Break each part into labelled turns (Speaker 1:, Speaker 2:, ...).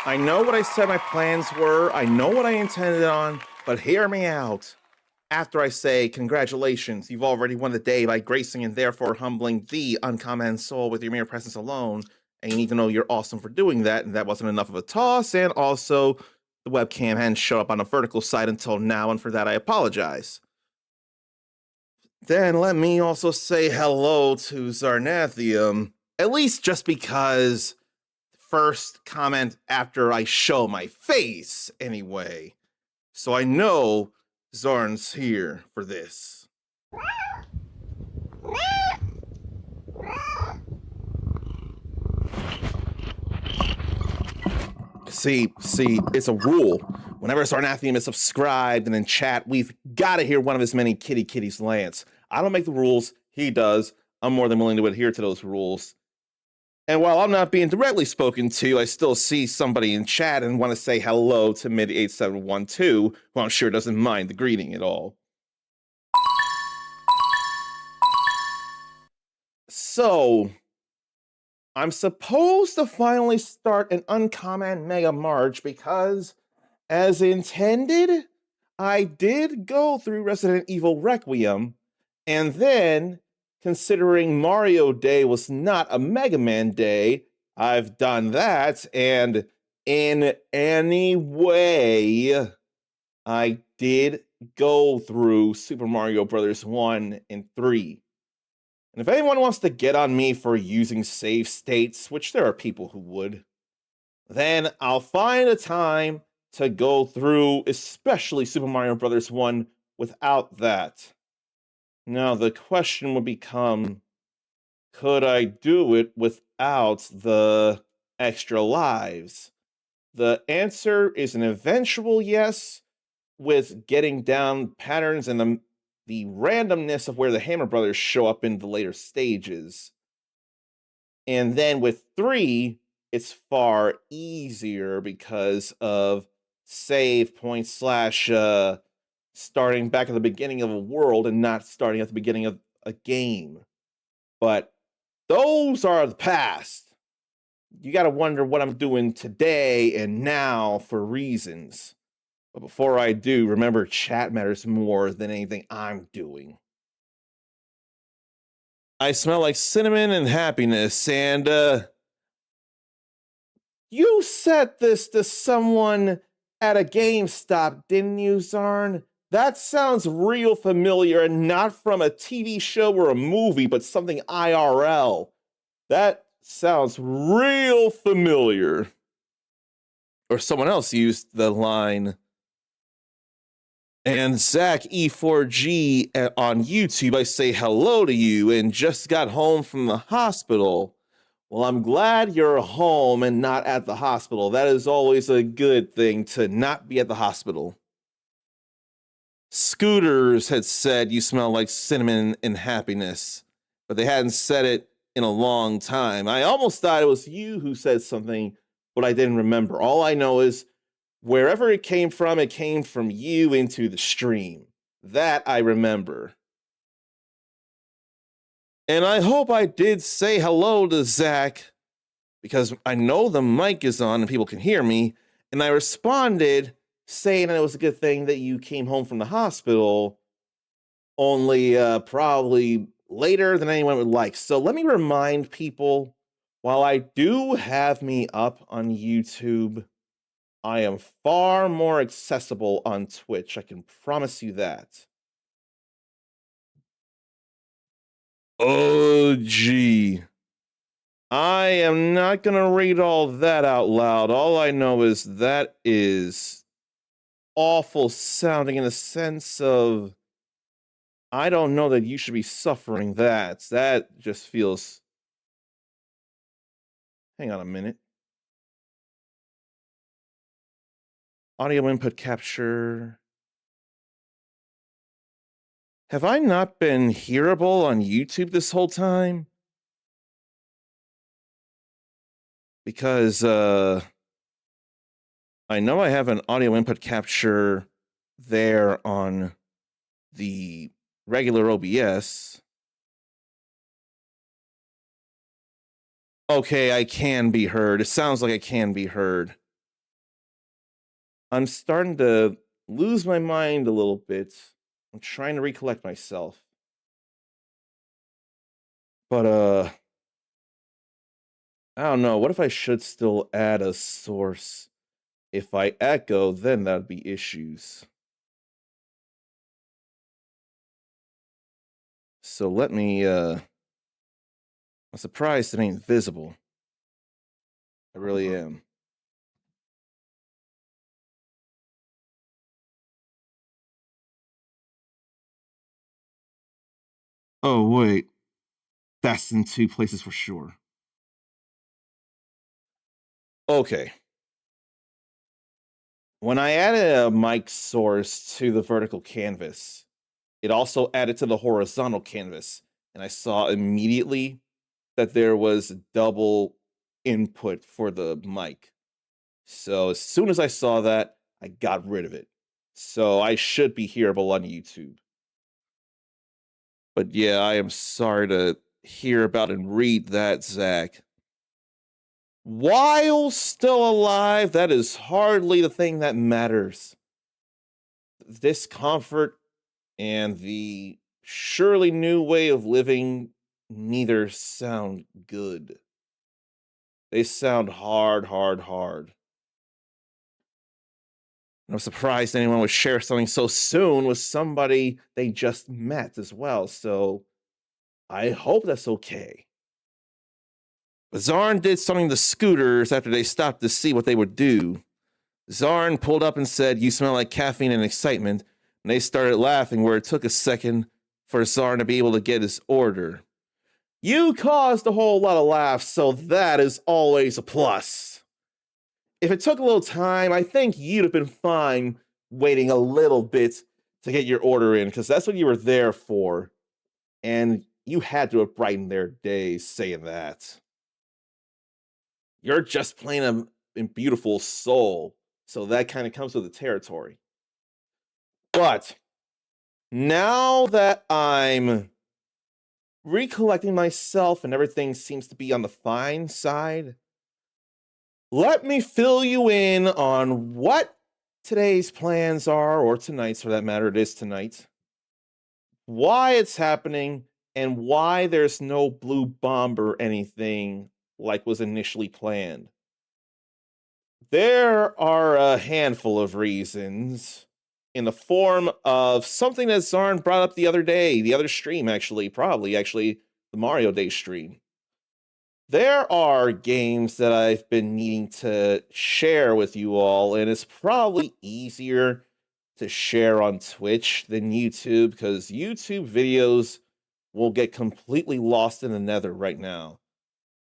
Speaker 1: I know what I said my plans were, I know what I intended on, but hear me out. After I say, congratulations, you've already won the day by gracing and therefore humbling the uncommon soul with your mere presence alone, and you need to know you're awesome for doing that, and that wasn't enough of a toss, and also, the webcam hadn't shown up on the vertical side until now, and for that I apologize. Then let me also say hello to Zarnathium, at least just because first comment after I show my face, anyway. So I know Zarn's here for this. See, it's a rule. Whenever Zarnathium is subscribed and in chat, we've got to hear one of his many kitties Lance. I don't make the rules, he does. I'm more than willing to adhere to those rules. And while I'm not being directly spoken to, I still see somebody in chat and want to say hello to Mid8712, who I'm sure doesn't mind the greeting at all. So, I'm supposed to finally start an Uncommon Mega March because, as intended, I did go through Resident Evil Requiem, and then, considering Mario Day was not a Mega Man Day, I've done that, and in any way, I did go through Super Mario Bros. 1 and 3. And if anyone wants to get on me for using save states, which there are people who would, then I'll find a time to go through, especially Super Mario Bros. 1, without that. Now, the question would become, could I do it without the extra lives? The answer is an eventual yes, with getting down patterns and the randomness of where the Hammer Brothers show up in the later stages. And then with 3, it's far easier because of save point slash starting back at the beginning of a world and not starting at the beginning of a game. But those are the past. You gotta wonder what I'm doing today and now for reasons. But before I do, remember chat matters more than anything I'm doing. I smell like cinnamon and happiness, and you said this to someone at a GameStop, didn't you, Zarn? That sounds real familiar and not from a TV show or a movie, but something IRL. That sounds real familiar. Or someone else used the line, and Zach E4G on YouTube, I say hello to you and just got home from the hospital. Well, I'm glad you're home and not at the hospital. That is always a good thing, to not be at the hospital. Scooters had said you smell like cinnamon and happiness, but they hadn't said it in a long time. I almost thought it was you who said something, but I didn't remember. All I know is wherever it came from you into the stream. That I remember. And I hope I did say hello to Zach, because I know the mic is on and people can hear me, and I responded saying that it was a good thing that you came home from the hospital, only probably later than anyone would like. So let me remind people, while I do have me up on YouTube, I am far more accessible on Twitch. I can promise you that. Oh, gee. I am not going to read all that out loud. All I know is that is awful sounding in the sense of, I don't know that you should be suffering that. That just feels... Hang on a minute. Audio input capture. Have I not been hearable on YouTube this whole time? Because I know I have an audio input capture there on the regular OBS. Okay, I can be heard. It sounds like I can be heard. I'm starting to lose my mind a little bit. I'm trying to recollect myself. But I don't know. What if I should still add a source? If I echo, then that'd be issues. So let me I'm surprised it ain't visible. I really am. Oh wait. That's in two places for sure. Okay. When I added a mic source to the vertical canvas, it also added to the horizontal canvas, and I saw immediately that there was double input for the mic. So as soon as I saw that, I got rid of it. So I should be hearable on YouTube. But yeah, I am sorry to hear about and read that, Zach. While still alive, that is hardly the thing that matters. Discomfort and the surely new way of living neither sound good. They sound hard, hard, hard. I'm surprised anyone would share something so soon with somebody they just met as well, so I hope that's okay. Zarn did something to scooters after they stopped to see what they would do. Zarn pulled up and said, "You smell like caffeine and excitement," and they started laughing where it took a second for Zarn to be able to get his order. You caused a whole lot of laughs, so that is always a plus. If it took a little time, I think you'd have been fine waiting a little bit to get your order in, because that's what you were there for. And you had to have brightened their days saying that. You're just plain a beautiful soul, so that kind of comes with the territory. But now that I'm recollecting myself and everything seems to be on the fine side, let me fill you in on what today's plans are, or tonight's for that matter. It is tonight. Why it's happening, and why there's no blue bomb or anything like was initially planned. There are a handful of reasons in the form of something that Zarn brought up the other day, the other stream, probably the Mario Day stream. There are games that I've been needing to share with you all, and it's probably easier to share on Twitch than YouTube because YouTube videos will get completely lost in the nether right now.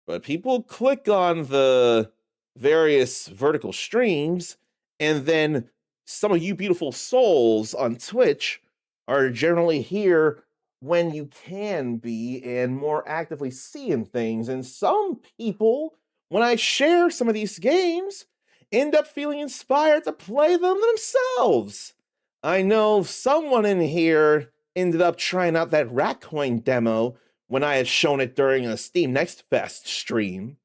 Speaker 1: But people click on the various vertical streams, and then some of you beautiful souls on Twitch are generally here when you can be and more actively seeing things. And some people, when I share some of these games, end up feeling inspired to play them themselves. I know someone in here ended up trying out that Ratcoin demo when I had shown it during a Steam Next Fest stream.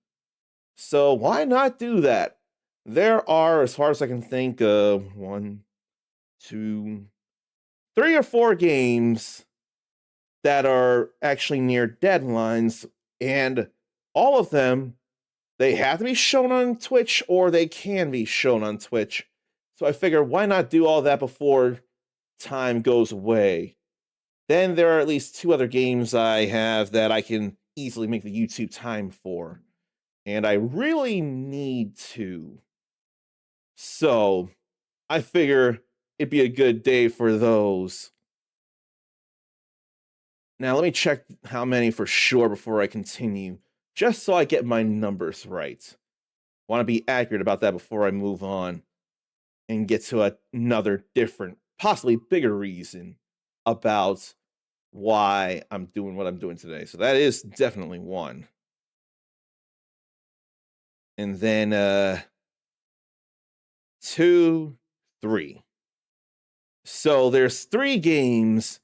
Speaker 1: So why not do that? There are, as far as I can think, one, two, three or four games that are actually near deadlines, and all of them, they have to be shown on Twitch or they can be shown on Twitch. So I figure, why not do all that before time goes away? Then there are at least two other games I have that I can easily make the YouTube time for. And I really need to. So I figure it'd be a good day for those. Now, let me check how many for sure before I continue, just so I get my numbers right. Want to be accurate about that before I move on and get to another different, possibly bigger reason about why I'm doing what I'm doing today. So that is definitely one. And then 2, 3. So there's 3 games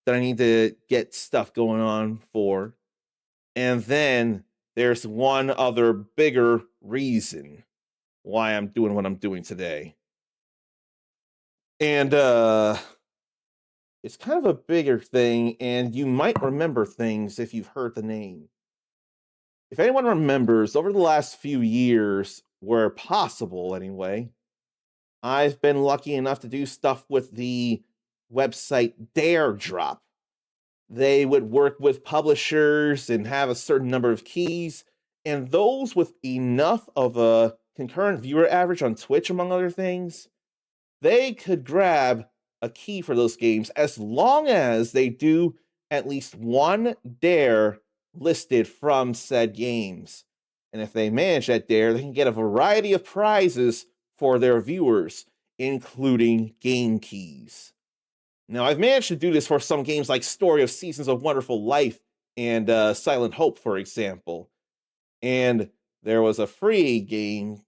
Speaker 1: that I need to get stuff going on for. And then there's one other bigger reason why I'm doing what I'm doing today. And it's kind of a bigger thing, and you might remember things if you've heard the name. If anyone remembers, over the last few years, where possible anyway, I've been lucky enough to do stuff with the website Dare Drop. They would work with publishers and have a certain number of keys, and those with enough of a concurrent viewer average on Twitch, among other things, they could grab a key for those games as long as they do at least one dare listed from said games. And if they manage that dare, they can get a variety of prizes for their viewers, including game keys. Now, I've managed to do this for some games like Story of Seasons of Wonderful Life and Silent Hope, for example. And there was a free game,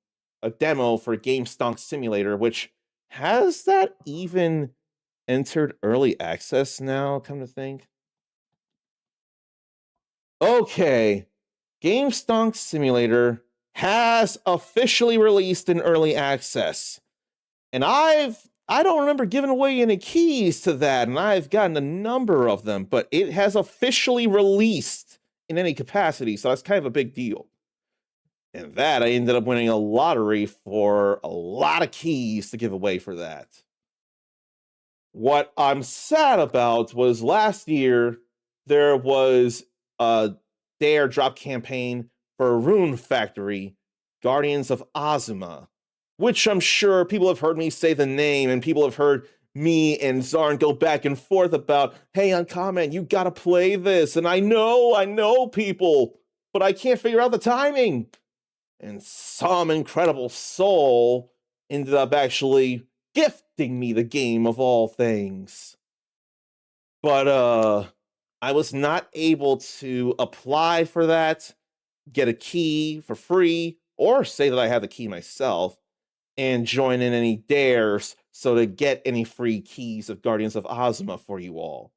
Speaker 1: a demo for Game Stonk Simulator, which has that even entered early access now, come to think? Okay, Game Stonk Simulator has officially released in early access. And I don't remember giving away any keys to that, and I've gotten a number of them, but it has officially released in any capacity, so that's kind of a big deal. And that I ended up winning a lottery for a lot of keys to give away for that. What I'm sad about was last year there was a Dare Drop campaign for Rune Factory, Guardians of Azuma, which I'm sure people have heard me say the name, and people have heard me and Zarn go back and forth about, hey, Uncommon, you gotta play this. And I know people, but I can't figure out the timing. And some incredible soul ended up actually gifting me the game of all things. But I was not able to apply for that, get a key for free, or say that I have the key myself, and join in any dares so to get any free keys of Guardians of Azuma for you all.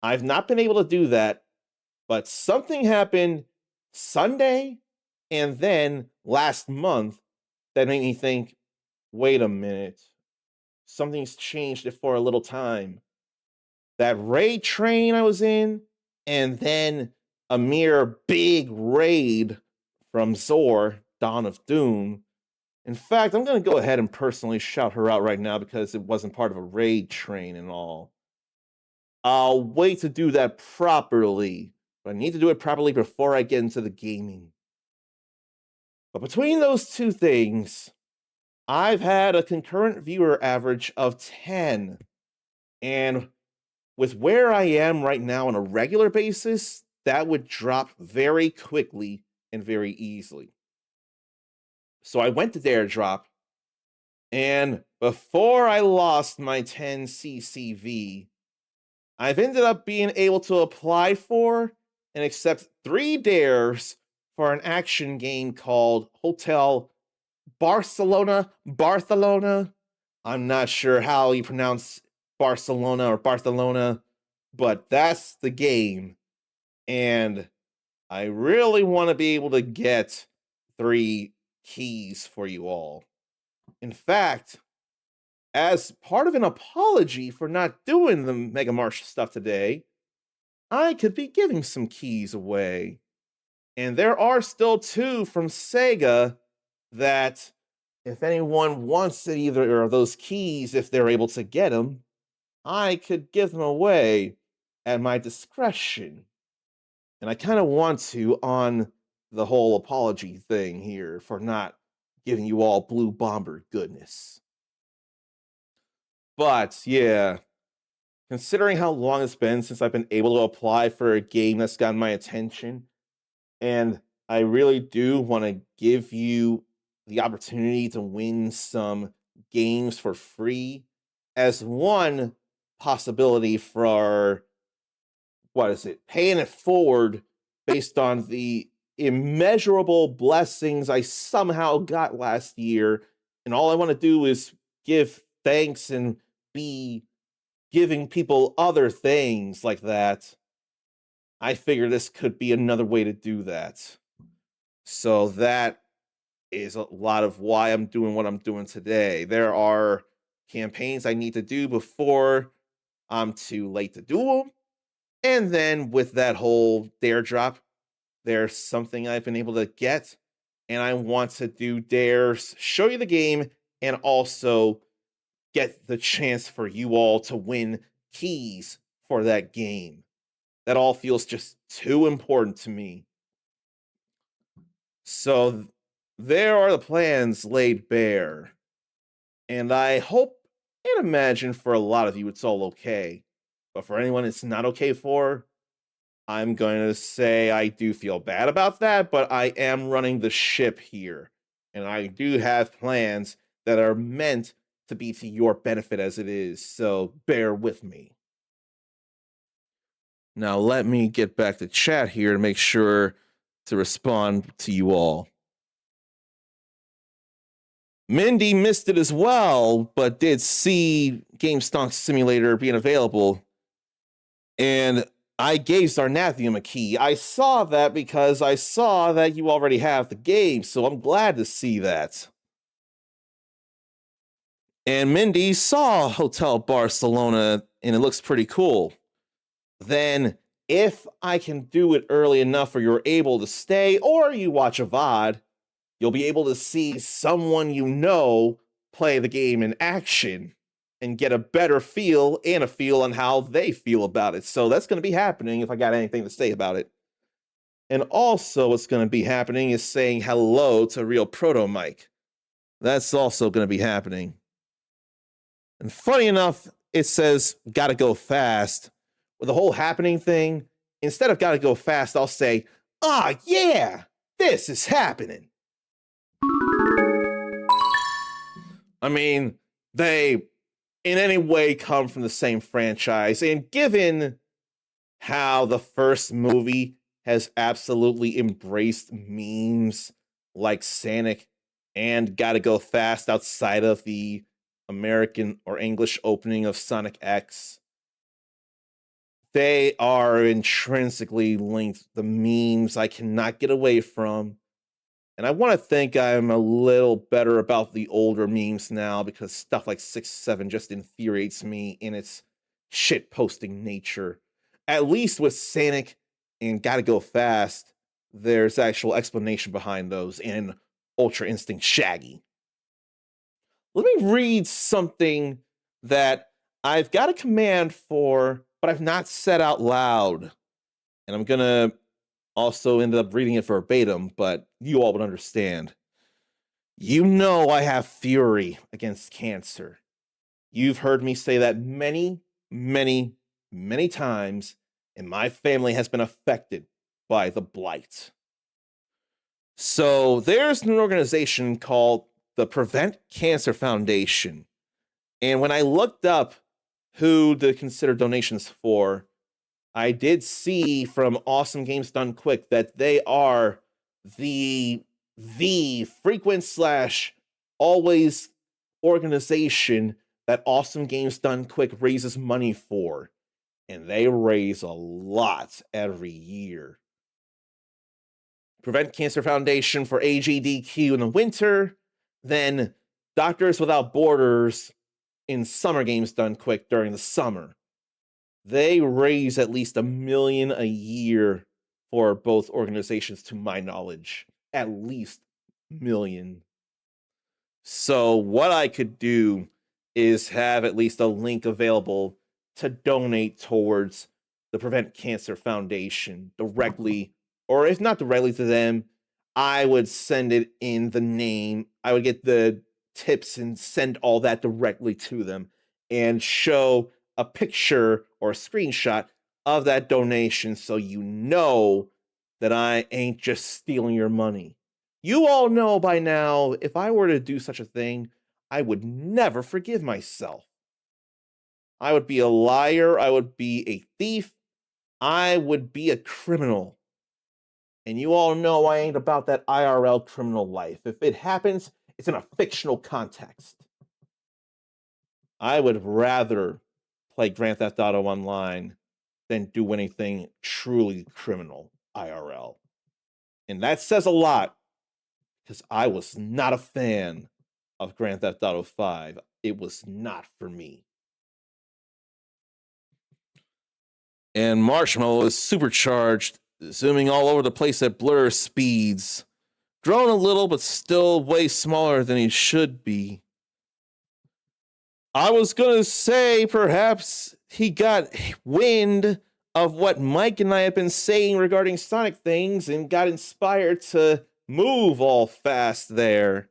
Speaker 1: I've not been able to do that, but something happened Sunday and then last month that made me think, wait a minute, something's changed it for a little time. That raid train I was in, and then a mere big raid from Zor, Dawn of Doom. In fact, I'm going to go ahead and personally shout her out right now because it wasn't part of a raid train and all. I'll wait to do that properly, but I need to do it properly before I get into the gaming. But between those two things, I've had a concurrent viewer average of 10. And with where I am right now on a regular basis, that would drop very quickly and very easily. So I went to Dare Drop, and before I lost my 10 CCV, I've ended up being able to apply for and accept 3 dares for an action game called Hotel Barcelona. I'm not sure how you pronounce Barcelona or Barcelona, but that's the game. And I really want to be able to get 3 keys for you all. In fact, as part of an apology for not doing the Mega March stuff today, I could be giving some keys away. And there are still 2 from Sega that, if anyone wants either of those keys, if they're able to get them, I could give them away at my discretion. And I kind of want to on the whole apology thing here for not giving you all Blue Bomber goodness. But yeah, considering how long it's been since I've been able to apply for a game that's gotten my attention, and I really do want to give you the opportunity to win some games for free as one possibility for, what is it, paying it forward based on the immeasurable blessings I somehow got last year. And all I want to do is give thanks and be giving people other things like that. I figure this could be another way to do that. So that is a lot of why I'm doing what I'm doing today. There are campaigns I need to do before I'm too late to do them. And then with that whole dare drop, there's something I've been able to get, and I want to do dares, show you the game, and also get the chance for you all to win keys for that game. That all feels just too important to me. So there are the plans laid bare. And I hope and imagine for a lot of you it's all okay. But for anyone it's not okay for, I'm going to say I do feel bad about that, but I am running the ship here. And I do have plans that are meant to be to your benefit as it is. So bear with me. Now, let me get back to chat here to make sure to respond to you all. Mindy missed it as well, but did see GameStonk Simulator being available. And I gave Zarnathium a key. I saw that because I saw that you already have the game, so I'm glad to see that. And Mindy saw Hotel Barcelona, and it looks pretty cool. Then, if I can do it early enough or you're able to stay, or you watch a VOD, you'll be able to see someone you know play the game in action and get a better feel and a feel on how they feel about it. So that's going to be happening if I got anything to say about it. And also what's going to be happening is saying hello to Real Proto Mike. That's also going to be happening. And funny enough, it says gotta go fast. With the whole happening thing, instead of gotta go fast, I'll say, yeah, this is happening. I mean, they in any way come from the same franchise, and given how the first movie has absolutely embraced memes like Sonic and Gotta Go Fast outside of the American or English opening of Sonic X, they are intrinsically linked. The memes I cannot get away from. And I want to think I'm a little better about the older memes now because stuff like 6-7 just infuriates me in its shit posting nature. At least with Sonic and Gotta Go Fast, there's actual explanation behind those in Ultra Instinct Shaggy. Let me read something that I've got a command for, but I've not said out loud. And I'm going to also end up reading it verbatim, but you all would understand. You know I have fury against cancer. You've heard me say that many, many, many times, and my family has been affected by the blight. So there's an organization called the Prevent Cancer Foundation. And when I looked up who to consider donations for, I did see from Awesome Games Done Quick that they are the frequent / always organization that Awesome Games Done Quick raises money for. And they raise a lot every year. Prevent Cancer Foundation for AGDQ in the winter, then Doctors Without Borders in Summer Games Done Quick during the summer. They raise at least $1 million a year for both organizations, to my knowledge. At least $1 million. So what I could do is have at least a link available to donate towards the Prevent Cancer Foundation directly, or if not directly to them, I would send it in the name. I would get the tips and send all that directly to them and show a picture or a screenshot of that donation so you know that I ain't just stealing your money. You all know by now, if I were to do such a thing, I would never forgive myself. I would be a liar. I would be a thief. I would be a criminal. And you all know I ain't about that IRL criminal life. If it happens, it's in a fictional context. I would rather play Grand Theft Auto Online than do anything truly criminal IRL. And that says a lot because I was not a fan of Grand Theft Auto 5. it was not for me. And Marshmallow is supercharged, zooming all over the place at blur speeds. Grown a little, but still way smaller than he should be. I was gonna say perhaps he got wind of what Mike and I have been saying regarding Sonic things and got inspired to move all fast there.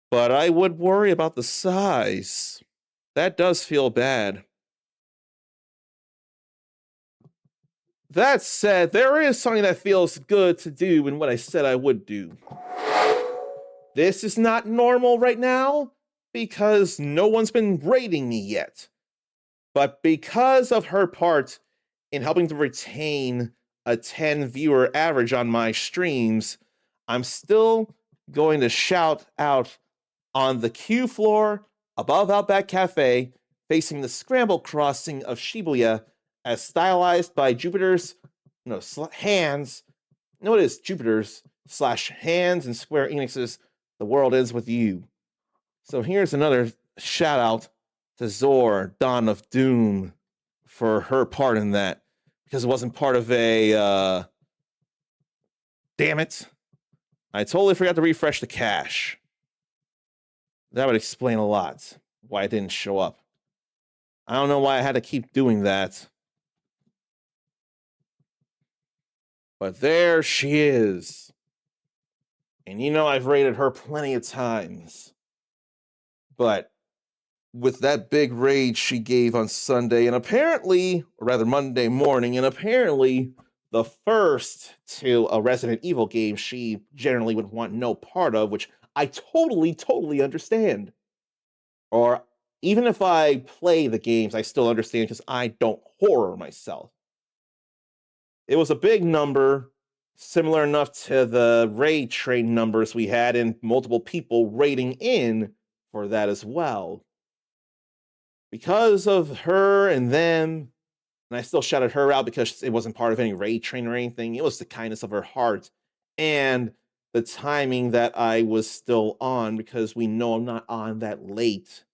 Speaker 1: But I would worry about the size. That does feel bad. That said, there is something that feels good to do in what I said I would do. This is not normal right now because no one's been rating me yet. But because of her part in helping to retain a 10 viewer average on my streams, I'm still going to shout out on the Q floor above Outback Cafe, facing the scramble crossing of Shibuya, as stylized by Jupiter's hands. No, it is Jupiter's / hands and Square Enix's The World Ends With You. So here's another shout out to Zor, Dawn of Doom, for her part in that, because it wasn't part of a damn it, I totally forgot to refresh the cache. That would explain a lot why it didn't show up. I don't know why I had to keep doing that. But there she is. And you know I've rated her plenty of times. But with that big raid she gave on Sunday, and apparently, or rather Monday morning, and apparently the first to a Resident Evil game she generally would want no part of, which I totally understand. Or even if I play the games, I still understand because I don't horror myself. It was a big number, similar enough to the raid train numbers we had, and multiple people raiding in for that as well. Because of her and them, and I still shouted her out because it wasn't part of any raid train or anything, it was the kindness of her heart and the timing that I was still on, because we know I'm not on that late.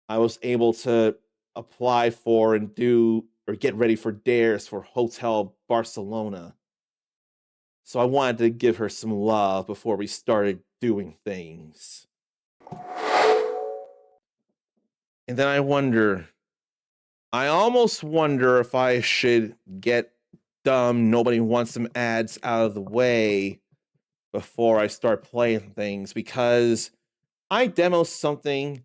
Speaker 1: I was able to apply for and do or get ready for dares for Hotel Barcelona. So I wanted to give her some love before we started doing things. And then I almost wonder if I should get dumb, nobody wants some ads out of the way before I start playing things, because I demo something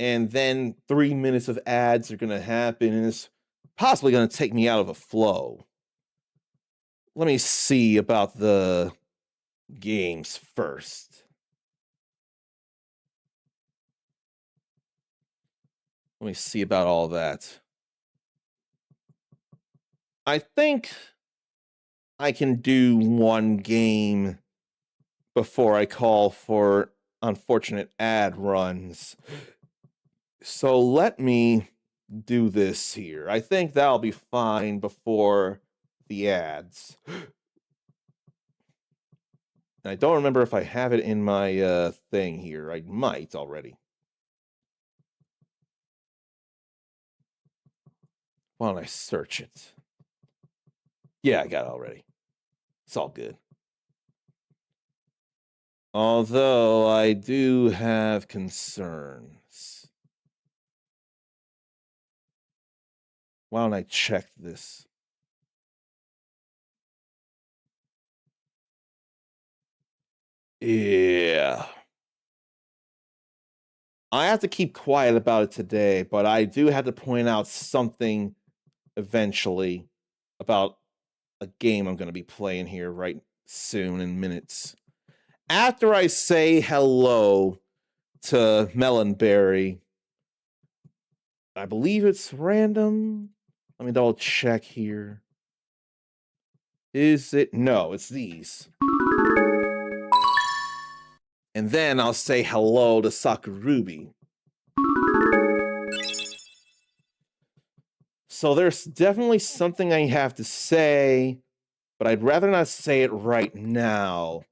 Speaker 1: and then 3 minutes of ads are going to happen and it's possibly going to take me out of a flow. Let me see about the games first. Let me see about all that. I think I can do one game before I call for unfortunate ad runs. So let me do this here. I think that'll be fine before the ads. And I don't remember if I have it in my thing here. I might already. Why don't I search it? Yeah, I got it already. It's all good. Although I do have concerns. Why don't I check this? Yeah. I have to keep quiet about it today, but I do have to point out something eventually about a game I'm going to be playing here right soon in minutes. After I say hello to Melonberry, I believe it's random. Let me double check here. Is it? No, it's these. And then I'll say hello to Sakurubi. So there's definitely something I have to say, but I'd rather not say it right now.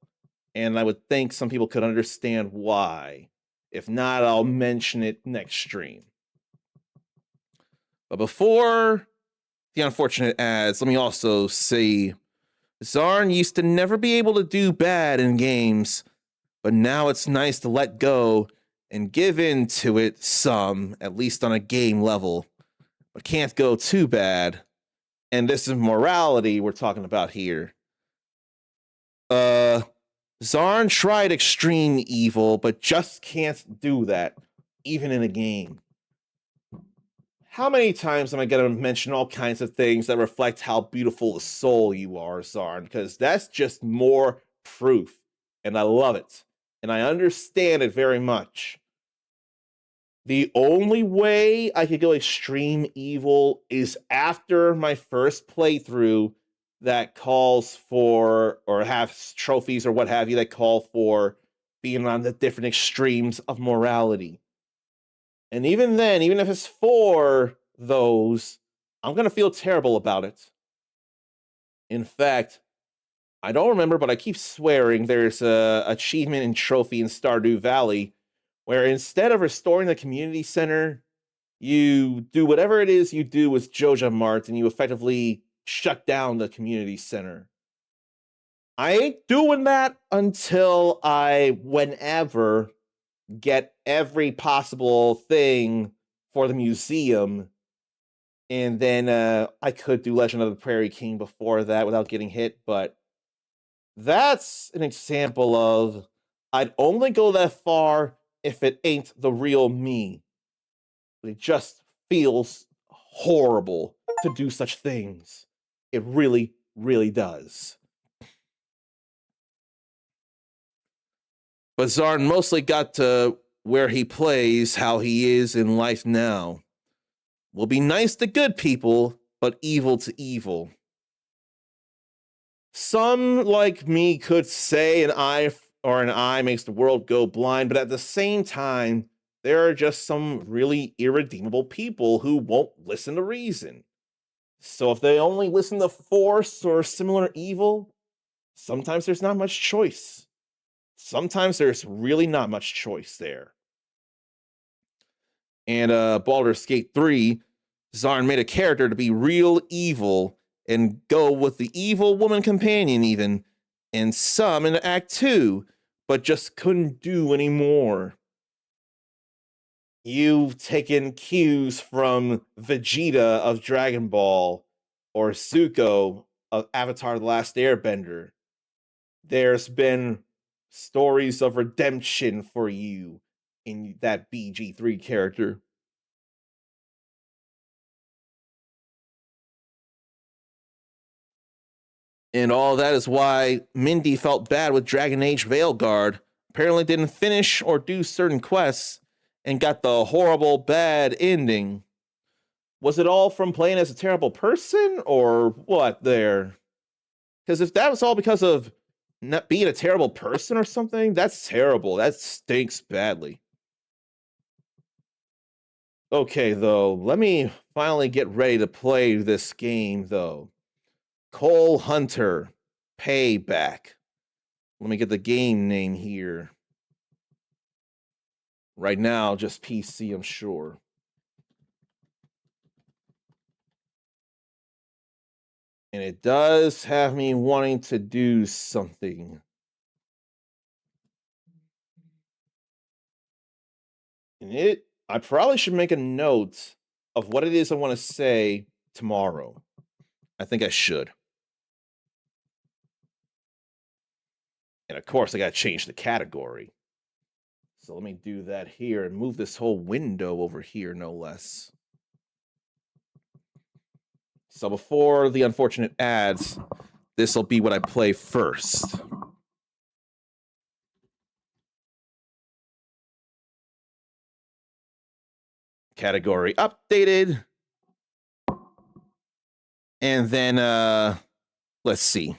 Speaker 1: And I would think some people could understand why. If not, I'll mention it next stream. But before the unfortunate ads, let me also say Zarn used to never be able to do bad in games, but now it's nice to let go and give in to it some, at least on a game level, but can't go too bad. And this is morality we're talking about here. Zarn tried extreme evil, but just can't do that, even in a game. How many times am I going to mention all kinds of things that reflect how beautiful a soul you are, Zarn? Because that's just more proof, and I love it, and I understand it very much. The only way I could go extreme evil is after my first playthrough that calls for, or have trophies or what have you, that call for being on the different extremes of morality. And even then, even if it's for those, I'm going to feel terrible about it. In fact, I don't remember, but I keep swearing there's a achievement and trophy in Stardew Valley where instead of restoring the community center, you do whatever it is you do with Joja Mart and you effectively shut down the community center. I ain't doing that until I, whenever, get every possible thing for the museum, and then I could do Legend of the Prairie King before that without getting hit, but that's an example of I'd only go that far if it ain't the real me. But it just feels horrible to do such things. It really, really does. But Zarn mostly got to where he plays how he is in life now. Will be nice to good people, but evil to evil. Some, like me, could say an eye makes the world go blind, but at the same time, there are just some really irredeemable people who won't listen to reason. So if they only listen to force or similar evil, sometimes there's not much choice. Sometimes there's really not much choice there. And Baldur's Gate 3, Zarn made a character to be real evil and go with the evil woman companion even, and some in Act 2, but just couldn't do anymore. You've taken cues from Vegeta of Dragon Ball or Zuko of Avatar The Last Airbender. There's been stories of redemption for you in that BG3 character. And all that is why Mindy felt bad with Dragon Age Veilguard, apparently didn't finish or do certain quests, and got the horrible bad ending. Was it all from playing as a terrible person, or what there? Because if that was all because of not being a terrible person or something, that's terrible. That stinks badly. Okay, though, let me finally get ready to play this game, though. Cole Hunter Payback. Let me get the game name here. Right now, just PC, I'm sure. And it does have me wanting to do something. And I probably should make a note of what it is I want to say tomorrow. I think I should. And of course, I got to change the category. So let me do that here and move this whole window over here, no less. So before the unfortunate ads, this will be what I play first. Category updated. And then, let's see.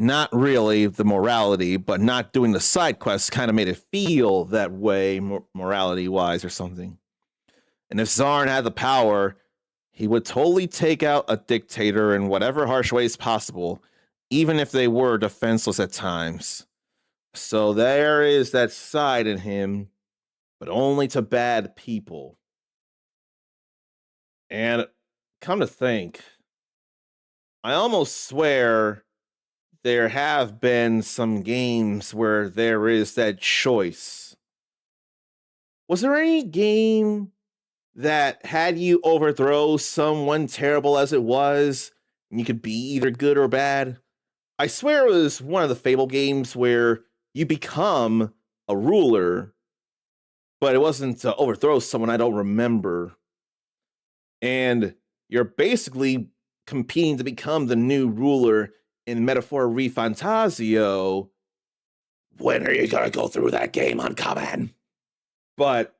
Speaker 1: Not really the morality, but not doing the side quests kind of made it feel that way, morality-wise or something. And if Zarn had the power, he would totally take out a dictator in whatever harsh ways possible, even if they were defenseless at times. So there is that side in him. but only to bad people. And come to think, I almost swear there have been some games where there is that choice. Was there any game that had you overthrow someone terrible as it was, and you could be either good or bad? I swear it was one of the Fable games where you become a ruler, but it wasn't to overthrow someone. I don't remember. And you're basically competing to become the new ruler in Metaphor ReFantasio. When are you gonna go through that game, Uncommon? But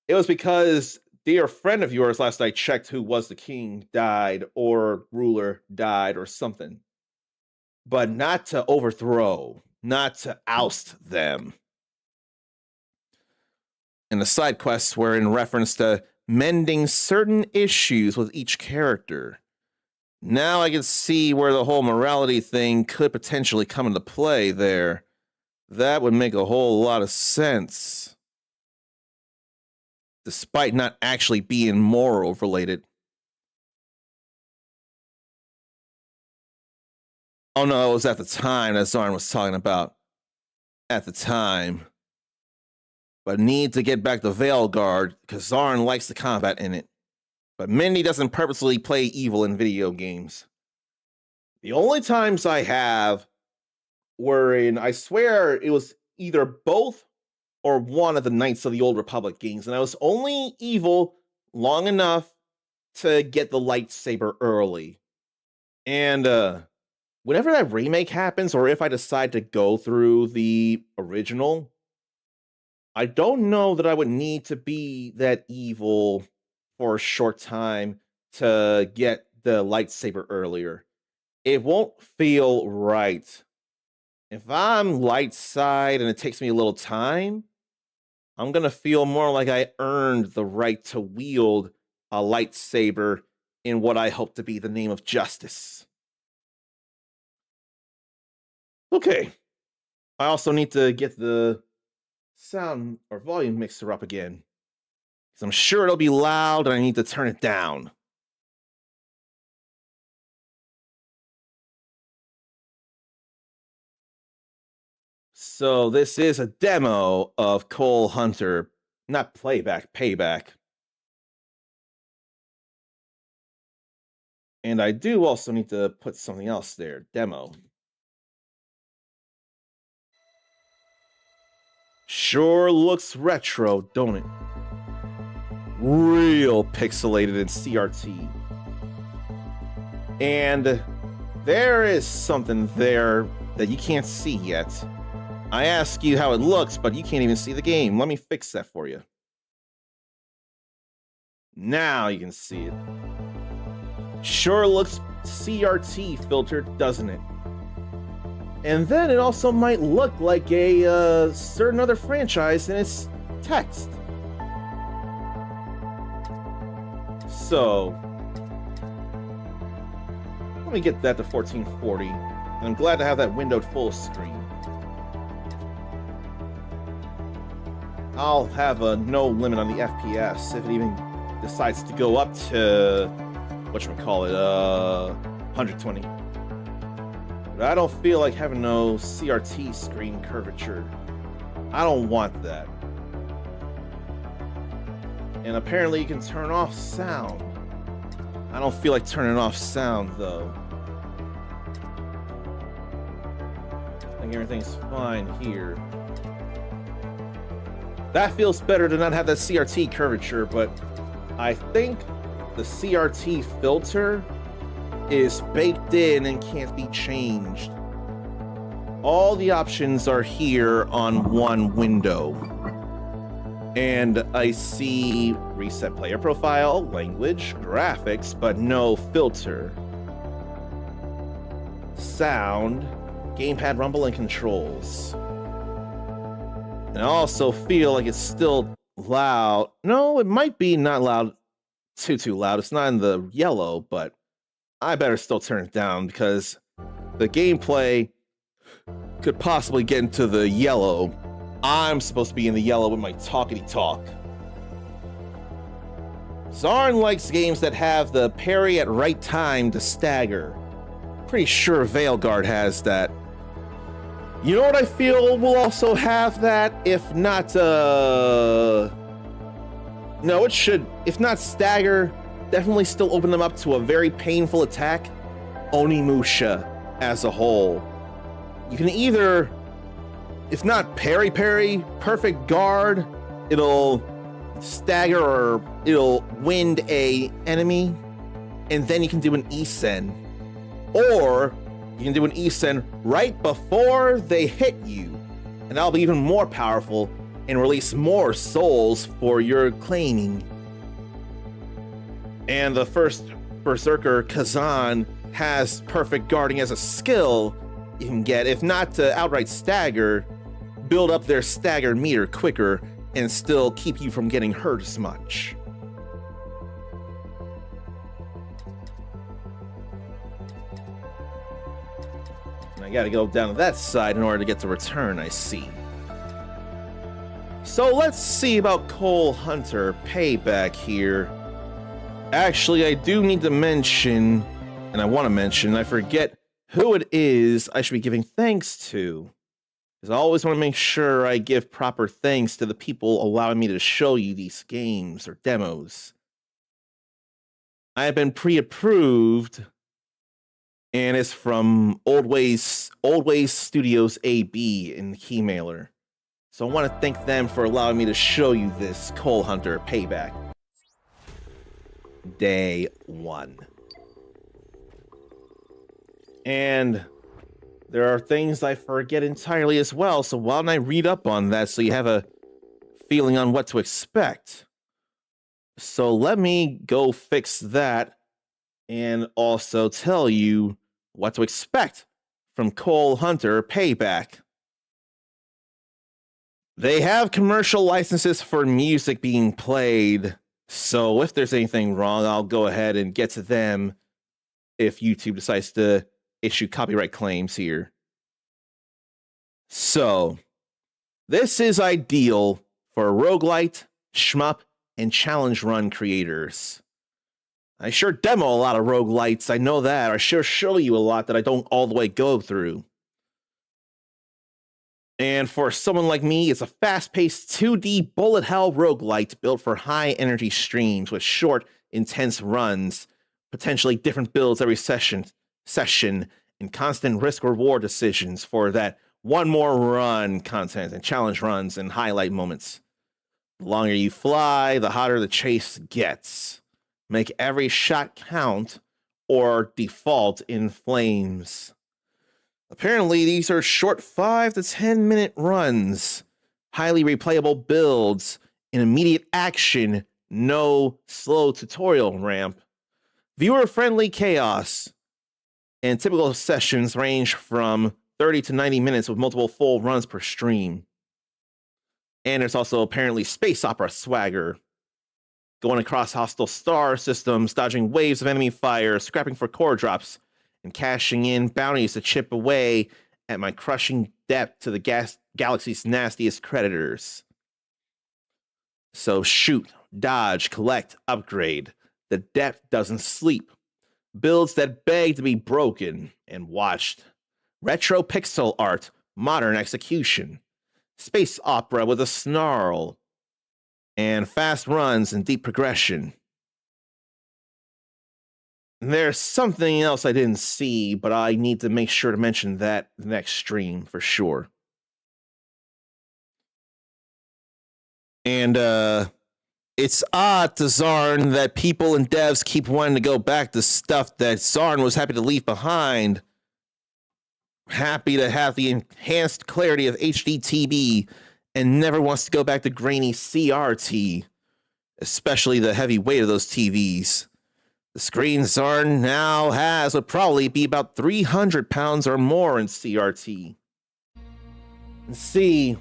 Speaker 1: it was because dear friend of yours, last I checked, who was the king, died, or ruler died, or something. But not to overthrow, not to oust them. And the side quests were in reference to mending certain issues with each character. Now I can see where the whole morality thing could potentially come into play there. That would make a whole lot of sense. Despite not actually being moral related. Oh no, it was at the time that Zarn was talking about. At the time. But need to get back to Veilguard, because Zarn likes the combat in it. But Mindy doesn't purposely play evil in video games. The only times I have were in, I swear it was either both or one of the Knights of the Old Republic games, and I was only evil long enough to get the lightsaber early. And whenever that remake happens, or if I decide to go through the original, I don't know that I would need to be that evil for a short time to get the lightsaber earlier. It won't feel right. If I'm light side and it takes me a little time, I'm going to feel more like I earned the right to wield a lightsaber in what I hope to be the name of justice. Okay. I also need to get the sound or volume mixer up again, because I'm sure it'll be loud and I need to turn it down. So this is a demo of Cole Hunter, not playback, payback. And I do also need to put something else there, demo. Sure looks retro, don't it? Real pixelated in CRT. And there is something there that you can't see yet. I ask you how it looks, but you can't even see the game. Let me fix that for you. Now you can see it. Sure looks CRT filtered, doesn't it? And then it also might look like a certain other franchise in its text. So, let me get that to 1440. And I'm glad to have that windowed full screen. I'll have a no limit on the FPS if it even decides to go up to, whatchamacallit, 120. But I don't feel like having no CRT screen curvature. I don't want that. And apparently you can turn off sound. I don't feel like turning off sound though. I think everything's fine here. That feels better to not have that CRT curvature, but I think the CRT filter is baked in and can't be changed. All the options are here on one window. And I see reset player profile, language, graphics, but no filter. Sound, gamepad rumble, and controls. And I also feel like it's still loud. No, it might be not loud, too loud. It's not in the yellow, but I better still turn it down because the gameplay could possibly get into the yellow I'm supposed to be in the yellow with my talkity talk. Zarn likes games that have the parry at right time to stagger. Pretty sure Veilguard has that. You know what I feel will also have that? If not, no, it should. If not stagger, definitely still open them up to a very painful attack. Onimusha as a whole. You can either, if not parry, perfect guard, it'll stagger or it'll wind a enemy, and then you can do an Isen. Or you can do an Isen right before they hit you, and that'll be even more powerful and release more souls for your claiming. And the first Berserker, Kazan, has perfect guarding as a skill you can get, if not to outright stagger, build up their stagger meter quicker and still keep you from getting hurt as much. And I gotta go down to that side in order to get to return, I see. So let's see about Cole Hunter Payback here. Actually, I do need to mention, and I want to mention, I forget who it is I should be giving thanks to. Because I always want to make sure I give proper thanks to the people allowing me to show you these games or demos. I have been pre-approved, and it's from Old Ways Studios AB in the Keymailer. So I want to thank them for allowing me to show you this Cole Hunter Payback. Day 1. And there are things I forget entirely as well, so why don't I read up on that so you have a feeling on what to expect. So let me go fix that and also tell you what to expect from Cole Hunter Payback. They have commercial licenses for music being played, so if there's anything wrong, I'll go ahead and get to them if YouTube decides to issue copyright claims here. So, this is ideal for roguelite, shmup, and challenge run creators. I sure demo a lot of roguelites, I know that. I sure show you a lot that I don't all the way go through. And for someone like me, it's a fast-paced 2D bullet hell roguelite built for high energy streams with short, intense runs, potentially different builds every session, and constant risk-reward decisions for that one more run content and challenge runs and highlight moments. The longer you fly, the hotter the chase gets. Make every shot count or default in flames. Apparently, these are short 5 to 10 minute runs, highly replayable builds, in immediate action, no slow tutorial ramp, viewer-friendly chaos, and typical sessions range from 30 to 90 minutes with multiple full runs per stream. And there's also apparently space opera swagger, going across hostile star systems, dodging waves of enemy fire, scrapping for core drops, and cashing in bounties to chip away at my crushing debt to the galaxy's nastiest creditors. So shoot, dodge, collect, upgrade. The debt doesn't sleep. Builds that beg to be broken and watched. Retro pixel art, modern execution. Space opera with a snarl. And fast runs and deep progression. There's something else I didn't see, but I need to make sure to mention that the next stream for sure. And it's odd to Zarn that people and devs keep wanting to go back to stuff that Zarn was happy to leave behind. Happy to have the enhanced clarity of HDTV and never wants to go back to grainy CRT, especially the heavy weight of those TVs. The screen Zarn now has would probably be about 300 pounds or more in CRT. And see,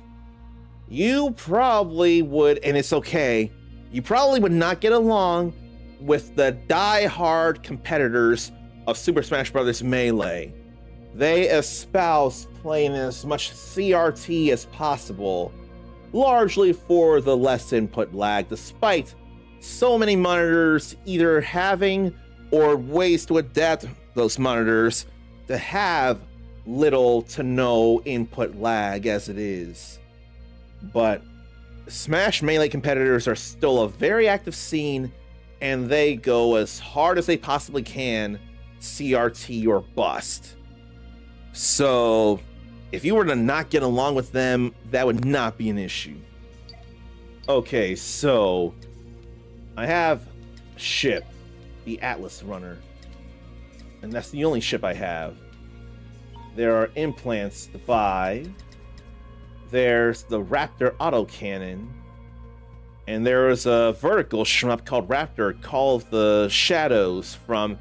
Speaker 1: you probably would, and it's okay, you probably would not get along with the die-hard competitors of Super Smash Bros. Melee. They espouse playing as much CRT as possible largely for the less input lag, despite so many monitors either having or ways to adapt those monitors to have little to no input lag as it is. But Smash Melee competitors are still a very active scene, and they go as hard as they possibly can, CRT or bust. So if you were to not get along with them, that would not be an issue. Okay, so I have a ship, the Atlas Runner, and that's the only ship I have. There are implants to buy. There's the Raptor autocannon, and there is a vertical shmup called Raptor called the Shadows from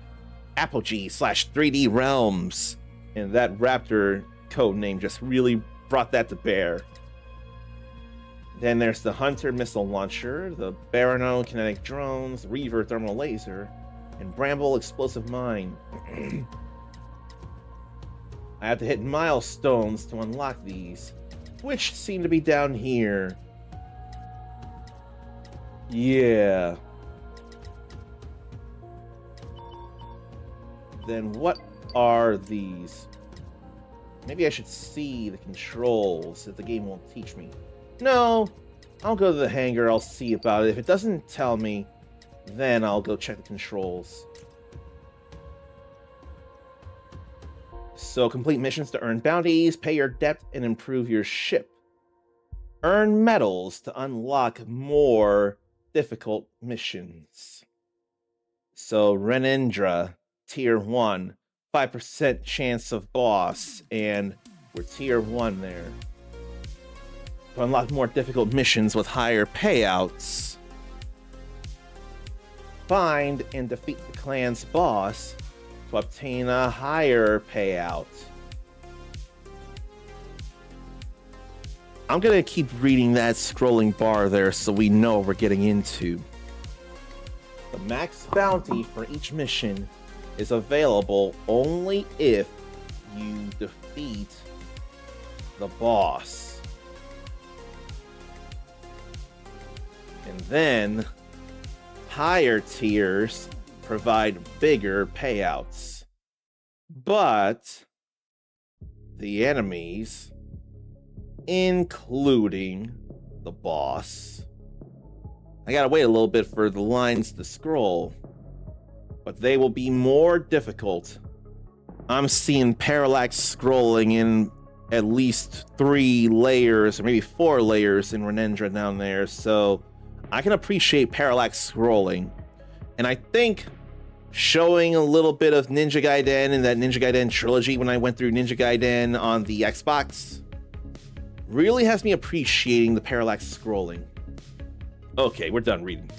Speaker 1: Apogee/3D Realms, and that Raptor code name just really brought that to bear. Then there's the Hunter missile launcher, the Barano kinetic drones, Reaver thermal laser, and Bramble explosive mine. I have to hit milestones to unlock these, which seem to be down here. Yeah. Then what are these? Maybe I should see the controls if the game won't teach me. No, I'll go to the hangar, I'll see about it. If it doesn't tell me, then I'll go check the controls. So complete missions to earn bounties, pay your debt, and improve your ship. Earn medals to unlock more difficult missions. So Renendra, tier 1, 5% chance of boss, and we're tier 1 there. To unlock more difficult missions with higher payouts. Find and defeat the clan's boss to obtain a higher payout. I'm gonna keep reading that scrolling bar there so we know what we're getting into. The max bounty for each mission is available only if you defeat the boss. And then higher tiers provide bigger payouts. But the enemies, including the boss, I gotta wait a little bit for the lines to scroll, but they will be more difficult. I'm seeing parallax scrolling in at least 3 layers or maybe 4 layers in Renendra down there, so I can appreciate parallax scrolling. And I think showing a little bit of Ninja Gaiden in that Ninja Gaiden trilogy when I went through Ninja Gaiden on the Xbox really has me appreciating the parallax scrolling. Okay, we're done reading.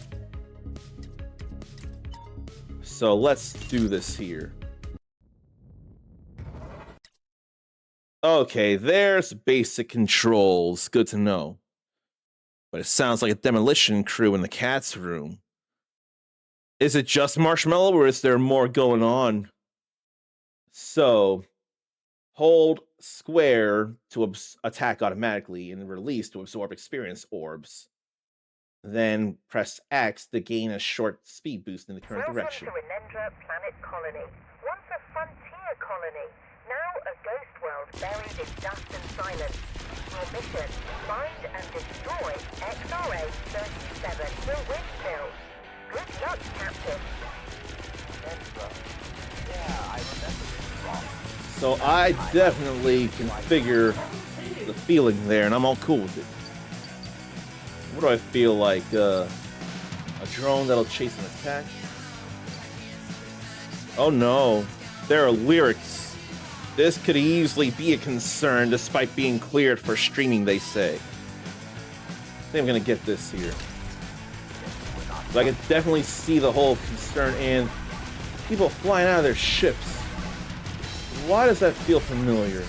Speaker 1: So let's do this here. Okay, there's basic controls. Good to know. But it sounds like a demolition crew in the cat's room. Is it just Marshmallow, or is there more going on? So, hold square to attack automatically and release to absorb experience orbs. Then press X to gain a short speed boost in the current direction.
Speaker 2: Welcome to Renendra Planet Colony. Once a frontier colony, now a ghost world buried in dust and silence. Your mission, find and destroy XRA-37, the Windmill. Good luck, Captain.
Speaker 3: Yeah, I remember this wrong.
Speaker 1: So I definitely can figure the feeling there, and I'm all cool with it. What do I feel like? A drone that'll chase an attack? Oh no, there are lyrics. This could easily be a concern despite being cleared for streaming, they say. I think I'm gonna get this here. But I can definitely see the whole concern and people flying out of their ships. Why does that feel familiar?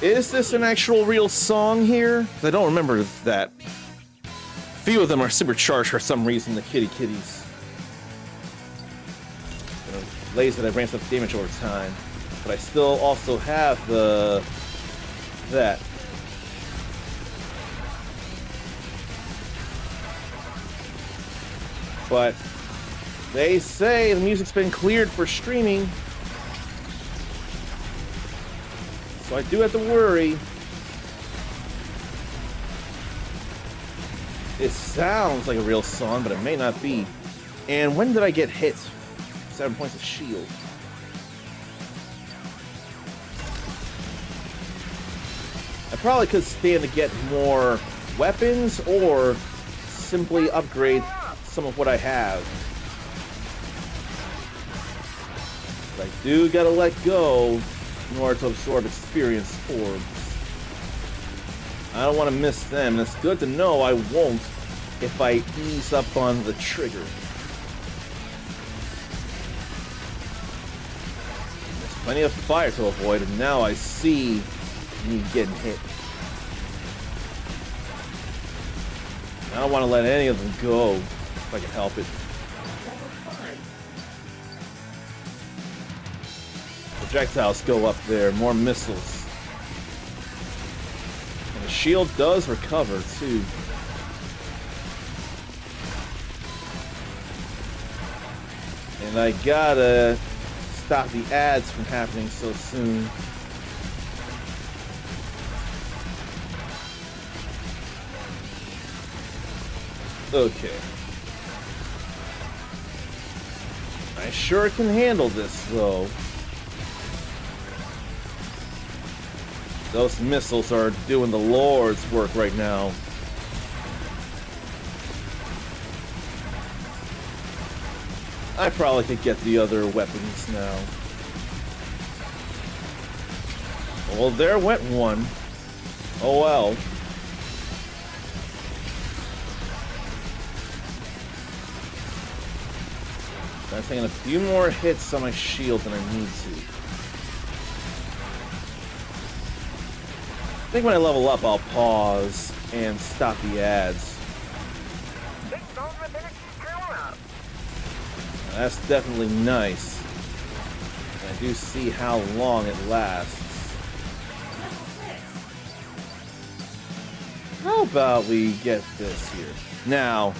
Speaker 1: Is this an actual real song here? I don't remember that. A few of them are supercharged for some reason, the kitty kitties. Laser that ramps up damage over time. But I still also have the that. But they say the music's been cleared for streaming. So I do have to worry. It sounds like a real song, but it may not be. And when did I get hit? 7 points of shield. I probably could stand to get more weapons or simply upgrade some of what I have. But I do gotta let go in order to absorb experience orbs. I don't want to miss them, and it's good to know I won't if I ease up on the trigger. There's plenty of fire to avoid, and now I see me getting hit. I don't want to let any of them go if I can help it. Projectiles go up there, more missiles. And the shield does recover too. And I gotta stop the ads from happening so soon. Okay. I sure can handle this, though. Those missiles are doing the Lord's work right now. I probably could get the other weapons now. Well, there went one. Oh well. I'm taking a few more hits on my shield than I need to. I think when I level up, I'll pause and stop the ads. That's definitely nice. And I do see how long it lasts. How about we get this here? Now,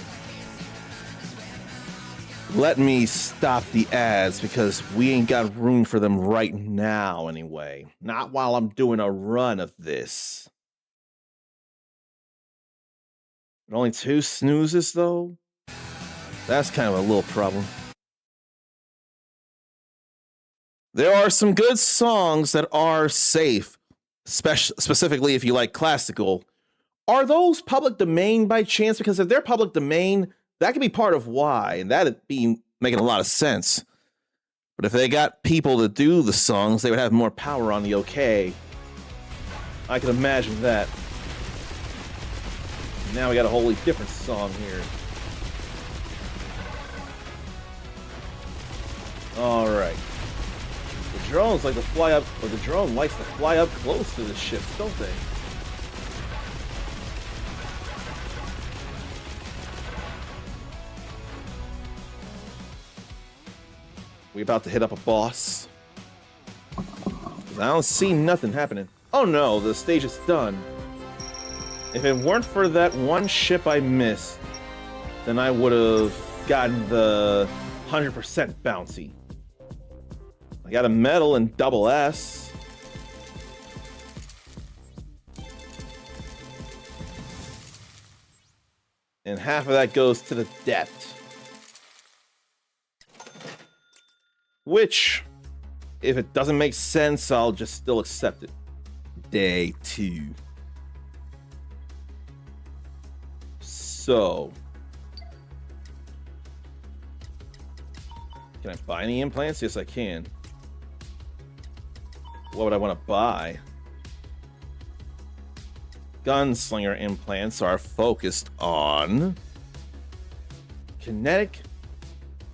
Speaker 1: let me stop the ads because we ain't got room for them right now anyway. Not while I'm doing a run of this. But only 2 snoozes though? That's kind of a little problem. There are some good songs that are safe, specifically if you like classical. Are those public domain by chance? Because if they're public domain, that could be part of why, and that'd be making a lot of sense. But if they got people to do the songs, they would have more power on the OK. I can imagine that. Now we got a wholly different song here. All right. The drones like to fly up, or the drone likes to fly up close to the ships, don't they? We about to hit up a boss? 'Cause I don't see nothing happening. Oh no, the stage is done. If it weren't for that one ship I missed, then I would have gotten the 100% bouncy. I got a medal in double S. And half of that goes to the depth. Which, if it doesn't make sense, I'll just still accept it. Day 2. So, can I buy any implants? Yes, I can. What would I want to buy? Gunslinger implants are focused on kinetic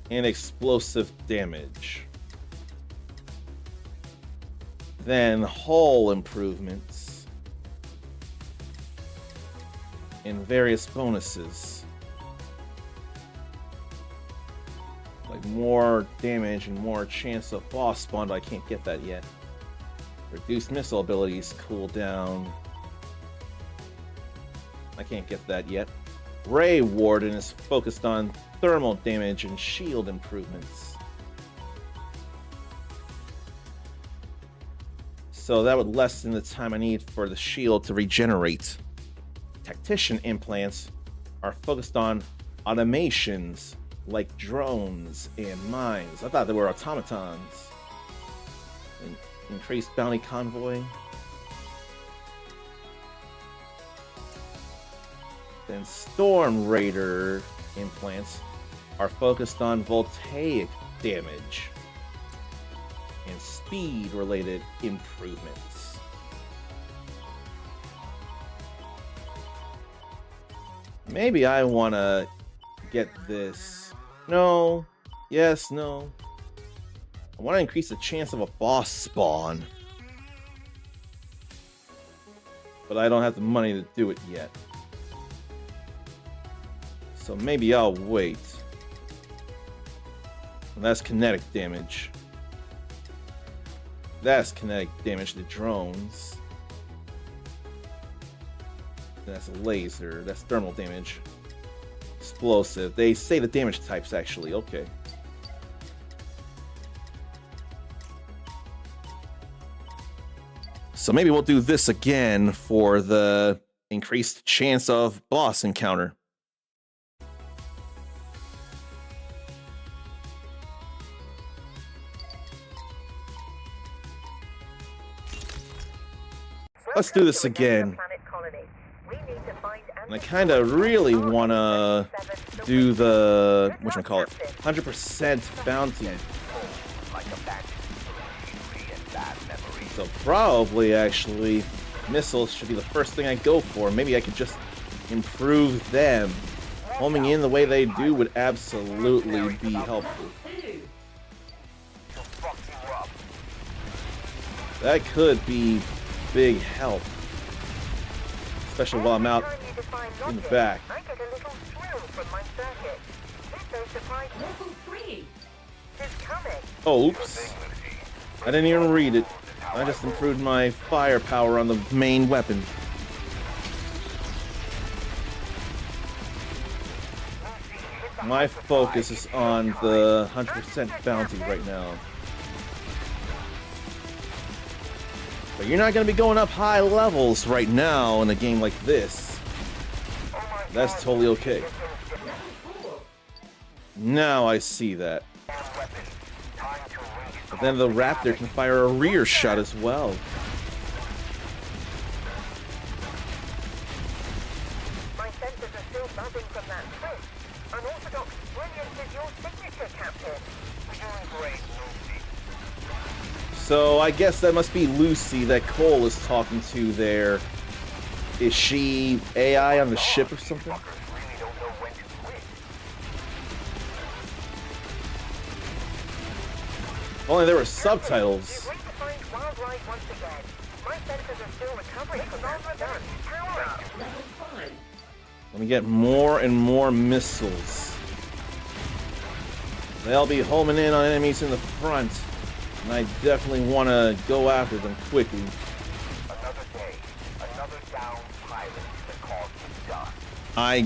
Speaker 1: and explosive damage. Then hull improvements and various bonuses. Like more damage and more chance of boss spawn, but I can't get that yet. Reduced missile abilities cooldown. I can't get that yet. Ray Warden is focused on thermal damage and shield improvements. So that would lessen the time I need for the shield to regenerate. Tactician implants are focused on automations like drones and mines. I thought they were automatons. Increased bounty convoy. Then Storm Raider implants are focused on voltaic damage and speed related improvements. Maybe I want to get this. No. Yes, no. I want to increase the chance of a boss spawn. But I don't have the money to do it yet. So maybe I'll wait. And that's kinetic damage. That's kinetic damage to drones. That's a laser. That's thermal damage. Explosive. They say the damage types actually. Okay. So maybe we'll do this again for the increased chance of boss encounter. Let's do this again. And I kind of really want to do the, whatchamacallit, 100% bounty. So probably, actually, missiles should be the first thing I go for. Maybe I could just improve them. Homing in the way they do would absolutely be helpful. That could be big help. Especially while I'm out in the back. Oh, oops. I didn't even read it. I just improved my firepower on the main weapon. My focus is on the 100% bounty right now. But you're not going to be going up high levels right now in a game like this. That's totally okay. Now I see that. But then the Raptor can fire a rear shot as well.
Speaker 2: My sensors are still buzzing from that twist. Unorthodox brilliance is your signature, Captain. Doing great, Lucy.
Speaker 1: So I guess that must be Lucy that Cole is talking to there. Is she AI on the ship or something? If only there were subtitles.
Speaker 2: We're going to find wildlife once again. My sensors are still recovering from that stun. Power up.
Speaker 1: Let me get more and more missiles. They'll be homing in on enemies in the front, and I definitely want to go after them quickly.
Speaker 3: Another day, another downed pilot that caused the dust.
Speaker 1: I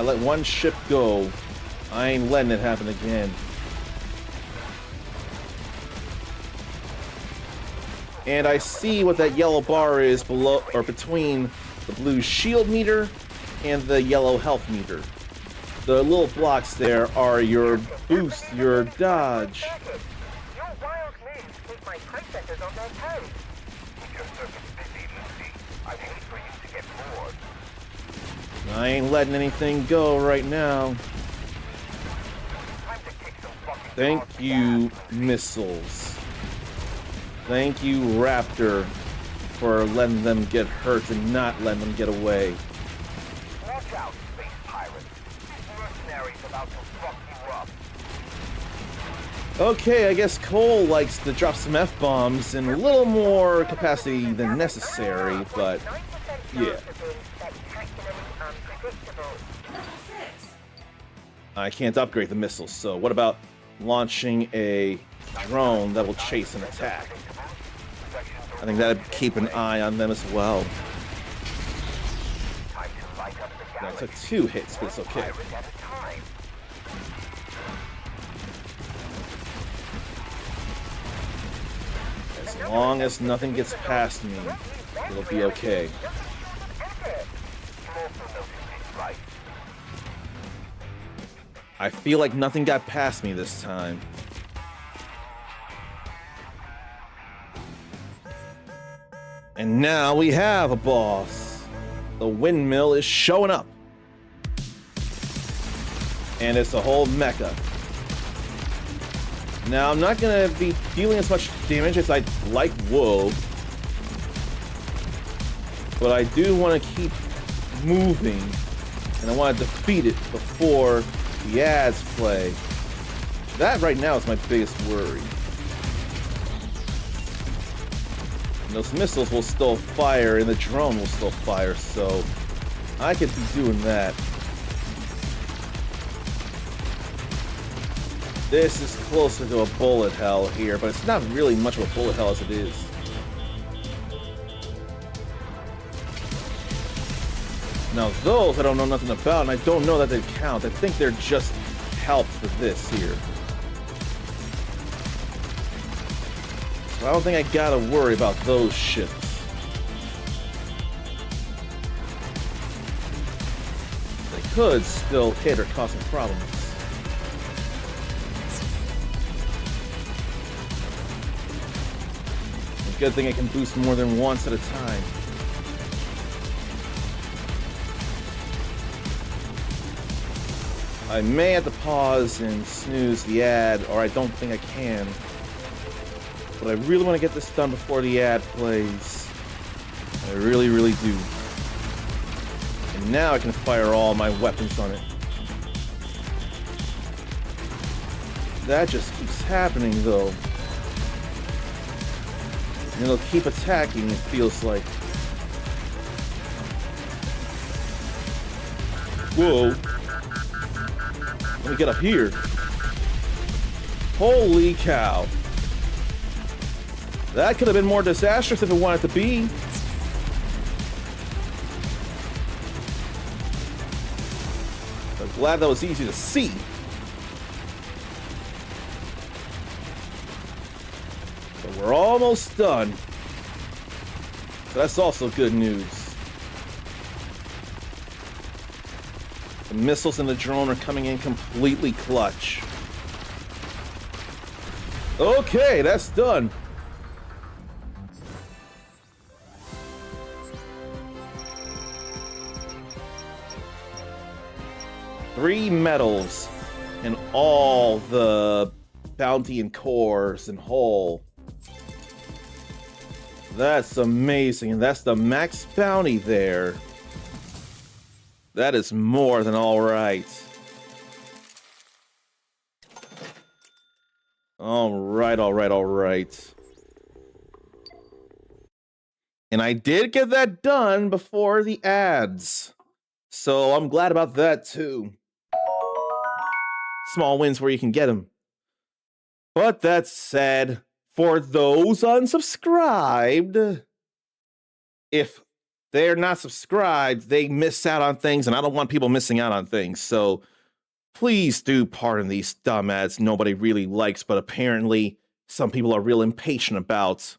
Speaker 1: let one ship go. I ain't letting it happen again. And I see what that yellow bar is below or between the blue shield meter and the yellow health meter. The little blocks there are your boost, your dodge.
Speaker 2: Your wild moves keep my processors on their toes.
Speaker 3: Your circuit's busy, Lucy. I'd hate for you to get bored.
Speaker 1: I ain't letting anything go right now.
Speaker 3: Time to kick some fucking
Speaker 1: Thank
Speaker 3: dogs'
Speaker 1: you,
Speaker 3: ass.
Speaker 1: missiles. Thank you, Raptor, for letting them get hurt and not letting them get away.
Speaker 3: Watch out, space pirates. Mercenaries about to fuck you up.
Speaker 1: Okay, I guess Cole likes to drop some F-bombs in a little more capacity than necessary, but
Speaker 2: 9%
Speaker 1: yeah.
Speaker 2: chance of being spectacularly unpredictable.
Speaker 1: I can't upgrade the missiles, so what about launching a drone that will chase an attack?
Speaker 3: Section
Speaker 1: I think that'd keep an eye on them as well.
Speaker 3: Time to light up the
Speaker 1: I
Speaker 3: galaxy.
Speaker 1: took 2 hits, but it's okay.
Speaker 3: Pirate at a time.
Speaker 1: As long as nothing gets past me, it'll be okay.
Speaker 3: You also noticed it, right?
Speaker 1: I feel like nothing got past me this time. And now we have a boss. The windmill is showing up. And it's a whole mecha. Now, I'm not gonna be dealing as much damage as I'd like would. But I do want to keep moving. And I want to defeat it before the ads play. That right now is my biggest worry. And those missiles will still fire and the drone will still fire, so I could be doing that. This is closer to a bullet hell here, but it's not really much of a bullet hell as it is. Now those I don't know nothing about, and I don't know that they count. I think they're just help for this here. So I don't think I gotta worry about those ships. They could still hit or cause some problems. Good thing I can boost more than once at a time. I may have to pause and snooze the ad, or I don't think I can. But I really want to get this done before the ad plays. I really, really do. And now I can fire all my weapons on it. That just keeps happening, though. And it'll keep attacking, it feels like. Whoa. Let me get up here. Holy cow. That could have been more disastrous if it wanted to be. I'm glad that was easy to see. But we're almost done. So that's also good news. The missiles and the drone are coming in completely clutch. Okay, that's done. Three medals and all the bounty and cores and whole. That's amazing. And that's the max bounty there. That is more than all right. All right, all right, all right. And I did get that done before the ads. So I'm glad about that too. Small wins where you can get them. But that said, for those unsubscribed, if they're not subscribed, they miss out on things, and I don't want people missing out on things. So please do pardon these dumb ads nobody really likes, but apparently some people are real impatient about.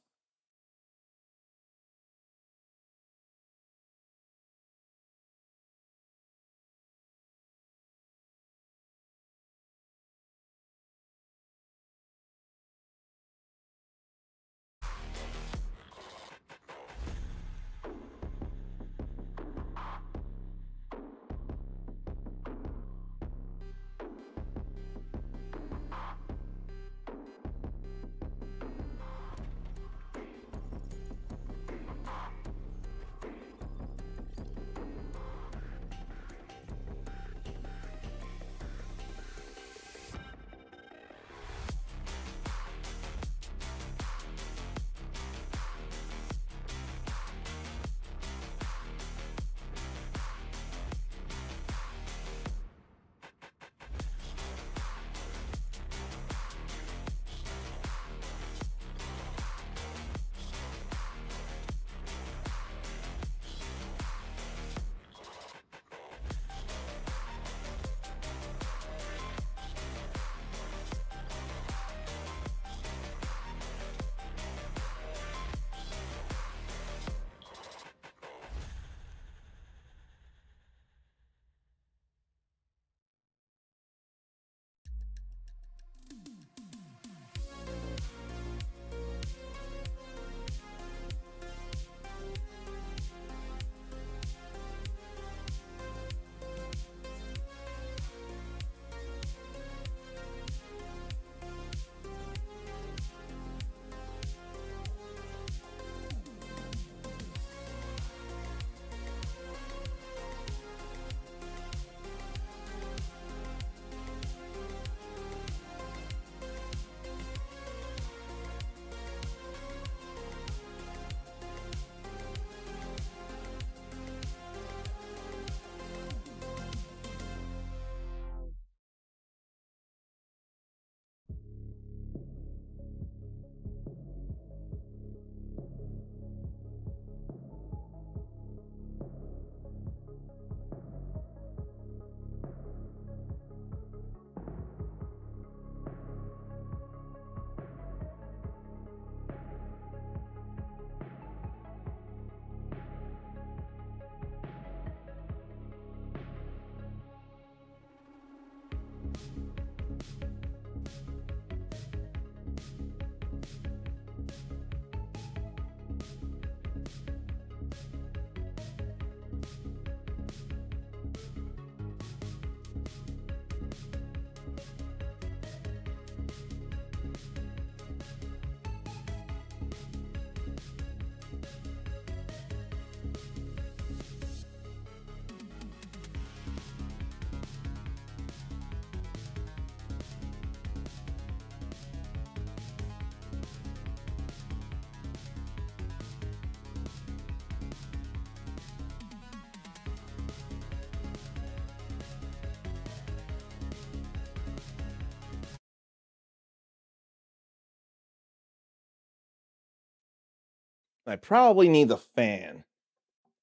Speaker 1: I probably need the fan.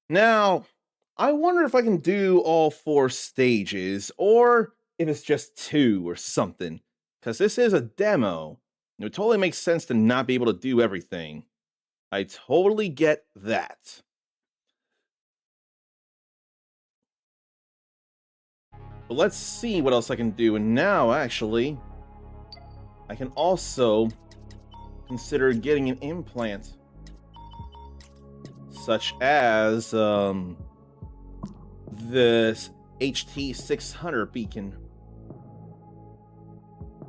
Speaker 1: Now, I wonder if I can do all 4 stages, or if it's just 2 or something. Because this is a demo. It would totally make sense to not be able to do everything. I totally get that. But let's see what else I can do. And now, actually, I can also consider getting an implant. Such as, this HT600 beacon.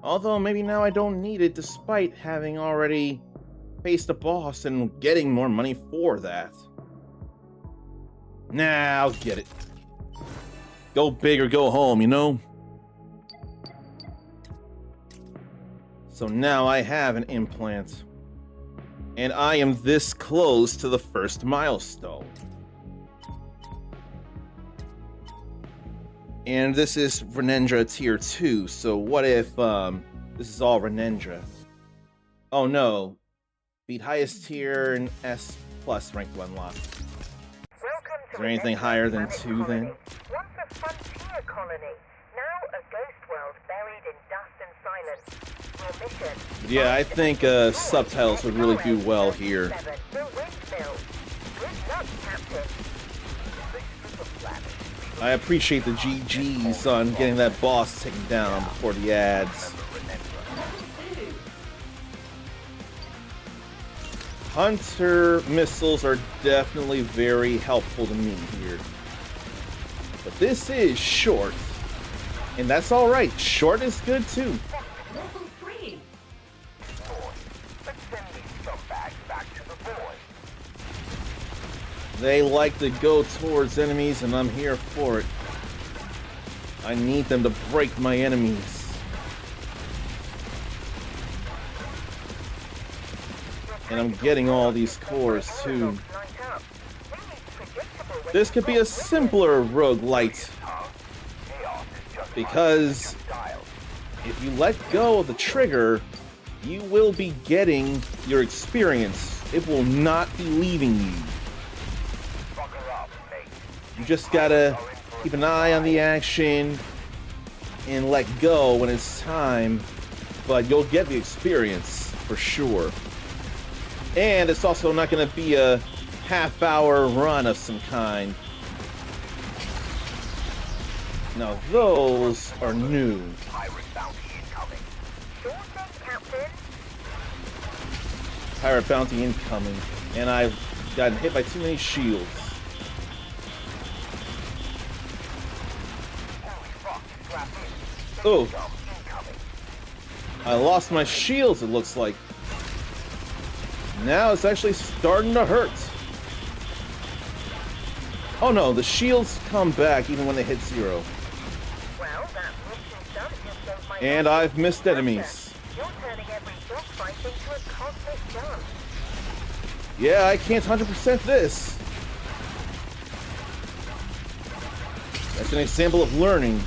Speaker 1: Although, maybe now I don't need it, despite having already faced a boss and getting more money for that. Nah, I'll get it. Go big or go home, you know? So now I have an implant. And I am this close to the first milestone. And this is Renendra Tier 2, so what if, this is all Renendra? Oh no. Beat highest tier and S+ rank to unlock. Is there anything higher than 2 then?
Speaker 2: Once a frontier colony, now a ghost world buried in dust and silence. Your mission.
Speaker 1: Yeah, I think subtitles would really do well here.
Speaker 2: The windmill. Good luck, Captain.
Speaker 1: I appreciate the GGs on getting that boss taken down before the ads. Hunter missiles are definitely very helpful to me here. But this is short. And that's alright. Short is good too.
Speaker 4: Level 3.
Speaker 3: Let's send these scumbags back to the void.
Speaker 1: They like to go towards enemies, and I'm here for it. I need them to break my enemies. And I'm getting all these cores too. This could be a simpler roguelite. Because if you let go of the trigger, you will be getting your experience. It will not be leaving you. You just gotta keep an eye on the action and let go when it's time, but you'll get the experience for sure. And it's also not gonna be a half-hour run of some kind. Now those are new. Pirate bounty incoming, and I've gotten hit by too many shields. Oh, I lost my shields, it looks like. Now it's actually starting to hurt. Oh no, the shields come back even when they hit 0.
Speaker 2: Well, that mission's done. Just don't find
Speaker 1: And I've missed enemies.
Speaker 2: You're turning every dogfight into a cosmic gun.
Speaker 1: Yeah, I can't 100% this. That's an example of learning.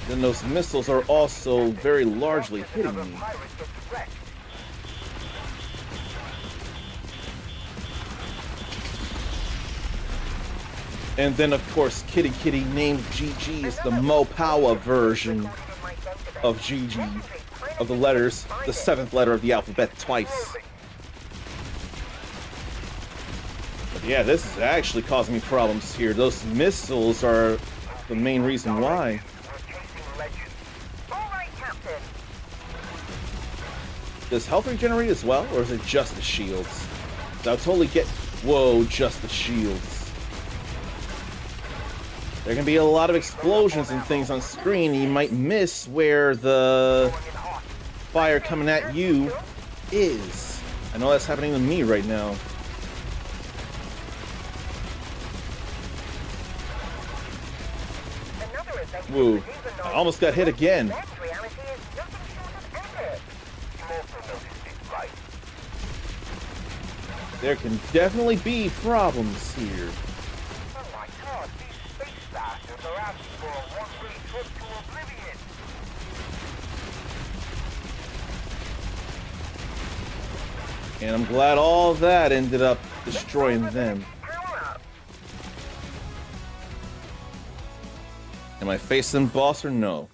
Speaker 1: Then those missiles are also very largely hitting me. And then, of course, Kitty Kitty named GG is the Mopawa version of GG, of the letters, the 7th letter of the alphabet twice. But yeah, this is actually causing me problems here. Those missiles are the main reason why. Does health regenerate as well, or is it just the shields? I'll totally get... Whoa, just the shields. There can be a lot of explosions and things on screen, and you might miss where the fire coming at you is. I know that's happening to me right now. Whoa, I almost got hit again. There can definitely be problems here.
Speaker 3: Oh my god, these space bastards are asking for a one-way trip to oblivion.
Speaker 1: And I'm glad all that ended up destroying them.
Speaker 2: Power up.
Speaker 1: Am I facing boss or no?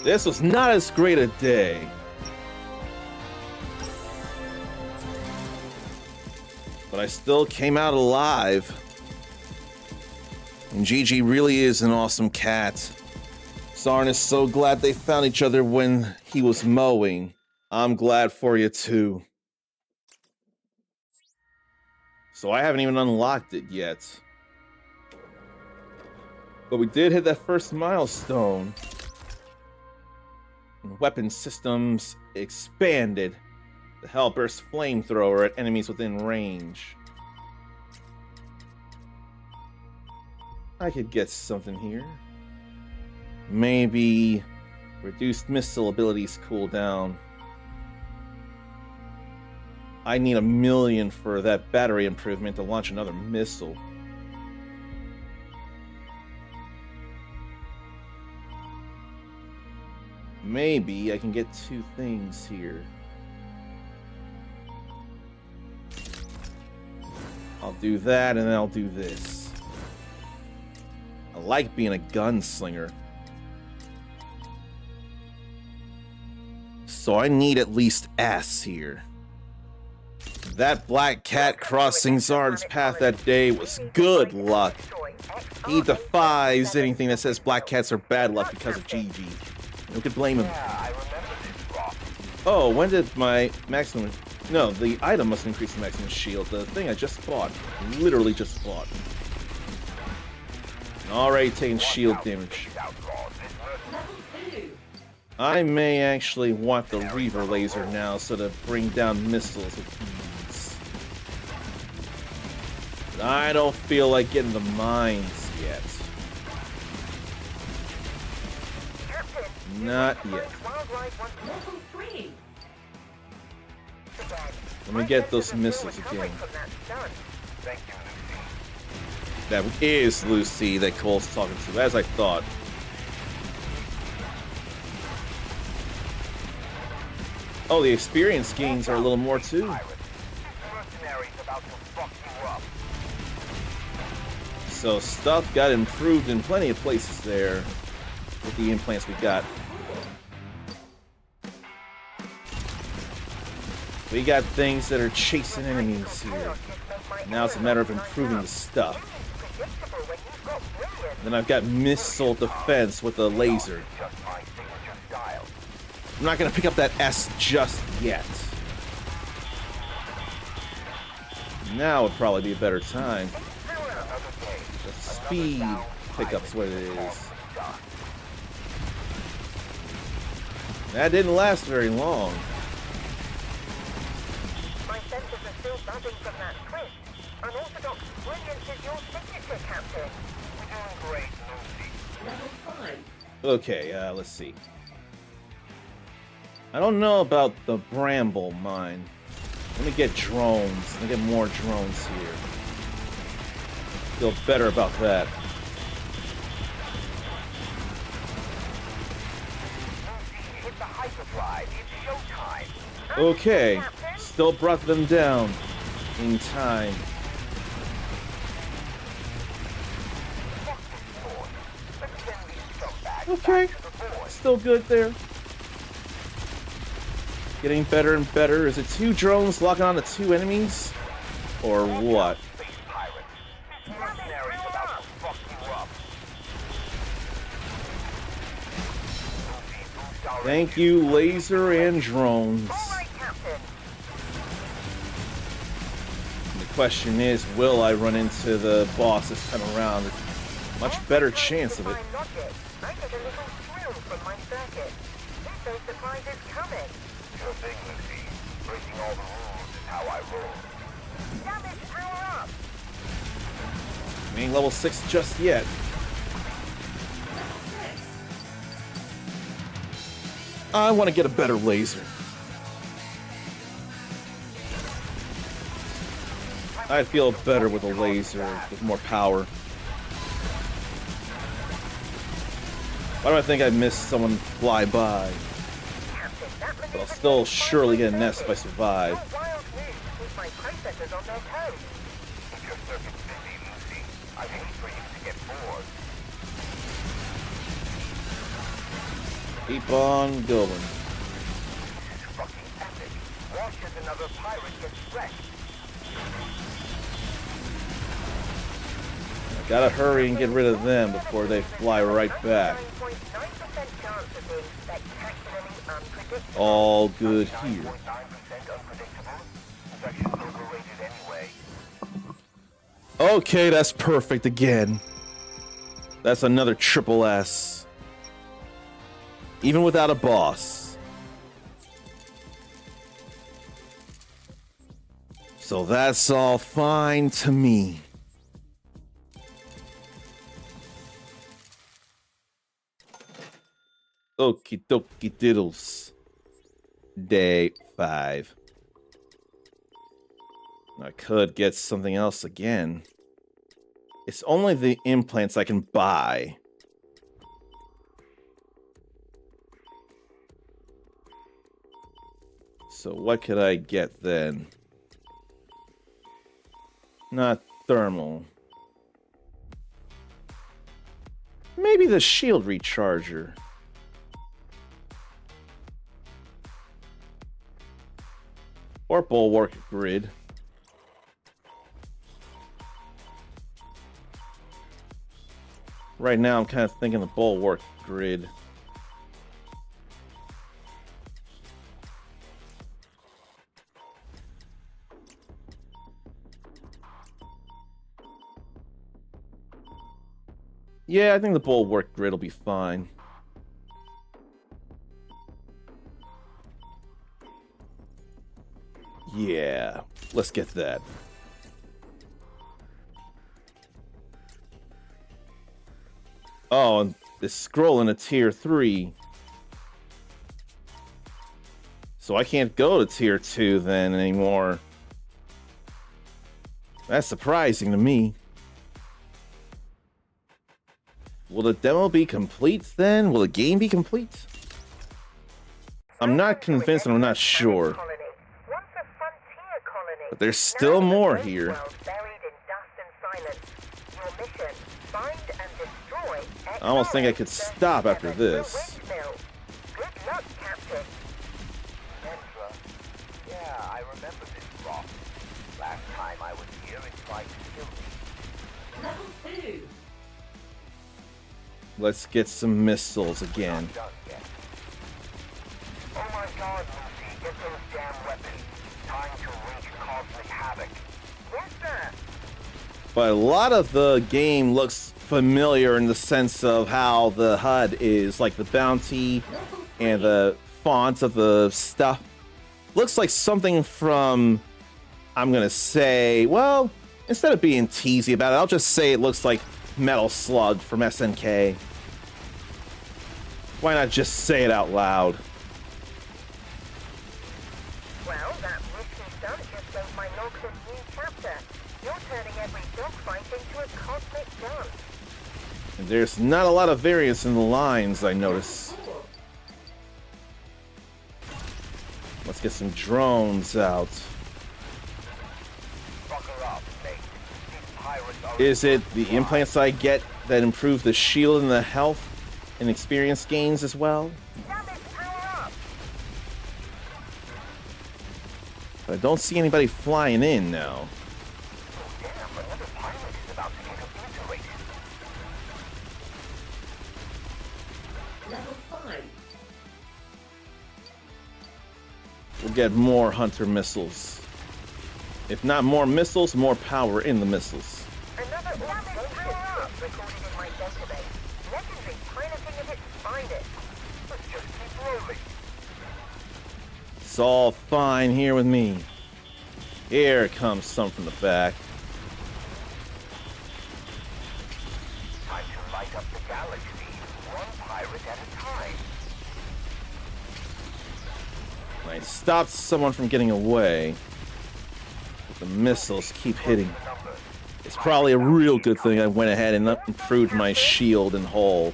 Speaker 1: This was not as great a day. But I still came out alive. And Gigi really is an awesome cat. Zarn is so glad they found each other when he was mowing. I'm glad for you too. So I haven't even unlocked it yet. But we did hit that first milestone. Weapon systems expanded. The Hellburst flamethrower at enemies within range. I could get something here. Maybe reduced missile abilities cooldown. I need 1 million for that battery improvement to launch another missile. Maybe I can get 2 things here. I'll do that and then I'll do this. I like being a gunslinger. So I need at least S here. That black cat crossing Zarn's path that day was good luck. He defies anything that says black cats are bad luck because of Gigi. Who could blame him?
Speaker 3: Yeah, I remember this drop.
Speaker 1: Oh, when did my maximum... No, the item must increase the maximum shield. The thing I just bought. Literally just bought. Already taking shield damage.
Speaker 4: Level 2.
Speaker 1: I may actually want the Reaver laser now so to bring down missiles with ease. But I don't feel like getting the mines yet. Not yet.
Speaker 4: Level 3.
Speaker 1: Let me get those missiles again.
Speaker 3: Thank you, Lucy.
Speaker 1: That is Lucy that Cole's talking to, as I thought. Oh, the experience gains are a little more too.
Speaker 3: Mercenaries about to fuck you up.
Speaker 1: So stuff got improved in plenty of places there with the implants we got. We got things that are chasing enemies here. Now it's a matter of improving the stuff. Then I've got missile defense with a laser.
Speaker 3: Just my signature style.
Speaker 1: I'm not gonna pick up that S just yet. Now would probably be a better time. The speed pickup's what it is. That didn't last very long.
Speaker 2: My senses are still buzzing from that twist. Unorthodox brilliance is your signature, Captain.
Speaker 3: We're doing great, Lucy.
Speaker 4: Level 5.
Speaker 1: Okay, let's see. I don't know about the Bramble mine. Let me get drones. Let me get more drones here. Feel better about that.
Speaker 3: Lucy, hit the hyperdrive. It's showtime.
Speaker 1: Okay, still brought them down in time.
Speaker 3: Fuck this sword. Let's send these scumbags
Speaker 1: Okay,
Speaker 3: back to the board.
Speaker 1: still good there. Getting better and better. Is it 2 drones locking on to 2 enemies? Or what?
Speaker 3: Space pirates. Mercenaries about to fuck you up. Lucy, boost our
Speaker 1: Thank you, laser and drones.
Speaker 2: All right, Captain.
Speaker 1: The question is, will I run into the boss this time around? Much better chance of it.
Speaker 2: By logic, I get a little thrill from my circuit. There's no surprises coming.
Speaker 3: Sure thing, Lucy. Breaking all the rules is how I roll.
Speaker 2: Damage power up.
Speaker 1: We ain't level 6 just yet.
Speaker 4: Level 6.
Speaker 1: I want to get a better laser. I'd feel better with a laser with more power. Why do I think I missed someone fly by?
Speaker 2: Captain, That
Speaker 1: But I'll
Speaker 2: maneuver
Speaker 1: still
Speaker 2: takes
Speaker 1: surely get a
Speaker 2: 5
Speaker 1: nest if I survive.
Speaker 2: Your wild moves keep my processors on their toes.
Speaker 3: Keep your circuits busy, Lucy. I'd hate for you to get bored.
Speaker 1: Keep on going.
Speaker 3: This is fucking epic. Watch as another pirate gets wrecked.
Speaker 1: I gotta hurry and get rid of them before they fly right back.
Speaker 2: 99.9% chance of being spectacularly unpredictable.
Speaker 1: All good here.
Speaker 3: 9% unpredictable. Section's overrated anyway.
Speaker 1: Okay, that's perfect again. That's another triple S. Even without a boss. So that's all fine to me. Okie dokie diddles. Day 5. I could get something else again. It's only the implants I can buy. So what could I get then? Not thermal. Maybe the shield recharger. Or bulwark grid. Right now, I'm kind of thinking the bulwark grid. Yeah, I think the bulwark grid will be fine. Yeah, let's get that. Oh, and it's scrolling to tier 3. So I can't go to tier 2 then anymore. That's surprising to me. Will the demo be complete then? Will the game be complete? I'm not convinced and I'm not sure.
Speaker 2: Once a frontier colony.
Speaker 1: But there's still
Speaker 2: Now
Speaker 1: more
Speaker 2: a ghost
Speaker 1: here.
Speaker 2: world buried in dust and silence. Your mission: find and destroy.
Speaker 1: I almost think I could
Speaker 2: XRX-37,
Speaker 1: stop after
Speaker 2: the
Speaker 1: this.
Speaker 2: windmill. Good luck, Captain.
Speaker 3: Entra. Yeah, I remember this rock. Last time I was here, it tried to kill me.
Speaker 4: Level 2.
Speaker 1: Let's get some missiles again.
Speaker 3: Not done yet. Oh my god, Lucy, get those damn weapons. Time to wreak cosmic havoc.
Speaker 2: Yes, sir.
Speaker 1: But a lot of the game looks familiar in the sense of how the HUD is, like the bounty and the fonts of the stuff. Looks like something from, I'm gonna say, well, instead of being teasy about it, I'll just say it looks like Metal Slug from SNK. Why not just say it out loud?
Speaker 2: Well, that risky stunt just gave my logs a new chapter. You're turning every dogfight into a cosmic dance.
Speaker 1: And there's not a lot of variance in the lines, I notice. Let's get some drones out.
Speaker 3: Buckle up, mate. These pirates are...
Speaker 1: Is it the implants I get that improve the shield and the health and experience gains as well?
Speaker 2: Damn it, power up!
Speaker 1: But I don't see anybody flying in now.
Speaker 3: Damn, another pirate is about to get obliterated.
Speaker 4: Level 5.
Speaker 1: We'll get more hunter missiles. If not more missiles, more power in the missiles.
Speaker 2: Another damage power up recorded in my database. Legendary piloting at its finest.
Speaker 3: Let's just keep rolling.
Speaker 1: It's all fine here with me. Here comes some from the back.
Speaker 3: Time to light up the galaxy, one pirate at a time.
Speaker 1: I stopped someone from getting away. But the missiles keep hitting.
Speaker 3: Number.
Speaker 1: It's probably a real good thing I went ahead and improved my shield and hull.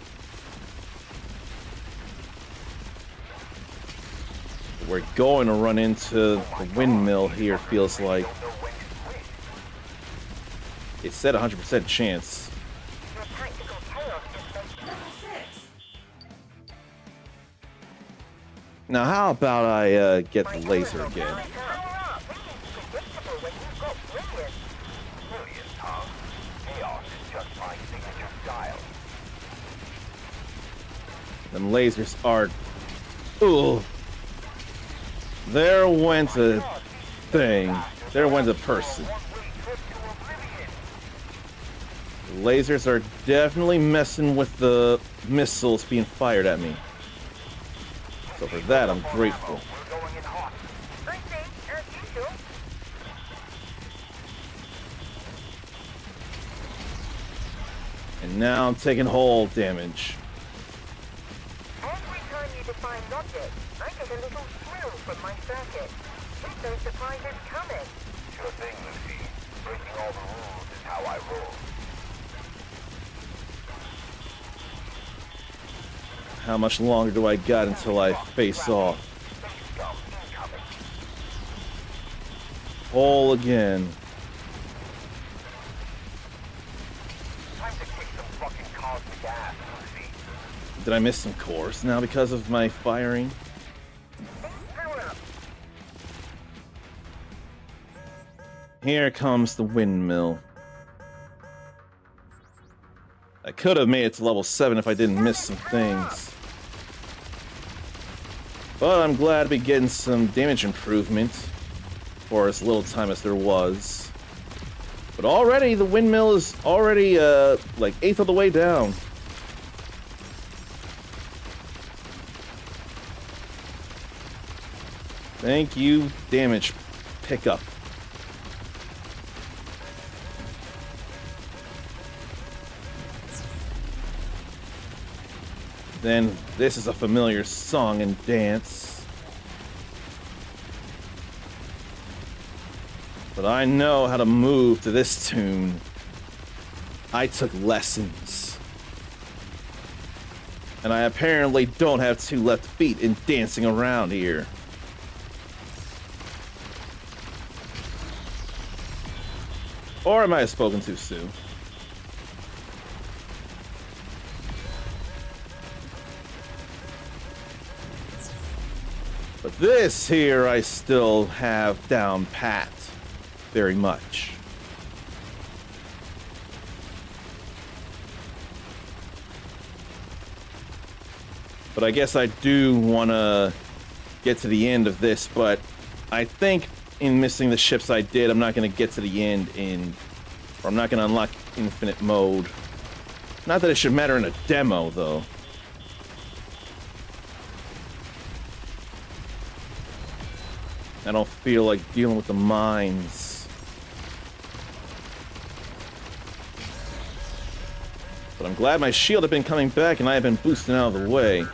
Speaker 1: We're going to run into the windmill here, feels like.
Speaker 3: Don't know when to quit.
Speaker 1: It said 100% chance.
Speaker 2: Your tactical chaos just makes
Speaker 4: Level 6.
Speaker 1: Now, how about I get the laser
Speaker 2: Power
Speaker 1: again?
Speaker 2: up. This is predictable when you've got brilliance.
Speaker 3: Brilliant, huh? Chaos is just my signature style.
Speaker 1: Them lasers are... Ooh. There went a thing. There went a person.
Speaker 3: One-way trip to oblivion.
Speaker 1: Lasers are definitely messing with the missiles being fired at me. So for that, I'm grateful.
Speaker 3: We're going in hot.
Speaker 2: I see, as usual.
Speaker 1: And now I'm taking hull damage.
Speaker 2: Every time you define logic, I get a little thrill from my circuit. With those surprises coming.
Speaker 3: Sure thing, Lucy. Breaking all the rules is how I roll.
Speaker 1: How much longer do I got until I face off?
Speaker 3: Space scum incoming.
Speaker 1: Hull again.
Speaker 3: Time to kick some fucking cosmic ass, Lucy.
Speaker 1: Did I miss some cores now because of my firing?
Speaker 2: Power up.
Speaker 1: Here comes the windmill. I could have made it to level 7 if I didn't miss some things. But I'm glad to be getting some damage improvement for as little time as there was. But already, the windmill is already, like, 1/8 of the way down. Thank you, damage pickup. Then this is a familiar song and dance. But I know how to move to this tune. I took lessons. And I apparently don't have 2 left feet in dancing around here. Or I might have spoken too soon. But this here I still have down pat very much. But I guess I do want to get to the end of this, but I think in missing the ships I did, I'm not going to get to the end or I'm not going to unlock infinite mode. Not that it should matter in a demo, though. I don't feel like dealing with the mines. But I'm glad my shield had been coming back and I have been boosting out of the way.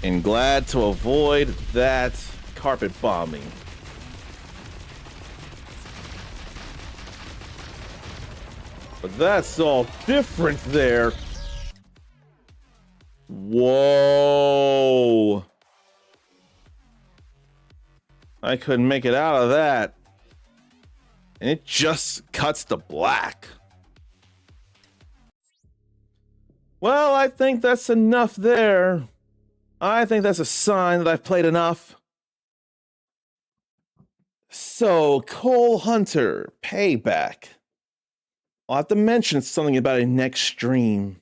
Speaker 1: And glad to avoid that carpet bombing. But that's all different there. Whoa. I couldn't make it out of that. And it just cuts to black. Well, I think that's enough there. I think that's a sign that I've played enough. So, Cole Hunter, Payback. I'll have to mention something about it next stream.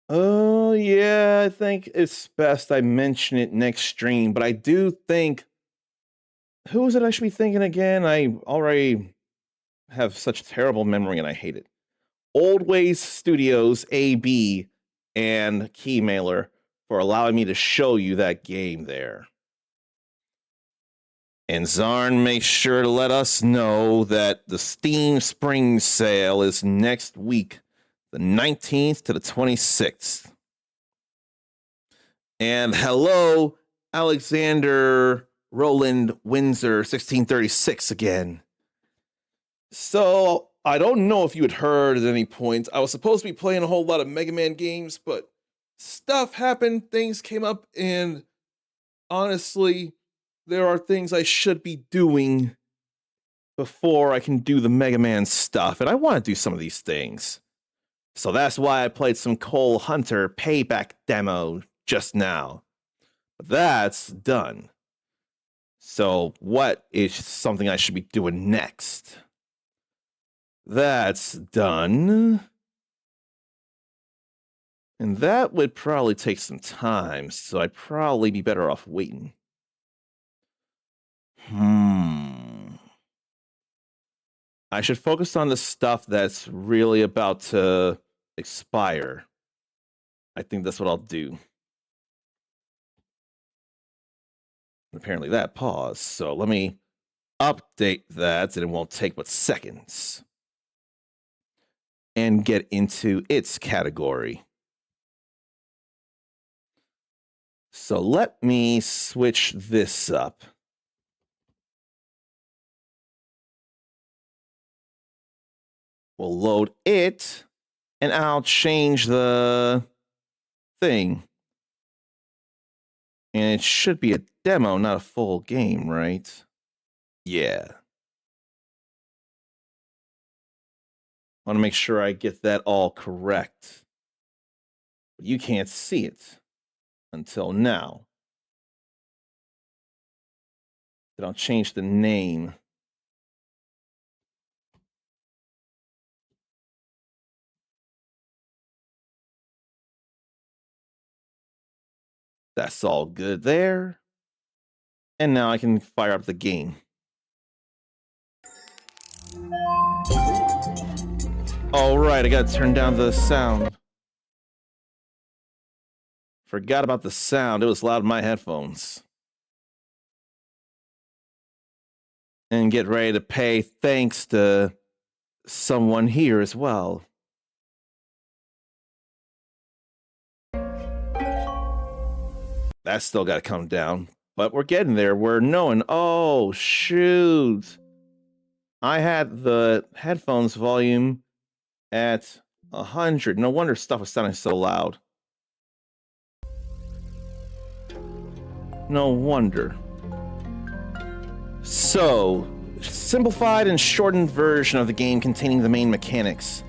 Speaker 1: Oh, yeah, I think it's best I mention it next stream, but I do think... Who is it I should be thinking again? I already have such terrible memory and I hate it. Old Ways Studios, AB, and Keymailer for allowing me to show you that game there. And Zarn makes sure to let us know that the Steam Spring Sale is next week, the 19th to the 26th. And hello, Alexander Roland Windsor, 1636 again. So I don't know if you had heard at any point. I was supposed to be playing a whole lot of Mega Man games, but stuff happened, things came up, and honestly, there are things I should be doing before I can do the Mega Man stuff, and I want to do some of these things. So that's why I played some Cole Hunter Payback demo just now. But that's done. So what is something I should be doing next? That's done. And that would probably take some time, so I'd probably be better off waiting. I should focus on the stuff that's really about to expire. I think that's what I'll do. Apparently that paused, so let me update that, and it won't take but seconds. And get into its category. So let me switch this up. We'll load it, and I'll change the thing. And it should be a demo, not a full game, right? Yeah. I want to make sure I get that all correct. But you can't see it until now. Then I'll change the name. That's all good there. And now I can fire up the game. All right, I gotta turn down the sound. Forgot about the sound. It was loud in my headphones. And get ready to pay thanks to someone here as well. That's still got to come down, but we're getting there. We're knowing. Oh, shoot. I had the headphones volume at 100. No wonder stuff was sounding so loud. No wonder. So, simplified and shortened version of the game containing the main mechanics.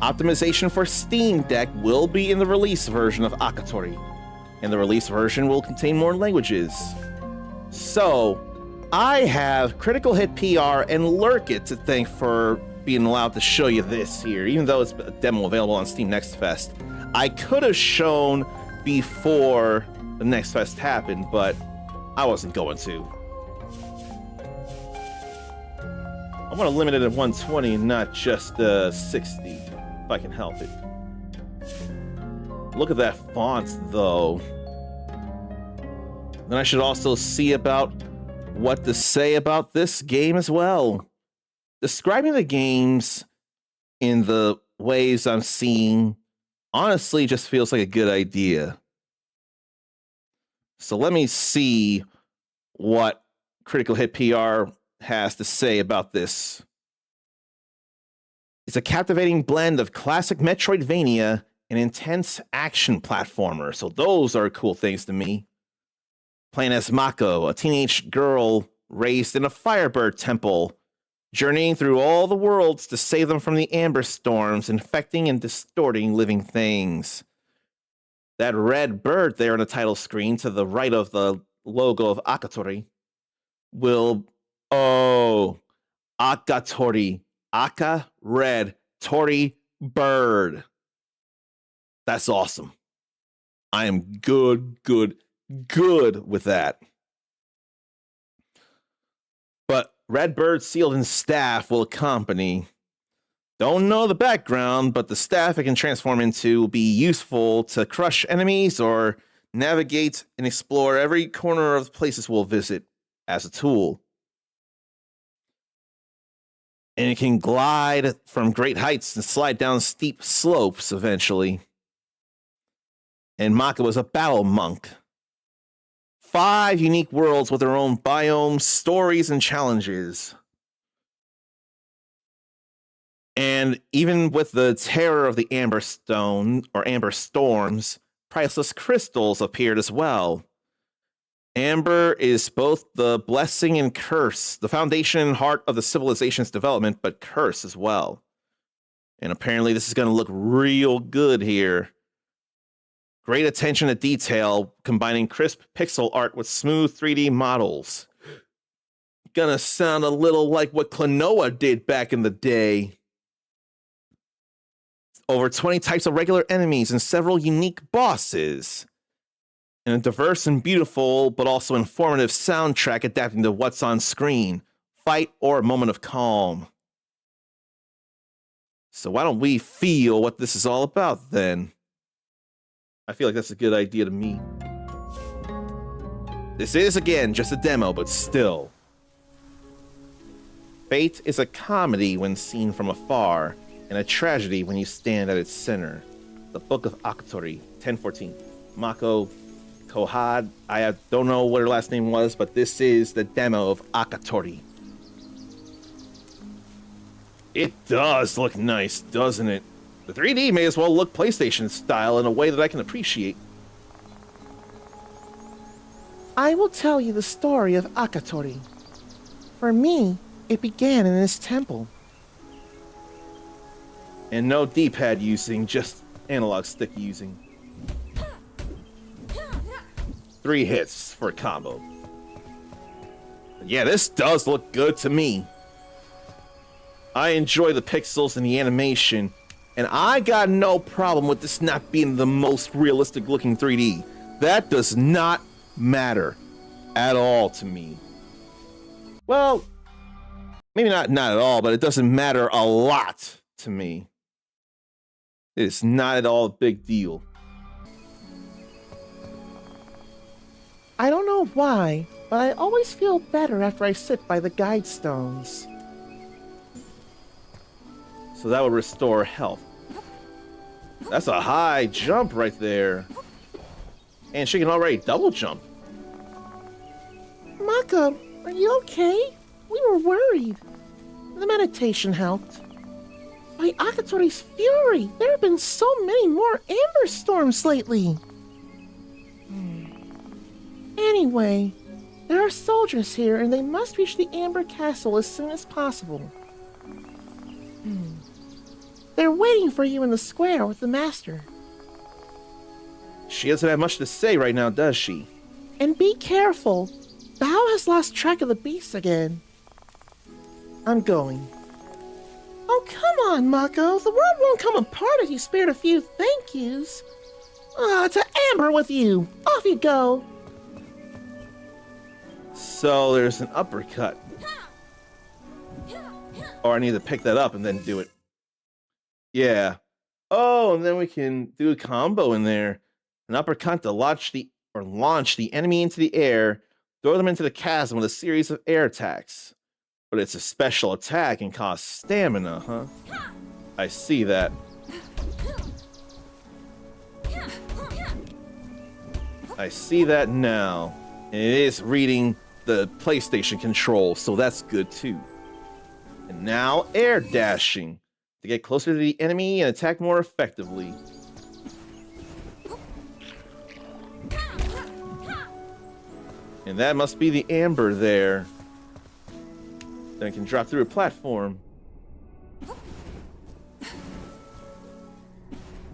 Speaker 1: Optimization for Steam Deck will be in the release version of Akatori, and the release version will contain more languages. So, I have Critical Hit PR and Lurkit to thank for being allowed to show you this here, even though it's a demo available on Steam Next Fest. I could have shown before the Next Fest happened, but I wasn't going to. I want to limit it at 120, not just 60, if I can help it. Look at that font, though. Then I should also see about what to say about this game as well. Describing the games in the ways I'm seeing honestly just feels like a good idea. So let me see what Critical Hit PR has to say about this. It's a captivating blend of classic Metroidvania and intense action platformer. So those are cool things to me. Playing as Mako, a teenage girl raised in a Firebird temple, journeying through all the worlds to save them from the amber storms infecting and distorting living things. That red bird there on the title screen to the right of the logo of Akatori will... Oh, Akatori. Aka, red, Tori, bird. That's awesome. I am good with that. But red bird sealed in staff will accompany. Don't know the background, but the staff it can transform into will be useful to crush enemies or navigate and explore every corner of the places we'll visit as a tool. And it can glide from great heights and slide down steep slopes eventually. And Maka was a battle monk. 5 unique worlds with their own biomes, stories, and challenges. And even with the terror of the Amber Stone or Amber Storms, priceless crystals appeared as well. Amber is both the blessing and curse, the foundation and heart of the civilization's development, but curse as well. And apparently this is going to look real good here. Great attention to detail, combining crisp pixel art with smooth 3D models. Gonna sound a little like what Klonoa did back in the day. Over 20 types of regular enemies and several unique bosses. And a diverse and beautiful, but also informative soundtrack adapting to what's on screen. Fight or a moment of calm. So why don't we feel what this is all about then? I feel like that's a good idea to me. This is, again, just a demo, but still. Fate is a comedy when seen from afar, and a tragedy when you stand at its center. The Book of Akatori, 1014. Mako Kohad, I don't know what her last name was, but this is the demo of Akatori. It does look nice, doesn't it? The 3D may as well look PlayStation style in a way that I can appreciate.
Speaker 5: I will tell you the story of Akatori. For me, it began in this temple.
Speaker 1: And no D-pad using, just analog stick using. 3 hits for a combo. Yeah, this does look good to me. I enjoy the pixels and the animation, and I got no problem with this not being the most realistic looking 3D. That does not matter at all to me. Well, maybe not at all, but it doesn't matter a lot to me. It's not at all a big deal.
Speaker 5: I don't know why, but I always feel better after I sit by the guide stones.
Speaker 1: So that would restore health. That's a high jump right there. And she can already double jump.
Speaker 5: Mako, are you okay? We were worried. The meditation helped. By Akatori's fury, there have been so many more Amber Storms lately. Anyway, there are soldiers here and they must reach the Amber Castle as soon as possible. They're waiting for you in the square with the master.
Speaker 1: She doesn't have much to say right now, does she?
Speaker 5: And be careful. Bao has lost track of the beasts again. I'm going. Oh, come on, Mako. The world won't come apart if you spared a few thank yous. To Amber with you. Off you go.
Speaker 1: So there's an uppercut. Or I need to pick that up and then do it. Yeah. Oh, and then we can do a combo in there. An uppercut to launch the enemy into the air, throw them into the chasm with a series of air attacks. But it's a special attack and costs stamina, huh? I see that. I see that now. And it is reading the PlayStation control, so that's good too. And now air dashing to get closer to the enemy and attack more effectively. And that must be the Amber there. Then it can drop through a platform.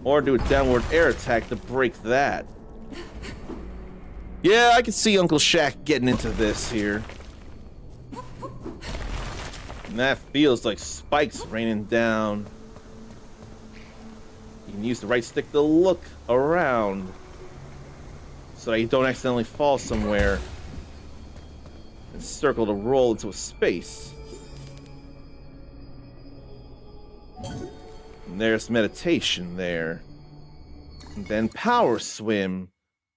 Speaker 1: Or do a downward air attack to break that. Yeah, I can see Uncle Shaq getting into this here. And that feels like spikes raining down. You can use the right stick to look around so that you don't accidentally fall somewhere. And circle to roll into a space. And there's meditation there. And then power swim.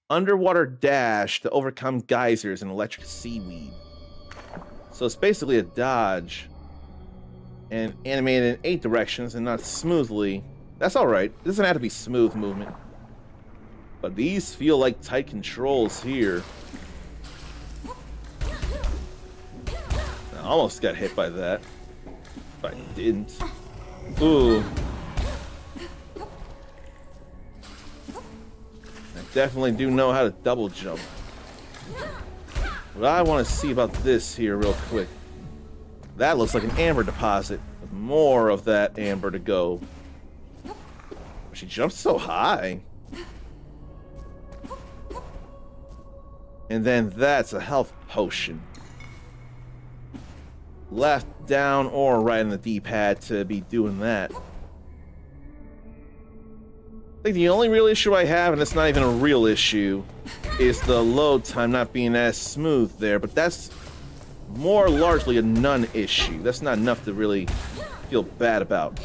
Speaker 1: Underwater dash to overcome geysers and electric seaweed. So it's basically a dodge. And animated in 8 directions and not smoothly. That's alright. It doesn't have to be smooth movement. But these feel like tight controls here. I almost got hit by that. But I didn't. Ooh. I definitely do know how to double jump. What I want to see about this here real quick. That looks like an amber deposit. With more of that amber to go. She jumps so high. And then that's a health potion. Left, down, or right on the D-pad to be doing that. I think the only real issue I have, and it's not even a real issue, is the load time not being as smooth there, but that's more largely a non-issue. That's not enough to really feel bad about.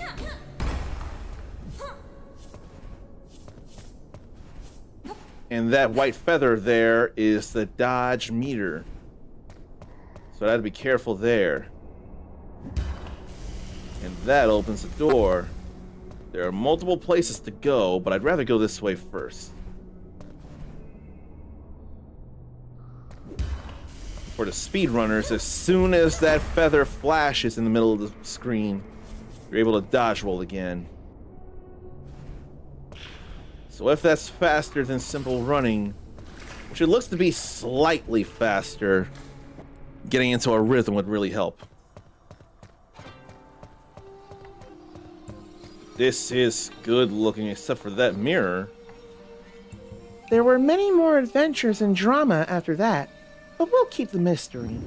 Speaker 1: And that white feather there is the dodge meter. So I have to be careful there. And that opens the door. There are multiple places to go, but I'd rather go this way first. For the speedrunners, as soon as that feather flashes in the middle of the screen, you're able to dodge roll again. So if that's faster than simple running, which it looks to be slightly faster, getting into a rhythm would really help. This is good looking except for that mirror.
Speaker 5: There were many more adventures and drama after that, but we'll keep the mystery.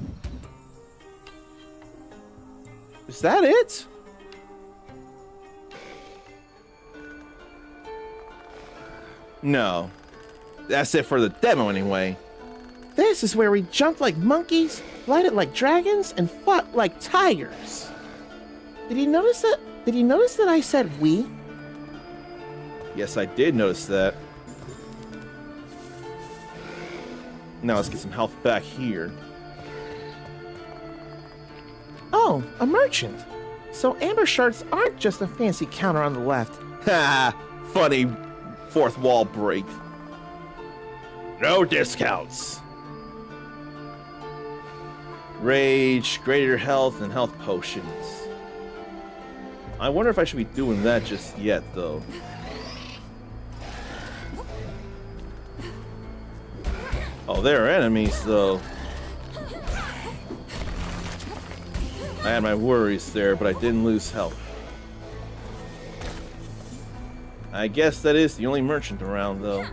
Speaker 1: Is that it? No. That's it for the demo anyway.
Speaker 5: This is where we jumped like monkeys, glided like dragons, and fought like tigers. Did you notice that? Did you notice that I said we?
Speaker 1: Yes, I did notice that. Now let's get some health back here.
Speaker 5: Oh, a merchant. So amber shards aren't just a fancy counter on the left.
Speaker 1: Ha! Funny fourth wall break. No discounts. Rage, greater health, and health potions. I wonder if I should be doing that just yet, though. Oh, there are enemies, though. I had my worries there, but I didn't lose health. I guess that is the only merchant around, though. I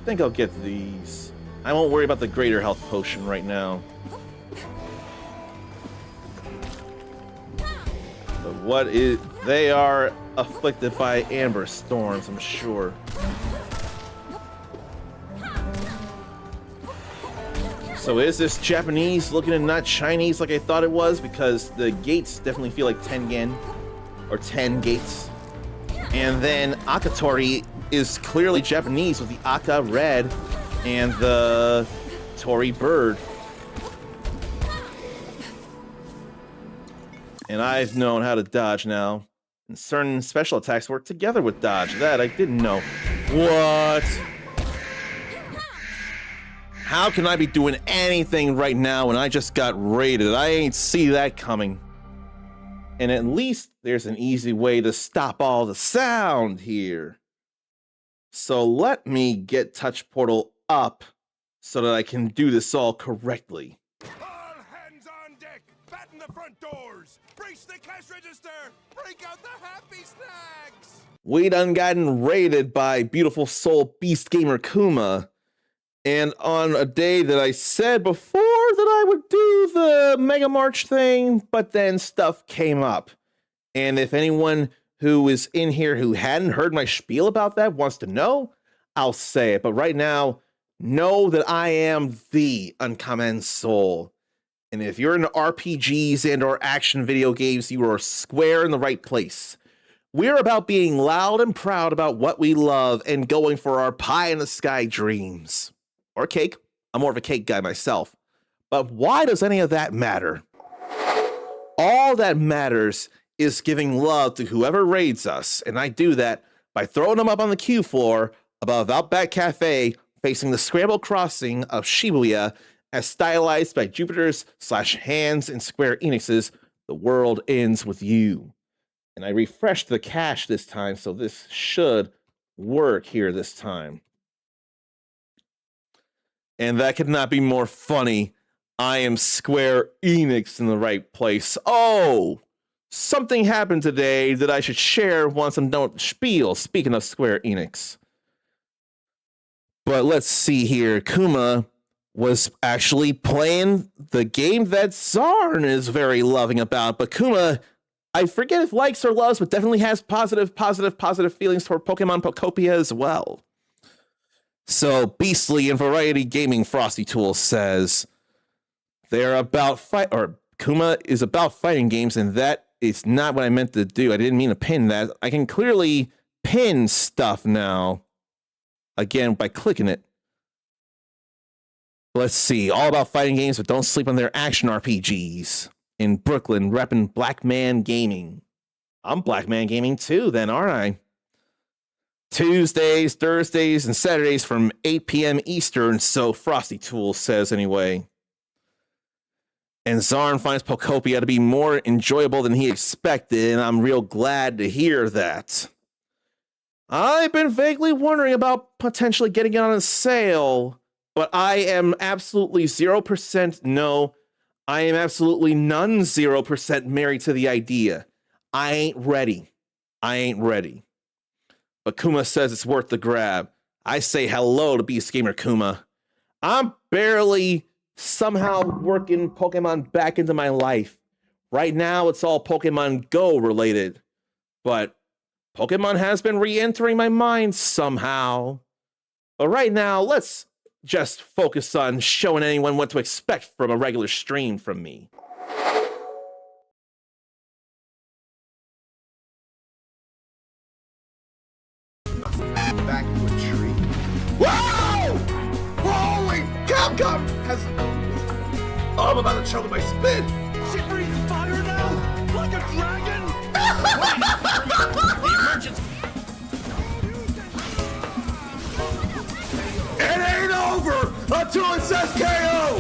Speaker 1: think I'll get these. I won't worry about the greater health potion right now. But what is... They are afflicted by amber storms, I'm sure. So is this Japanese looking and not Chinese like I thought it was? Because the gates definitely feel like Tengen. Or 10 gates. And then Akatori is clearly Japanese with the Aka red and the Tori bird. And I've known how to dodge now. And certain special attacks work together with dodge. That I didn't know. What? How can I be doing anything right now when I just got raided? I ain't see that coming. And at least there's an easy way to stop all the sound here. So let me get Touch Portal up so that I can do this all correctly.
Speaker 6: All hands on deck! Batten the front doors! Brace the cash register! Break out the happy snacks!
Speaker 1: We done gotten raided by beautiful soul beast gamer Kuma. And on a day that I said before that I would do the Mega March thing, but then stuff came up. And if anyone who is in here who hadn't heard my spiel about that wants to know, I'll say it. But right now, know that I am the Uncommon Soul. And if you're into RPGs and or action video games, you are square in the right place. We're about being loud and proud about what we love and going for our pie-in-the-sky dreams. Or cake. I'm more of a cake guy myself. But why does any of that matter? All that matters is giving love to whoever raids us, and I do that by throwing them up on the queue floor above Outback Cafe facing the scramble crossing of Shibuya as stylized by Jupiter's / Hands and Square Enix's The World Ends With You. And I refreshed the cache this time, so this should work here this time. And that could not be more funny. I am Square Enix in the right place. Oh, something happened today that I should share once I'm done with the spiel, speaking of Square Enix. But let's see here. Kuma was actually playing the game that Zarn is very loving about. But Kuma, I forget if likes or loves, but definitely has positive feelings toward Pokemon Pokopia as well. So Beastly and Variety Gaming Frosty Tool says they're about Kuma is about fighting games, and that is not what I meant to do. I didn't mean to pin that. I can clearly pin stuff now. Again, by clicking it. Let's see. All about fighting games, but don't sleep on their action RPGs. In Brooklyn, repping Black Man Gaming. I'm Black Man Gaming too, then, aren't I? Tuesdays, Thursdays, and Saturdays from 8 p.m. Eastern, so Frosty Tool says anyway. And Zarn finds Pokopia to be more enjoyable than he expected, and I'm real glad to hear that. I've been vaguely wondering about potentially getting it on a sale, but I am absolutely 0% no. I am absolutely none 0% married to the idea. I ain't ready. But Kuma says it's worth the grab. I say hello to Beast Gamer Kuma. I'm barely somehow working Pokemon back into my life. Right now, it's all Pokemon Go related. But Pokemon has been re-entering my mind somehow. But right now, let's just focus on showing anyone what to expect from a regular stream from me.
Speaker 6: Back to a tree. Whoa! Holy Capcom has... Oh, I'm about to choke on my spit.
Speaker 7: She breathes fire now? Like a dragon?
Speaker 6: It ain't over until it says KO!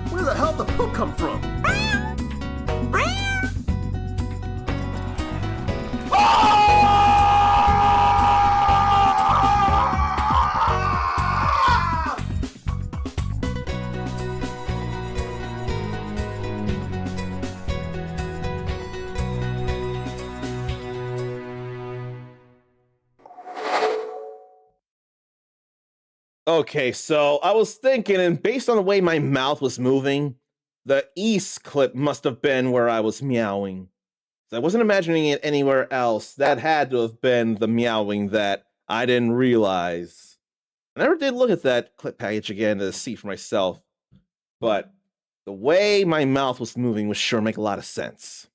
Speaker 6: Where the hell did the poop come from?
Speaker 1: Okay, so I was thinking, and based on the way my mouth was moving, the East clip must have been where I was meowing. I wasn't imagining it anywhere else. That had to have been the meowing that I didn't realize. I never did look at that clip package again to see for myself, but the way my mouth was moving was sure make a lot of sense.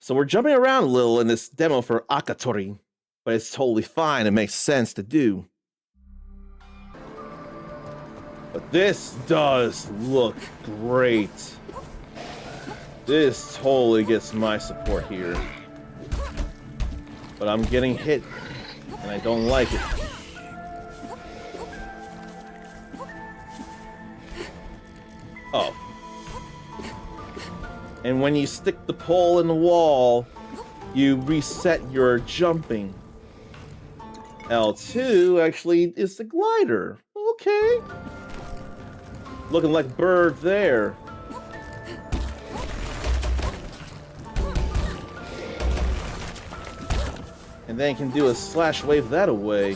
Speaker 1: So we're jumping around a little in this demo for Akatori, but it's totally fine. It makes sense to do. But this does look great. This totally gets my support here. But I'm getting hit, and I don't like it. Oh. And when you stick the pole in the wall, you reset your jumping. L2 actually is the glider. Okay. Looking like Bird there. And then you can do a slash wave that away.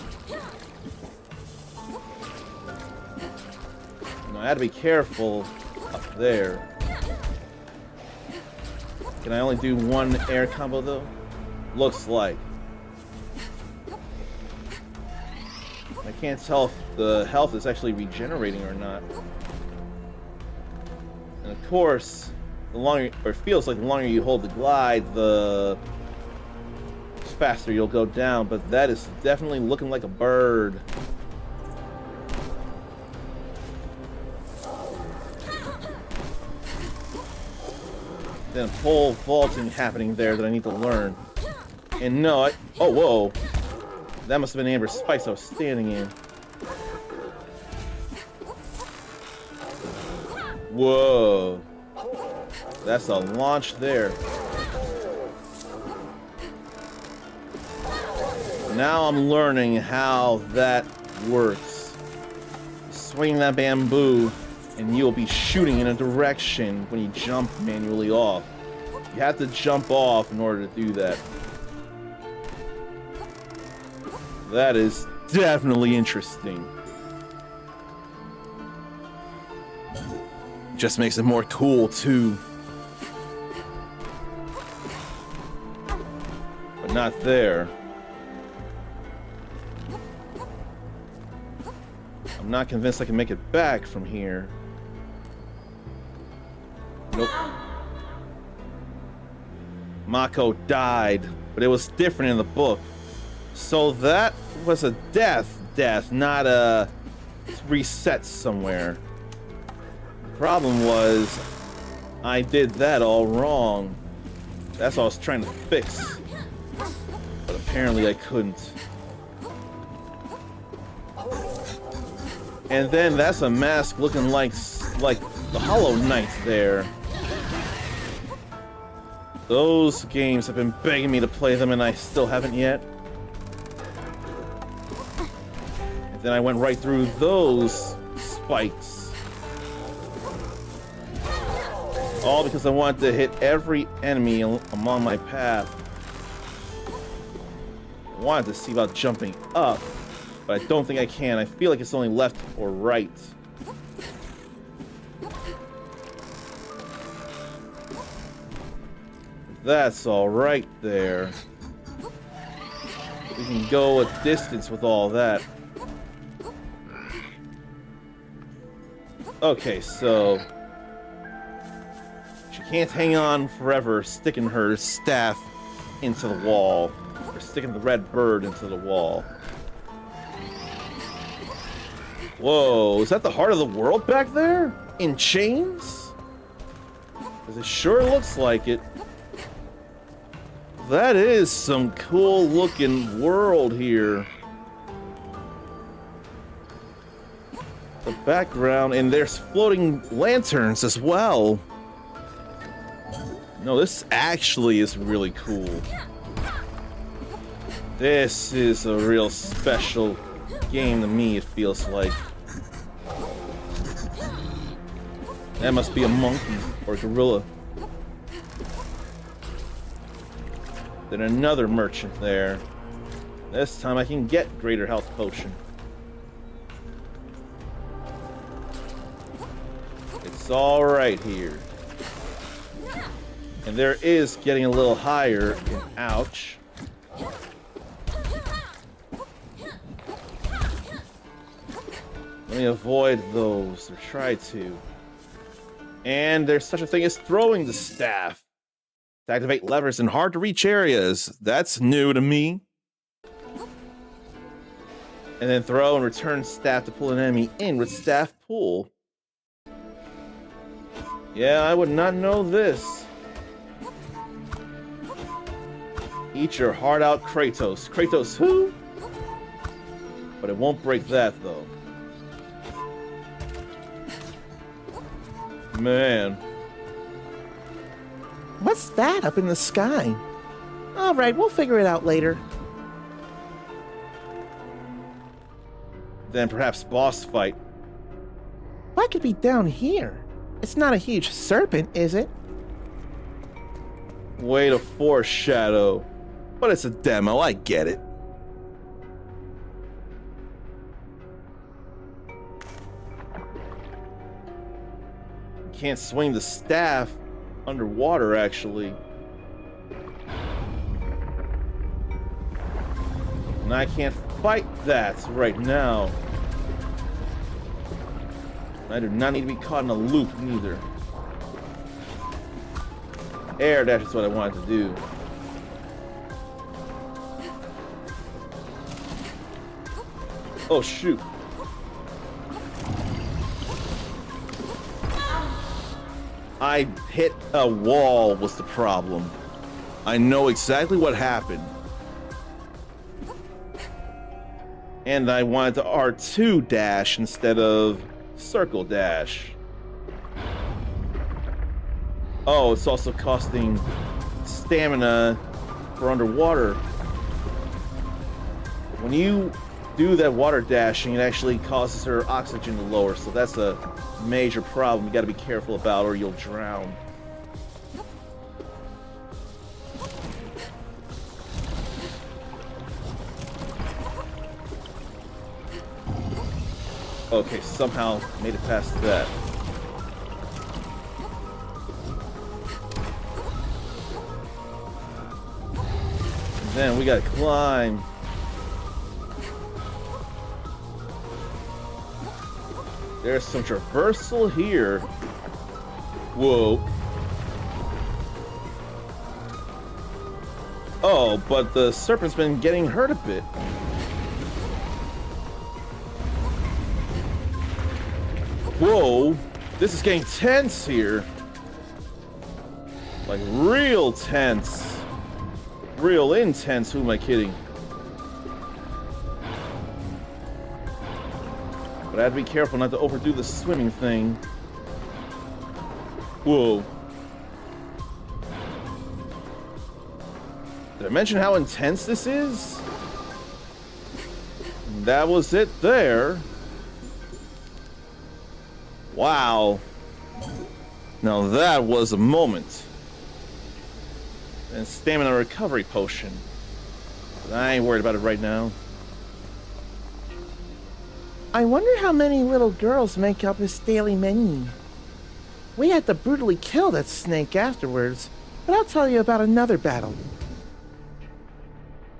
Speaker 1: Now I had to be careful up there. Can I only do one air combo though? Looks like. I can't tell if the health is actually regenerating or not. And of course, the longer, or it feels like the longer you hold the glide, the faster you'll go down, but that is definitely looking like a bird. Then pole vaulting happening there that I need to learn. And no, oh, whoa. That must have been Amber's spikes I was standing in. Whoa. That's a launch there. Now I'm learning how that works. Swing that bamboo, and you'll be shooting in a direction when you jump manually off. You have to jump off in order to do that. That is definitely interesting. Just makes it more cool, too. But not there. I'm not convinced I can make it back from here. Nope. Mako died, but it was different in the book. So that was a death, not a reset somewhere. The problem was, I did that all wrong. That's what I was trying to fix. But apparently I couldn't. And then that's a mask looking like the Hollow Knight there. Those games have been begging me to play them and I still haven't yet. And then I went right through those spikes. All because I wanted to hit every enemy along my path. I wanted to see about jumping up, but I don't think I can. I feel like it's only left or right. That's all right there. We can go a distance with all that. Okay, so she can't hang on forever sticking her staff into the wall, or sticking the red bird into the wall. Whoa, is that the heart of the world back there? In chains? Because it sure looks like it. That is some cool looking world here. The background, and there's floating lanterns as well. No, this actually is really cool. This is a real special game to me, it feels like. That must be a monkey or a gorilla. Then another merchant there. This time I can get greater health potion. It's all right here. And there is getting a little higher in ouch. Let me avoid those, or try to. And there's such a thing as throwing the staff to activate levers in hard to reach areas. That's new to me. And then throw and return staff to pull an enemy in with staff pull. Yeah, I would not know this. Eat your heart out, Kratos. Kratos who? But it won't break that, though. Man.
Speaker 5: What's that up in the sky? All right, we'll figure it out later.
Speaker 1: Then perhaps boss fight.
Speaker 5: What could be down here? It's not a huge serpent, is it?
Speaker 1: Way to foreshadow. But it's a demo, I get it. Can't swing the staff underwater, actually. And I can't fight that right now. I do not need to be caught in a loop, neither. Air dash is what I wanted to do. Oh, shoot. I hit a wall was the problem. I know exactly what happened. And I wanted to R2 dash instead of circle dash. Oh, it's also costing stamina for underwater. When you do that water dashing, it actually causes her oxygen to lower, so that's a major problem you gotta be careful about or you'll drown. Okay, somehow made it past that. And then we gotta climb. There's some traversal here. Whoa. Oh, but the serpent's been getting hurt a bit. Whoa, this is getting tense here. Like real tense. Real intense, who am I kidding? But I have to be careful not to overdo the swimming thing. Whoa. Did I mention how intense this is? That was it there. Wow. Now that was a moment. And stamina recovery potion. But I ain't worried about it right now.
Speaker 5: I wonder how many little girls make up his daily menu. We had to brutally kill that snake afterwards, but I'll tell you about another battle.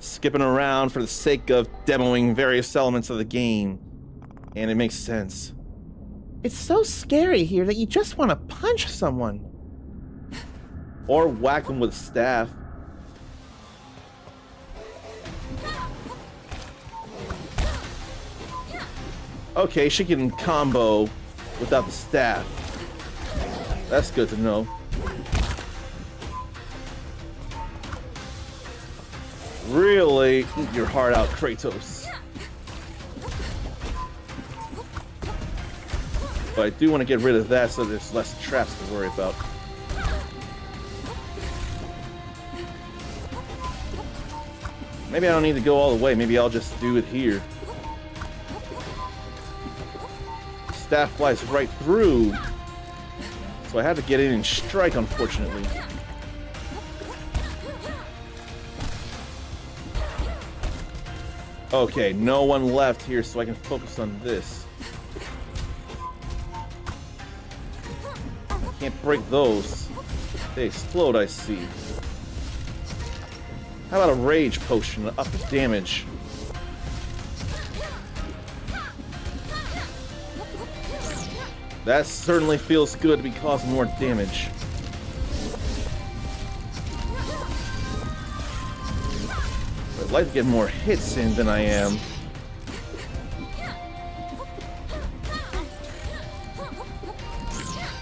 Speaker 1: Skipping around for the sake of demoing various elements of the game. And it makes sense.
Speaker 5: It's so scary here that you just want to punch someone.
Speaker 1: Or whack them with a staff. Okay, she can combo without the staff. That's good to know. Really eat your heart out, Kratos. But I do want to get rid of that so there's less traps to worry about. Maybe I don't need to go all the way. Maybe I'll just do it here. Staff flies right through. So I had to get in and strike, unfortunately. Okay, no one left here, so I can focus on this. Can't break those. They explode, I see. How about a rage potion to up the damage? That certainly feels good to be causing more damage. I'd like to get more hits in than I am.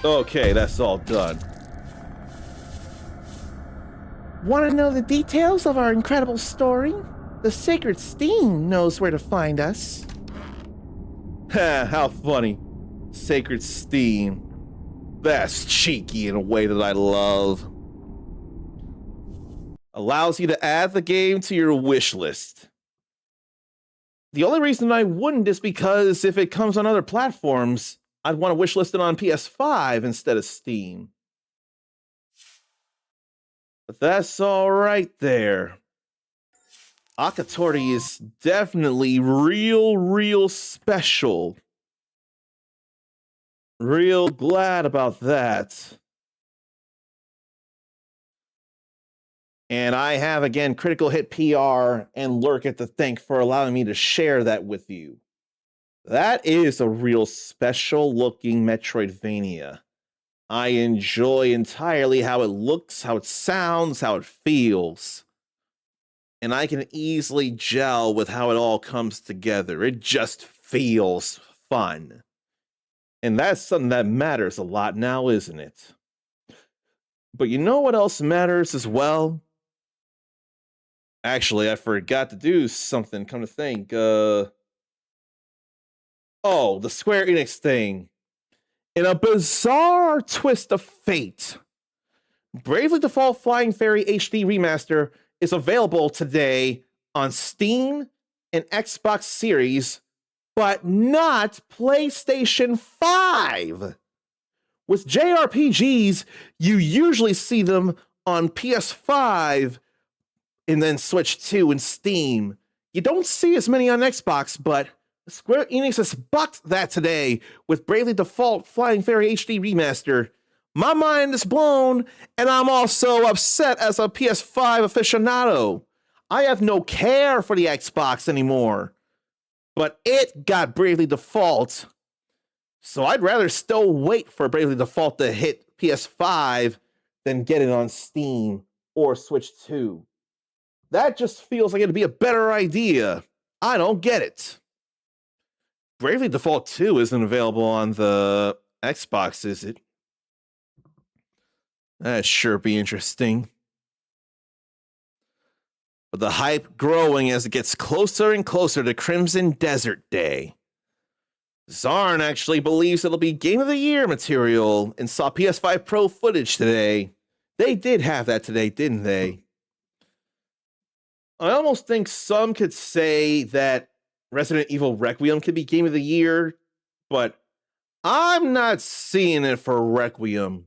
Speaker 1: Okay, that's all done.
Speaker 5: Want to know the details of our incredible story? The Sacred Steam knows where to find us.
Speaker 1: Ha, how funny. Sacred Steam. That's cheeky in a way that I love. Allows you to add the game to your wish list. The only reason I wouldn't is because if it comes on other platforms, I'd want to wishlist it on PS5 instead of Steam. But that's all right there. Akatori is definitely real special. Real glad about that. And I have, again, Critical Hit PR and Lurk to thank for allowing me to share that with you. That is a real special looking Metroidvania. I enjoy entirely how it looks, how it sounds, how it feels. And I can easily gel with how it all comes together. It just feels fun. And that's something that matters a lot now, isn't it? But you know what else matters as well? Actually, I forgot to do something, come to think. Oh, the Square Enix thing. In a bizarre twist of fate, Bravely Default Flying Fairy HD Remaster is available today on Steam and Xbox Series, but not PlayStation 5. With JRPGs, you usually see them on PS5 and then Switch 2 and Steam. You don't see as many on Xbox, but Square Enix has bucked that today with Bravely Default Flying Fairy HD Remaster. My mind is blown, and I'm also upset as a PS5 aficionado. I have no care for the Xbox anymore, but it got Bravely Default. So I'd rather still wait for Bravely Default to hit PS5 than get it on Steam or Switch 2. That just feels like it'd be a better idea. I don't get it. Bravely Default 2 isn't available on the Xbox, is it? That'd sure be interesting. But the hype growing as it gets closer and closer to Crimson Desert Day. Zarn actually believes it'll be Game of the Year material and saw PS5 Pro footage today. They did have that today, didn't they? I almost think some could say that Resident Evil Requiem could be Game of the Year, but I'm not seeing it for Requiem.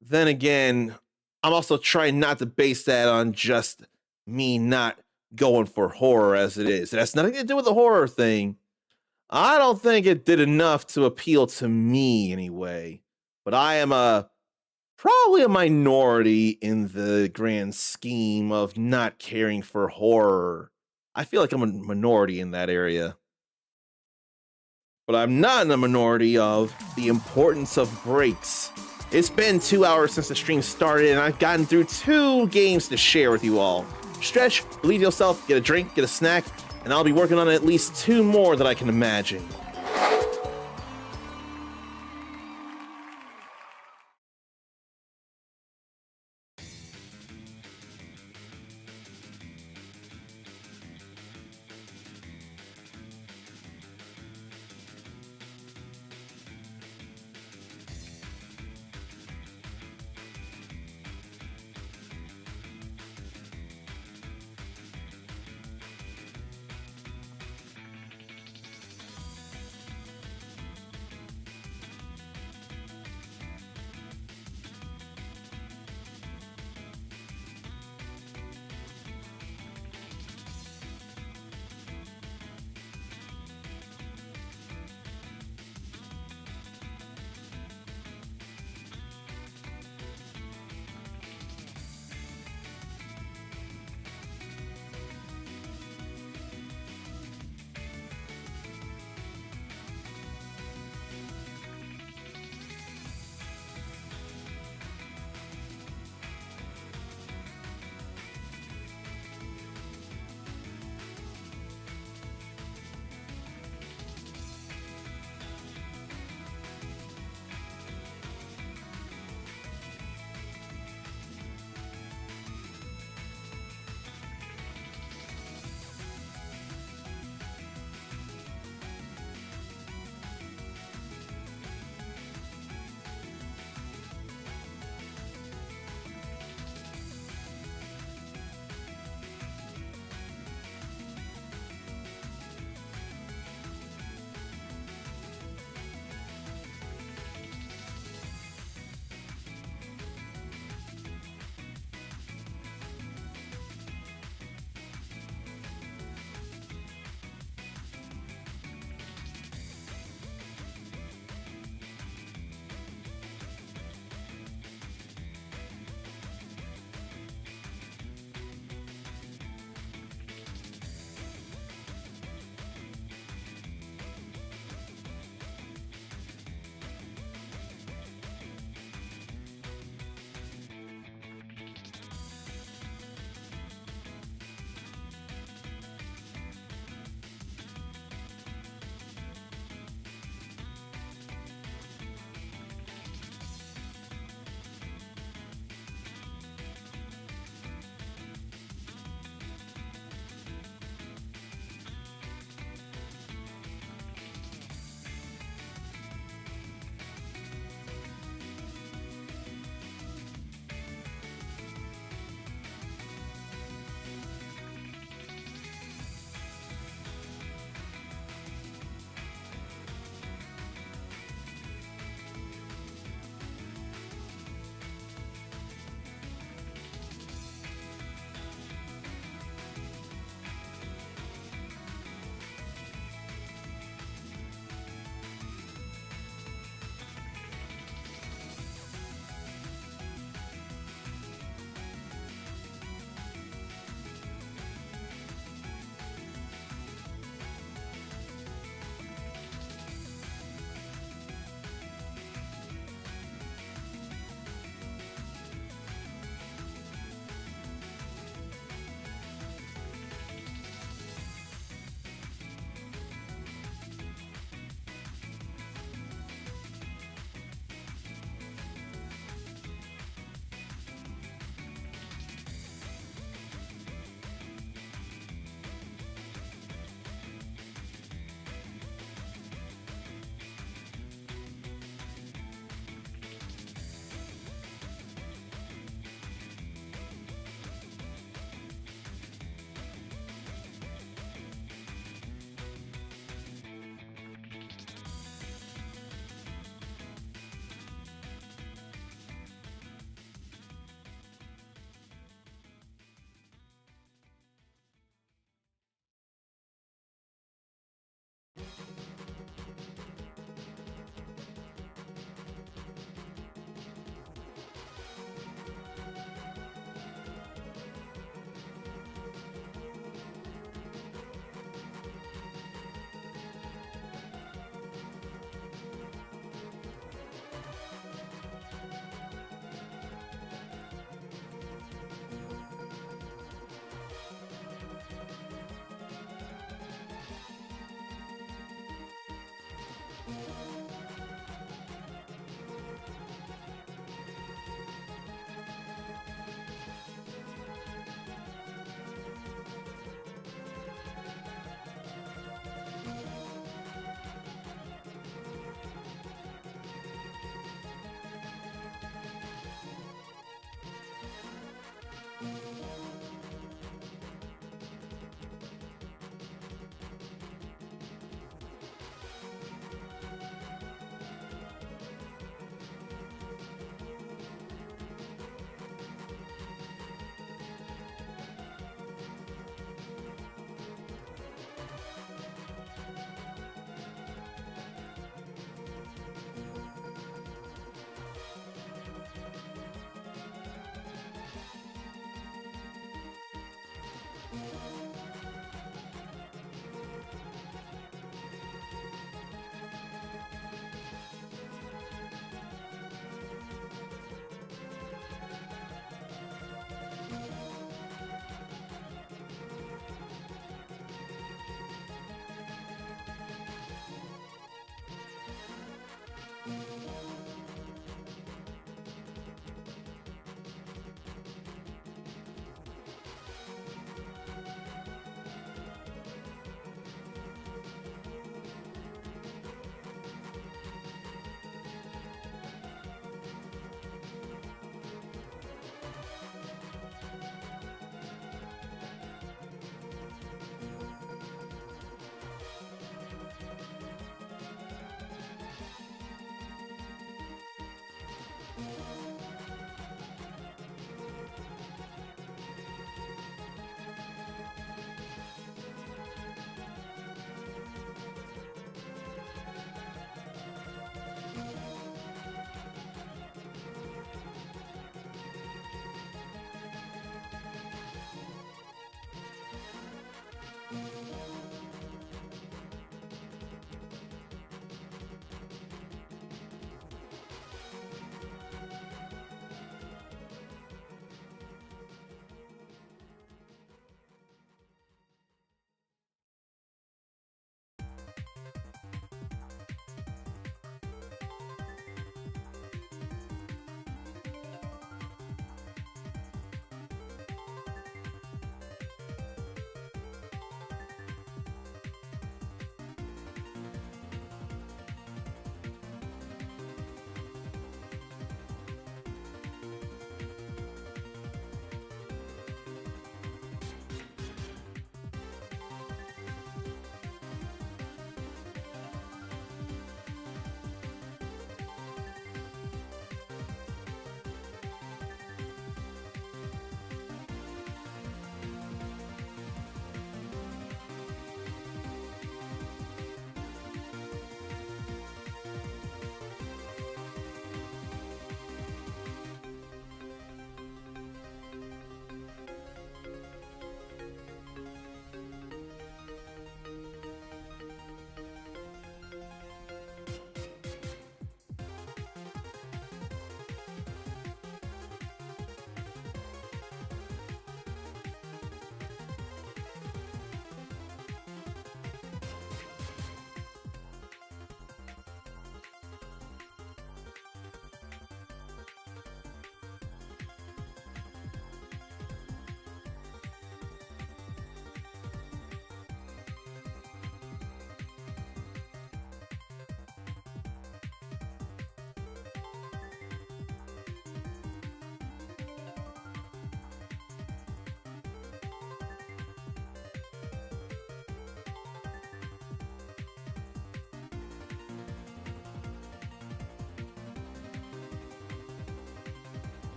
Speaker 1: Then again, I'm also trying not to base that on just me not going for horror as it is. It has nothing to do with the horror thing. I don't think it did enough to appeal to me anyway. But I am probably a minority in the grand scheme of not caring for horror. I feel like I'm a minority in that area. But I'm not in the minority of the importance of breaks. It's been 2 hours since the stream started, and I've gotten through 2 games to share with you all. Stretch, believe yourself, get a drink, get a snack, and I'll be working on at least 2 more that I can imagine.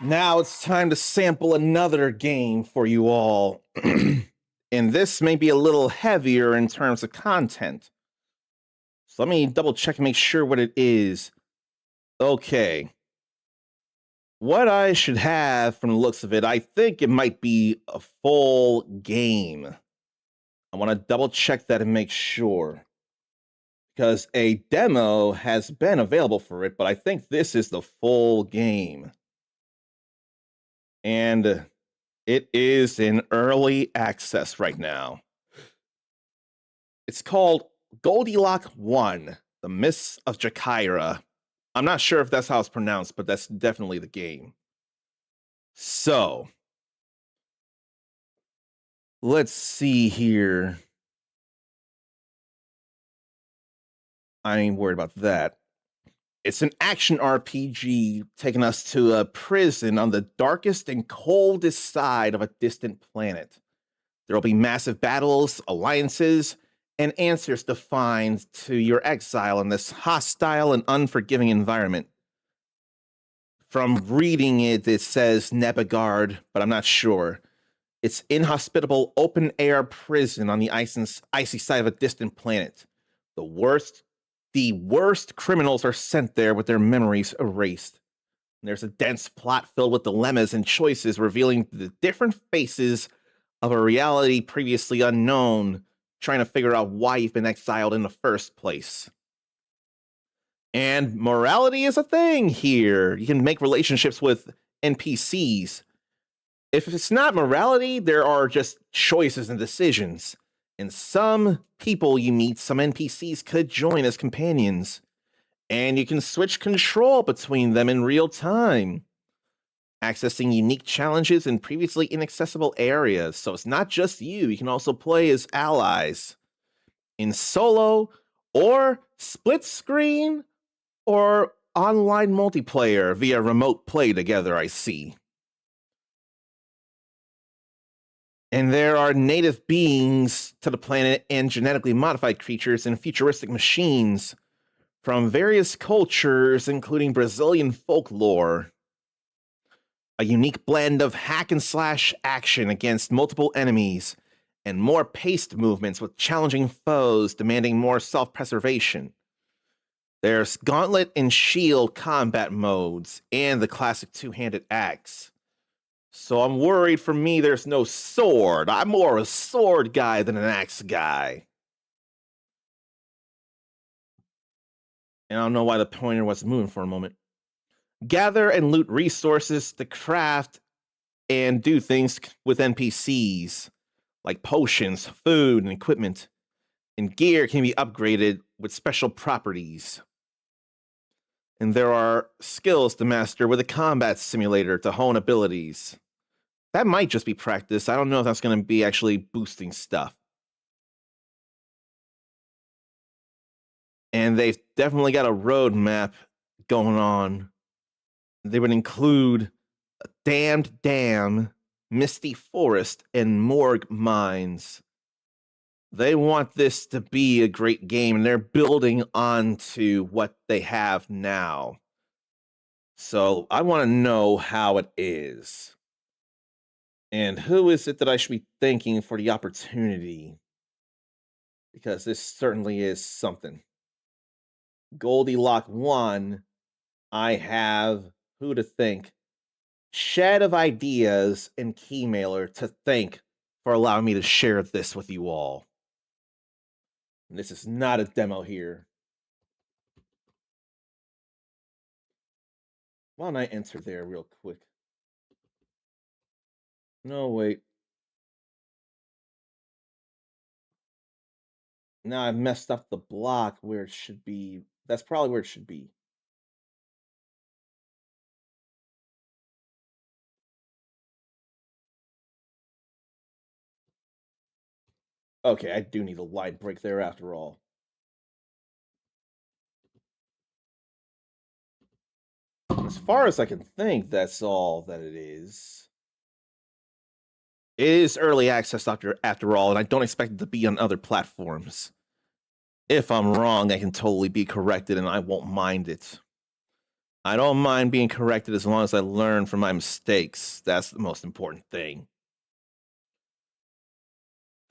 Speaker 1: Now it's time to sample another game for you all. And this may be a little heavier in terms of content. So let me double check and make sure what it is. Okay. What I should have from the looks of it, I think it might be a full game. I want to double check that and make sure. Because a demo has been available for it, but I think this is the full game. And it is in early access right now. It's called Goldilock 1, The Mists of Jakira. I'm not sure if that's how it's pronounced, but that's definitely the game. So, let's see here. I ain't worried about that. It's an action RPG taking us to a prison on the darkest and coldest side of a distant planet. There will be massive battles, alliances, and answers to find to your exile in this hostile and unforgiving environment. From reading it, it says Nebagard, but I'm not sure. It's inhospitable open-air prison on the icy side of a distant planet. The worst criminals are sent there with their memories erased. There's a dense plot filled with dilemmas and choices revealing the different faces of a reality previously unknown, trying to figure out why you've been exiled in the first place. And morality is a thing here. You can make relationships with NPCs. If it's not morality, there are just choices and decisions. And some people you meet, some NPCs could join as companions. And you can switch control between them in real time, accessing unique challenges in previously inaccessible areas. So it's not just you. You can also play as allies in solo or split screen or online multiplayer via remote play together, I see. And there are native beings to the planet and genetically modified creatures and futuristic machines from various cultures, including Brazilian folklore. A unique blend of hack and slash action against multiple enemies, and more paced movements with challenging foes demanding more self-preservation. There's gauntlet and shield combat modes, and the classic two-handed axe. So I'm worried for me there's no sword. I'm more a sword guy than an axe guy. And I don't know why the pointer was moving for a moment. Gather and loot resources to craft and do things with NPCs, like potions, food, and equipment. And gear can be upgraded with special properties. And there are skills to master with a combat simulator to hone abilities. That might just be practice. I don't know if that's going to be actually boosting stuff. And they've definitely got a roadmap going on. They would include a damned dam, misty forest, and morgue mines. They want this to be a great game, and they're building onto what they have now. So I want to know how it is. And who is it that I should be thanking for the opportunity? Because this certainly is something. Goldilock 1, I have who to thank. Shed of Ideas and Keymailer to thank for allowing me to share this with you all. And this is not a demo here. Why don't I enter there real quick? No, wait. Now I've messed up the block where it should be. That's probably where it should be. Okay, I do need a line break there after all. As far as I can think, that's all that it is. It is early access after all, and I don't expect it to be on other platforms. If I'm wrong, I can totally be corrected, and I won't mind it. I don't mind being corrected as long as I learn from my mistakes. That's the most important thing.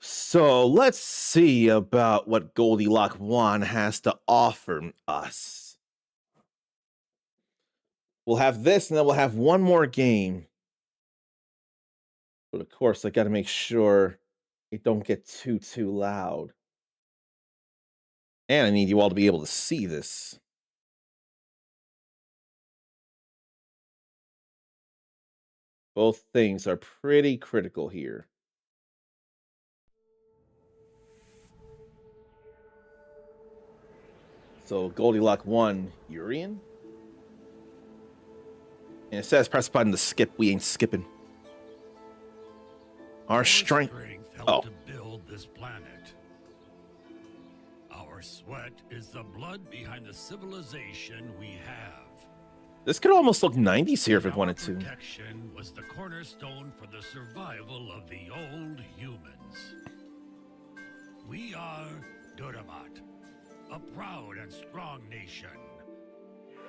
Speaker 1: So let's see about what Goldilocks 1 has to offer us. We'll have this, and then we'll have one more game. But of course, I got to make sure it don't get too loud. And I need you all to be able to see this. Both things are pretty critical here. So Goldilocks 1, Urian? And it says press button to skip. We ain't skipping. Our strength.
Speaker 7: helped
Speaker 1: Oh.
Speaker 7: to build this planet. Our sweat is the blood behind the civilization we have.
Speaker 1: This could almost look 90s here if it
Speaker 7: Our
Speaker 1: wanted to.
Speaker 7: protection was the cornerstone for the survival of the old humans. We are Duramat, a proud and strong nation.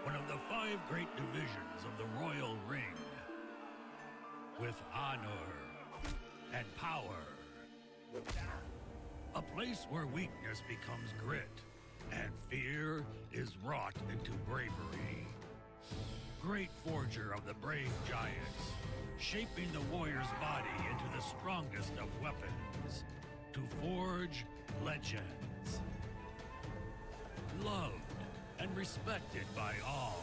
Speaker 7: One of the 5 great divisions of the Royal Ring. With honor and power. A place where weakness becomes grit and fear is wrought into bravery. Great forger of the brave giants, shaping the warrior's body into the strongest of weapons to forge legends. Loved and respected by all.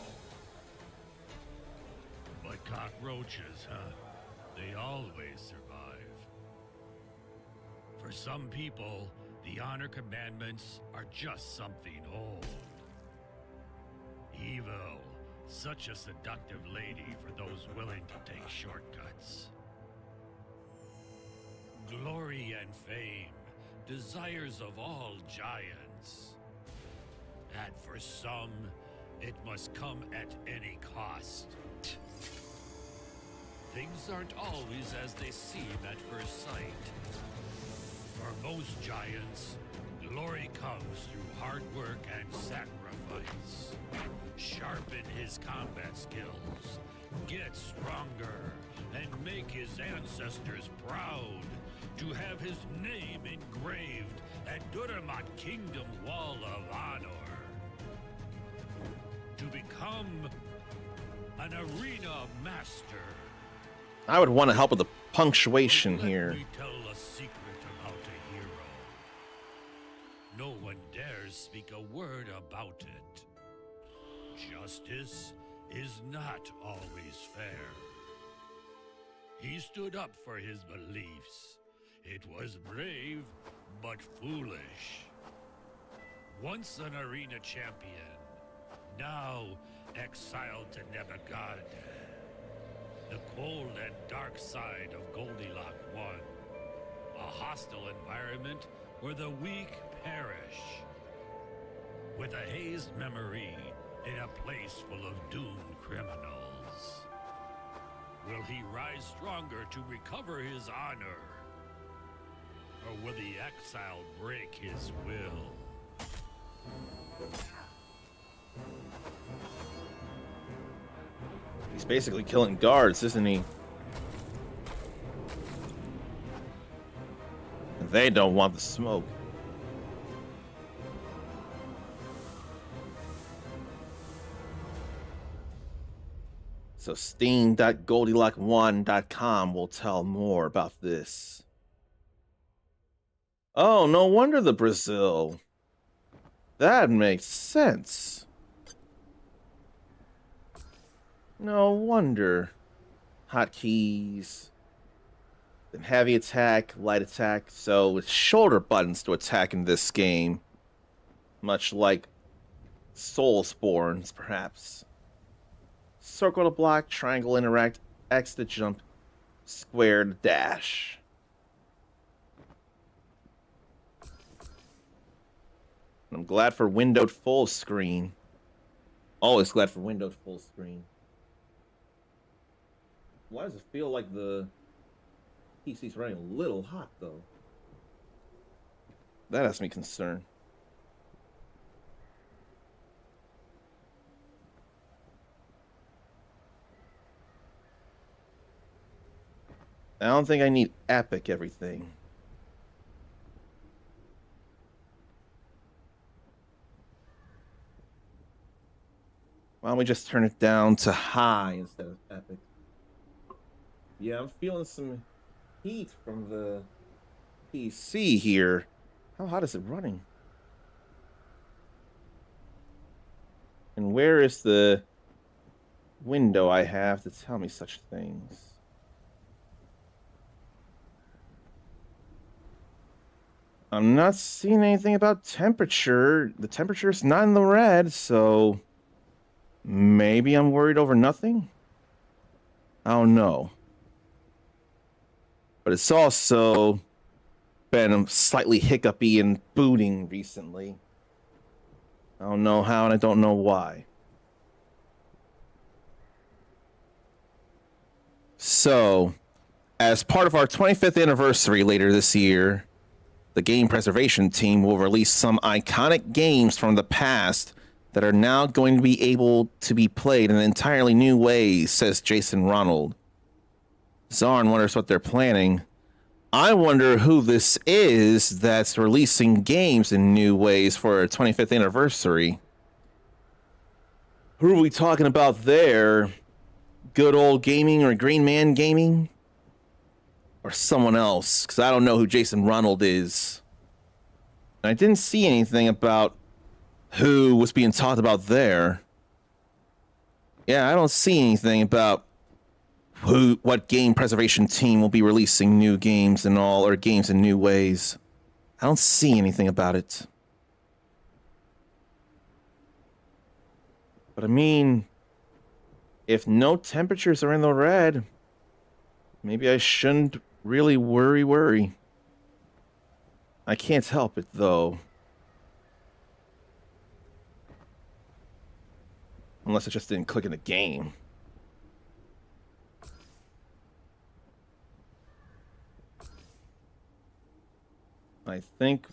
Speaker 7: But cockroaches, huh? They always survive. For some people, the honor commandments are just something old. Evil, such a seductive lady for those willing to take shortcuts. Glory and fame, desires of all giants. And for some, it must come at any cost. Things aren't always as they seem at first sight. For most giants, glory comes through hard work and sacrifice. Sharpen his combat skills, get stronger, and make his ancestors proud to have his name engraved at Duramat Kingdom Wall of Honor. To become an arena master.
Speaker 1: I would want to help with the punctuation
Speaker 7: Let
Speaker 1: here.
Speaker 7: me tell a secret about a hero. No one dares speak a word about it. Justice is not always fair. He stood up for his beliefs. It was brave, but foolish. Once an arena champion, now exiled to Nebogad. The cold and dark side of Goldilocks 1. A hostile environment where the weak perish. With a hazed memory in a place full of doomed criminals. Will he rise stronger to recover his honor? Or will the exile break his will?
Speaker 1: He's basically killing guards, isn't he? They don't want the smoke. So steam.goldilocks1.com will tell more about this. Oh, no wonder the Brazil. That makes sense. No wonder. Hotkeys. Then heavy attack, light attack. So with shoulder buttons to attack in this game. Much like Soulsborne's, perhaps. Circle to block, triangle interact, X to jump, square to dash. I'm glad for windowed full screen. Always glad for windowed full screen. Why does it feel like the PC's running a little hot, though? That has me concerned. I don't think I need epic everything. Why don't we just turn it down to high instead of epic? Yeah, I'm feeling some heat from the PC here. How hot is it running? And where is the window I have to tell me such things? I'm not seeing anything about temperature. The temperature's not in the red, so maybe I'm worried over nothing? I don't know. But it's also been slightly hiccupy and booting recently. I don't know how and I don't know why. So, as part of our 25th anniversary later this year, the game preservation team will release some iconic games from the past that are now going to be able to be played in entirely new ways, says Jason Ronald. Zarn wonders what they're planning. I wonder who this is that's releasing games in new ways for our 25th anniversary. Who are we talking about there? Good Old Gaming or Green Man Gaming? Or someone else? Because I don't know who Jason Ronald is. And I didn't see anything about who was being talked about there. Yeah, I don't see anything about what game preservation team will be releasing new games and all, or games in new ways. I don't see anything about it. But I mean, if no temperatures are in the red, maybe I shouldn't really worry. I can't help it, though. Unless I just didn't click in the game. I think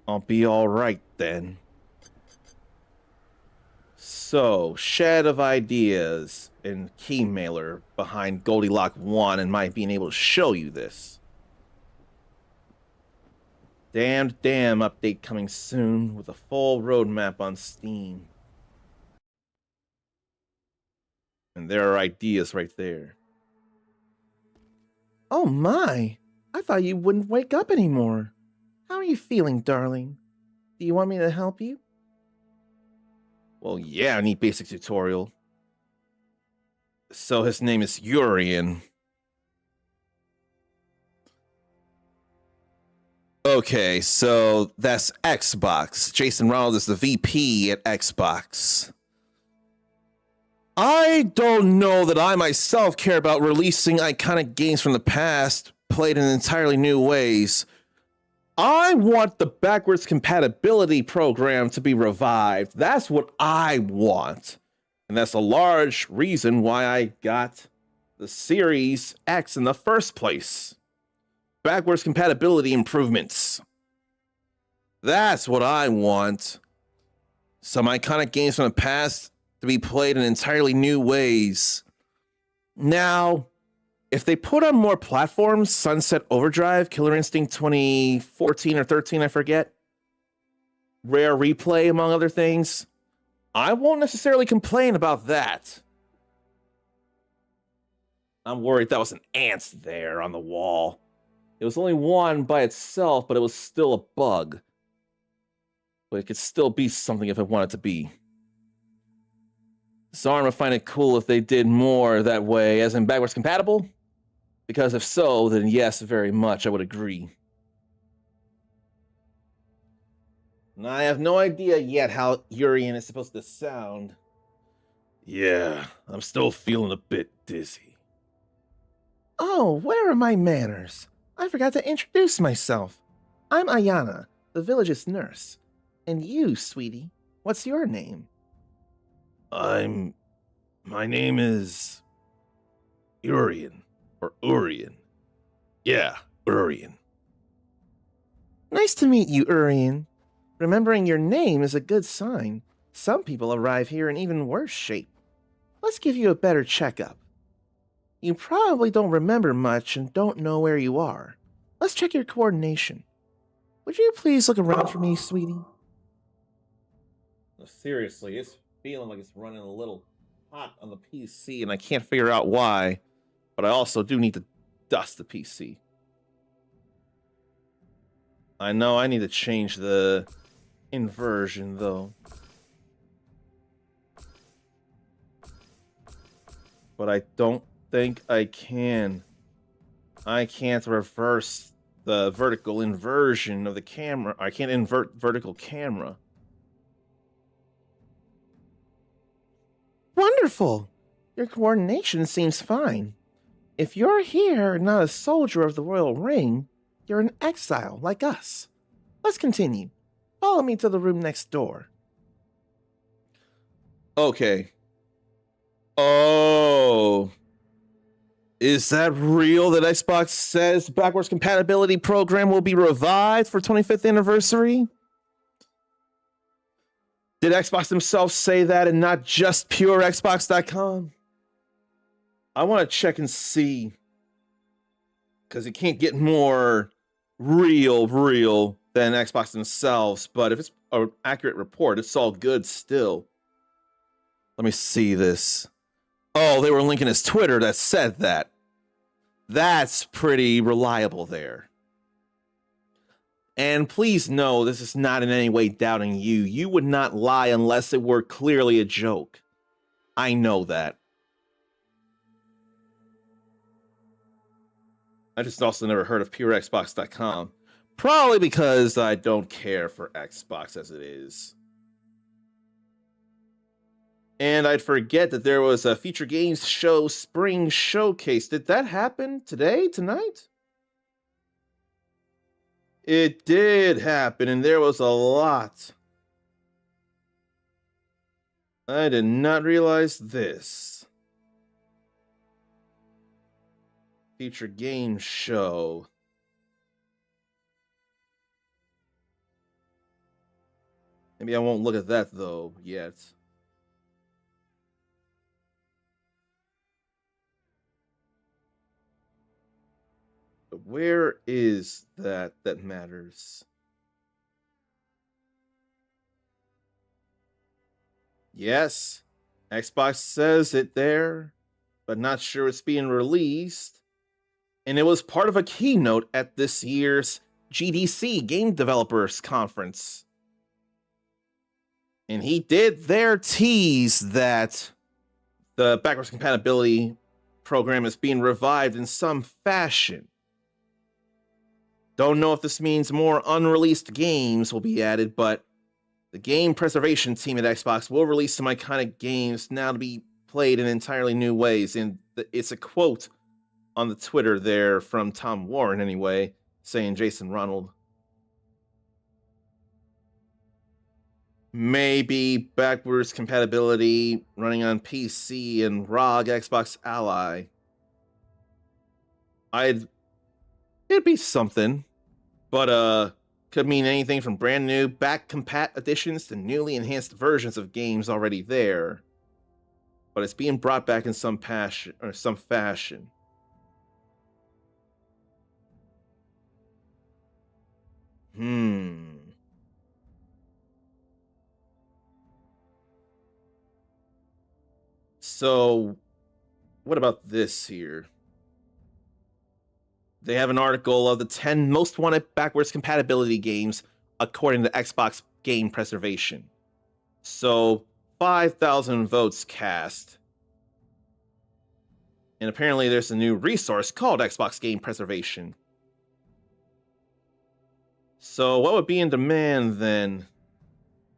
Speaker 1: I'll be all right then. So, shed of ideas and key mailer behind Goldilocks 1 and my being able to show you this. Damn update coming soon with a full roadmap on Steam. And there are ideas right there.
Speaker 5: Oh my! I thought you wouldn't wake up anymore. How are you feeling, darling? Do you want me to help you?
Speaker 1: Well, yeah, I need basic tutorial. So his name is Urian. Okay, so that's Xbox. Jason Ronald is the VP at Xbox. I don't know that I myself care about releasing iconic games from the past, played in entirely new ways. I want the backwards compatibility program to be revived. That's what I want. And that's a large reason why I got the Series X in the first place. Backwards compatibility improvements. That's what I want. Some iconic games from the past to be played in entirely new ways. Now, if they put on more platforms, Sunset Overdrive, Killer Instinct 2014 or 13, I forget, Rare Replay, among other things, I won't necessarily complain about that. I'm worried that was an ant there on the wall. It was only one by itself, but it was still a bug. But it could still be something if it wanted to be. Zarn would find it cool if they did more that way, as in backwards compatible. Because if so, then yes, very much, I would agree. And I have no idea yet how Urian is supposed to sound. Yeah, I'm still feeling a bit dizzy.
Speaker 5: Oh, where are my manners? I forgot to introduce myself. I'm Ayana, the village's nurse. And you, sweetie, what's your name?
Speaker 1: My name is Urian, or Urian. Yeah, Urian.
Speaker 5: Nice to meet you, Urian. Remembering your name is a good sign. Some people arrive here in even worse shape. Let's give you a better checkup. You probably don't remember much and don't know where you are. Let's check your coordination. Would you please look around for me, sweetie?
Speaker 1: No, seriously, it's feeling like it's running a little hot on the PC, and I can't figure out why. But I also do need to dust the PC. I know I need to change the inversion, though. But I don't think I can. I can't reverse the vertical inversion of the camera. I can't invert vertical camera.
Speaker 5: Wonderful! Your coordination seems fine. If you're here and not a soldier of the Royal Ring, you're an exile like us. Let's continue. Follow me to the room next door.
Speaker 1: Okay. Oh. Is that real that Xbox says the backwards compatibility program will be revived for 25th anniversary? Did Xbox themselves say that and not just PureXbox.com? I want to check and see. Because it can't get more real than Xbox themselves. But if it's an accurate report, it's all good still. Let me see this. Oh, they were linking his Twitter that said that. That's pretty reliable there. And please know, this is not in any way doubting you. You would not lie unless it were clearly a joke. I know that. I just also never heard of PureXbox.com. Probably because I don't care for Xbox as it is. And I'd forget that there was a Future Games Show Spring Showcase. Did that happen today, tonight? It did happen, and there was a lot. I did not realize this. Future Games Show. Maybe I won't look at that, though, yet. But where is that matters? Yes, Xbox says it there, but not sure it's being released. And it was part of a keynote at this year's GDC Game Developers Conference. And he did there tease that the backwards compatibility program is being revived in some fashion. Don't know if this means more unreleased games will be added, but the game preservation team at Xbox will release some iconic games now to be played in entirely new ways. And it's a quote on the Twitter there from Tom Warren, anyway, saying Jason Ronald. Maybe backwards compatibility running on PC and ROG Xbox Ally. It'd be something, but could mean anything from brand new back compat additions to newly enhanced versions of games already there. But it's being brought back in some fashion. So, what about this here? They have an article of the 10 most wanted backwards compatibility games according to Xbox Game Preservation. So, 5,000 votes cast. And apparently there's a new resource called Xbox Game Preservation. So, what would be in demand then?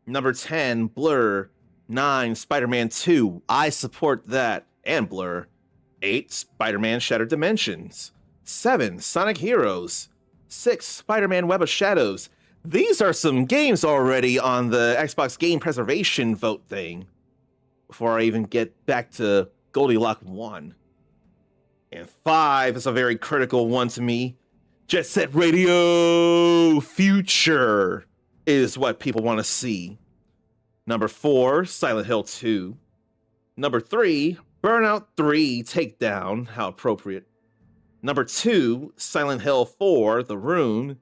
Speaker 1: Number 10, Blur. 9, Spider-Man 2. I support that. And Blur. 8, Spider-Man Shattered Dimensions. 7, Sonic Heroes. 6, Spider-Man Web of Shadows. These are some games already on the Xbox Game Preservation vote thing. Before I even get back to Goldilocks 1. And 5 is a very critical one to me. Jet Set Radio Future is what people want to see. Number 4, Silent Hill 2. Number 3, Burnout 3 Takedown, how appropriate. Number 2, Silent Hill 4 The Rune.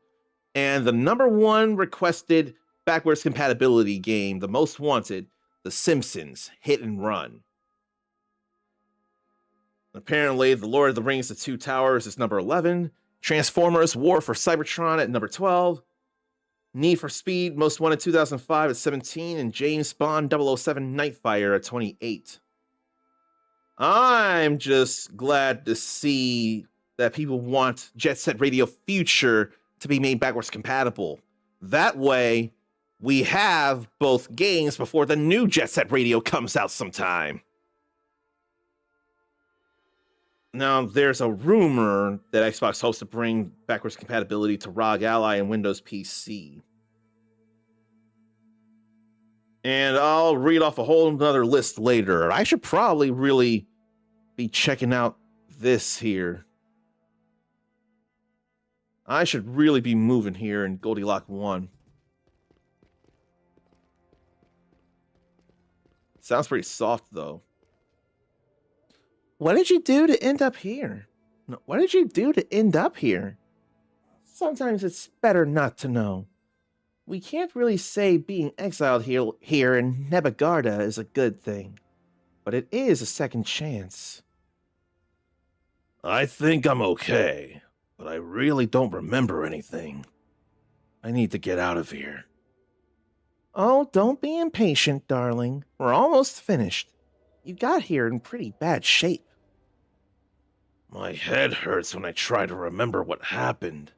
Speaker 1: And the number 1 requested backwards compatibility game, the most wanted, The Simpsons Hit and Run. Apparently, The Lord of the Rings The Two Towers is number 11. Transformers War for Cybertron at number 12. Need for Speed Most Wanted 2005 at 17. And James Bond 007 Nightfire at 28. I'm just glad to see that people want Jet Set Radio Future to be made backwards compatible. That way, we have both games before the new Jet Set Radio comes out sometime. Now, there's a rumor that Xbox hopes to bring backwards compatibility to ROG Ally and Windows PC. And I'll read off a whole nother list later. I should probably really be checking out this here. I should really be moving here in Goldilocks 1. Sounds pretty soft, though.
Speaker 5: What did you do to end up here?
Speaker 1: No, what did you do to end up here?
Speaker 5: Sometimes it's better not to know. We can't really say being exiled here in Nebagarda is a good thing, but it is a second chance.
Speaker 1: I think I'm okay, but I really don't remember anything. I need to get out of here.
Speaker 5: Oh, don't be impatient, darling. We're almost finished. You got here in pretty bad shape.
Speaker 1: My head hurts when I try to remember what happened.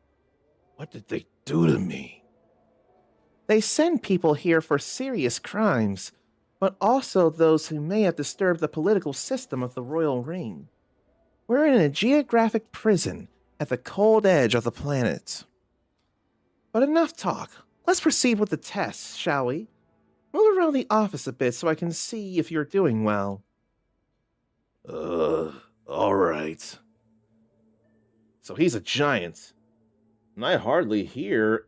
Speaker 1: What did they do to me?
Speaker 5: They send people here for serious crimes, but also those who may have disturbed the political system of the Royal Ring. We're in a geographic prison at the cold edge of the planet. But enough talk. Let's proceed with the tests, shall we? Move around the office a bit so I can see if you're doing well.
Speaker 1: All right. So he's a giant. And I hardly hear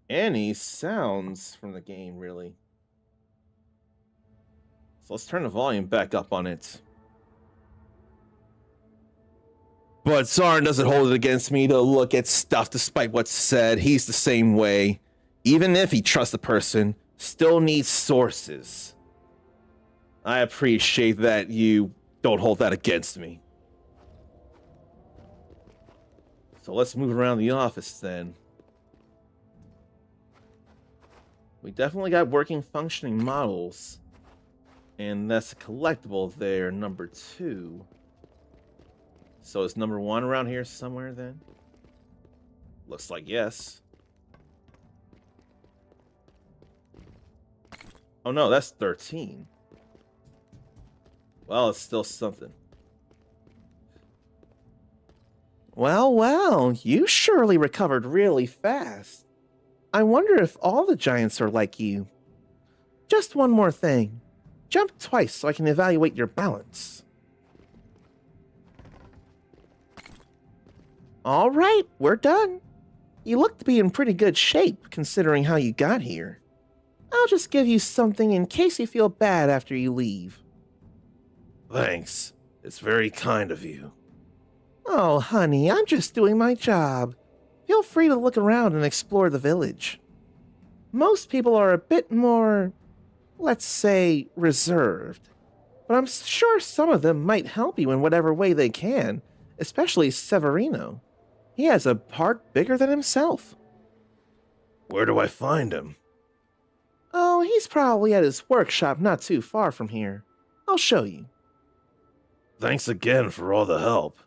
Speaker 1: any sounds from the game, really. So let's turn the volume back up on it. But Zarin doesn't hold it against me to look at stuff despite what's said. He's the same way. Even if he trusts the person, still needs sources. I appreciate that you don't hold that against me. So let's move around the office then. We definitely got working, functioning models. And that's a collectible there, number 2. So is number 1 around here somewhere then? Looks like yes. Oh no, that's 13. Well, it's still something.
Speaker 5: Well, you surely recovered really fast. I wonder if all the giants are like you. Just one more thing. Jump twice so I can evaluate your balance. All right, we're done. You look to be in pretty good shape considering how you got here. I'll just give you something in case you feel bad after you leave.
Speaker 1: Thanks. It's very kind of you.
Speaker 5: Oh, honey, I'm just doing my job. Feel free to look around and explore the village. Most people are a bit more, let's say, reserved. But I'm sure some of them might help you in whatever way they can, especially Severino. He has a heart bigger than himself.
Speaker 1: Where do I find him?
Speaker 5: Oh, he's probably at his workshop not too far from here. I'll show you.
Speaker 1: Thanks again for all the help.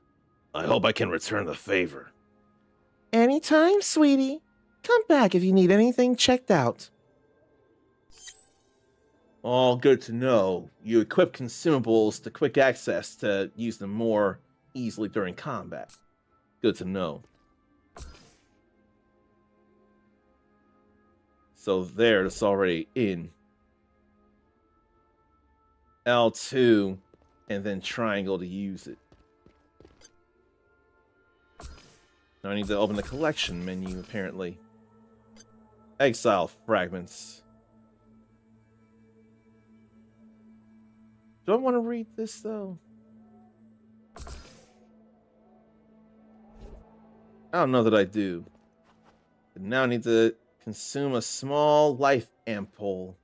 Speaker 1: I hope I can return the favor.
Speaker 5: Anytime, sweetie. Come back if you need anything checked out.
Speaker 1: All good to know. You equip consumables to quick access to use them more easily during combat. Good to know. So there, it's already in. L2, and then triangle to use it. Now I need to open the collection menu, apparently. Exile fragments. Do I want to read this, though? I don't know that I do. But now I need to consume a small life ampoule.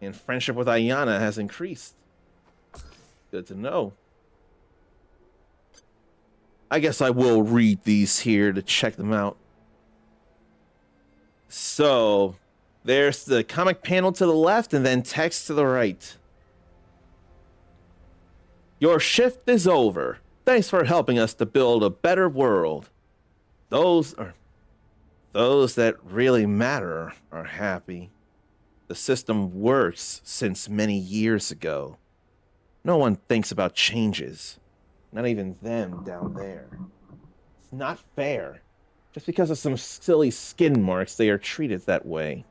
Speaker 1: And friendship with Ayana has increased. Good to know. I guess I will read these here to check them out. So, there's the comic panel to the left and then text to the right. Your shift is over. Thanks for helping us to build a better world. Those that really matter are happy. The system works since many years ago. No one thinks about changes. Not even them down there. It's not fair. Just because of some silly skin marks, they are treated that way.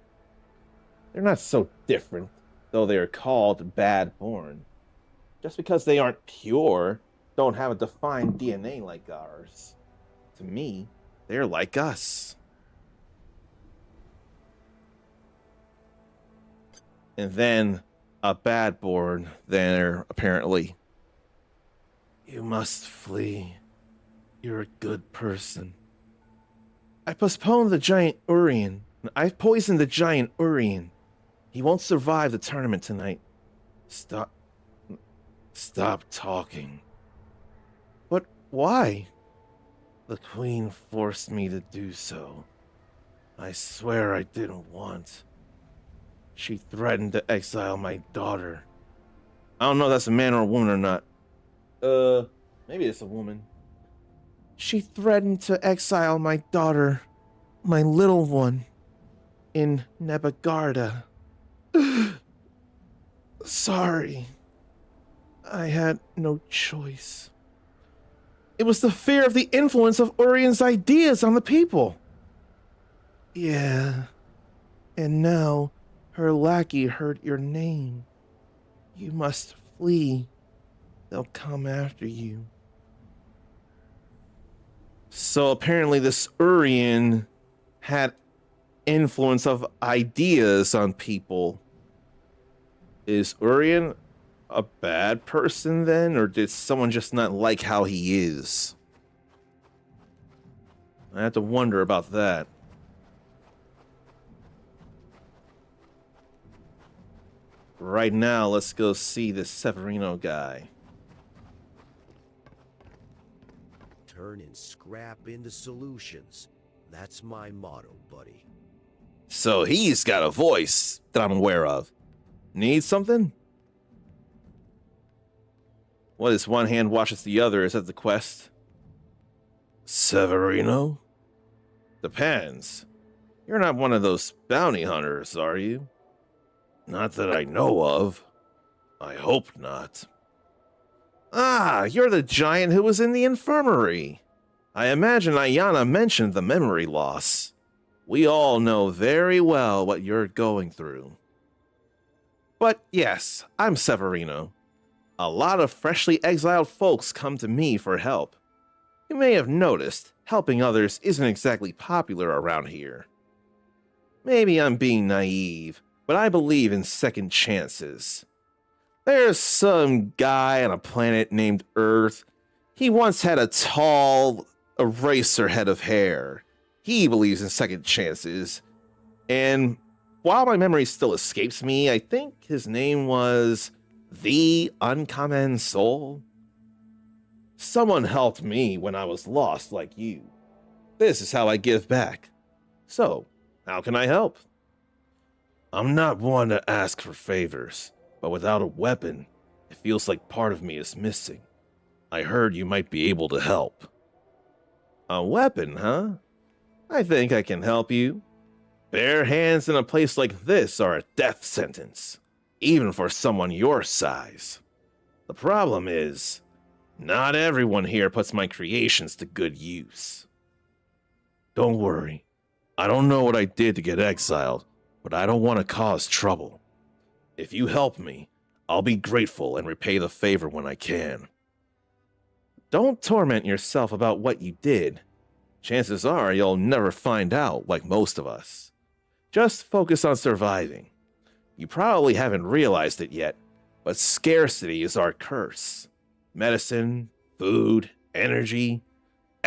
Speaker 1: They're not so different, though they are called bad-born. Just because they aren't pure, don't have a defined DNA like ours. To me, they're like us. And then a bad-born there, apparently. You must flee. You're a good person. I postponed the giant Urian. I've poisoned the giant Urian. He won't survive the tournament tonight. Stop talking. But why? The Queen forced me to do so. I swear I didn't want. She threatened to exile my daughter. I don't know if that's a man or a woman or not. Maybe it's a woman. She threatened to exile my daughter, my little one, in Nebagarda. Sorry. I had no choice. It was the fear of the influence of Urian's ideas on the people. Yeah. And now, her lackey heard your name. You must flee. They'll come after you. So apparently this Urian had influence of ideas on people. Is Urian a bad person then? Or did someone just not like how he is? I have to wonder about that. Right now, let's go see this Severino guy.
Speaker 8: Turning scrap into solutions. That's my motto, buddy.
Speaker 1: So he's got a voice that I'm aware of. Need something? What is one hand washes the other? Is that the quest? Severino? Depends. You're not one of those bounty hunters, are you? Not that I know of. I hope not. Ah, you're the giant who was in the infirmary. I imagine Ayana mentioned the memory loss. We all know very well what you're going through. But yes, I'm Severino. A lot of freshly exiled folks come to me for help. You may have noticed, helping others isn't exactly popular around here. Maybe I'm being naive, but I believe in second chances. There's some guy on a planet named Earth. He once had a tall eraser head of hair. He believes in second chances. And while my memory still escapes me, I think his name was The Uncommon Soul. Someone helped me when I was lost like you. This is how I give back. So, how can I help? I'm not one to ask for favors, but without a weapon, it feels like part of me is missing. I heard you might be able to help. A weapon, huh? I think I can help you. Bare hands in a place like this are a death sentence, even for someone your size. The problem is, not everyone here puts my creations to good use. Don't worry. I don't know what I did to get exiled, but I don't want to cause trouble. If you help me, I'll be grateful and repay the favor when I can. Don't torment yourself about what you did. Chances are you'll never find out like most of us. Just focus on surviving. You probably haven't realized it yet, but scarcity is our curse. Medicine, food, energy,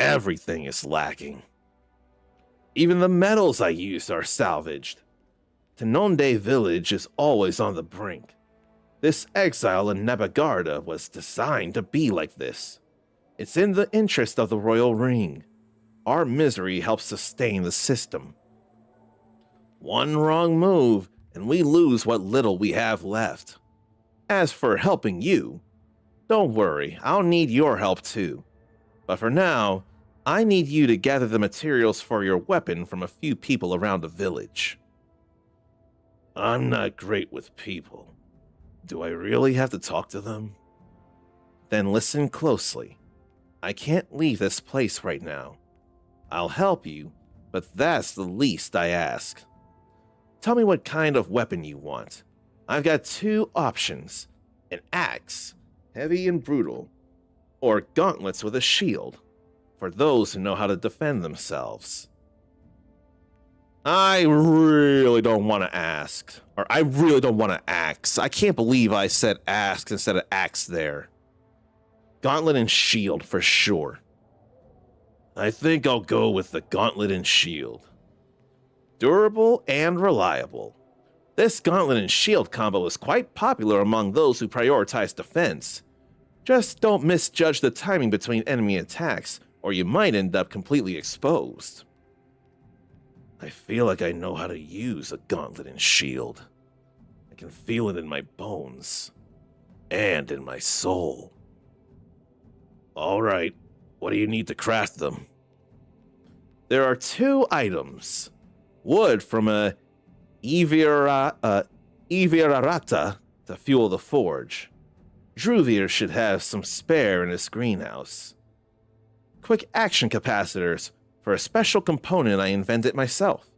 Speaker 1: Everything is lacking. Even the metals I used are salvaged. Tenonde village is always on the brink. This exile in Nabagarda was designed to be like this. It's in the interest of the Royal Ring. Our misery helps sustain the system. One wrong move, and we lose what little we have left. As for helping you, don't worry, I'll need your help too. But for now, I need you to gather the materials for your weapon from a few people around the village. I'm not great with people. Do I really have to talk to them? Then listen closely. I can't leave this place right now. I'll help you, but that's the least I ask. Tell me what kind of weapon you want. I've got two options. An axe, heavy and brutal, or gauntlets with a shield, for those who know how to defend themselves. I really don't want to ask. Or I really don't want to axe. I can't believe I said ask instead of axe there. Gauntlet and shield for sure. I think I'll go with the gauntlet and shield. Durable and reliable. This gauntlet and shield combo is quite popular among those who prioritize defense. Just don't misjudge the timing between enemy attacks, or you might end up completely exposed. I feel like I know how to use a gauntlet and shield. I can feel it in my bones and in my soul. All right, what do you need to craft them? There are two items. Wood from a Ivirarata to fuel the forge. Druvir should have some spare in his greenhouse. Quick action capacitors for a special component I invented myself.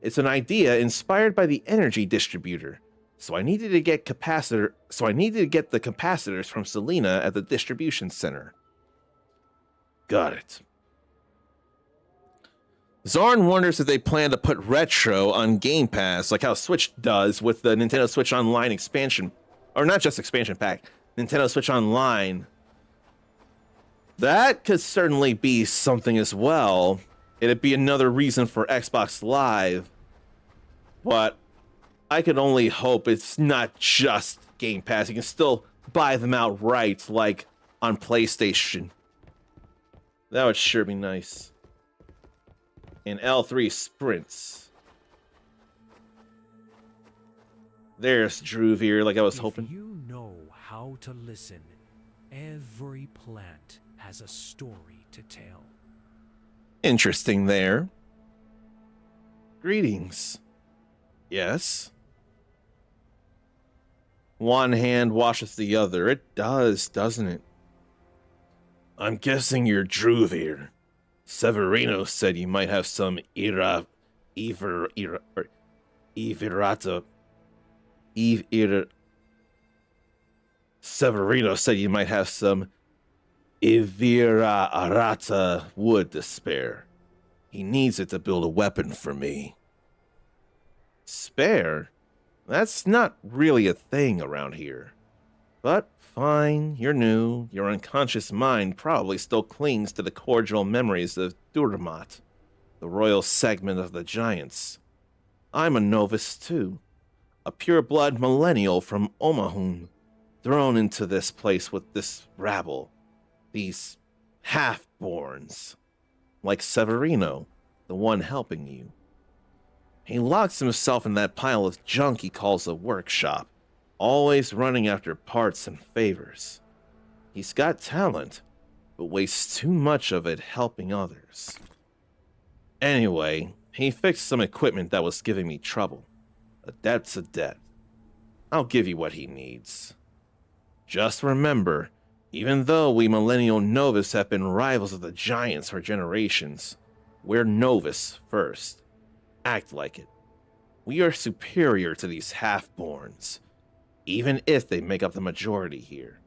Speaker 1: It's an idea inspired by the energy distributor, so I needed to get the capacitors from Selena at the distribution center. Got it. Zorn wonders if they plan to put Retro on Game Pass, like how Switch does with the Nintendo Switch Online expansion, or not just expansion pack, Nintendo Switch Online. That could certainly be something as well. It'd be another reason for Xbox Live, but I could only hope it's not just Game Pass. You can still buy them outright, like on PlayStation. That would sure be nice. And L3 sprints. There's Druvir, like I was hoping.
Speaker 9: If you know how to listen, every plant has a story to tell.
Speaker 1: Interesting there. Greetings. Yes? One hand washes the other. It does, doesn't it? I'm guessing you're Druvir. Severino said you might have some Ivirata. Severino said you might have some Ivirarata wood to spare. He needs it to build a weapon for me. Spare? That's not really a thing around here. But fine, you're new. Your unconscious mind probably still clings to the cordial memories of Durmat, the royal segment of the Giants. I'm a novice too, a pure-blood millennial from Omahun, thrown into this place with this rabble, these half-borns, like Severino, the one helping you. He locks himself in that pile of junk he calls a workshop, always running after parts and favors. He's got talent, but wastes too much of it helping others. Anyway, he fixed some equipment that was giving me trouble. A debt's a debt. I'll give you what he needs. Just remember, even though we Millennial Novus have been rivals of the Giants for generations, we're Novus first. Act like it. We are superior to these half-borns, even if they make up the majority here.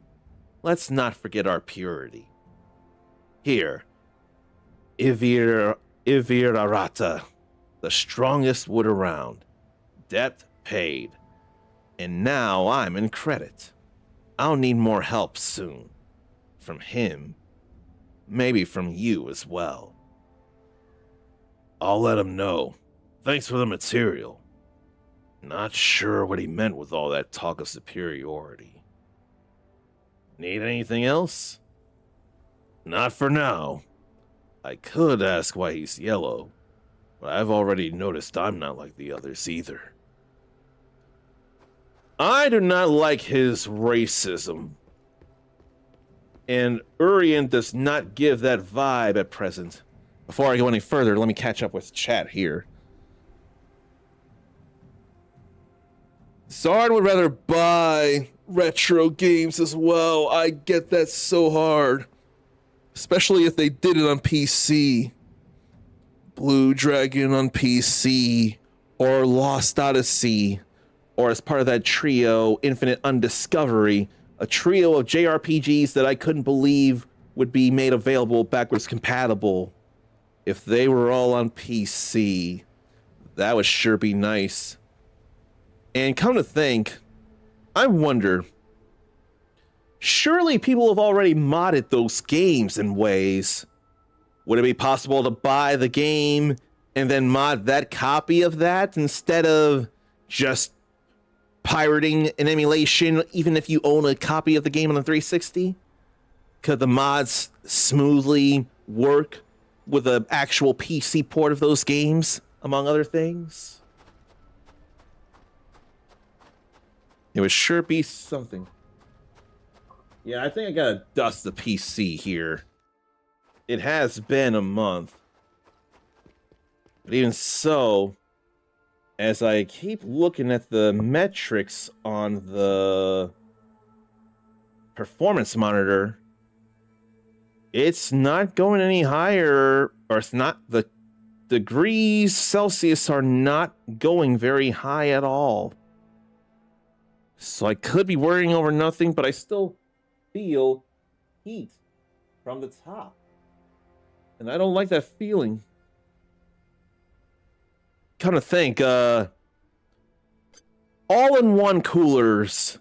Speaker 1: Let's not forget our purity. Here, Ivirarata, the strongest wood around. Debt paid. And now I'm in credit. I'll need more help soon. From him maybe from you as well. I'll let him know. Thanks for the material. Not sure what he meant with all that talk of superiority. Need anything else? Not for now. I could ask why he's yellow, but I've already noticed I'm not like the others either. I do not like his racism, and Urien does not give that vibe at present. Before I go any further, let me catch up with chat here. Zard would rather buy retro games as well. I get that so hard. Especially if they did it on PC. Blue Dragon on PC. Or Lost Odyssey. Or as part of that trio, Infinite Undiscovery. A trio of JRPGs that I couldn't believe would be made available backwards compatible. If they were all on PC. That would sure be nice. And come to think, I wonder, surely people have already modded those games in ways. Would it be possible to buy the game and then mod that copy of that instead of just pirating an emulation, even if you own a copy of the game on the 360? Could the mods smoothly work with an actual PC port of those games, among other things? It would sure be something. Yeah, I think I gotta dust the PC here. It has been a month. But even so, as I keep looking at the metrics on the performance monitor, it's not going any higher, or it's not, the degrees Celsius are not going very high at all. So I could be worrying over nothing, but I still feel heat from the top. And I don't like that feeling. Come to think, all-in-one coolers.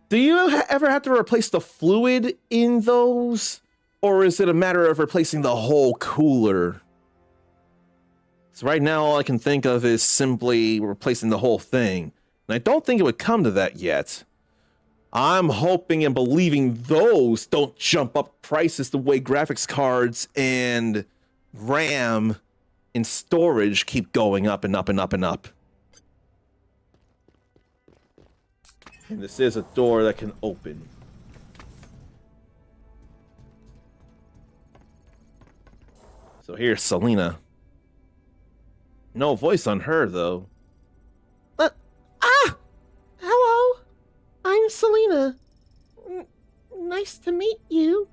Speaker 1: Do you ever have to replace the fluid in those? Or is it a matter of replacing the whole cooler? So right now, all I can think of is simply replacing the whole thing. And I don't think it would come to that yet. I'm hoping and believing those don't jump up prices the way graphics cards and RAM and storage keep going up and up and up and up. And this is a door that can open. So here's Selena. No voice on her, though.
Speaker 5: Hello, I'm Selena. Nice to meet you.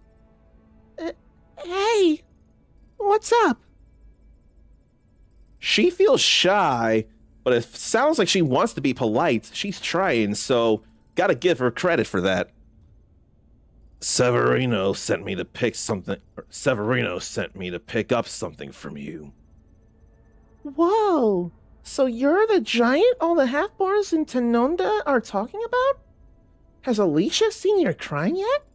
Speaker 5: Hey, what's up?
Speaker 1: She feels shy, but it sounds like she wants to be polite. She's trying, so gotta give her credit for that. Severino sent me to pick up something from you.
Speaker 5: Whoa, so you're the giant all the half-borns in Tenonda are talking about? Has Alicia seen your crime yet?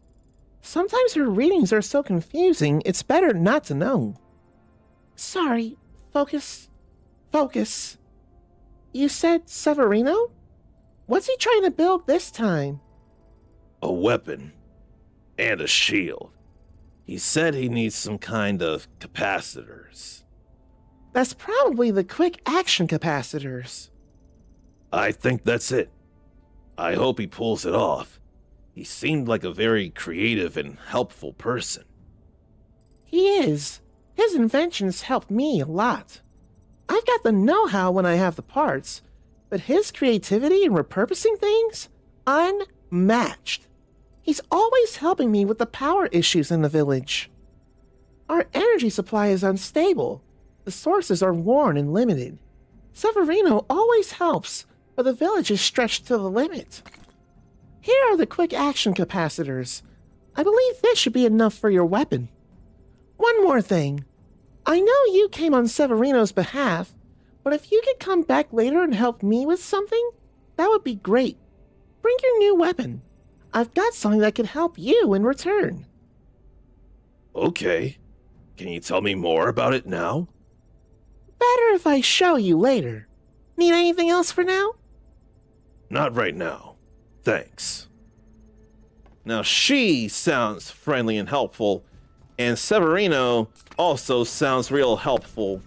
Speaker 5: Sometimes her readings are so confusing, it's better not to know. Sorry, focus. You said Severino? What's he trying to build this time?
Speaker 1: A weapon. And a shield. He said he needs some kind of capacitors.
Speaker 5: That's probably the quick action capacitors.
Speaker 1: I think that's it. I hope he pulls it off. He seemed like a very creative and helpful person.
Speaker 5: He is. His inventions helped me a lot. I've got the know-how when I have the parts, but his creativity in repurposing things? Unmatched. He's always helping me with the power issues in the village. Our energy supply is unstable. The sources are worn and limited. Severino always helps, but the village is stretched to the limit. Here are the quick action capacitors. I believe this should be enough for your weapon. One more thing. I know you came on Severino's behalf, but if you could come back later and help me with something, that would be great. Bring your new weapon. I've got something that could help you in return.
Speaker 1: Okay. Can you tell me more about it now?
Speaker 5: Better if I show you later. Need anything else for now?
Speaker 1: Not right now. Thanks. Now she sounds friendly and helpful, and Severino also sounds real helpful.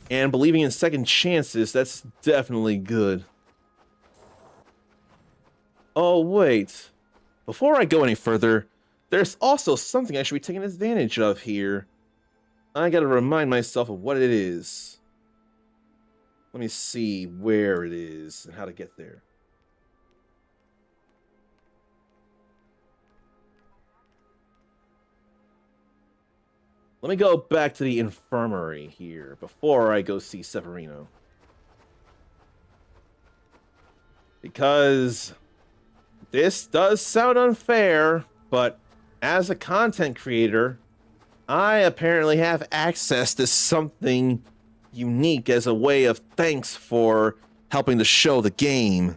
Speaker 1: And believing in second chances, that's definitely good. Oh, wait. Before I go any further, there's also something I should be taking advantage of here. I gotta remind myself of what it is. Let me see where it is and how to get there. Let me go back to the infirmary here before I go see Severino. Because this does sound unfair, but as a content creator, I apparently have access to something unique as a way of thanks for helping to show the game.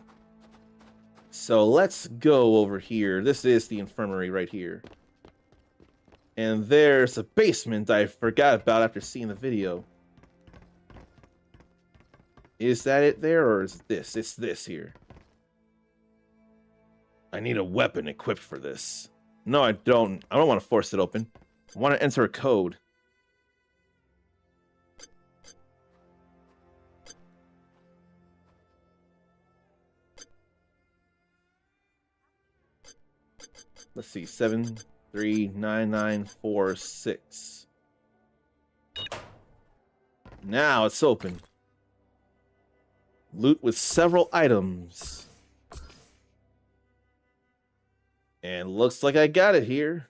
Speaker 1: So let's go over here. This is the infirmary right here. And there's a basement I forgot about after seeing the video. Is that it there, or is this? It's this here. I need a weapon equipped for this. No, I don't. I don't want to force it open. I want to enter a code. Let's see, 73996. Now it's open. Loot with several items. And looks like I got it here.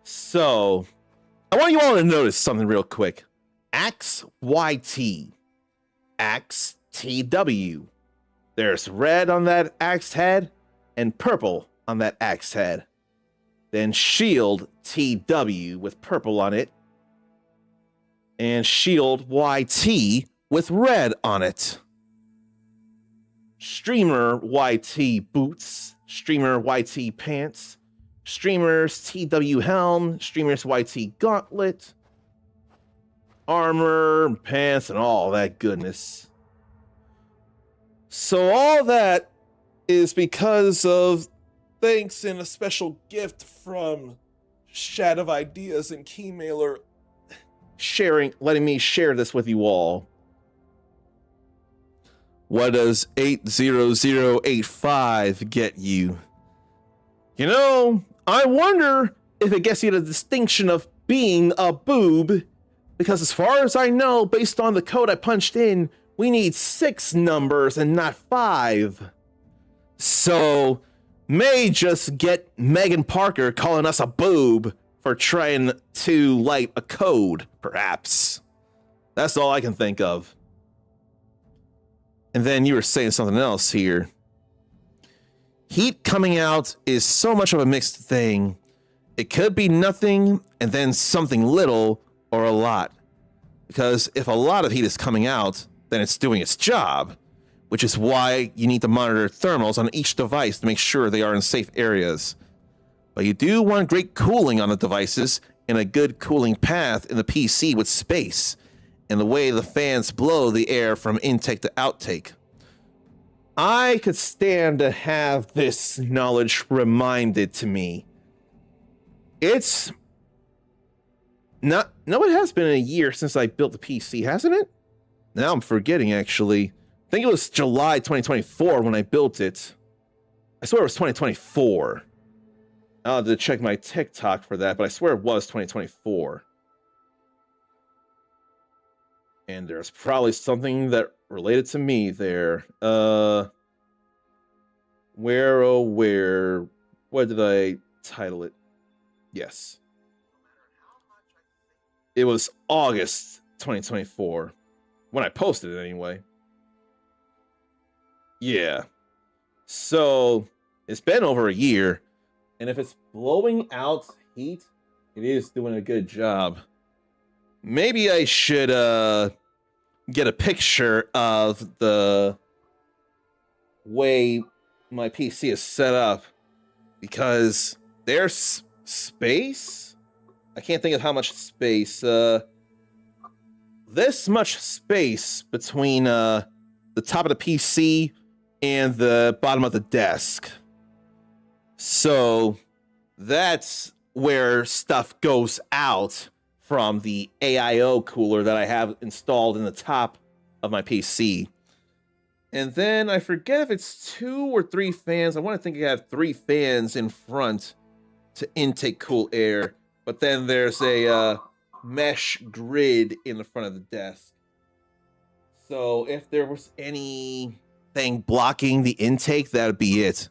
Speaker 1: So, I want you all to notice something real quick. Axe YT. Axe TW. There's red on that axe head and purple on that axe head. Then shield TW with purple on it. And shield YT with red on it. Streamer YT boots. Streamer YT pants. Streamers TW helm. Streamers YT gauntlet. Armor, pants, and all that goodness. So all that is because of thanks and a special gift from Shat of Ideas and Keymailer letting me share this with you all. What does 80085 get you? You know, I wonder if it gets you the distinction of being a boob, because as far as I know, based on the code I punched in, we need 6 numbers and not 5. So, may just get Megan Parker calling us a boob for trying to light a code, perhaps. That's all I can think of. And then you were saying something else here. Heat coming out is so much of a mixed thing. It could be nothing and then something little or a lot. Because if a lot of heat is coming out, then it's doing its job, which is why you need to monitor thermals on each device to make sure they are in safe areas. But you do want great cooling on the devices and a good cooling path in the PC with space and the way the fans blow the air from intake to outtake. I could stand to have this knowledge reminded to me. It's not... No, it has been a year since I built the PC, hasn't it? Now I'm forgetting, actually. I think it was July 2024 when I built it. I swear it was 2024. I'll have to check my TikTok for that, but I swear it was 2024. And there's probably something that related to me there. Where, oh, where? What did I title it? Yes. It was August 2024. When I posted it, anyway. Yeah. So, it's been over a year. And if it's blowing out heat, it is doing a good job. Maybe I should get a picture of the way my PC is set up, because there's space? I can't think of how much space. This much space between the top of the PC and the bottom of the desk. So that's where stuff goes out from the AIO cooler that I have installed in the top of my PC. And then I forget if it's 2 or 3 fans. I want to think I have 3 fans in front to intake cool air. But then there's a mesh grid in the front of the desk. So if there was anything blocking the intake, that would be it.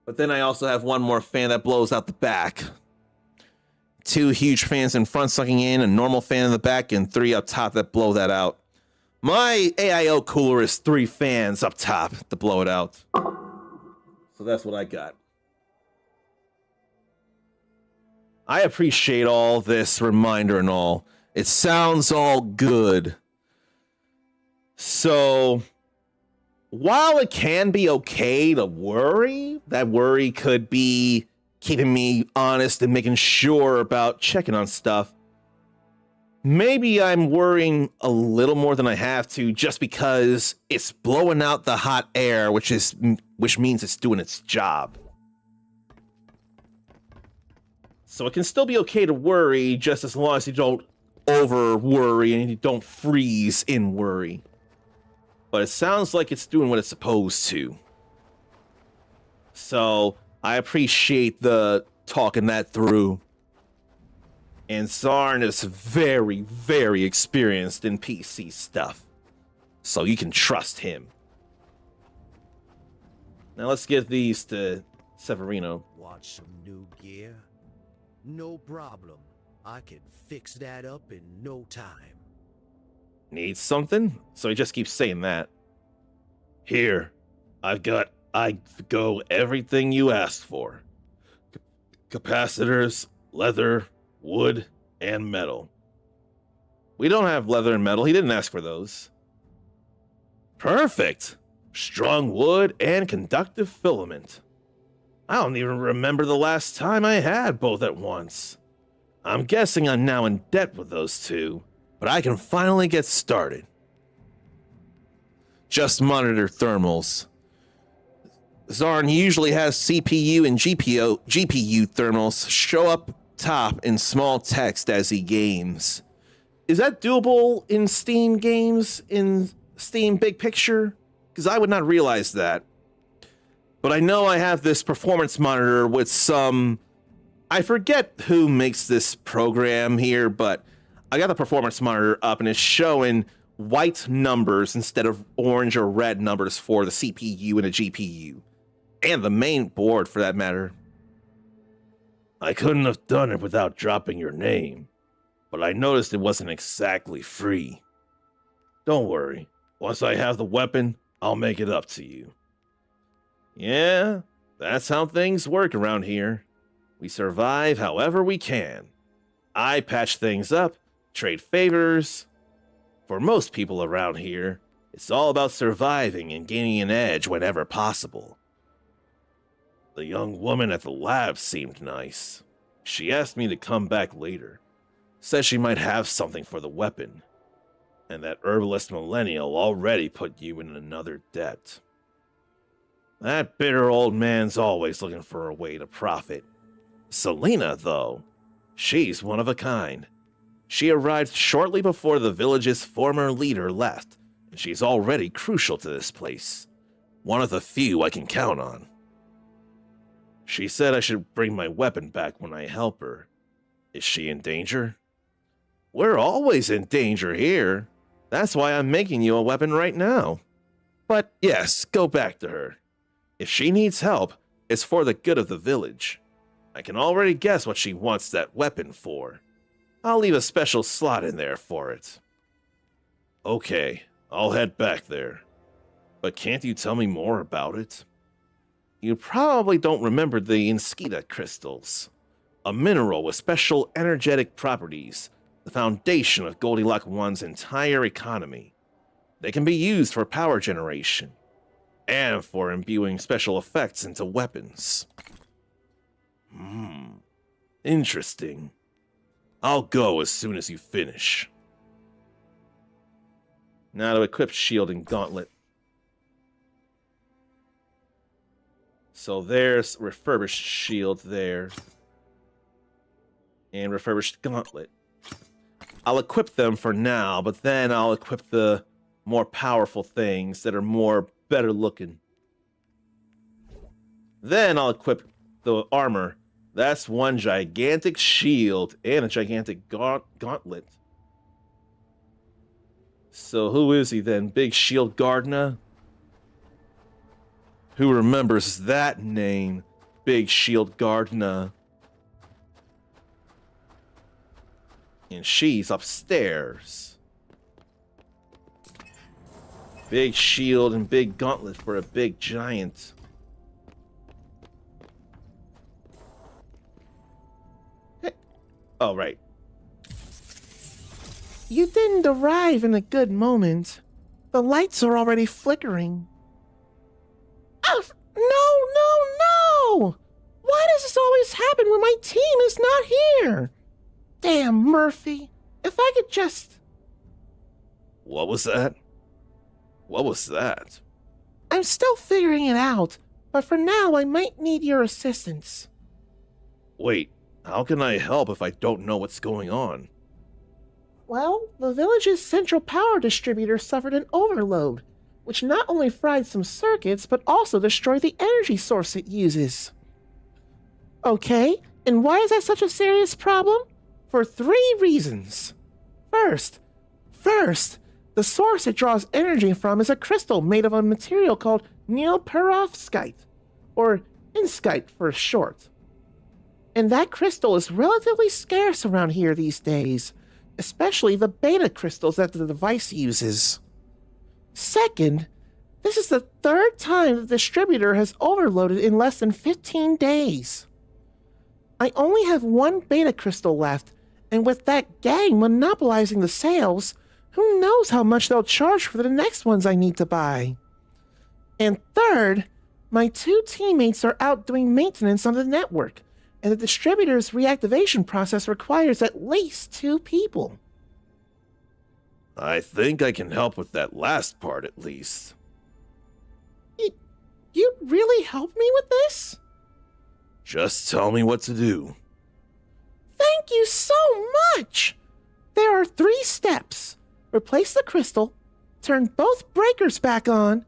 Speaker 1: But then I also have one more fan that blows out the back. 2 huge fans in front sucking in, a normal fan in the back, and 3 up top that blow that out. My AIO cooler is 3 fans up top to blow it out. So that's what I got. I appreciate all this reminder and all. It sounds all good. So, while it can be okay to worry, that worry could be keeping me honest and making sure about checking on stuff. Maybe I'm worrying a little more than I have to just because it's blowing out the hot air, which means it's doing its job. So it can still be okay to worry just as long as you don't over worry and you don't freeze in worry. But it sounds like it's doing what it's supposed to. So I appreciate the talking that through. And Zarn is very, very experienced in PC stuff. So you can trust him. Now let's give these to Severino.
Speaker 8: Want some new gear? No problem. I can fix that up in no time.
Speaker 1: Needs something? So he just keeps saying that. Here, I go everything you asked for. Capacitors, leather, wood, and metal. We don't have leather and metal. He didn't ask for those. Perfect. Strong wood and conductive filament. I don't even remember the last time I had both at once. I'm guessing I'm now in debt with those 2, but I can finally get started. Just monitor thermals. Zarn usually has CPU and GPU thermals show up top in small text as he games. Is that doable in Steam games, in Steam Big Picture? Because I would not realize that. But I know I have this performance monitor with some... I forget who makes this program here, but I got the performance monitor up and it's showing white numbers instead of orange or red numbers for the CPU and the GPU. And the main board, for that matter. I couldn't have done it without dropping your name, but I noticed it wasn't exactly free. Don't worry. Once I have the weapon, I'll make it up to you. Yeah, that's how things work around here. We survive however we can. I patch things up, trade favors. For most people around here, it's all about surviving and gaining an edge whenever possible. The young woman at the lab seemed nice. She asked me to come back later. Said she might have something for the weapon. And that herbalist millennial already put you in another debt. That bitter old man's always looking for a way to profit. Selena, though, she's one of a kind. She arrived shortly before the village's former leader left, and she's already crucial to this place. One of the few I can count on. She said I should bring my weapon back when I help her. Is she in danger? We're always in danger here. That's why I'm making you a weapon right now. But yes, go back to her. If she needs help, it's for the good of the village. I can already guess what she wants that weapon for. I'll leave a special slot in there for it. Okay, I'll head back there. But can't you tell me more about it? You probably don't remember the Inskita crystals. A mineral with special energetic properties, the foundation of Goldilocks 1's entire economy. They can be used for power generation, and for imbuing special effects into weapons. Interesting. I'll go as soon as you finish. Now to equip shield and gauntlet. So there's refurbished shield there. And refurbished gauntlet. I'll equip them for now, but then I'll equip the more powerful things that are better looking. Then I'll equip the armor. That's one gigantic shield and a gigantic gauntlet. So who is he then? Big Shield Gardner? Who remembers that name? Big Shield Gardner. And she's upstairs. Big shield and big gauntlet for a big giant. Hey. Oh, right.
Speaker 5: You didn't arrive in a good moment. The lights are already flickering. Oh, no! Why does this always happen when my team is not here? Damn, Murphy. If I could just...
Speaker 1: What was that? What was that?
Speaker 5: I'm still figuring it out, but for now I might need your assistance.
Speaker 1: Wait, how can I help if I don't know what's going on?
Speaker 5: Well, the village's central power distributor suffered an overload, which not only fried some circuits, but also destroyed the energy source it uses. Okay, and why is that such a serious problem? For 3 reasons. First, the source it draws energy from is a crystal made of a material called neoperovskite, or inskite for short. And that crystal is relatively scarce around here these days, especially the beta crystals that the device uses. Second, this is the 3rd time the distributor has overloaded in less than 15 days. I only have 1 beta crystal left, and with that gang monopolizing the sales, who knows how much they'll charge for the next ones I need to buy. And third, my 2 teammates are out doing maintenance on the network, and the distributor's reactivation process requires at least 2 people.
Speaker 1: I think I can help with that last part at least.
Speaker 5: You really help me with this?
Speaker 1: Just tell me what to do.
Speaker 5: Thank you so much! There are 3 steps. Replace the crystal, turn both breakers back on,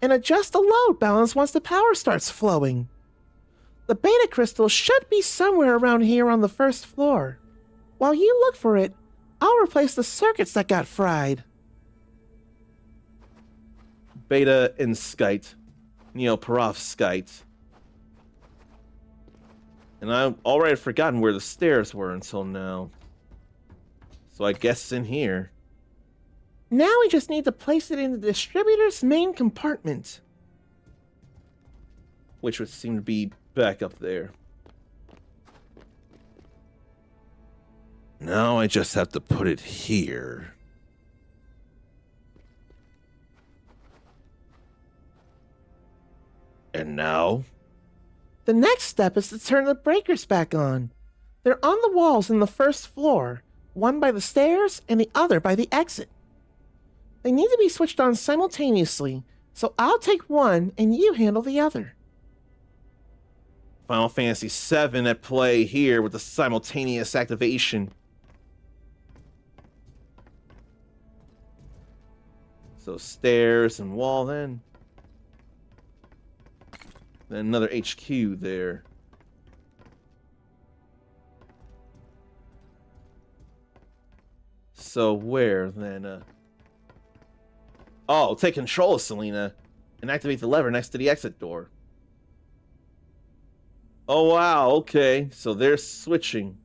Speaker 5: and adjust the load balance once the power starts flowing. The beta crystal should be somewhere around here on the 1st floor. While you look for it, I'll replace the circuits that got fried.
Speaker 1: Beta inskite, neoperovskite. And I've already forgotten where the stairs were until now. So I guess it's in here.
Speaker 5: Now we just need to place it in the distributor's main compartment.
Speaker 1: Which would seem to be back up there. Now I just have to put it here. And now?
Speaker 5: The next step is to turn the breakers back on. They're on the walls in the 1st floor, one by the stairs and the other by the exit. They need to be switched on simultaneously, so I'll take one and you handle the other.
Speaker 1: Final Fantasy VII at play here with the simultaneous activation. So stairs and wall then. Then another HQ there. So where then? Oh, take control of Selena and activate the lever next to the exit door. Oh wow, okay. So they're switching.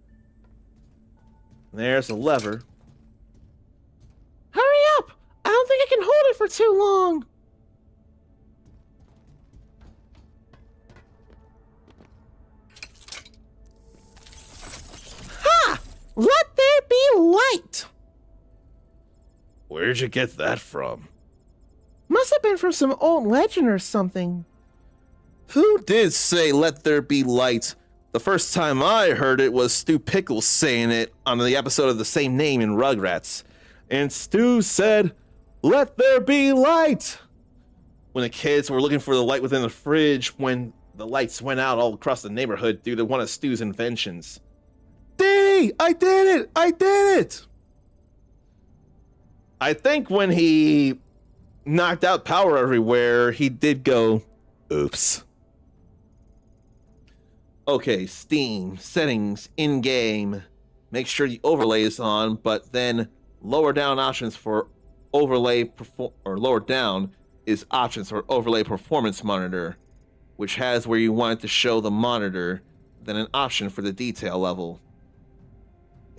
Speaker 1: There's a lever.
Speaker 5: Hurry up! I don't think I can hold it for too long. Ha! Let there be light!
Speaker 1: Where'd you get that from?
Speaker 5: Must have been from some old legend or something.
Speaker 1: Who did say let there be light The first time I heard it was Stu Pickles saying it on the episode of the same name in Rugrats. And Stu said, "Let there be light!" When the kids were looking for the light within the fridge when the lights went out all across the neighborhood due to one of Stu's inventions. Dee! I did it! I did it! I think when he knocked out power everywhere, he did go, oops. Okay, Steam, settings, in-game. Make sure the overlay is on, but then lower down options for overlay, lower down is options for overlay performance monitor, which has where you want it to show the monitor, then an option for the detail level.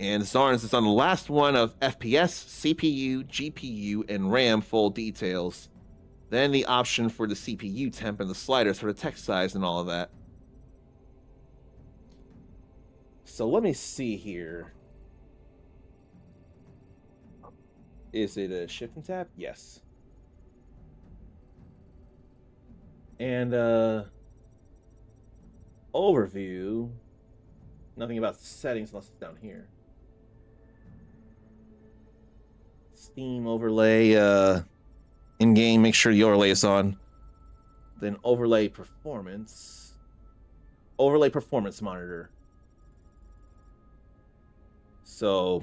Speaker 1: And Zarn's is on the last one of FPS, CPU, GPU, and RAM full details. Then the option for the CPU temp and the sliders for the text size and all of that. So let me see here. Is it a shift and tab? Yes. And overview. Nothing about settings unless it's down here. Steam overlay, in-game, make sure the overlay is on. Then overlay performance. Overlay performance monitor. So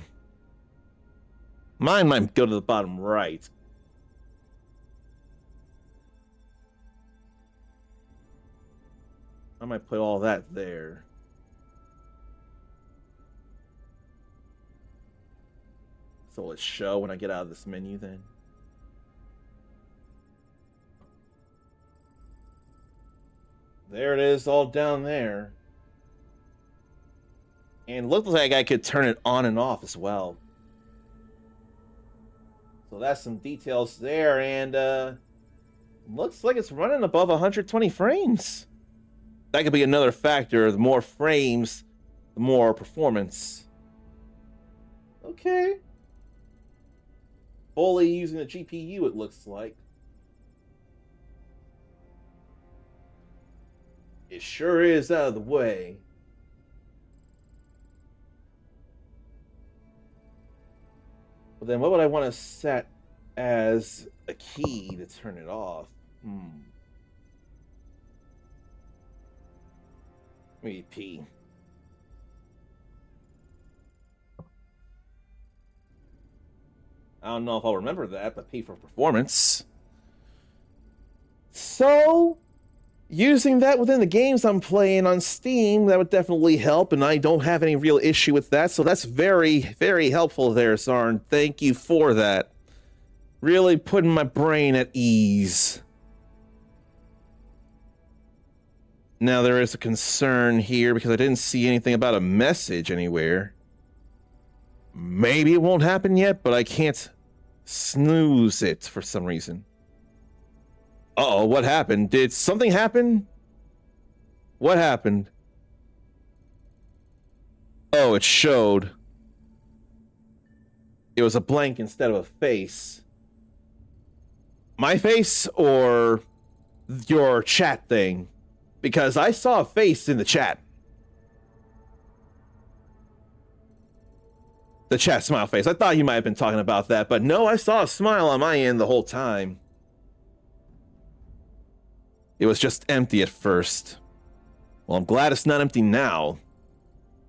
Speaker 1: mine might go to the bottom right. I might put all that there. So let's show when I get out of this menu then. There it is, all down there. And looks like I could turn it on and off as well. So that's some details there, and looks like it's running above 120 frames. That could be another factor. The more frames, the more performance. Okay. Fully using the GPU, it looks like. It sure is out of the way. But then what would I want to set as a key to turn it off? Maybe P. I don't know if I'll remember that, but P for performance. So, using that within the games I'm playing on Steam, that would definitely help, and I don't have any real issue with that, so that's very, very helpful there, Zarn. Thank you for that. Really putting my brain at ease. Now, there is a concern here, because I didn't see anything about a message anywhere. Maybe it won't happen yet, but I can't snooze it for some reason. Uh-oh, what happened? Did something happen? What happened? Oh, it showed. It was a blank instead of a face. My face or your chat thing? Because I saw a face in the chat. The chat smile face. I thought you might have been talking about that, but no, I saw a smile on my end the whole time. It was just empty at first. Well, I'm glad it's not empty now.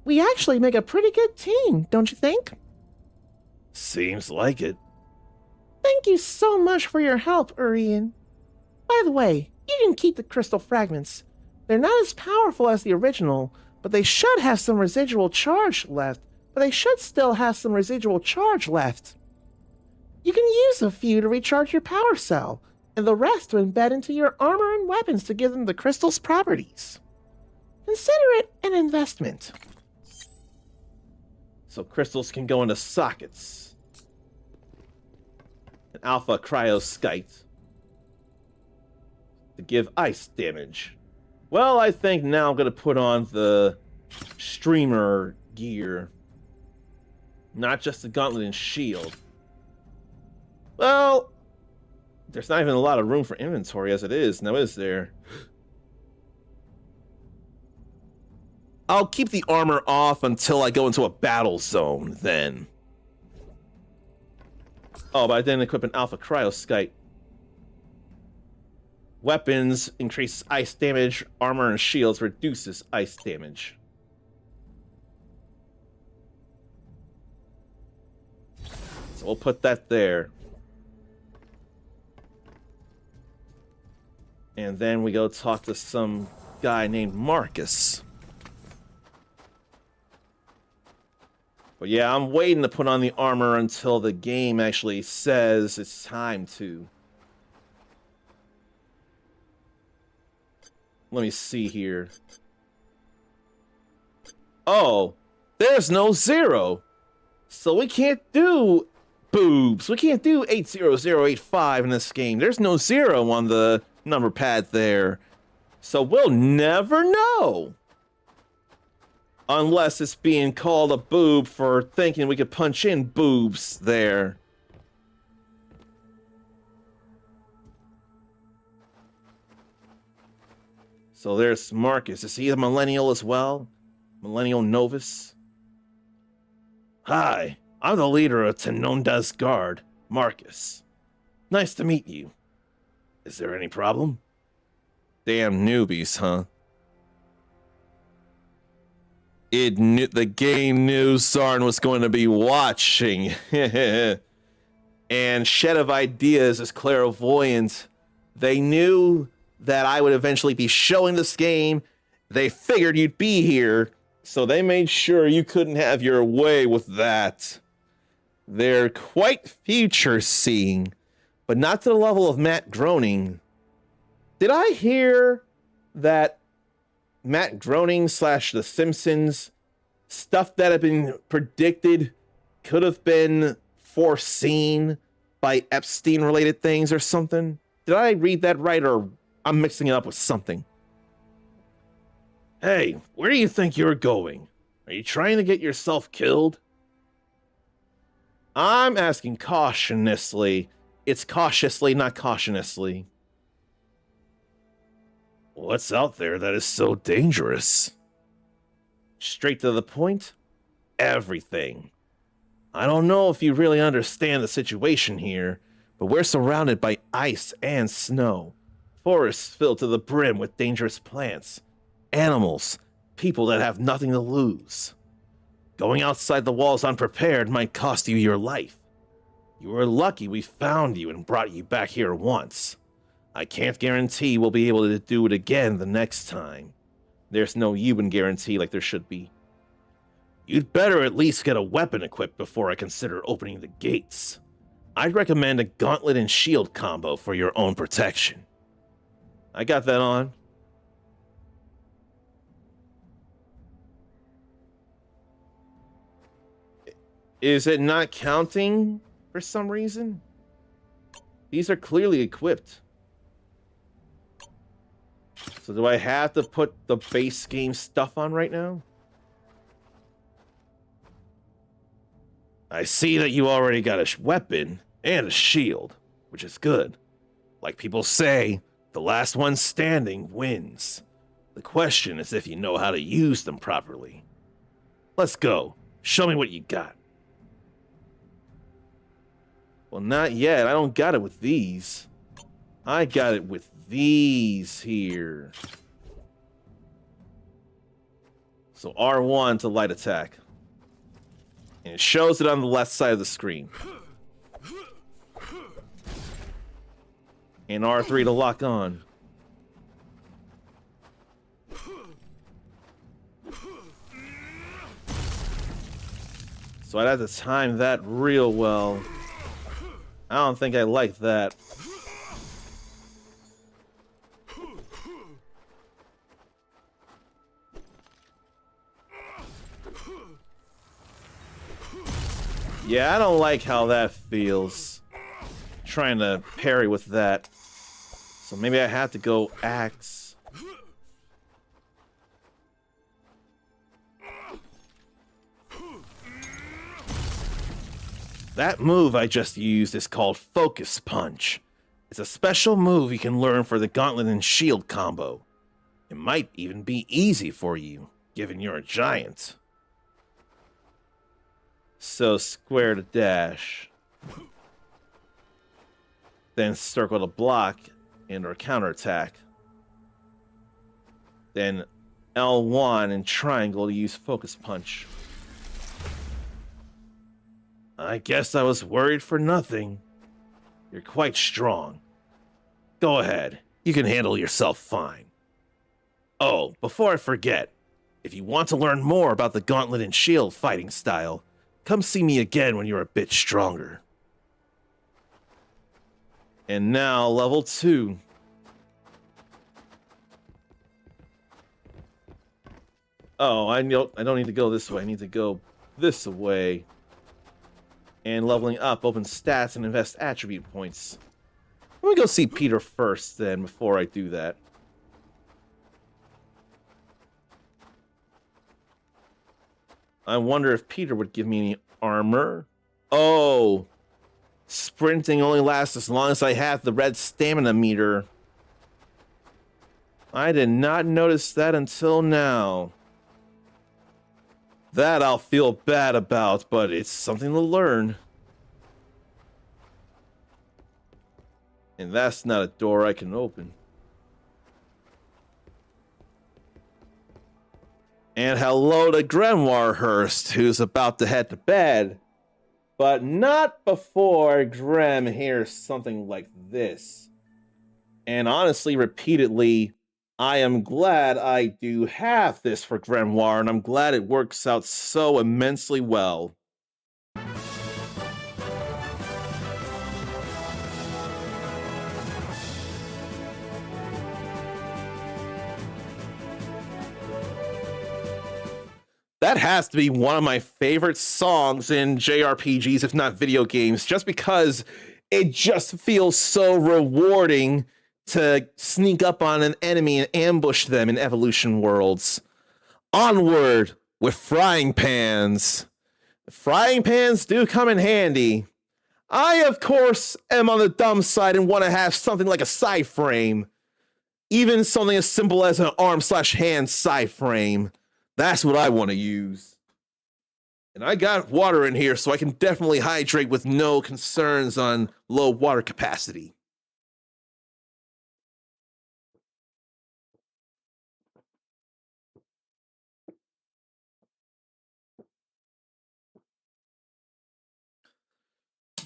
Speaker 5: We actually make a pretty good team, don't you think?
Speaker 1: Seems like it.
Speaker 5: Thank you so much for your help, Urian. By the way, you didn't keep the crystal fragments. They're not as powerful as the original, but they should have some residual charge left. You can use a few to recharge your power cell, and the rest to embed into your armor and weapons to give them the crystal's properties. Consider it an investment.
Speaker 1: So crystals can go into sockets. An alpha cryoskite to give ice damage. Well, I think now I'm going to put on the streamer gear. Not just the gauntlet and shield. Well, there's not even a lot of room for inventory as it is, now is there? I'll keep the armor off until I go into a battle zone then. Oh, but I didn't equip an Alpha Cryoskite. Weapons increases ice damage. Armor and shields reduces ice damage. So we'll put that there. And then we go talk to some guy named Marcus. But yeah, I'm waiting to put on the armor until the game actually says it's time to. Let me see here. Oh, there's no 0. So we can't do boobs. We can't do 80085 in this game. There's no 0 on the number pad there. So we'll never know. Unless it's being called a boob for thinking we could punch in boobs there. So there's Marcus. Is he a millennial as well? Millennial Novus? Hi, I'm the leader of Tenonda's Guard, Marcus. Nice to meet you. Is there any problem? Damn newbies, huh? The game knew Sarn was going to be watching. And Shed of Ideas is clairvoyant. They knew that I would eventually be showing this game. They figured you'd be here, so they made sure you couldn't have your way with that. They're quite future-seeing, but not to the level of Matt Groening. Did I hear that Matt Groening / The Simpsons stuff that had been predicted could have been foreseen by Epstein-related things or something? Did I read that right, or I'm mixing it up with something? Hey, where do you think you're going? Are you trying to get yourself killed? I'm asking cautiously. It's cautiously, not cautiously. What's out there that is so dangerous? Straight to the point? Everything. I don't know if you really understand the situation here, but we're surrounded by ice and snow. Forests filled to the brim with dangerous plants, animals, people that have nothing to lose. Going outside the walls unprepared might cost you your life. You were lucky we found you and brought you back here once. I can't guarantee we'll be able to do it again the next time. There's no human guarantee like there should be. You'd better at least get a weapon equipped before I consider opening the gates. I'd recommend a gauntlet and shield combo for your own protection. I got that on. Is it not counting for some reason? These are clearly equipped. So do I have to put the base game stuff on right now? I see that you already got a weapon and a shield, which is good. Like people say, the last one standing wins. The question is if you know how to use them properly. Let's go. Show me what you got. Well, not yet. I don't got it with these. I got it with these here. So R1 to light attack. And it shows it on the left side of the screen. And R3 to lock on. So I'd have to time that real well. I don't think I like that. Yeah, I don't like how that feels. Trying to parry with that. So maybe I have to go axe. That move I just used is called Focus Punch. It's a special move you can learn for the Gauntlet and Shield combo. It might even be easy for you. given you're a giant. So square to dash. Then circle to block and or counterattack. Then L1 and triangle to use focus punch. I guess I was worried for nothing. You're quite strong. Go ahead. You can handle yourself fine. Oh, before I forget, if you want to learn more about the gauntlet and shield fighting style, come see me again when you're a bit stronger. And now, level 2. Oh, I don't need to go this way. I need to go this way. And leveling up opens stats and invest attribute points. Let me go see Peter first, then, before I do that. I wonder if Peter would give me any armor. Oh! Sprinting only lasts as long as I have the red stamina meter. I did not notice that until now. That I'll feel bad about, but it's something to learn. And that's not a door I can open. And hello to Grimoirehurst, who's about to head to bed. But not before Grem hears something like this. And honestly, repeatedly, I am glad I do have this for Grimoire, and I'm glad it works out so immensely well. That has to be one of my favorite songs in JRPGs, if not video games, just because it just feels so rewarding to sneak up on an enemy and ambush them in Evolution Worlds. Onward with frying pans. Frying pans do come in handy. I, of course, am on the dumb side and want to have something like a side frame. Even something as simple as an arm/hand side frame. That's what I want to use. And I got water in here, so I can definitely hydrate with no concerns on low water capacity.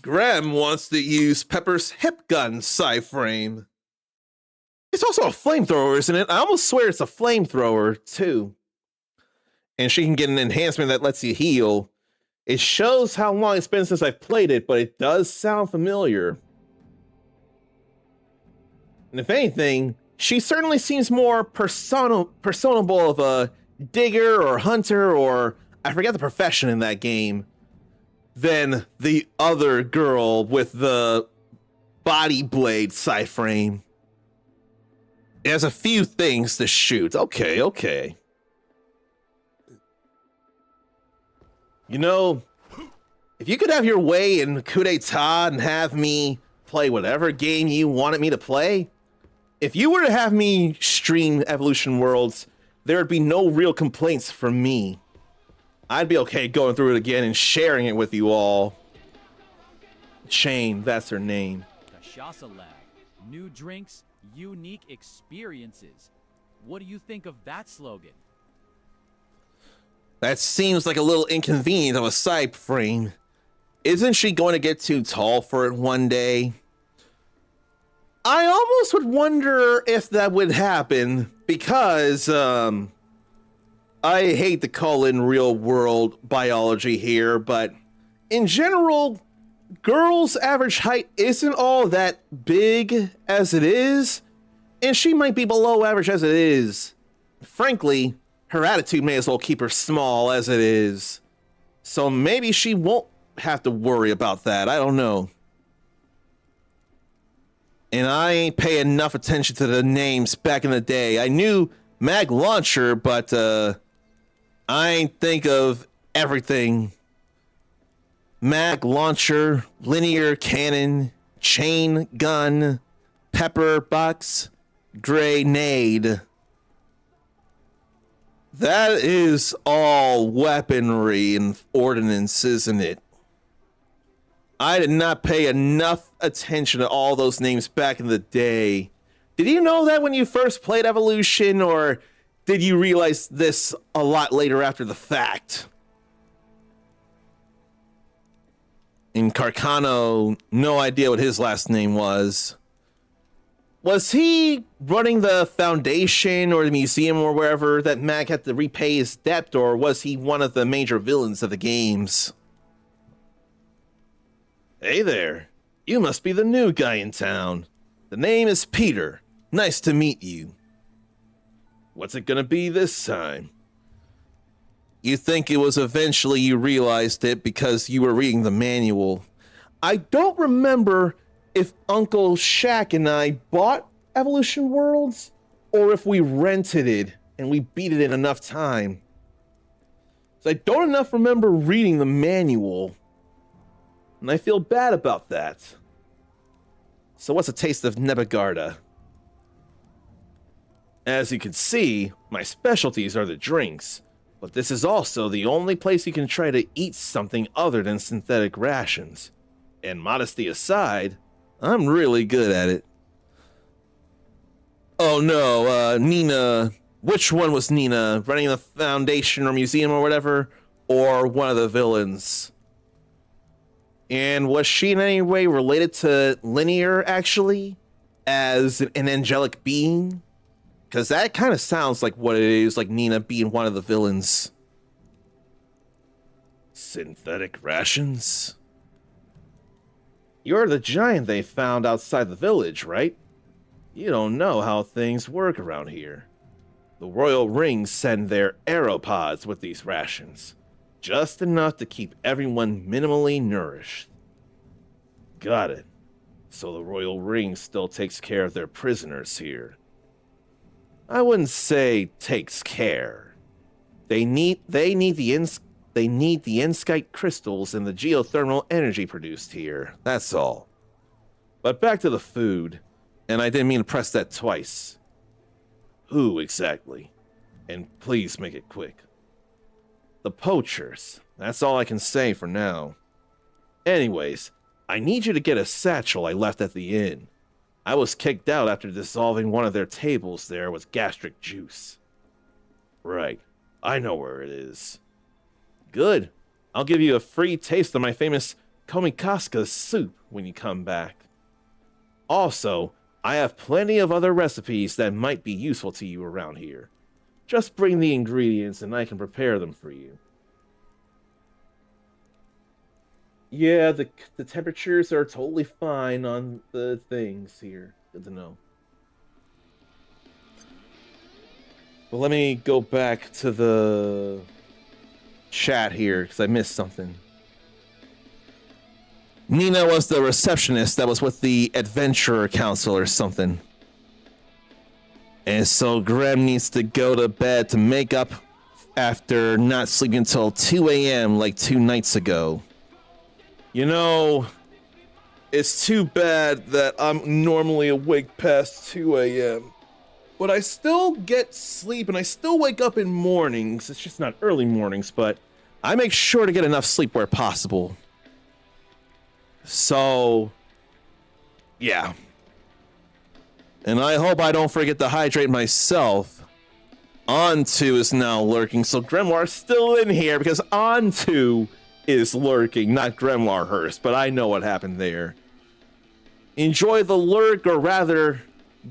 Speaker 1: Graham wants to use Pepper's hip gun side frame. It's also a flamethrower, isn't it? I almost swear it's a flamethrower, too. And she can get an enhancement that lets you heal. It shows how long it's been since I've played it, but it does sound familiar. And if anything, she certainly seems more personable of a digger or hunter, or I forget the profession in that game, than the other girl with the body blade side frame. It has a few things to shoot. Okay. You know, if you could have your way in Coup d'etat and have me play whatever game you wanted me to play, if you were to have me stream Evolution Worlds, there would be no real complaints from me. I'd be okay going through it again and sharing it with you all. Shane, that's her name.
Speaker 10: Kashasa Lab. New drinks, unique experiences. What do you think of that slogan?
Speaker 1: That seems like a little inconvenient of a side frame. Isn't she going to get too tall for it one day? I almost would wonder if that would happen because, I hate to call in real world biology here, but in general, girls' average height isn't all that big as it is, and she might be below average as it is. Frankly, her attitude may as well keep her small as it is. So maybe she won't have to worry about that. I don't know. And I ain't pay enough attention to the names back in the day. I knew Mag Launcher, but I ain't think of everything. Mag Launcher, Linear Cannon, Chain Gun, Pepper Box, Grenade. That is all weaponry and ordnance, isn't it? I did not pay enough attention to all those names back in the day. Did you know that when you first played Evolution, or did you realize this a lot later after the fact? In Carcano, no idea what his last name was. Was he running the foundation or the museum or wherever that Mag had to repay his debt, or was he one of the major villains of the games? Hey there. You must be the new guy in town. The name is Peter. Nice to meet you. What's it gonna be this time? You think it was eventually you realized it because you were reading the manual. I don't remember if Uncle Shaq and I bought Evolution Worlds, or if we rented it and we beat it in enough time. So I don't enough remember reading the manual, and I feel bad about that. So what's a taste of Nebegarda? As you can see, my specialties are the drinks, but this is also the only place you can try to eat something other than synthetic rations. And modesty aside, I'm really good at it. Oh no, Nina. Which one was Nina? Running the foundation or museum or whatever? Or one of the villains? And was she in any way related to Linear, actually? As an angelic being? Because that kind of sounds like what it is, like Nina being one of the villains. Synthetic rations? You're the giant they found outside the village, right? You don't know how things work around here. The royal rings send their aeropods with these rations. Just enough to keep everyone minimally nourished. Got it. So the royal ring still takes care of their prisoners here. I wouldn't say takes care. They need the Inskite crystals and the geothermal energy produced here. That's all. But back to the food. And I didn't mean to press that twice. Who exactly? And please make it quick. The poachers. That's all I can say for now. Anyways, I need you to get a satchel I left at the inn. I was kicked out after dissolving one of their tables there with gastric juice. Right. I know where it is. Good. I'll give you a free taste of my famous Komikaska soup when you come back. Also, I have plenty of other recipes that might be useful to you around here. Just bring the ingredients and I can prepare them for you. Yeah, the temperatures are totally fine on the things here. Good to know. Well, let me go back to the chat here because I missed something. Nina was the receptionist that was with the Adventurer Council or something. And so Graham needs to go to bed to make up after not sleeping until 2 a.m. like 2 nights ago. You know, it's too bad that I'm normally awake past 2 a.m. But I still get sleep and I still wake up in mornings. It's just not early mornings, but I make sure to get enough sleep where possible. So, yeah. And I hope I don't forget to hydrate myself. Onto is now lurking, so Grimoire's still in here because Onto is lurking, not Grimoire Hurst, but I know what happened there. Enjoy the lurk, or rather,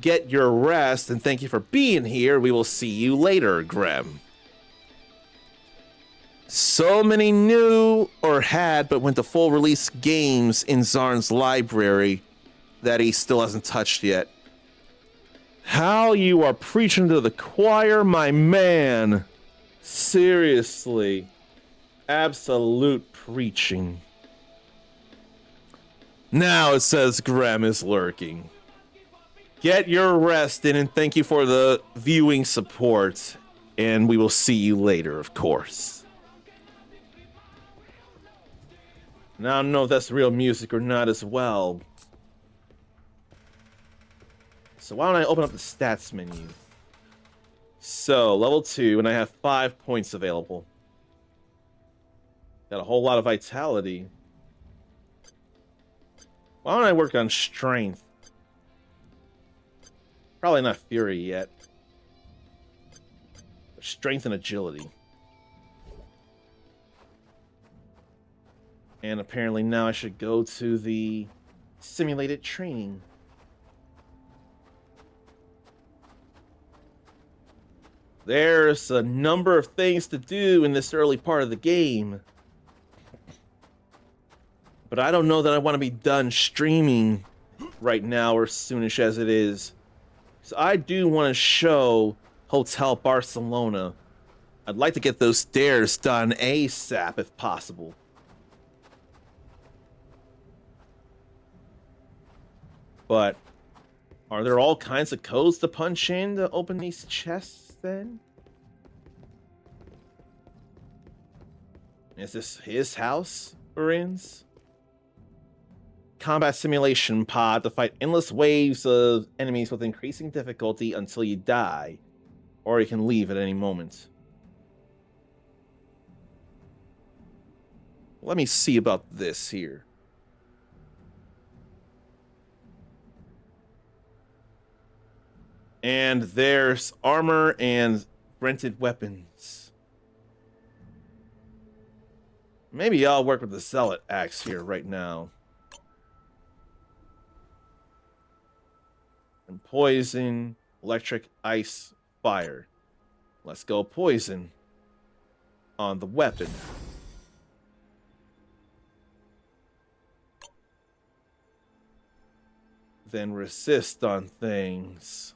Speaker 1: get your rest, and thank you for being here. We will see you later, Grem. So many new, or had, but went to full release games in Zarn's library that he still hasn't touched yet. How you are preaching to the choir, my man. Seriously. Absolute preaching. Now it says Graham is lurking. Get your rest in, and thank you for the viewing support. And we will see you later, of course. Now I don't know if that's real music or not as well. So why don't I open up the stats menu? So, level 2, and I have 5 points available. Got a whole lot of vitality. Why don't I work on strength? Probably not fury yet. Strength and agility. And apparently now I should go to the simulated training. There's a number of things to do in this early part of the game. But I don't know that I want to be done streaming right now or soonish as it is. So I do want to show Hotel Barcelona. I'd like to get those stairs done ASAP if possible. But are there all kinds of codes to punch in to open these chests then? Is this his house we're in? Combat simulation pod to fight endless waves of enemies with increasing difficulty until you die. Or you can leave at any moment. Let me see about this here. And there's armor and rented weapons. Maybe I'll work with the Zealot axe here right now. And poison, electric, ice, fire. Let's go poison on the weapon. Then resist on things.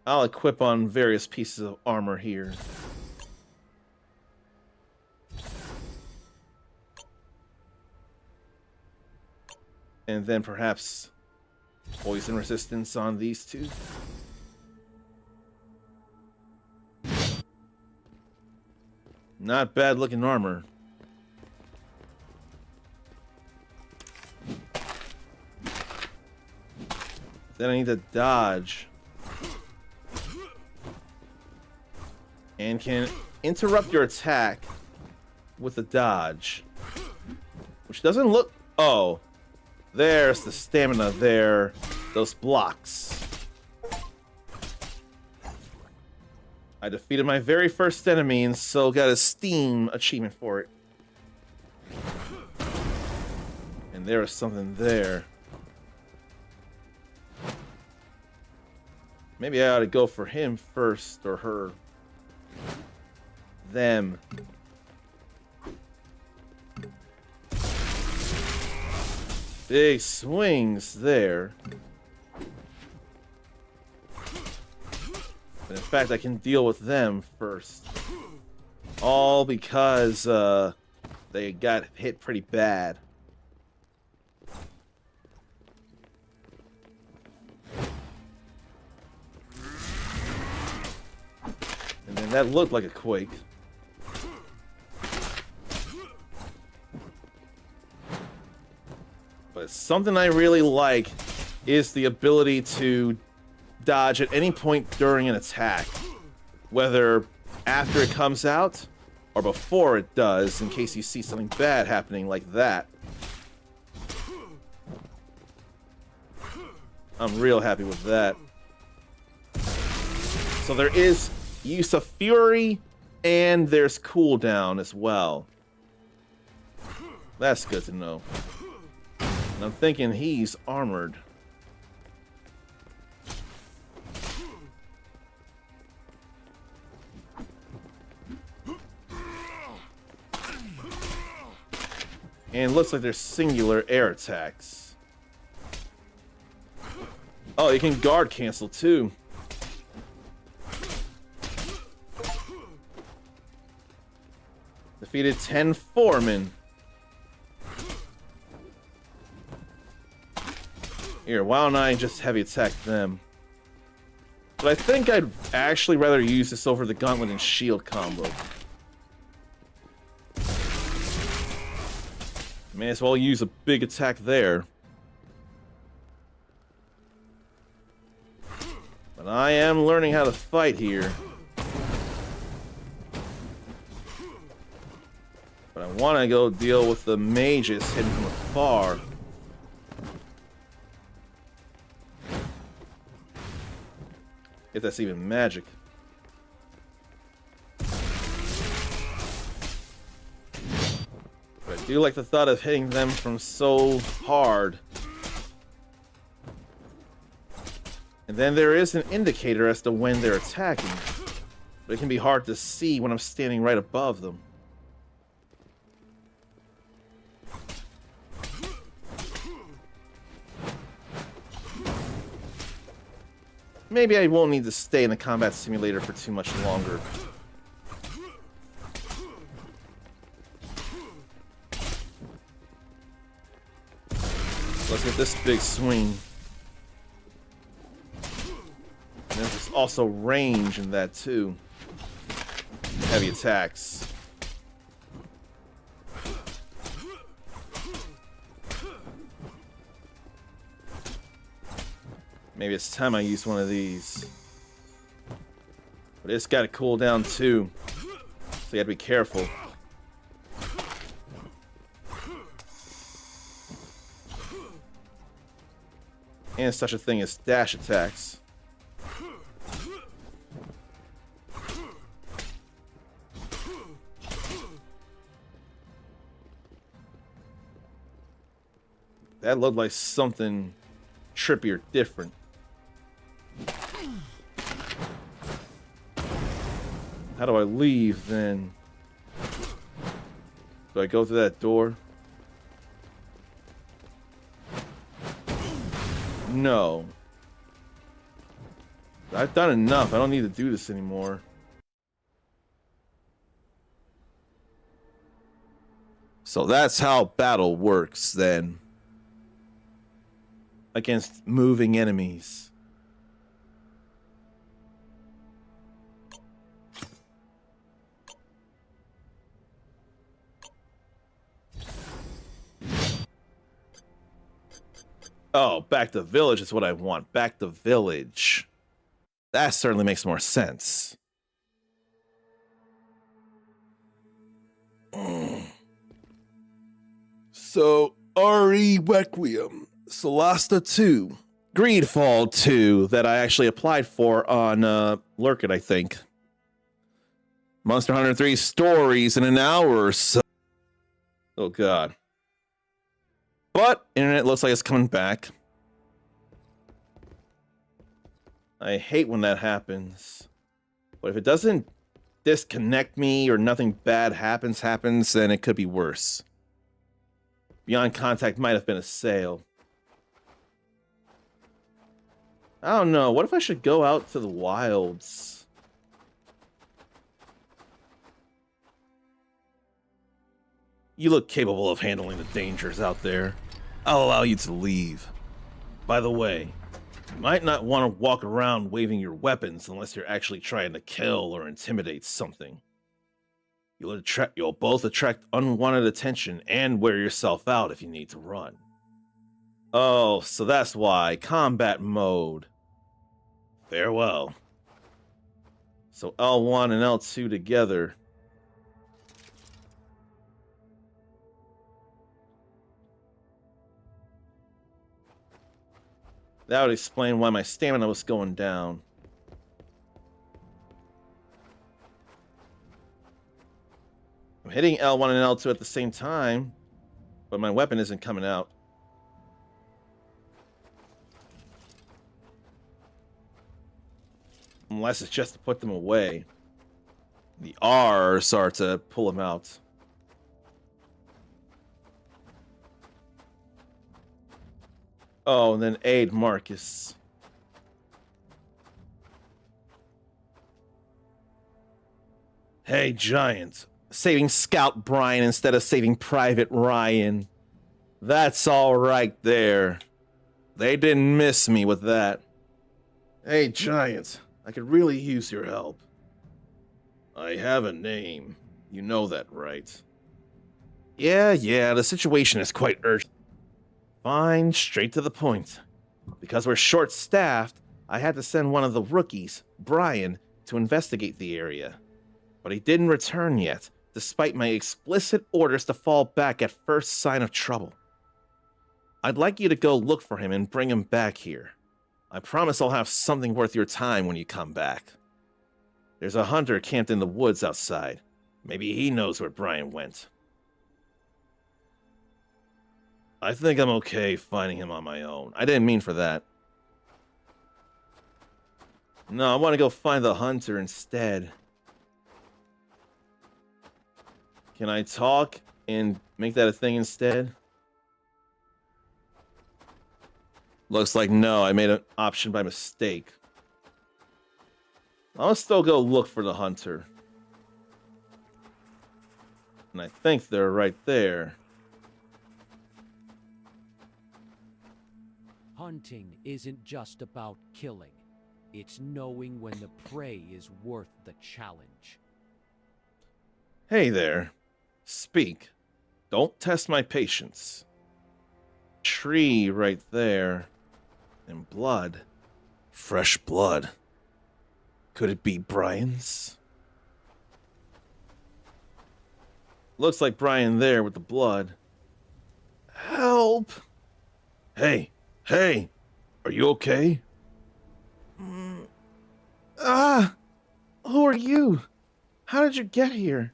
Speaker 1: I'll equip on various pieces of armor here. And then perhaps poison resistance on these two. Not bad looking armor. Then I need to dodge. And can interrupt your attack with a dodge. Which doesn't look... Oh. There's the stamina there. Those blocks. I defeated my very first enemy and so got a Steam achievement for it. And there was something there. Maybe I ought to go for him first, or her. Them. Big swings there. But in fact, I can deal with them first. All because they got hit pretty bad. And then that looked like a quake. But something I really like is the ability to dodge at any point during an attack. Whether after it comes out or before it does, in case you see something bad happening like that. I'm real happy with that. So there is use of Fury, and there's cooldown as well. That's good to know. And I'm thinking he's armored. And it looks like there's singular air attacks. Oh, you can guard cancel too. Defeated 10 foremen. Here, why don't I just heavy attack them? But I think I'd actually rather use this over the gauntlet and shield combo. May as well use a big attack there. But I am learning how to fight here. But I want to go deal with the mages hidden from afar. If that's even magic. But I do like the thought of hitting them from so hard. And then there is an indicator as to when they're attacking. But it can be hard to see when I'm standing right above them. Maybe I won't need to stay in the combat simulator for too much longer. Let's get this big swing. And there's also range in that too. Heavy attacks. Maybe it's time I use one of these. But it's got to cool down too. So you gotta be careful. And such a thing as dash attacks. That looked like something trippy or different. How do I leave then? Do I go through that door? No. I've done enough. I don't need to do this anymore. So that's how battle works then. Against moving enemies. Oh, back to village is what I want. Back to village. That certainly makes more sense. So, RE Requiem, Solasta 2, Greedfall 2, that I actually applied for on Lurkit, I think. Monster Hunter 3 stories in an hour or so. Oh, God. But, internet looks like it's coming back. I hate when that happens. But if it doesn't disconnect me or nothing bad happens, then it could be worse. Beyond Contact might have been a sale. I don't know. What if I should go out to the wilds? You look capable of handling the dangers out there. I'll allow you to leave. By the way, you might not want to walk around waving your weapons unless you're actually trying to kill or intimidate something. You'll both attract unwanted attention and wear yourself out if you need to run. Oh, so that's why. Combat mode. Farewell. So L1 and L2 together. That would explain why my stamina was going down. I'm hitting L1 and L2 at the same time, but my weapon isn't coming out. Unless it's just to put them away. The R's are to pull them out. Oh, and then aid Marcus. Hey, Giant. Saving Scout Brian instead of saving Private Ryan. That's all right there. They didn't miss me with that. Hey, Giant. I could really use your help. I have a name. You know that, right? Yeah, the situation is quite urgent. Fine, straight to the point. Because we're short-staffed, I had to send one of the rookies, Brian, to investigate the area. But he didn't return yet, despite my explicit orders to fall back at first sign of trouble. I'd like you to go look for him and bring him back here. I promise I'll have something worth your time when you come back. There's a hunter camped in the woods outside. Maybe he knows where Brian went. I think I'm okay finding him on my own. I didn't mean for that. No, I want to go find the hunter instead. Can I talk and make that a thing instead? Looks like no, I made an option by mistake. I'll still go look for the hunter. And I think they're right there.
Speaker 9: Hunting isn't just about killing. It's knowing when the prey is worth the challenge.
Speaker 1: Hey there. Speak. Don't test my patience. Tree right there. And blood. Fresh blood. Could it be Brian's? Looks like Brian there with the blood. Help! Hey! Hey! Are you okay? Who are you? How did you get here?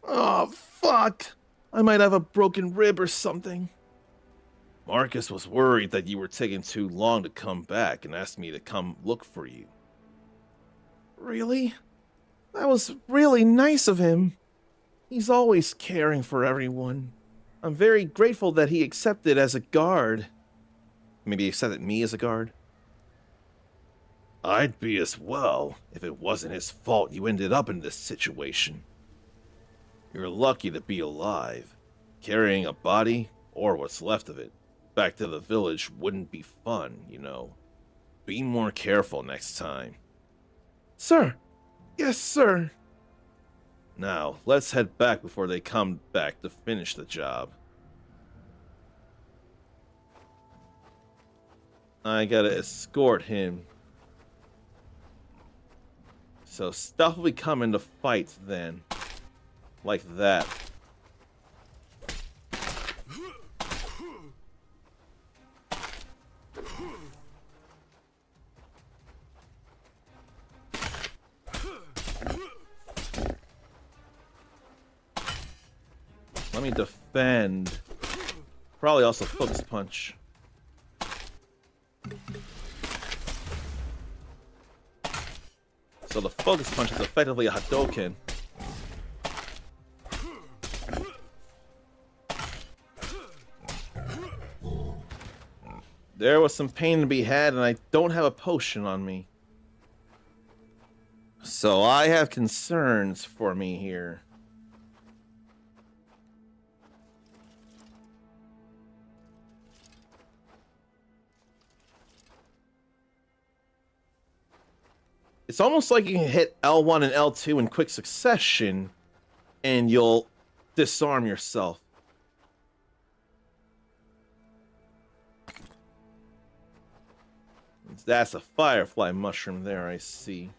Speaker 1: Oh, fuck! I might have a broken rib or something. Marcus was worried that you were taking too long to come back and asked me to come look for you. Really? That was really nice of him. He's always caring for everyone. I'm very grateful that he accepted as a guard. Maybe he accepted me as a guard? I'd be as well if it wasn't his fault you ended up in this situation. You're lucky to be alive. Carrying a body, or what's left of it, back to the village wouldn't be fun, you know. Be more careful next time. Sir! Yes, sir! Now, let's head back before they come back to finish the job. I gotta escort him. So stuff will be coming to fight then. Like that. Let me defend. Probably also focus punch. So the focus punch is effectively a Hadouken. There was some pain to be had, and I don't have a potion on me. So I have concerns for me here. It's almost like you can hit L1 and L2 in quick succession, and you'll disarm yourself. That's a firefly mushroom there, I see.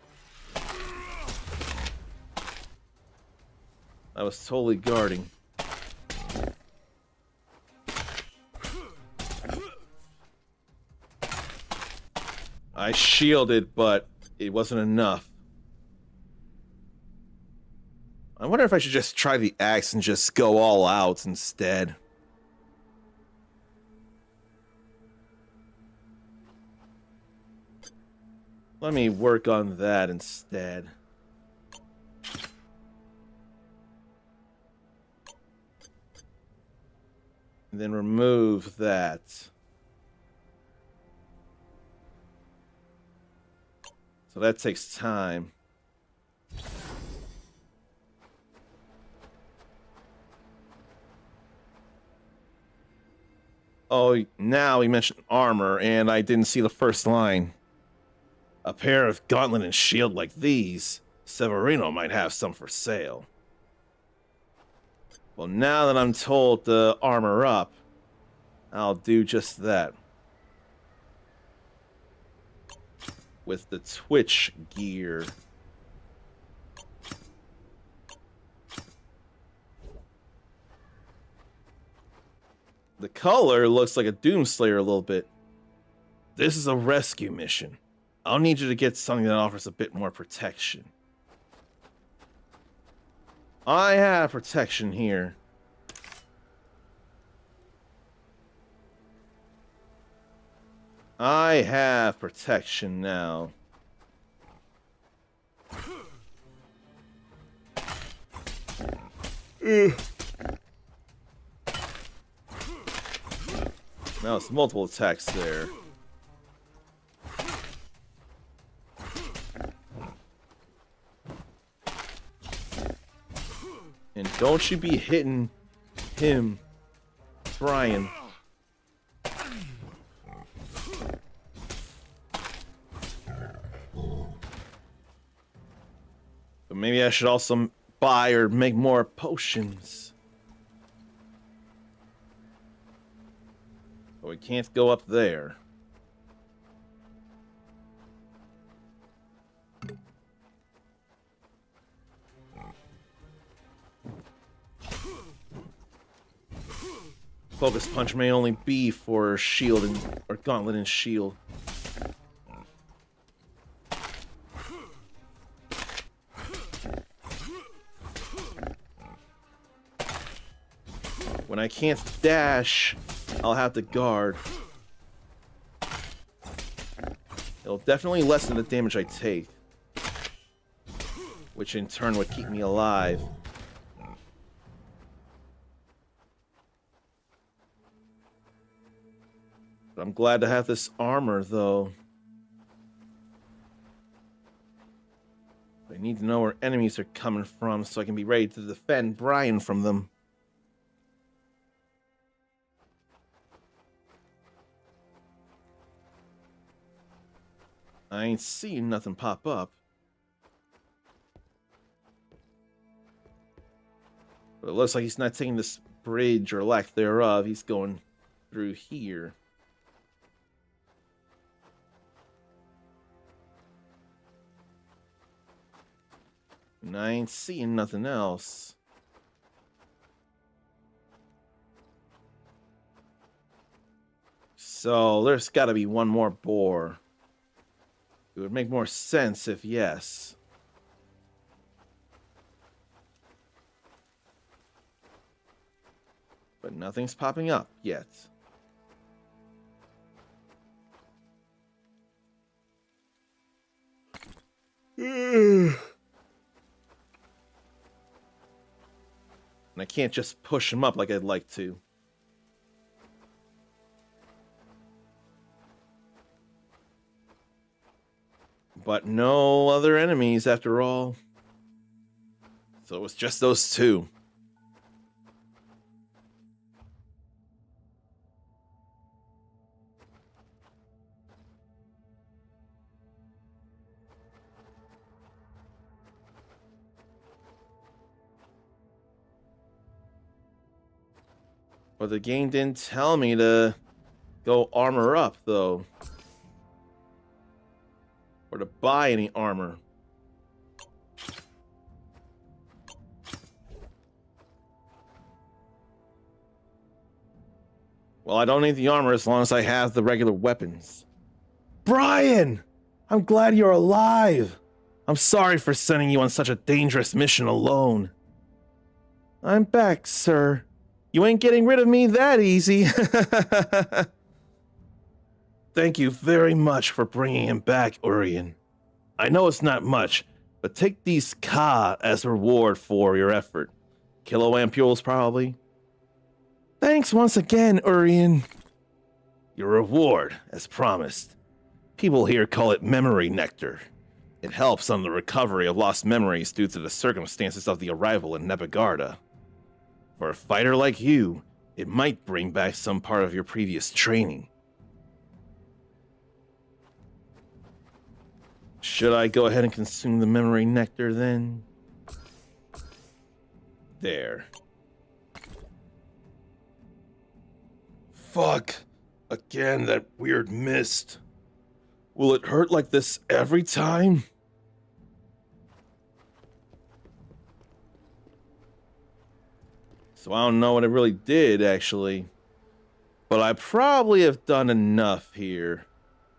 Speaker 1: I was totally guarding. I shielded, but it wasn't enough. I wonder if I should just try the axe and just go all out instead. Let me work on that instead. And then remove that. So that takes time. Oh, now he mentioned armor, and I didn't see the first line. A pair of gauntlet and shield like these, Severino might have some for sale. Well, now that I'm told to armor up, I'll do just that. with the Twitch gear. The color looks like a Doomslayer a little bit. This is a rescue mission. I'll need you to get something that offers a bit more protection. I have protection here. I have protection now. Now it's multiple attacks there. And don't you be hitting him, Brian. But maybe I should also buy or make more potions. But we can't go up there. Focus punch may only be for shield and or gauntlet and shield. When I can't dash, I'll have to guard. It'll definitely lessen the damage I take, which in turn would keep me alive. But I'm glad to have this armor, though. I need to know where enemies are coming from so I can be ready to defend Brian from them. I ain't seeing nothing pop up. But it looks like he's not taking this bridge or lack thereof. He's going through here. And I ain't seeing nothing else. So there's got to be one more boar. It would make more sense if yes. But nothing's popping up yet. And I can't just push him up like I'd like to. But no other enemies after all. So it was just those two. But the game didn't tell me to go armor up, though. Or to buy any armor. Well, I don't need the armor as long as I have the regular weapons. Brian! I'm glad you're alive! I'm sorry for sending you on such a dangerous mission alone. I'm back, sir. You ain't getting rid of me that easy. Thank you very much for bringing him back, Urien. I know it's not much, but take these Ka as a reward for your effort. Kiloampules, probably. Thanks once again, Urien. Your reward, as promised. People here call it memory nectar. It helps on the recovery of lost memories due to the circumstances of the arrival in Nebegarda. For a fighter like you, it might bring back some part of your previous training. Should I go ahead and consume the memory nectar then? There. Fuck. Again, that weird mist. Will it hurt like this every time? So I don't know what it really did, actually. But I probably have done enough here.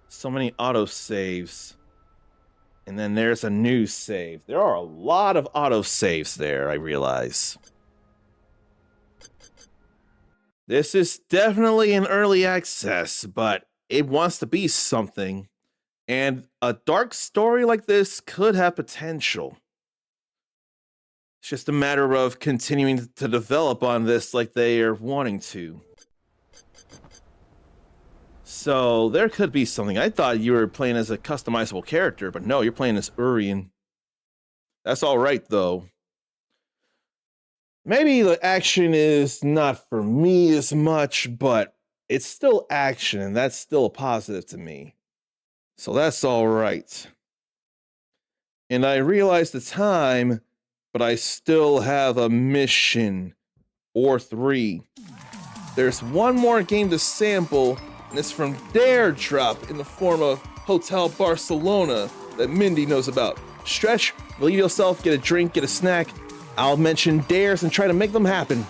Speaker 1: So many autosaves. And then there's a new save. There are a lot of autosaves there, I realize. This is definitely an early access, but it wants to be something. And a dark story like this could have potential. It's just a matter of continuing to develop on this like they are wanting to. So there could be something. I thought you were playing as a customizable character, but no, you're playing as Urien. That's all right, though. Maybe the action is not for me as much, but it's still action, and that's still a positive to me. So that's all right. And I realize the time, but I still have a mission or 3. There's one more game to sample, and it's from Dare Drop in the form of Hotel Barcelona that Mindy knows about. Stretch, relieve yourself, get a drink, get a snack. I'll mention dares and try to make them happen.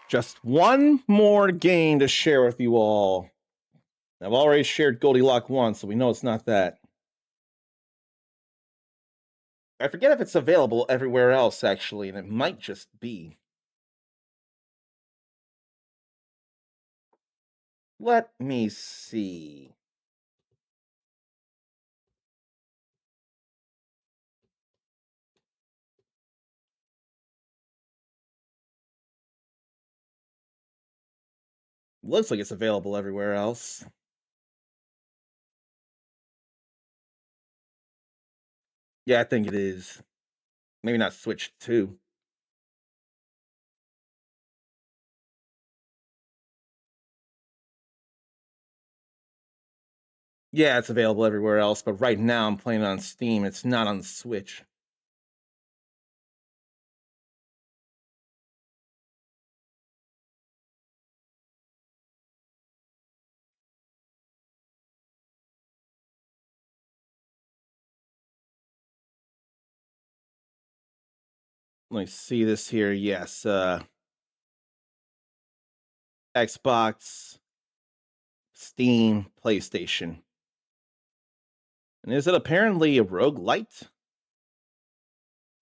Speaker 1: Just one more game to share with you all. I've already shared Goldilocks once, so we know it's not that. I forget if it's available everywhere else, actually, and it might just be. Let me see. Looks like it's available everywhere else. Yeah, I think it is. Maybe not Switch 2. Yeah, it's available everywhere else, but right now I'm playing it on Steam. It's not on the Switch. Let me see this here. Yes, Xbox, Steam, PlayStation. And is it apparently a roguelite?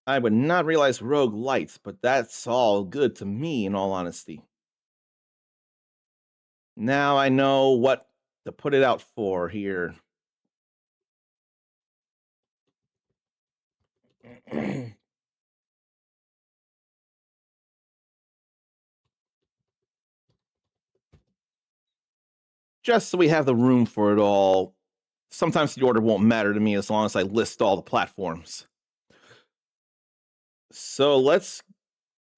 Speaker 1: I would not realize roguelites, but that's all good to me, in all honesty. Now I know what to put it out for here. Just so we have the room for it all. Sometimes the order won't matter to me as long as I list all the platforms. So let's,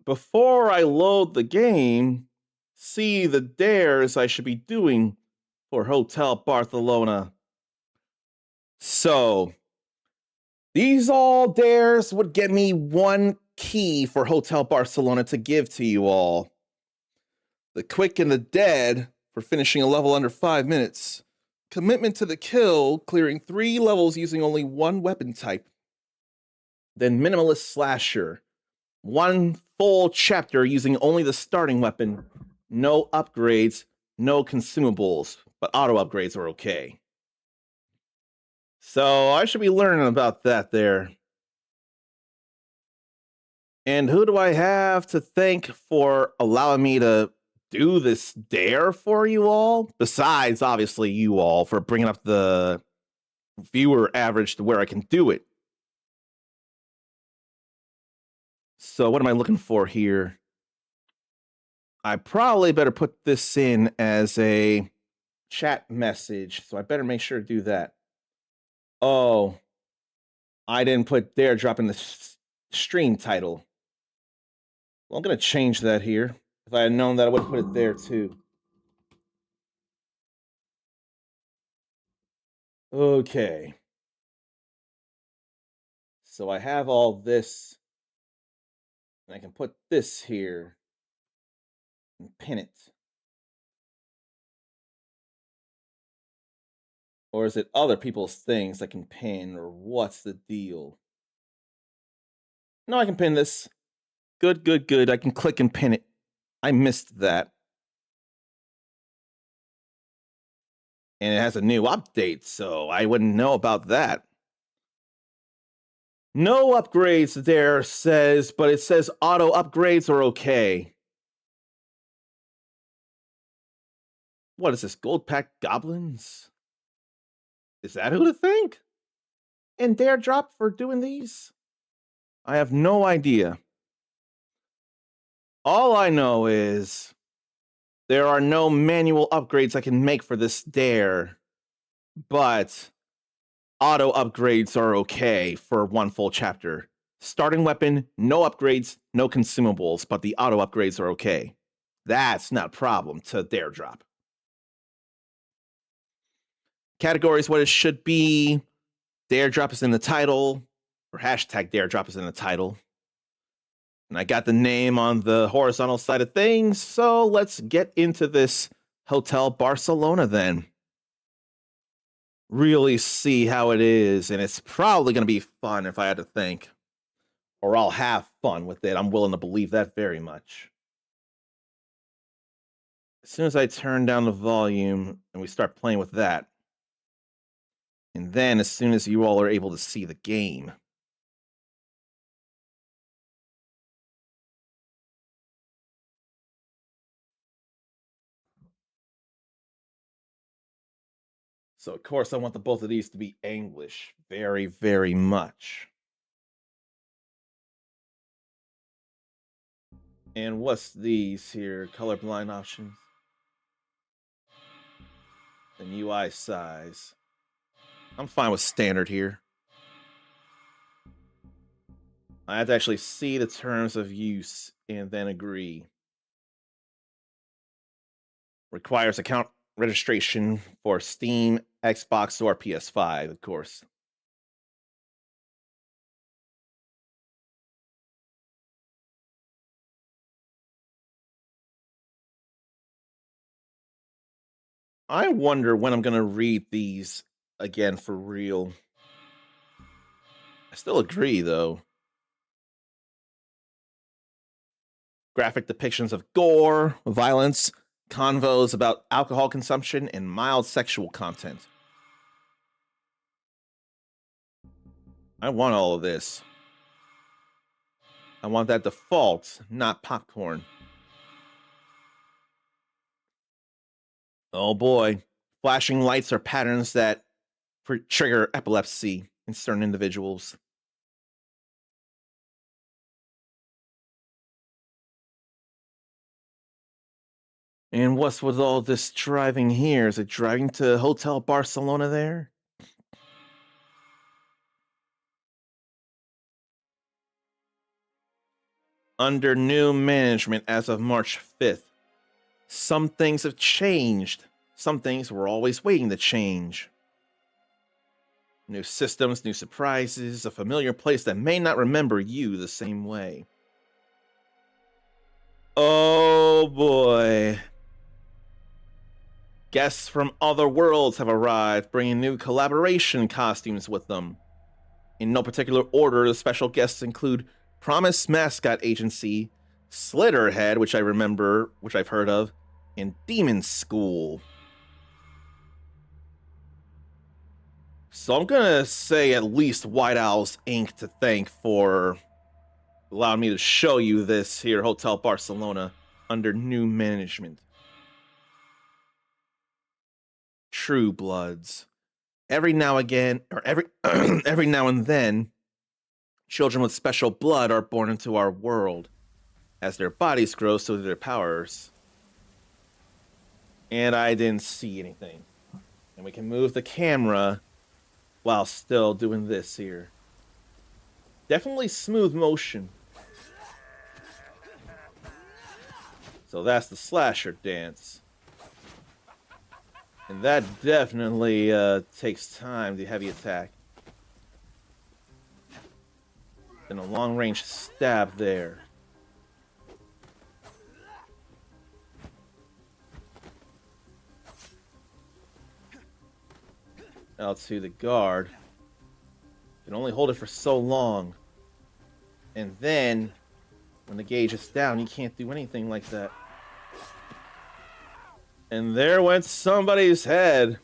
Speaker 1: before I load the game, see the dares I should be doing for Hotel Barcelona. So, these all dares would get me one key for Hotel Barcelona to give to you all. The quick and the dead for finishing a level under 5 minutes. Commitment to the kill, clearing 3 levels using only 1 weapon type. Then minimalist slasher. 1 full chapter using only the starting weapon. No upgrades, no consumables, but auto upgrades are okay. So I should be learning about that there. And who do I have to thank for allowing me to do this dare for you all? Besides, obviously, you all for bringing up the viewer average to where I can do it. So what am I looking for here? I probably better put this in as a chat message, so I better make sure to do that. Oh, I didn't put dare drop in the stream title. Well, I'm going to change that here. If I had known that, I would have put it there too. Okay. So I have all this. And I can put this here and pin it. Or is it other people's things I can pin, or what's the deal? No, I can pin this. Good, good, good. I can click and pin it. I missed that. And it has a new update, so I wouldn't know about that. No upgrades there says, but it says auto upgrades are okay. What is this, gold pack goblins? Is that who to thank? And dare drop for doing these? I have no idea. All I know is there are no manual upgrades I can make for this dare, but auto upgrades are okay for 1 full chapter. Starting weapon, no upgrades, no consumables, but the auto upgrades are okay. That's not a problem to dare drop. Categories, what it should be. Dare drop is in the title, or hashtag dare drop is in the title. And I got the name on the horizontal side of things, so let's get into this Hotel Barcelona then. Really see how it is, and it's probably going to be fun if I had to think. Or I'll have fun with it. I'm willing to believe that very much. As soon as I turn down the volume and we start playing with that, and then as soon as you all are able to see the game. So, of course, I want the both of these to be English. Very, very much. And what's these here? Colorblind options. The UI size. I'm fine with standard here. I have to actually see the terms of use and then agree. Requires account registration for Steam, Xbox, or PS5, of course. I wonder when I'm going to read these again for real. I still agree, though. Graphic depictions of gore, violence, convos about alcohol consumption, and mild sexual content. I want all of this. I want that default, not popcorn. Oh boy. Flashing lights are patterns that trigger epilepsy in certain individuals. And what's with all this driving here? Is it driving to Hotel Barcelona there? Under new management as of March 5th. Some things have changed. Some things we're always waiting to change. New systems, new surprises, a familiar place that may not remember you the same way. Oh boy. Guests from other worlds have arrived, bringing new collaboration costumes with them. In no particular order, the special guests include Promise Mascot Agency, Slitterhead, which I remember, which I've heard of, and Demon School. So I'm gonna say at least White Owls Inc. to thank for allowing me to show you this here, Hotel Barcelona, under new management. True Bloods. Every now again, or every now and then, children with special blood are born into our world. As their bodies grow, so do their powers. And I didn't see anything. And we can move the camera while still doing this here. Definitely smooth motion. So that's the slasher dance. And that definitely takes time, the heavy attack. Then a long-range stab there. Out to the guard. You can only hold it for so long. And then, when the gauge is down, you can't do anything like that. And there went somebody's head.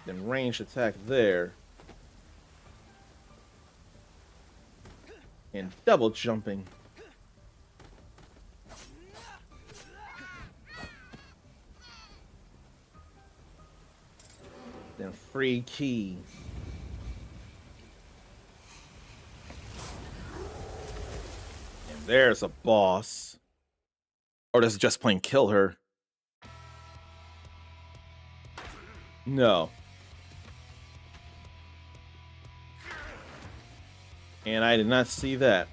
Speaker 1: Then ranged attack there. And double jumping. Then free key. And there's a boss. Or does it just plain kill her? No. And I did not see that.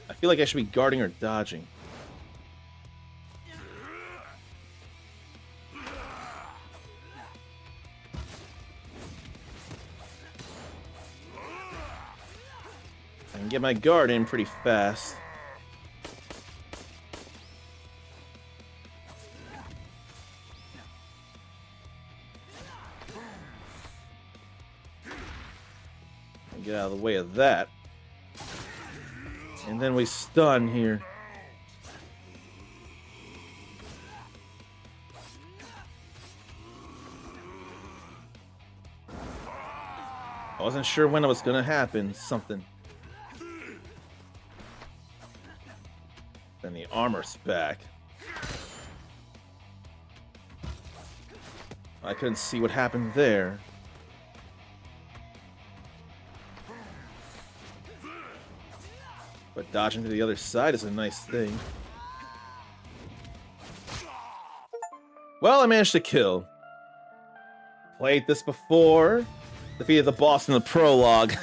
Speaker 1: I feel like I should be guarding or dodging. I can get my guard in pretty fast. Get out of the way of that. And then we stun here. I wasn't sure when it was gonna happen. Something. Then the armor's back. I couldn't see what happened there. But dodging to the other side is a nice thing. Well, I managed to kill. Played this before. Defeated the boss in the prologue.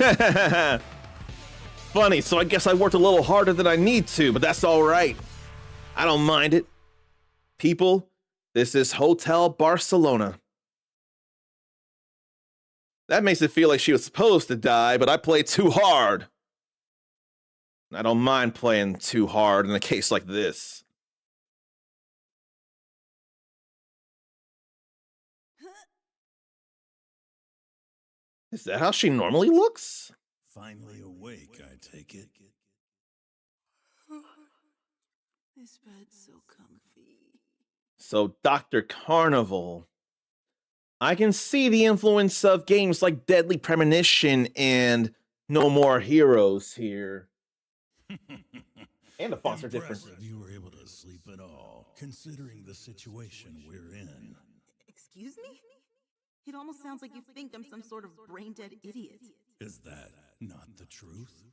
Speaker 1: Funny, so I guess I worked a little harder than I need to, but that's alright. I don't mind it. People, this is Hotel Barcelona. That makes it feel like she was supposed to die, but I played too hard. I don't mind playing too hard in a case like this. Is that how she normally looks?
Speaker 7: Finally awake, I take it.
Speaker 11: This bed's so comfy.
Speaker 1: So, Dr. Carnival. I can see the influence of games like Deadly Premonition and No More Heroes here. And the fonts are different.
Speaker 7: Impressive you were able to sleep at all, considering the situation we're in.
Speaker 11: Excuse me? It almost sounds like you think I'm some sort of brain-dead idiot.
Speaker 7: Is that not the truth?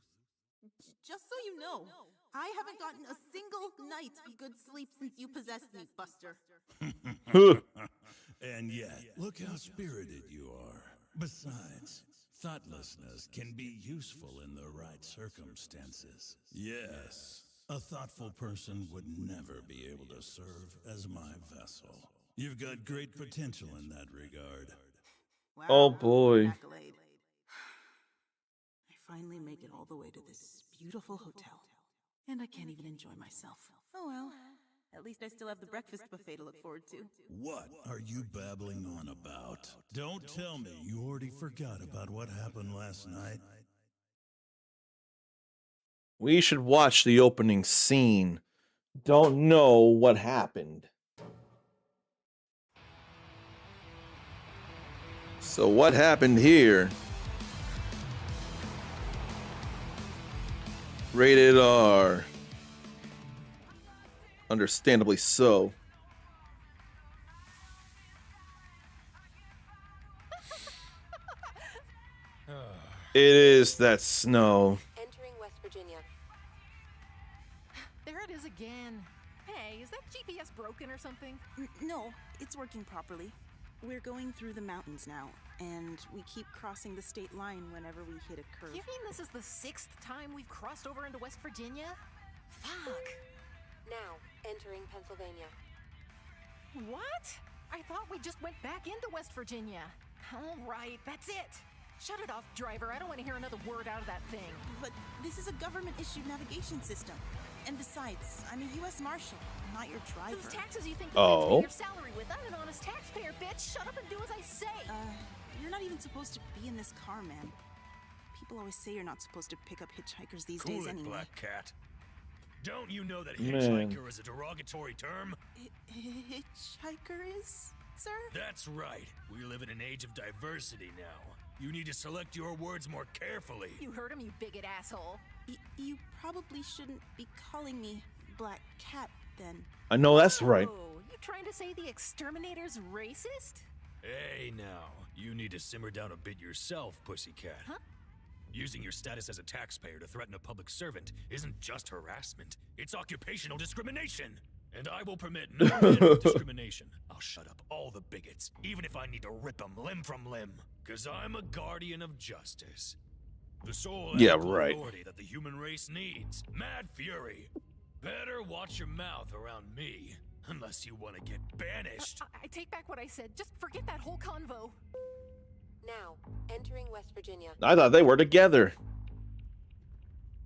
Speaker 11: Just so you know, I haven't gotten a single night's good sleep since you possessed me, Buster.
Speaker 7: And yet, look how spirited you are. Besides, thoughtlessness can be useful in the right circumstances. Yes, a thoughtful person would never be able to serve as my vessel. You've got great potential in that regard.
Speaker 11: Wow,
Speaker 1: Oh boy.
Speaker 11: accolade. I finally make it all the way to this beautiful hotel. And I can't even enjoy myself. Oh well, at least I still have the breakfast buffet to look forward to.
Speaker 7: What are you babbling on about? Don't tell me you already forgot about what happened last night.
Speaker 1: We should watch the opening scene. Don't know what happened. So what happened here? Rated R. Understandably so. It is that snow.
Speaker 12: Entering West Virginia.
Speaker 13: There it is again. Hey, is that GPS broken or something?
Speaker 11: No, it's working properly. We're going through the mountains now, and we keep crossing the state line whenever we hit a curve.
Speaker 13: You mean this is the 6th time we've crossed over into West Virginia? Fuck.
Speaker 12: Now, entering Pennsylvania.
Speaker 13: What? I thought we just went back into West Virginia. All right, that's it. Shut it off, driver. I don't want to hear another word out of that thing.
Speaker 11: But this is a government-issued navigation system. And besides, I'm a U.S. Marshal, not your driver.
Speaker 13: Those taxes you think you pay your salary with. I'm an honest taxpayer, bitch. Shut up and do as I say.
Speaker 11: You're not even supposed to be in this car, man. People always say you're not supposed to pick up hitchhikers these days anyway.
Speaker 7: Black Cat. Don't you know that
Speaker 1: Man.
Speaker 7: hitchhiker is a derogatory term?
Speaker 11: Hitchhiker is, sir?
Speaker 7: That's right. We live in an age of diversity now. You need to select your words more carefully.
Speaker 13: You heard him, you bigot asshole.
Speaker 11: You probably shouldn't be calling me Black Cat, then.
Speaker 1: I know that's right.
Speaker 13: Oh, you trying to say the exterminator's racist?
Speaker 7: Hey now, you need to simmer down a bit yourself, pussycat.
Speaker 13: Huh?
Speaker 7: Using your status as a taxpayer to threaten a public servant isn't just harassment, it's occupational discrimination. And I will permit no manner of discrimination. I'll shut up all the bigots, even if I need to rip them limb from limb. 'Cause I'm a guardian of justice. The sole authority that the human race needs. Mad Fury. Better watch your mouth around me, unless you want to get banished.
Speaker 13: I take back what I said. Just forget that whole convo.
Speaker 12: Now, entering West Virginia.
Speaker 1: I thought they were together.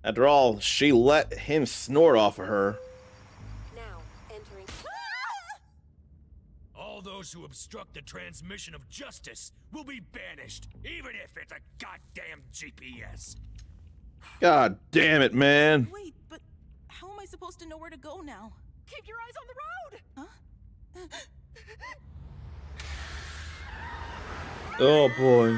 Speaker 1: After all, she let him snort off of her.
Speaker 12: Now, entering.
Speaker 7: All those who obstruct the transmission of justice will be banished, even if it's a goddamn GPS.
Speaker 1: God damn it, man.
Speaker 11: Wait, I supposed to know where to go now?
Speaker 13: Keep your eyes on the road!
Speaker 11: Huh?
Speaker 1: Oh boy.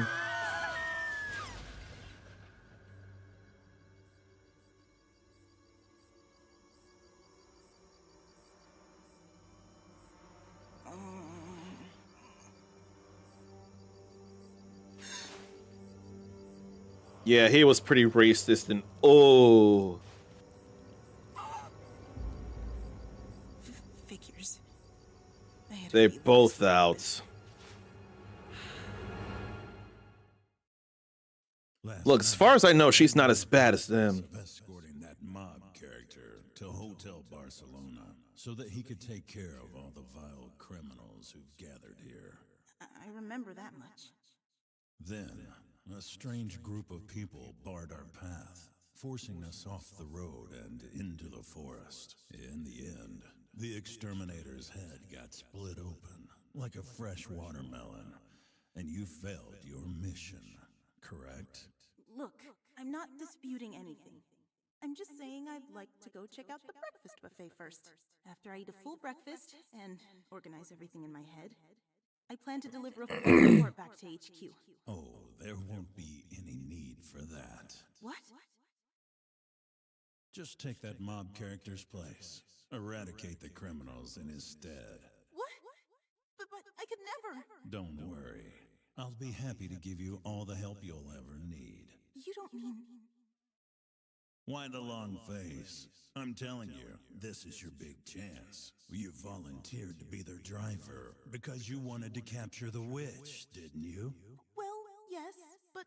Speaker 1: Yeah, he was pretty racist and oh.
Speaker 11: Figures.
Speaker 1: They're both out. Look, as far as I know, she's not as bad as them.
Speaker 14: Escorting that mob character to Hotel Barcelona so that he could take care of all the vile criminals who've gathered here.
Speaker 11: I remember that much.
Speaker 14: Then, a strange group of people barred our path, forcing us off the road and into the forest. In the end, the exterminator's head got split open like a fresh watermelon, and you failed your mission, correct?
Speaker 11: Look, I'm not disputing anything. I'm just saying I'd like to go check out the breakfast buffet first. After I eat a full breakfast and organize everything in my head, I plan to deliver a full report back to HQ.
Speaker 14: Oh, there won't be any need for that.
Speaker 11: What?
Speaker 14: Just take that mob character's place. Eradicate the criminals in his stead.
Speaker 11: What? But I could never.
Speaker 14: Don't worry. I'll be happy to give you all the help you'll ever need.
Speaker 11: You don't mean...
Speaker 14: Why the long face? I'm telling you, this is your big chance. You volunteered to be their driver because you wanted to capture the witch, didn't you?
Speaker 11: Well, yes, but...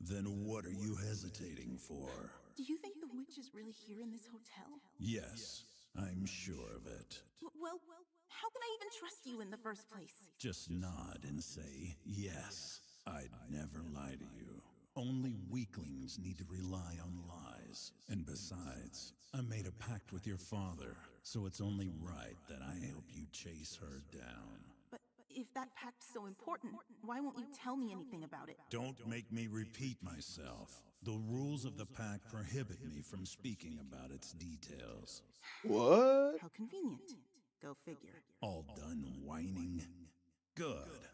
Speaker 14: Then what are you hesitating for?
Speaker 11: Do you think the witch is really here in this hotel?
Speaker 14: Yes, I'm sure of it.
Speaker 11: Well, how can I even trust you in the first place?
Speaker 14: Just nod and say yes. I'd never lie to you. Only weaklings need to rely on lies. And besides, I made a pact with your father, so it's only right that I help you chase her down.
Speaker 11: But if that pact's so important, why won't you tell me anything about it?
Speaker 14: Don't make me repeat myself. The rules of the pact prohibit me from speaking about its details.
Speaker 1: What?
Speaker 11: How convenient. Go figure.
Speaker 14: All done whining? Good.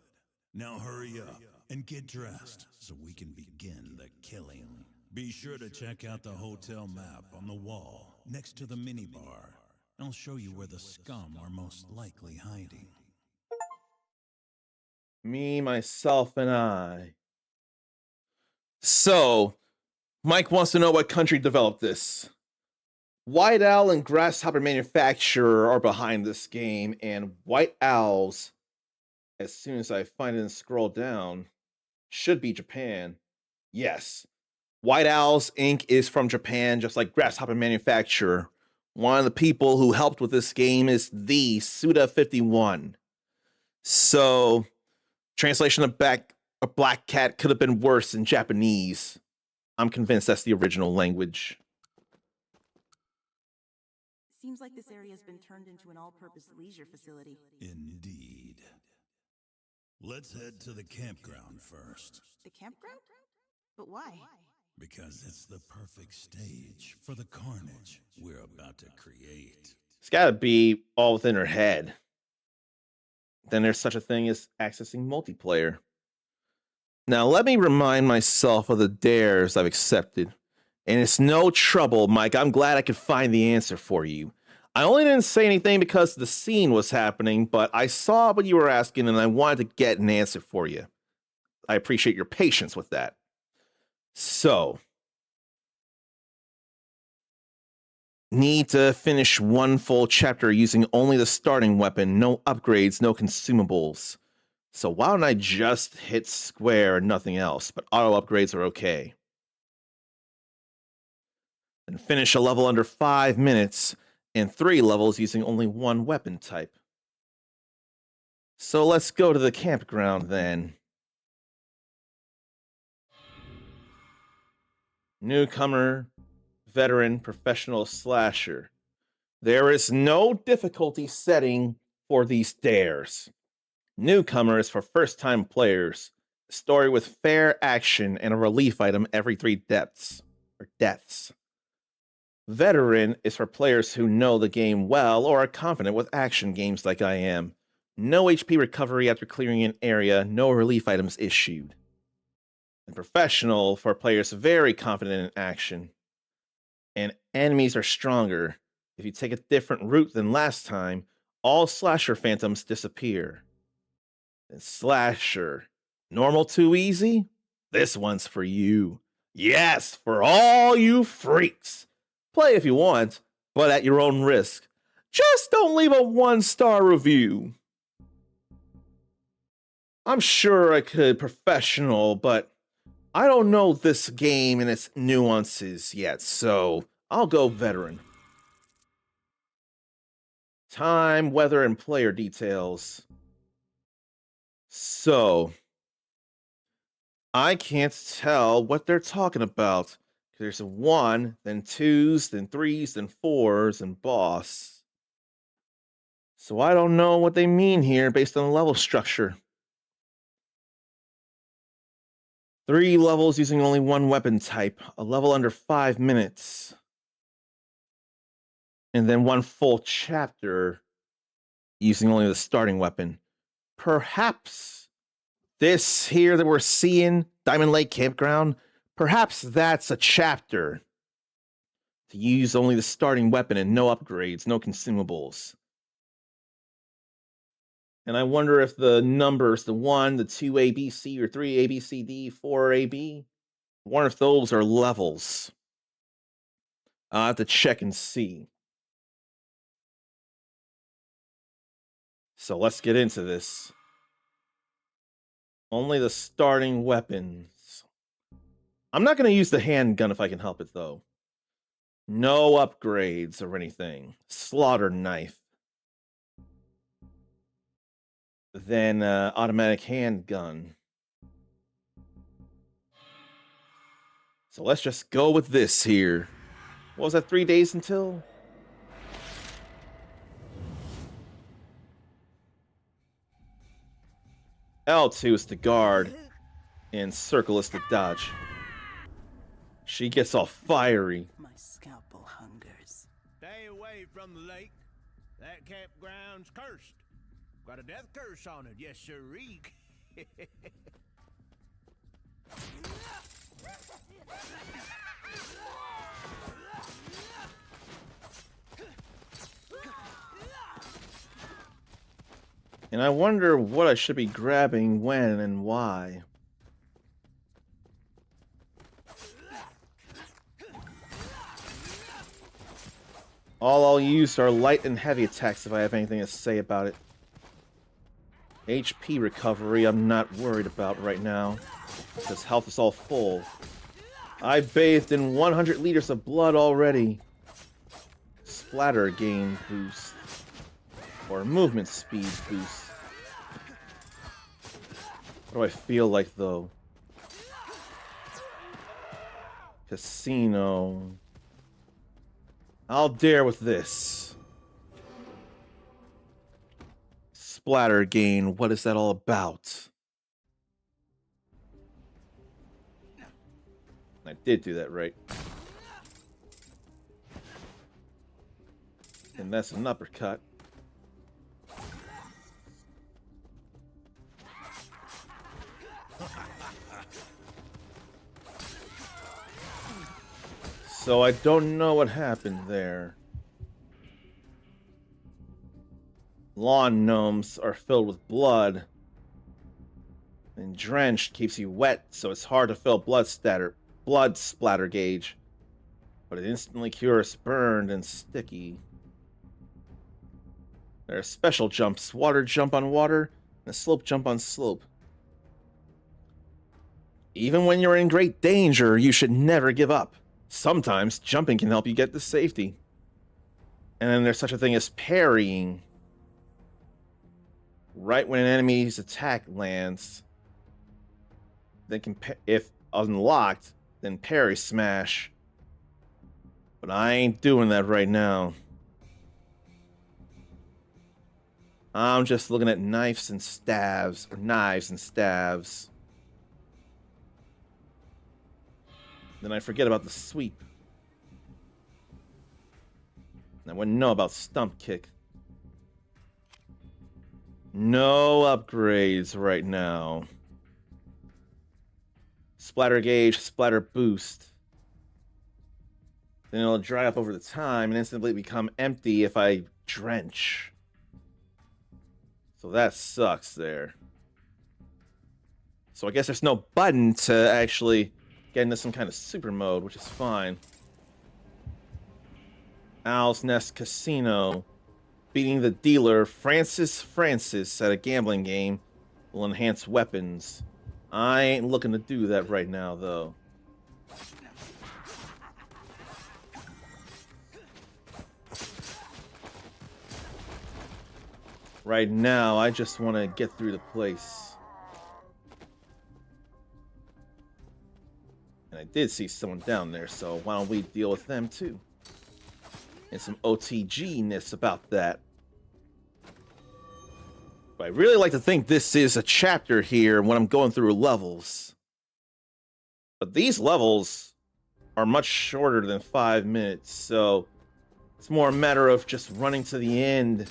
Speaker 14: Now hurry up and get dressed so we can begin the killing. Be sure to check out the hotel map on the wall next to the minibar. I'll show you where the scum are most likely hiding.
Speaker 1: Me, myself, and I. So, Mike wants to know what country developed this. White Owl and Grasshopper Manufacturer are behind this game, and White Owls, as soon as I find it and scroll down, should be Japan. Yes. White Owls Inc. is from Japan, just like Grasshopper Manufacturer. One of the people who helped with this game is the Suda51. So, translation of Black Cat could have been worse in Japanese. I'm convinced that's the original language.
Speaker 11: Seems like this area has been turned into an all-purpose leisure facility.
Speaker 14: Indeed. Let's head to the campground first.
Speaker 11: The campground? But why?
Speaker 14: Because it's the perfect stage for the carnage we're about to create.
Speaker 1: It's gotta be all within her head. Then there's such a thing as accessing multiplayer. Now, let me remind myself of the dares I've accepted. And it's no trouble, Mike. I'm glad I could find the answer for you. I only didn't say anything because the scene was happening, but I saw what you were asking and I wanted to get an answer for you. I appreciate your patience with that. So, need to finish one full chapter using only the starting weapon, no upgrades, no consumables. So why don't I just hit square and nothing else, but auto upgrades are okay. And finish a level under 5 minutes and 3 levels using only one weapon type. So let's go to the campground then. Newcomer, veteran, professional, slasher. There is no difficulty setting for these dares. Newcomer is for first-time players. A story with fair action and a relief item every 3 deaths. Veteran is for players who know the game well or are confident with action games like I am. No HP recovery after clearing an area, no relief items issued. And Professional for players very confident in action. And enemies are stronger. If you take a different route than last time, all slasher phantoms disappear. And Slasher, normal too easy? This one's for you. Yes, for all you freaks. Play if you want, but at your own risk. Just don't leave a 1-star review. I'm sure I could Professional, but I don't know this game and its nuances yet, so I'll go Veteran. Time, weather, and player details. So, I can't tell what they're talking about. There's a 1, then 2s, then 3s, then 4s, and boss. So I don't know what they mean here based on the level structure. 3 levels using only 1 weapon type, a level under 5 minutes. And then 1 full chapter using only the starting weapon. Perhaps this here that we're seeing, Diamond Lake Campground, perhaps that's a chapter to use only the starting weapon and no upgrades, no consumables. And I wonder if the numbers, the 1, the 2 ABC, or 3 ABCD, 4 AB, I wonder if those are levels. I'll have to check and see. So let's get into this. Only the starting weapons. I'm not going to use the handgun if I can help it, though. No upgrades or anything. Slaughter knife. Then automatic handgun. So let's just go with this here. What was that, 3 days until? L2 is to guard, and circle is to dodge. She gets all fiery.
Speaker 15: My scalpel hungers.
Speaker 16: Stay away from the lake. That campground's cursed. Got a death curse on it, yes sirree.
Speaker 1: And I wonder what I should be grabbing when and why. All I'll use are light and heavy attacks if I have anything to say about it. HP recovery I'm not worried about right now, because health is all full. I've bathed in 100 liters of blood already. Splatter gain boost. Or movement speed boost. What do I feel like, though? Casino. I'll dare with this. Splatter gain, what is that all about? I did do that right. And that's an uppercut. So I don't know what happened there. Lawn gnomes are filled with blood. And drenched keeps you wet, so it's hard to fill blood splatter gauge. But it instantly cures burned and sticky. There are special jumps, water jump on water, and a slope jump on slope. Even when you're in great danger, you should never give up. Sometimes jumping can help you get to safety. And then there's such a thing as parrying. Right when an enemy's attack lands, they can, if unlocked, then parry smash. But I ain't doing that right now. I'm just looking at knives and stabs, or knives and stabs. Then I forget about the sweep. I wouldn't know about Stump Kick. No upgrades right now. Splatter Gauge, Splatter Boost. Then it'll dry up over the time and instantly become empty if I drench. So that sucks there. So I guess there's no button to actually get into some kind of super mode, which is fine. Owl's Nest Casino. Beating the dealer Francis at a gambling game will enhance weapons. I ain't looking to do that right now, though. Right now, I just want to get through the place. And I did see someone down there, so why don't we deal with them too? And some OTG-ness about that. But I really like to think this is a chapter here when I'm going through levels. But these levels are much shorter than 5 minutes, so it's more a matter of just running to the end,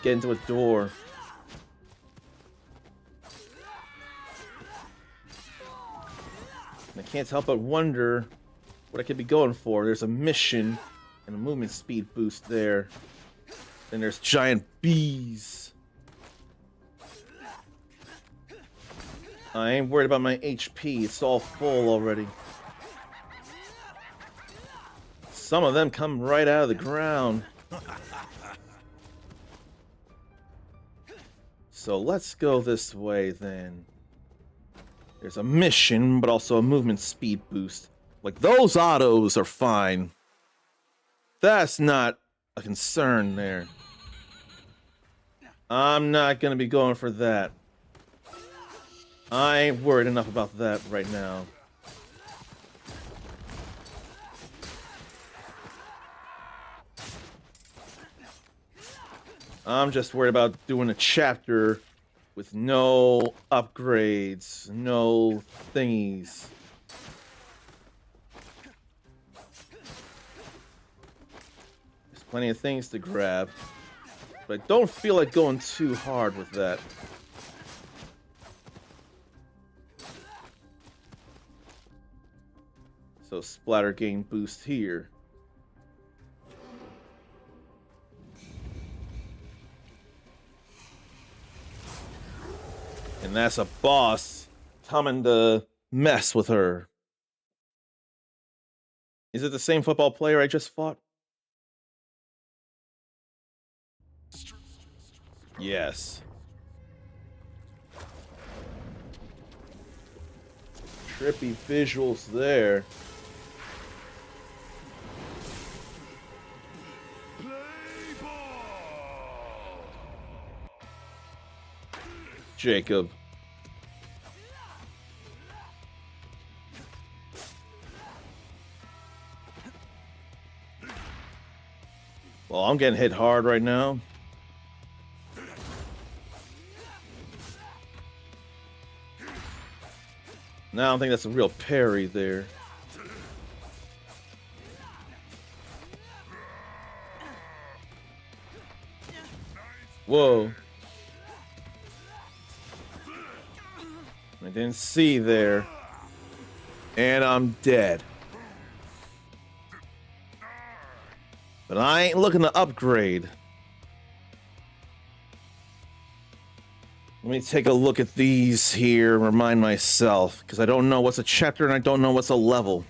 Speaker 1: get into a door. And I can't help but wonder what I could be going for. There's a mission and a movement speed boost there. Then there's giant bees. I ain't worried about my HP. It's all full already. Some of them come right out of the ground. So let's go this way then. There's a mission, but also a movement speed boost. Like, those autos are fine. That's not a concern there. I'm not gonna be going for that. I ain't worried enough about that right now. I'm just worried about doing a chapter with no upgrades, no thingies. There's plenty of things to grab, but I don't feel like going too hard with that. So splatter gain boost here. And that's a boss coming to mess with her. Is it the same football player I just fought? Yes. Trippy visuals there. Jacob. Well, I'm getting hit hard right now. No, I don't think that's a real parry there. Whoa. I didn't see there. And I'm dead. But I ain't looking to upgrade. Let me take a look at these here and remind myself, because I don't know what's a chapter and I don't know what's a level.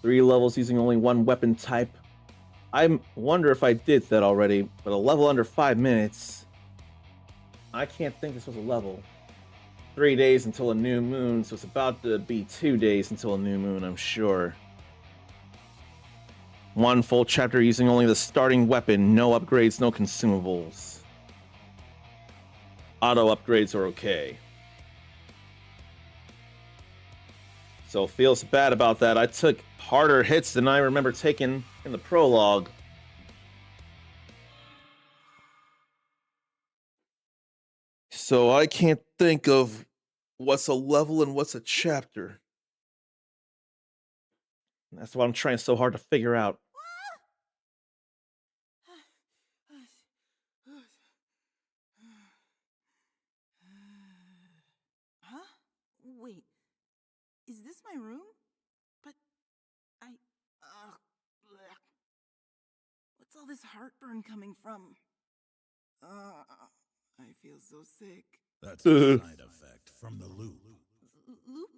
Speaker 1: 3 levels using only 1 weapon type. I wonder if I did that already, but a level under 5 minutes. I can't think this was a level. 3 days until a new moon, so it's about to be 2 days until a new moon, I'm sure. 1 full chapter using only the starting weapon, no upgrades, no consumables. Auto upgrades are okay. So feels bad about that. I took harder hits than I remember taking in the prologue. So I can't think of what's a level and what's a chapter. That's what I'm trying so hard to figure out.
Speaker 11: Huh? Wait, is this my room? But bleh. What's all this heartburn coming from? I feel so sick.
Speaker 14: That's a side effect from the loop.
Speaker 11: Loop?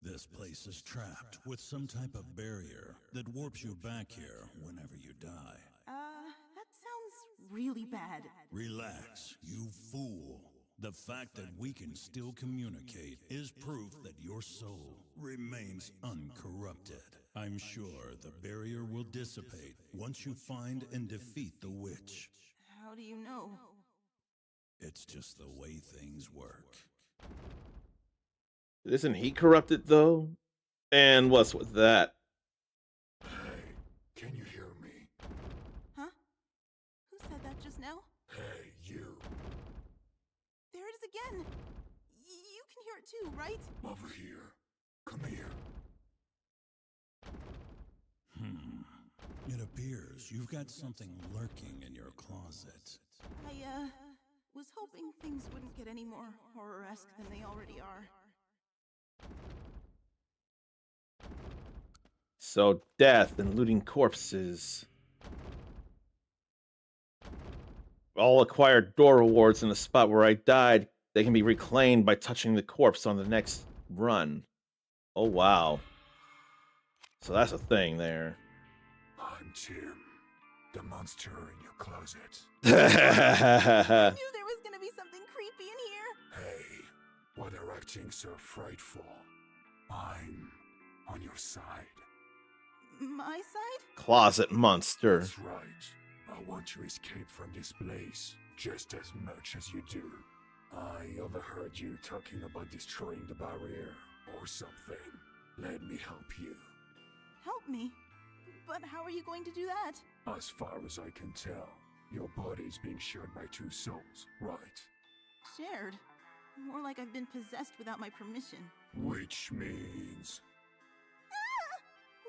Speaker 14: This place is trapped with some type of barrier that warps you back here whenever you die.
Speaker 11: That sounds really bad.
Speaker 14: Relax, you fool. The fact that we can still communicate is proof that your soul remains uncorrupted. I'm sure the barrier will dissipate once you find and defeat the witch.
Speaker 11: How do you know?
Speaker 14: It's just the way things work.
Speaker 1: Isn't he corrupted though? And what's with that?
Speaker 17: Hey, can you hear me?
Speaker 11: Huh? Who said that just now?
Speaker 17: Hey, you.
Speaker 11: There it is again! You can hear it too, right?
Speaker 17: Over here. Come here.
Speaker 14: It appears you've got something lurking in your closet.
Speaker 11: I was hoping things wouldn't get any more horror-esque than they already are.
Speaker 1: So death and looting corpses. All acquired door rewards in the spot where I died, they can be reclaimed by touching the corpse on the next run. Oh wow. So that's a thing there.
Speaker 17: I'm Jim, the monster in your closet.
Speaker 11: I knew there was gonna be something creepy in here!
Speaker 17: Hey, why they're acting so frightful? I'm on your side.
Speaker 11: My side?
Speaker 1: Closet monster.
Speaker 17: That's right. I want to escape from this place just as much as you do. I overheard you talking about destroying the barrier or something. Let me help you.
Speaker 11: Help me? But how are you going to do that?
Speaker 17: As far as I can tell, your body is being shared by two souls, right?
Speaker 11: Shared? More like I've been possessed without my permission.
Speaker 17: Which means...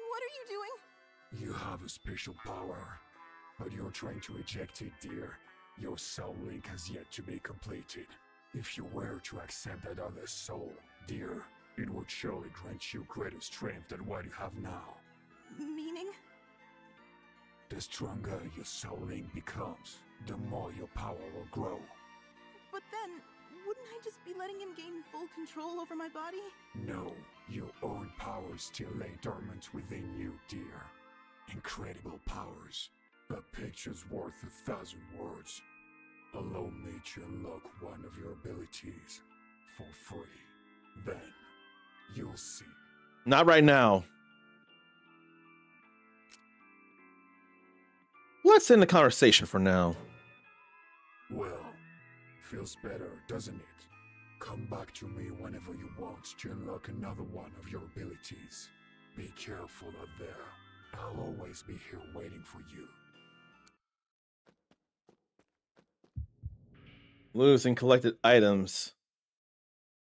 Speaker 11: What are you doing?
Speaker 17: You have a special power, but you're trying to eject it, dear. Your soul link has yet to be completed. If you were to accept that other soul, dear, it would surely grant you greater strength than what you have now.
Speaker 11: Meaning?
Speaker 17: The stronger your soul link becomes, the more your power will grow.
Speaker 11: But then, wouldn't I just be letting him gain full control over my body?
Speaker 17: No, your own powers still lay dormant within you, dear. Incredible powers. A picture's worth 1,000 words. Allow me to unlock one of your abilities for free. Then, you'll see.
Speaker 1: Not right now. Let's end the conversation for now.
Speaker 17: Well, feels better, doesn't it? Come back to me whenever you want to unlock another one of your abilities. Be careful out there. I'll always be here waiting for you.
Speaker 1: Losing collected items.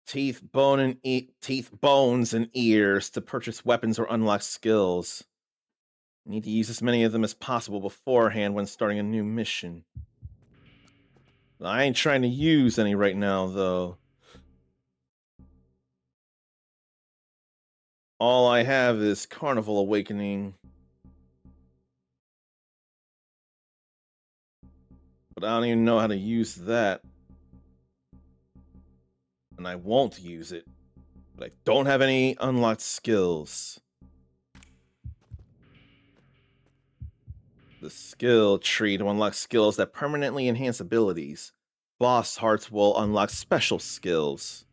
Speaker 1: Teeth, bones, and ears to purchase weapons or unlock skills. Need to use as many of them as possible beforehand when starting a new mission. I ain't trying to use any right now, though. All I have is Carnival Awakening. But I don't even know how to use that. And I won't use it. But I don't have any unlocked skills. The skill tree to unlock skills that permanently enhance abilities. Boss hearts will unlock special skills.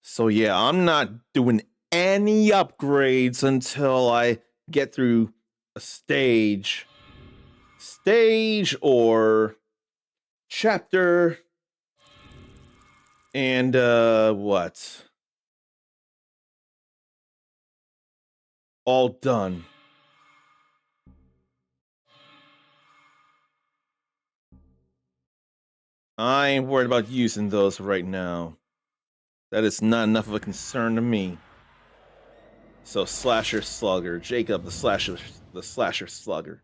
Speaker 1: So yeah, I'm not doing any upgrades until I get through a stage or chapter and what? All done. I ain't worried about using those right now. That is not enough of a concern to me. So Slasher Slugger, Jacob the Slasher Slugger.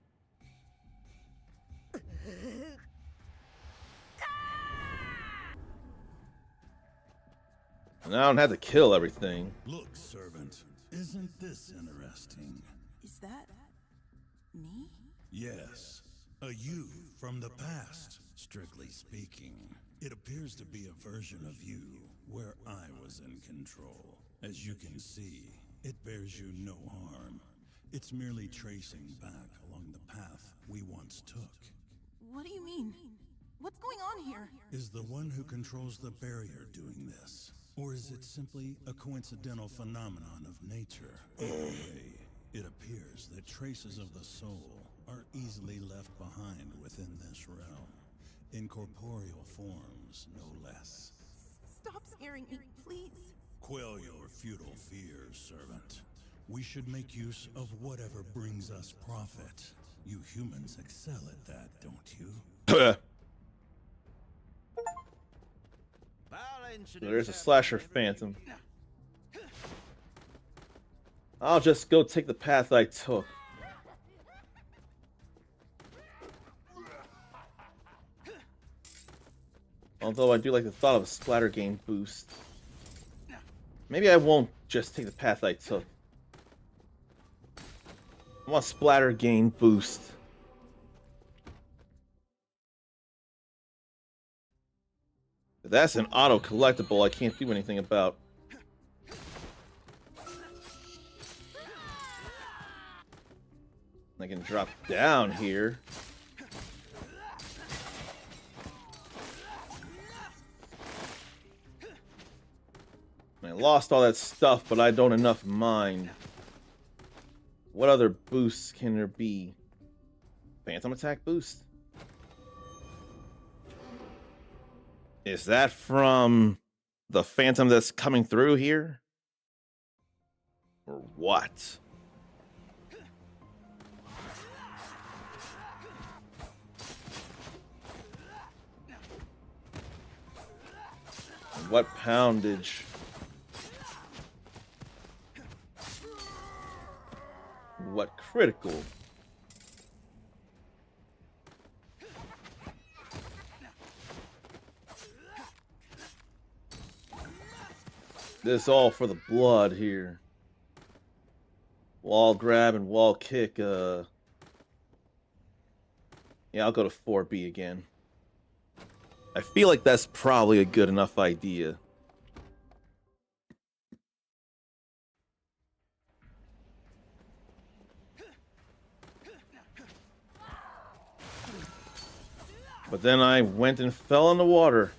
Speaker 1: And I don't have to kill everything.
Speaker 14: Look, servant, isn't this interesting?
Speaker 11: Is that me?
Speaker 14: Yes, a you from the past, strictly speaking. It appears to be a version of you where I was in control. As you can see, it bears you no harm. It's merely tracing back along the path we once took.
Speaker 11: What do you mean? What's going on here?
Speaker 14: Is the one who controls the barrier doing this? Or is it simply a coincidental phenomenon of nature? Either way, it appears that traces of the soul are easily left behind within this realm. In corporeal forms, no less.
Speaker 11: Stop scaring me, please.
Speaker 14: Quell your futile fears, servant. We should make use of whatever brings us profit. You humans excel at that, don't you?
Speaker 1: There's a Slasher Phantom. I'll just go take the path I took. Although I do like the thought of a splatter game boost. Maybe I won't just take the path I took. I want splatter game boost. But that's an auto collectible I can't do anything about. I can drop down here. I lost all that stuff, but I don't enough mind. What other boosts can there be? Phantom attack boost? Is that from the Phantom that's coming through here? Or what? What poundage? What critical? This all for the blood here. Wall grab and wall kick. Yeah, I'll go to 4B again. I feel like that's probably a good enough idea. But then I went and fell in the water.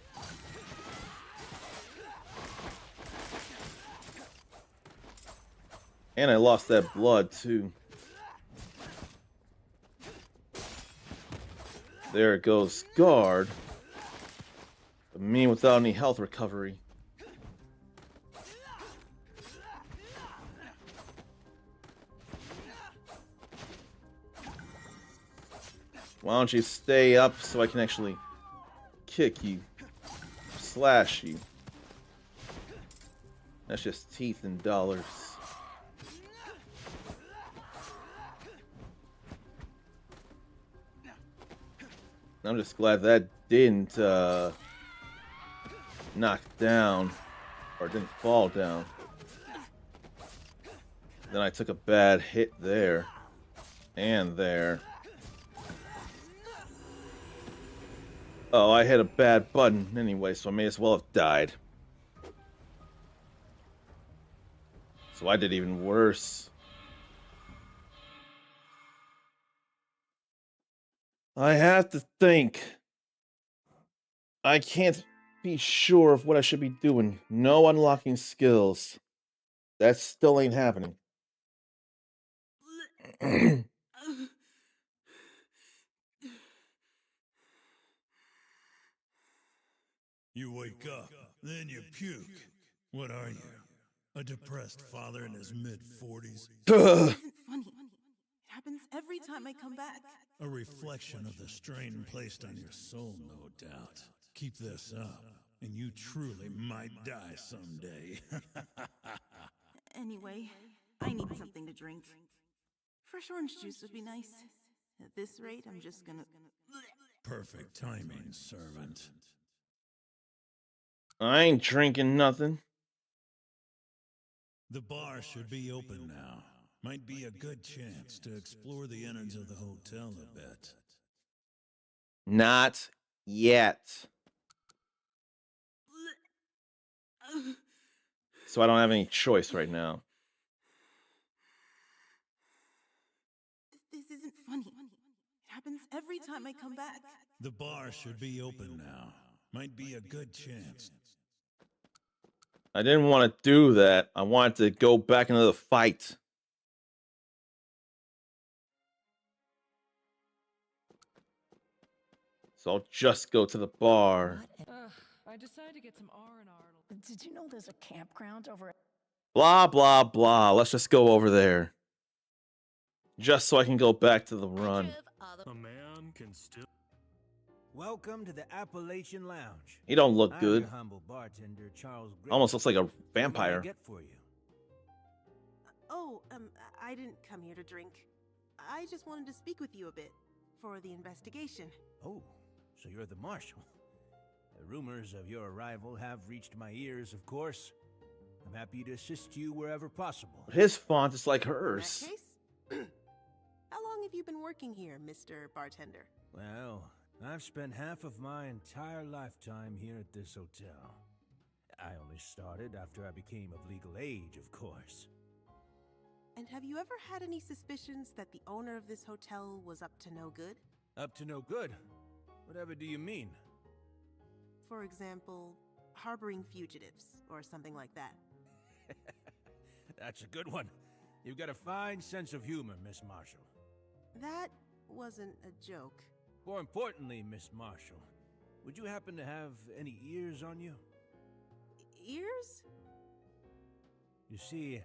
Speaker 1: And I lost that blood too. There it goes, guard. But me without any health recovery. Why don't you stay up so I can actually kick you, slash you. That's just teeth and dollars. I'm just glad that didn't knock down, or didn't fall down. Then I took a bad hit there, and there. Oh, I hit a bad button anyway, so I may as well have died. So I did even worse. I have to think. I can't be sure of what I should be doing. No unlocking skills. That still ain't happening.
Speaker 14: You wake up, then you puke. What are you? A depressed father in his mid-40s?
Speaker 11: It isn't funny. It happens every time I come back.
Speaker 14: A reflection of the strain placed on your soul, no doubt. Keep this up, and you truly might die someday.
Speaker 11: Anyway, I need something to drink. Fresh orange juice would be nice. At this rate, I'm just gonna...
Speaker 14: Perfect timing, servant.
Speaker 1: I ain't drinking nothing.
Speaker 14: The bar should be open now. Might be a good chance to explore the innards of the hotel a bit.
Speaker 1: Not yet. So I don't have any choice right now.
Speaker 11: This isn't funny. It happens every time I come back.
Speaker 14: The bar should be open now. Might be a good chance.
Speaker 1: I didn't want to do that. I wanted to go back into the fight. So I'll just go to the bar.
Speaker 13: I decided to get some R&R.
Speaker 4: Did you know there's a campground over at...
Speaker 1: Blah, blah, blah. Let's just go over there. Just so I can go back to the run.
Speaker 7: A man can still...
Speaker 16: Welcome to the Appalachian Lounge.
Speaker 1: He don't look
Speaker 16: I'm
Speaker 1: good.
Speaker 16: your humble bartender, Charles Gray.
Speaker 1: Almost looks like a
Speaker 16: What can I
Speaker 1: vampire.
Speaker 16: get for you?
Speaker 11: Oh, I didn't come here to drink. I just wanted to speak with you a bit for the investigation.
Speaker 16: Oh, so you're the marshal. The rumors of your arrival have reached my ears, of course. I'm happy to assist you wherever possible.
Speaker 1: His font is like
Speaker 11: In that
Speaker 1: hers.
Speaker 11: case, how long have you been working here, Mr. Bartender?
Speaker 16: Well, I've spent half of my entire lifetime here at this hotel. I only started after I became of legal age, of course.
Speaker 11: And have you ever had any suspicions that the owner of this hotel was up to no good?
Speaker 16: Up to no good? Whatever do you mean?
Speaker 11: For example, harboring fugitives or something like that.
Speaker 16: That's a good one. You've got a fine sense of humor, Miss Marshall.
Speaker 11: That wasn't a joke.
Speaker 16: More importantly, Miss Marshall, would you happen to have any ears on you?
Speaker 11: Ears?
Speaker 16: You see,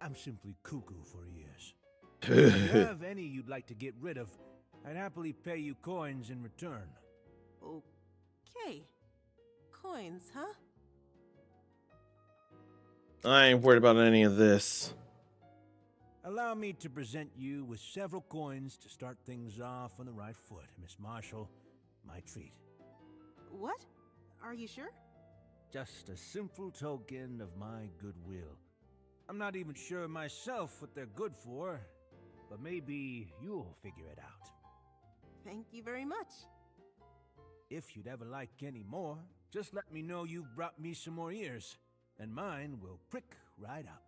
Speaker 16: I'm simply cuckoo for ears. If you have any you'd like to get rid of, I'd happily pay you coins in return.
Speaker 11: Okay. Coins, huh?
Speaker 1: I ain't worried about any of this.
Speaker 16: Allow me to present you with several coins to start things off on the right foot, Miss Marshall. My treat.
Speaker 11: What? Are you sure?
Speaker 16: Just a simple token of my goodwill. I'm not even sure myself what they're good for, but maybe you'll figure it out.
Speaker 11: Thank you very much.
Speaker 16: If you'd ever like any more, just let me know you've brought me some more ears, and mine will prick right up.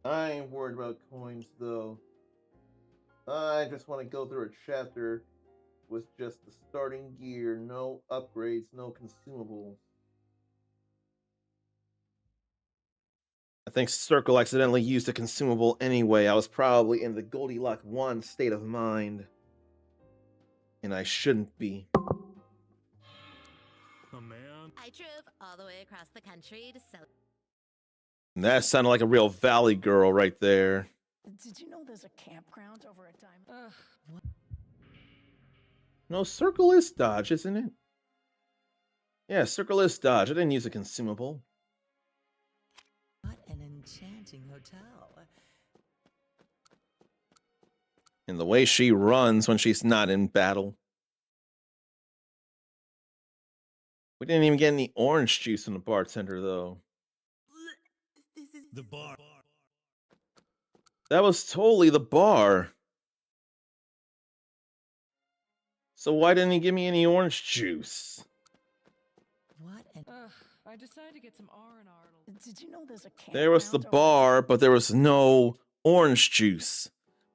Speaker 1: I ain't worried about coins, though. I just want to go through a chapter with just the starting gear, no upgrades, no consumables. I think Circle accidentally used a consumable anyway. I was probably in the Goldilocks 1 state of mind. And I shouldn't be.
Speaker 7: A man.
Speaker 18: I drove all the way across the country to sell.
Speaker 1: That sounded like a real Valley girl right there.
Speaker 4: Did you know there's a campground over at Diamond?
Speaker 1: No, Circle is Dodge, isn't it? Yeah, Circle is Dodge. I didn't use a consumable.
Speaker 15: What an enchanting hotel.
Speaker 1: And the way she runs when she's not in battle. We didn't even get any orange juice from the bartender, though.
Speaker 14: The bar.
Speaker 1: That was totally the bar. So why didn't he give me any orange juice?
Speaker 15: What an...
Speaker 13: I decided to get some R&R.
Speaker 4: Did you know there's a campground?
Speaker 1: There was the bar, but there was no orange juice.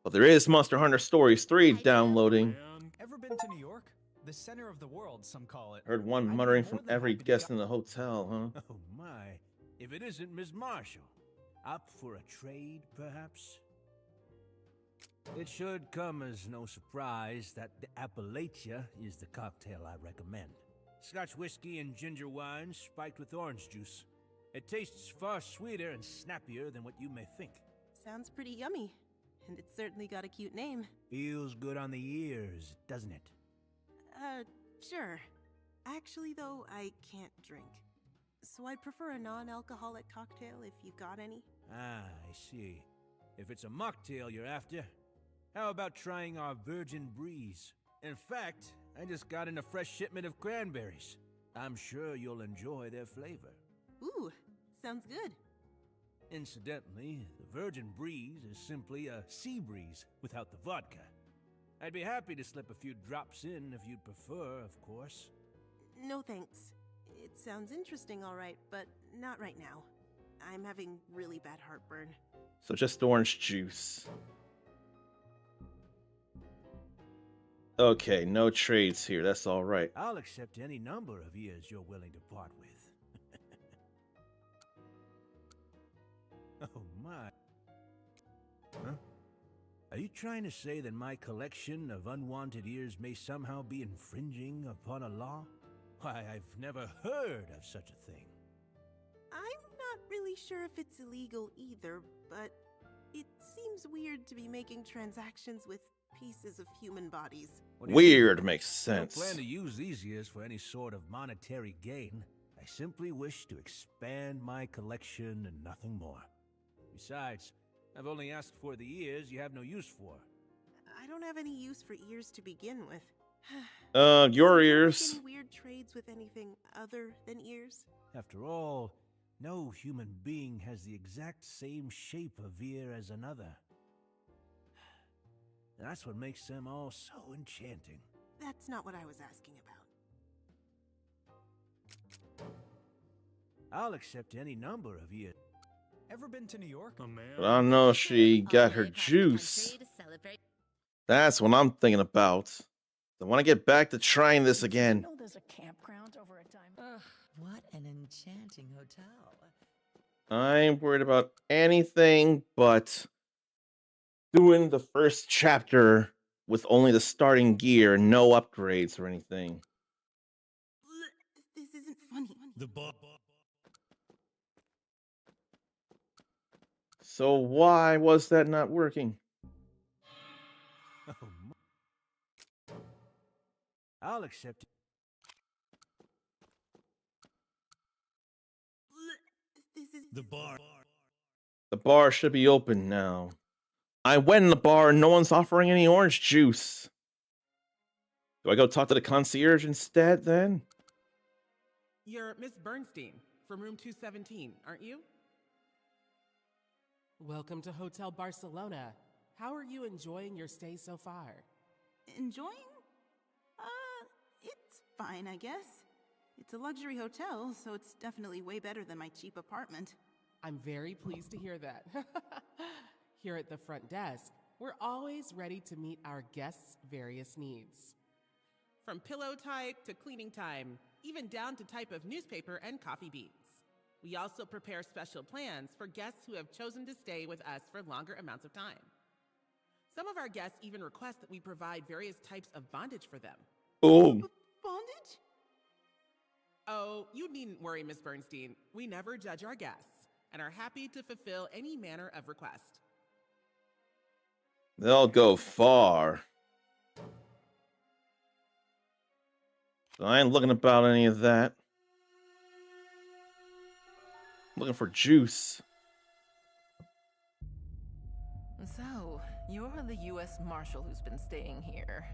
Speaker 1: But there is Monster Hunter Stories 3 downloading.
Speaker 10: Ever been to New York? The center of the world, some call it.
Speaker 1: Heard one muttering from every guest in the hotel, huh?
Speaker 16: Oh my, if it isn't Miss Marshall. Up for a trade, perhaps? It should come as no surprise that the Appalachia is the cocktail I recommend. Scotch whiskey and ginger wine spiked with orange juice. It tastes far sweeter and snappier than what you may think.
Speaker 11: Sounds pretty yummy. And it's certainly got a cute name.
Speaker 16: Feels good on the ears, doesn't it?
Speaker 11: Sure. Actually, though, I can't drink. So I'd prefer a non-alcoholic cocktail if you've got any.
Speaker 16: Ah, I see. If it's a mocktail you're after, how about trying our Virgin Breeze? In fact, I just got in a fresh shipment of cranberries. I'm sure you'll enjoy their flavor.
Speaker 11: Ooh, sounds good.
Speaker 16: Incidentally, the Virgin Breeze is simply a sea breeze without the vodka. I'd be happy to slip a few drops in if you'd prefer, of course.
Speaker 11: No thanks. It sounds interesting, all right, but not right now. I'm having really bad heartburn.
Speaker 1: So just orange juice. Okay, no trades here. That's all right.
Speaker 16: I'll accept any number of years you're willing to part with. Oh my. Huh? Are you trying to say that my collection of unwanted ears may somehow be infringing upon a law? Why, I've never heard of such a thing.
Speaker 11: I'm not really sure if it's illegal either, but it seems weird to be making transactions with pieces of human bodies.
Speaker 1: Weird makes
Speaker 16: I don't
Speaker 1: sense.
Speaker 16: plan to use these ears for any sort of monetary gain. I simply wish to expand my collection and nothing more. Besides, I've only asked for the ears you have no use for.
Speaker 11: I don't have any use for ears to begin with.
Speaker 1: Your ears.
Speaker 11: Any weird trades with anything other than ears?
Speaker 16: After all, no human being has the exact same shape of ear as another. That's what makes them all so enchanting.
Speaker 11: That's not what I was asking about.
Speaker 16: I'll accept any number of ears.
Speaker 9: Ever been to New York?
Speaker 1: But I don't know if she got her juice. That's what I'm thinking about. I want to get back to trying this again.
Speaker 4: You know there's a campground over at Diamond.
Speaker 15: What an enchanting hotel.
Speaker 1: I ain't worried about anything but doing the first chapter with only the starting gear, no upgrades or anything.
Speaker 11: This isn't funny.
Speaker 14: The bar.
Speaker 1: So why was that not working?
Speaker 16: Oh, I'll accept it.
Speaker 14: The bar.
Speaker 1: The bar should be open now. I went in the bar and no one's offering any orange juice. Do I go talk to the concierge instead then?
Speaker 19: You're Miss Bernstein from room 217, aren't you? Welcome to Hotel Barcelona. How are you enjoying your stay so far?
Speaker 11: Enjoying? It's fine, I guess. It's a luxury hotel, so it's definitely way better than my cheap apartment.
Speaker 19: I'm very pleased to hear that. Here at the front desk, we're always ready to meet our guests' various needs. From pillow type to cleaning time, even down to type of newspaper and coffee beans. We also prepare special plans for guests who have chosen to stay with us for longer amounts of time. Some of our guests even request that we provide various types of bondage for them.
Speaker 1: Oh.
Speaker 11: Bondage?
Speaker 19: Oh, you needn't worry, Miss Bernstein. We never judge our guests and are happy to fulfill any manner of request.
Speaker 1: They'll go far. I ain't looking about any of that. Looking for juice.
Speaker 13: So, you're the U.S. Marshal who's been staying here.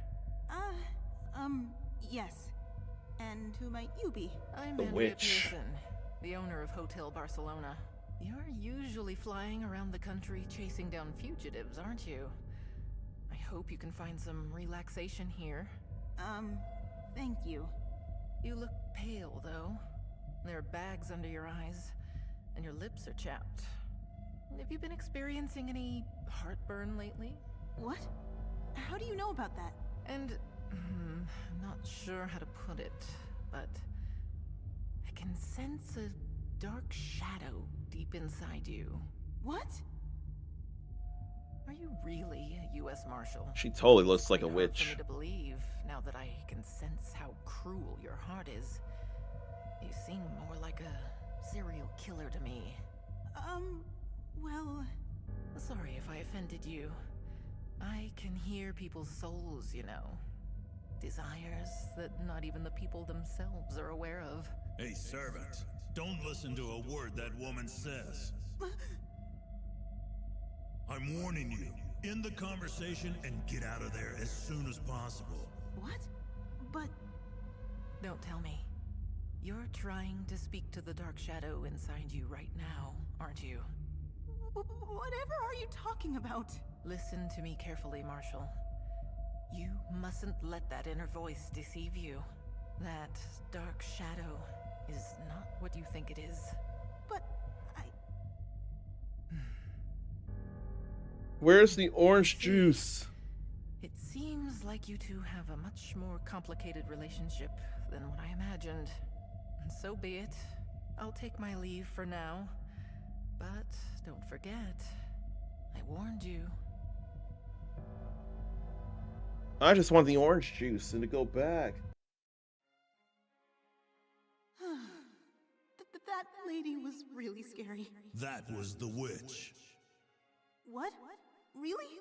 Speaker 11: Yes. And who might you be?
Speaker 13: I'm
Speaker 1: The
Speaker 13: Andrea
Speaker 1: witch.
Speaker 13: Pearson, the owner of Hotel Barcelona. You're usually flying around the country chasing down fugitives, aren't you? I hope you can find some relaxation here.
Speaker 11: Thank you.
Speaker 13: You look pale, though. There are bags under your eyes, and your lips are chapped. Have you been experiencing any heartburn lately?
Speaker 11: What? How do you know about that?
Speaker 13: And I'm not sure how to put it, but I can sense a dark shadow deep inside you.
Speaker 11: What?
Speaker 13: Are you really a U.S. Marshal?
Speaker 1: She totally looks like a
Speaker 13: Quite hard for
Speaker 1: witch.
Speaker 13: me to believe, now that I can sense how cruel your heart is. You seem more like a serial killer to me.
Speaker 11: Well...
Speaker 13: Sorry if I offended you. I can hear people's souls, you know. desires that not even the people themselves are aware of.
Speaker 14: Hey, servant, don't listen to a word that woman says. I'm warning you. End the conversation and get out of there as soon as possible.
Speaker 11: What? But...
Speaker 13: Don't tell me. You're trying to speak to the dark shadow inside you right now, aren't you?
Speaker 11: Whatever are you talking about?
Speaker 13: Listen to me carefully, Marshall. You mustn't let that inner voice deceive you. That dark shadow is not what you think it is.
Speaker 11: But I...
Speaker 1: Where's the orange juice?
Speaker 13: It seems like you two have a much more complicated relationship than what I imagined. And so be it. I'll take my leave for now. But don't forget, I warned you.
Speaker 1: I just want the orange juice and to go back.
Speaker 11: That lady was really scary.
Speaker 14: That was the witch.
Speaker 11: What? Really?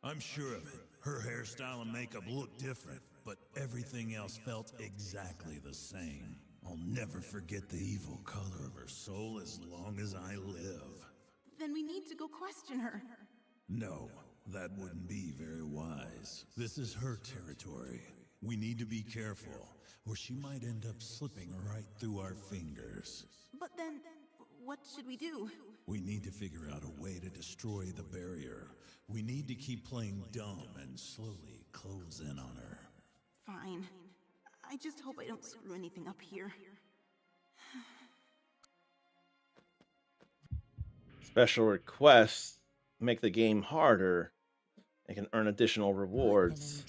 Speaker 14: I'm sure of it. Her hairstyle and makeup looked different, but everything else felt exactly the same. I'll never forget the evil color of her soul as long as I live.
Speaker 11: Then we need to go question her.
Speaker 14: No, that wouldn't be very wise. This is her territory. We need to be careful, or she might end up slipping right through our fingers.
Speaker 11: But then, what should we do?
Speaker 14: We need to figure out a way to destroy the barrier. We need to keep playing dumb and slowly close in on her.
Speaker 11: Fine. I just hope I don't screw anything up here.
Speaker 1: Special requests make the game harder and can earn additional rewards.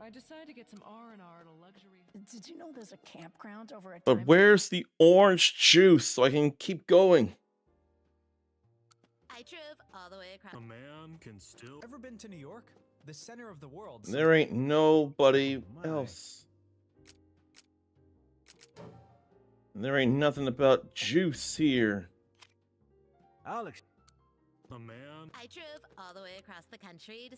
Speaker 4: I decided to get some R&R at a luxury. Did you know there's a campground over at
Speaker 1: But where's the orange juice so I can keep going?
Speaker 18: I drove all the way across.
Speaker 9: A man can still. Ever been to New York? The center of the world.
Speaker 1: There ain't nobody else. There ain't nothing about juice here.
Speaker 16: Alex.
Speaker 9: A man.
Speaker 18: I drove all the way across the country to...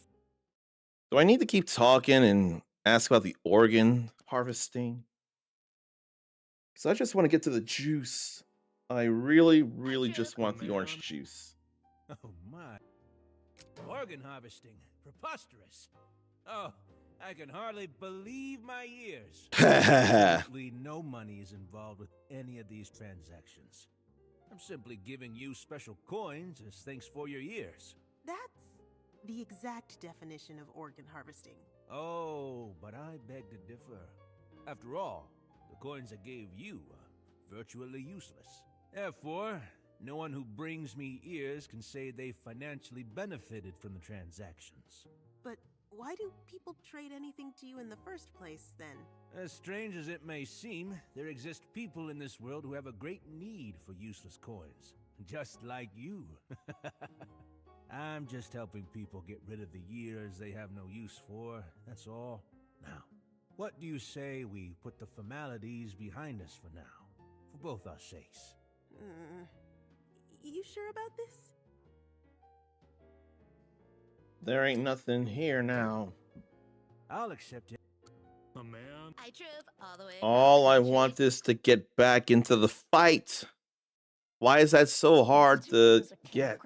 Speaker 1: Do I need to keep talking and ask about the organ harvesting? Because I just want to get to the juice. I really just want the orange juice.
Speaker 16: Oh my. Organ harvesting. Preposterous. Oh, I can hardly believe my ears. Absolutely no money is involved with any of these transactions. I'm simply giving you special coins as thanks for your ears.
Speaker 19: That's the exact definition of organ harvesting.
Speaker 16: Oh, but I beg to differ. After all, the coins I gave you are virtually useless. Therefore, no one who brings me ears can say they financially benefited from the transactions.
Speaker 19: But why do people trade anything to you in the first place, then?
Speaker 16: As strange as it may seem, there exist people in this world who have a great need for useless coins. Just like you. I'm just helping people get rid of the years they have no use for, that's all. Now, what do you say we put the formalities behind us for now? For both our sakes.
Speaker 11: You sure about this?
Speaker 1: There ain't nothing here now.
Speaker 16: I'll accept it.
Speaker 9: A man.
Speaker 18: I drove all the way.
Speaker 1: All I want is to get back into the fight. Why is that so hard to get?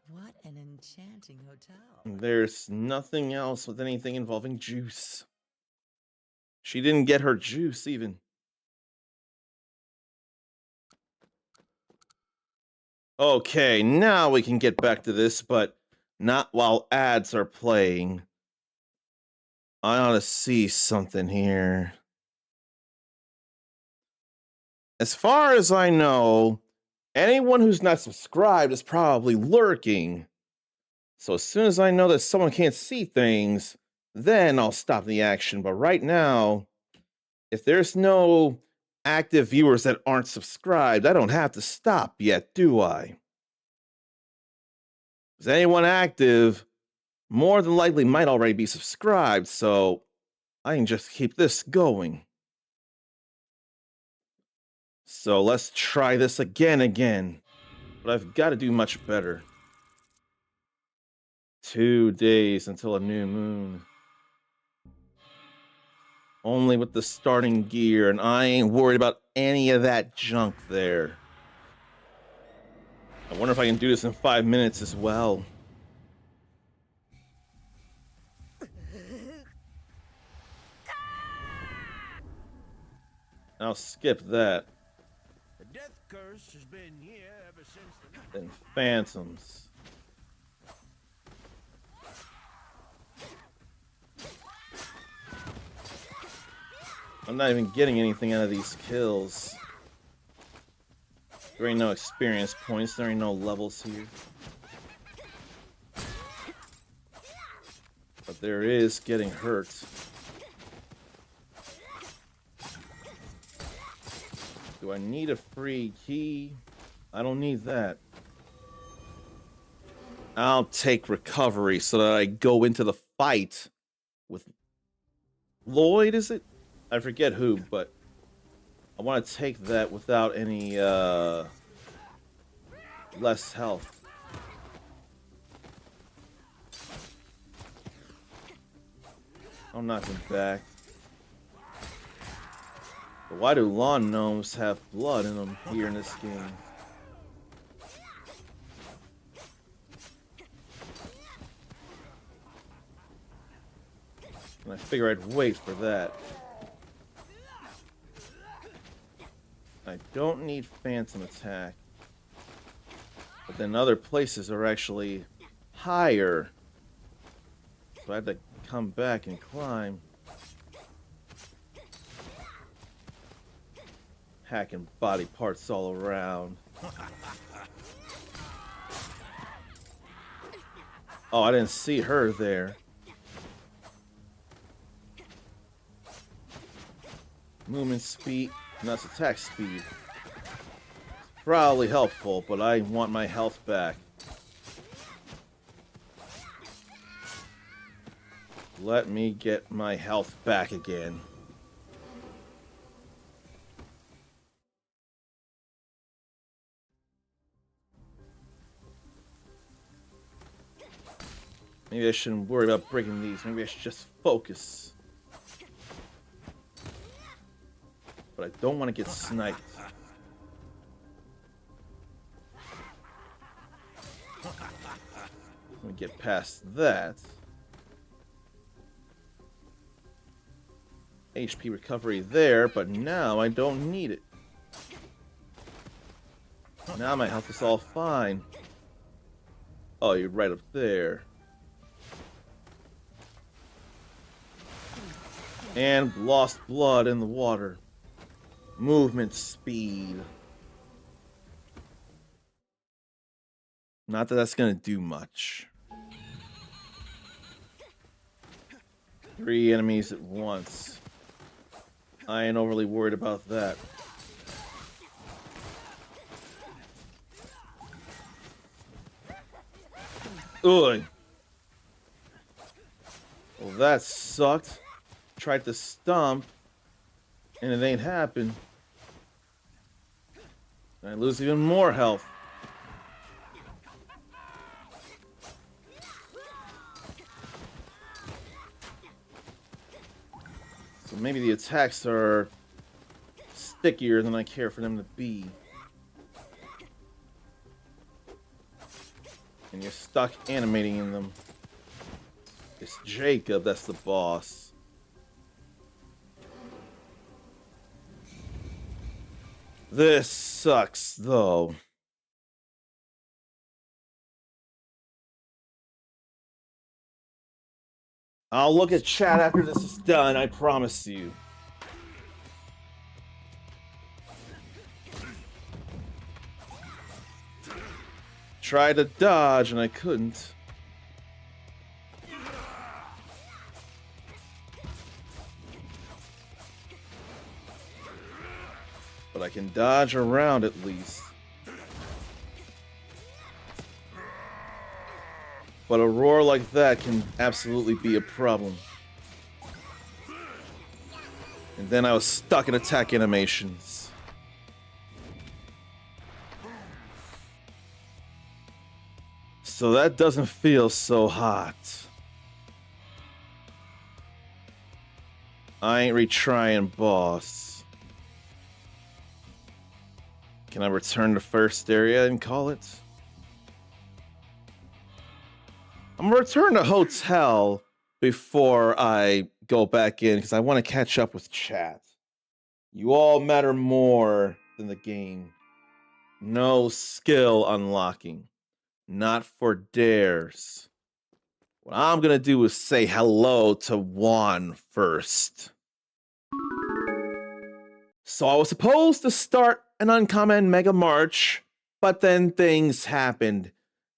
Speaker 15: What an enchanting hotel.
Speaker 1: There's nothing else with anything involving juice. She didn't get her juice even. Okay, now we can get back to this, but not while ads are playing. I ought to see something here. As far as I know, anyone who's not subscribed is probably lurking. So as soon as I know that someone can't see things, then I'll stop the action. But right now, if there's no active viewers that aren't subscribed, I don't have to stop yet, do I? Is anyone active? More than likely might already be subscribed, so I can just keep this going. So let's try this again. But I've got to do much better. 2 days until a new moon. only with the starting gear, and I ain't worried about any of that junk there. I wonder if I can do this in 5 minutes as well. I'll skip that.
Speaker 16: The death curse has been here ever since the night.
Speaker 1: Then phantoms. I'm not even getting anything out of these kills. There ain't no experience points, there ain't no levels here. But there is getting hurt. Do I need a free key? I don't need that. I'll take recovery so that I go into the fight with Lloyd, is it? I forget who, but I want to take that without any less health. I'll knock him back. But why do lawn gnomes have blood in them here in this game? And I figure I'd wait for that. I don't need phantom attack. But then other places are actually higher. So I have to come back and climb. Hacking body parts all around. Oh, I didn't see her there. Movement speed, and that's attack speed. It's probably helpful, but I want my health back. Let me get my health back again. Maybe I shouldn't worry about breaking these. Maybe I should just focus. But I don't want to get sniped. Let me get past that. HP recovery there, but now I don't need it. Now my health is all fine. Oh, you're right up there. And lost blood in the water. Movement speed. Not that that's gonna do much. 3 enemies at once. I ain't overly worried about that. Ugh. Well, that sucked. Tried to stomp, and it ain't happened. And I lose even more health. So maybe the attacks are stickier than I care for them to be. And you're stuck animating in them. It's Jacob that's the boss. This sucks, though. I'll look at chat after this is done, I promise you. Tried to dodge and I couldn't. But I can dodge around at least. But a roar like that can absolutely be a problem. And then I was stuck in attack animations. So that doesn't feel so hot. I ain't retrying, boss. Can I return to first area and call it? I'm gonna return to hotel before I go back in because I want to catch up with chat. You all matter more than the game. No skill unlocking. Not for dares. What I'm gonna do is say hello to Juan first. So I was supposed to start an uncommon Mega March, but then things happened.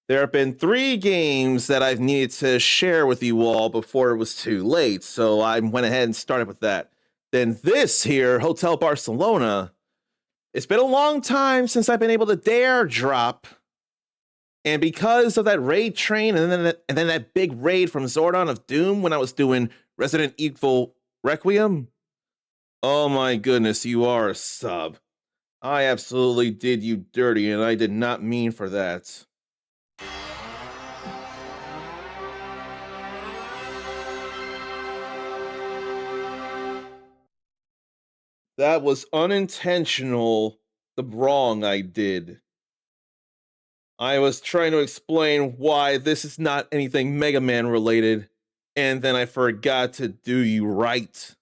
Speaker 1: There have been 3 games that I've needed to share with you all before it was too late, so I went ahead and started with that. Then this here, Hotel Barcelona, it's been a long time since I've been able to dare drop, and because of that raid train and then that big raid from Zordon of Doom when I was doing Resident Evil Requiem, oh my goodness, you are a sub. I absolutely did you dirty, and I did not mean for that. That was unintentional, the wrong I did. I was trying to explain why this is not anything Mega Man related, and then I forgot to do you right.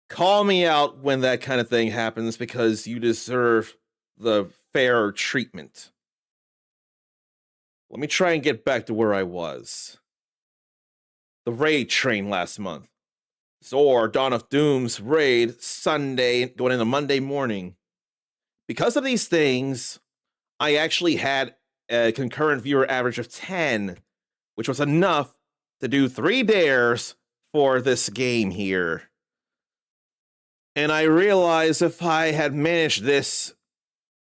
Speaker 1: Call me out when that kind of thing happens because you deserve the fair treatment. Let me try and get back to where I was. The raid train last month. Zor, Dawn of Doom's raid, Sunday, going into Monday morning. Because of these things, I actually had a concurrent viewer average of 10, which was enough to do 3 dares for this game here. And I realized if I had managed this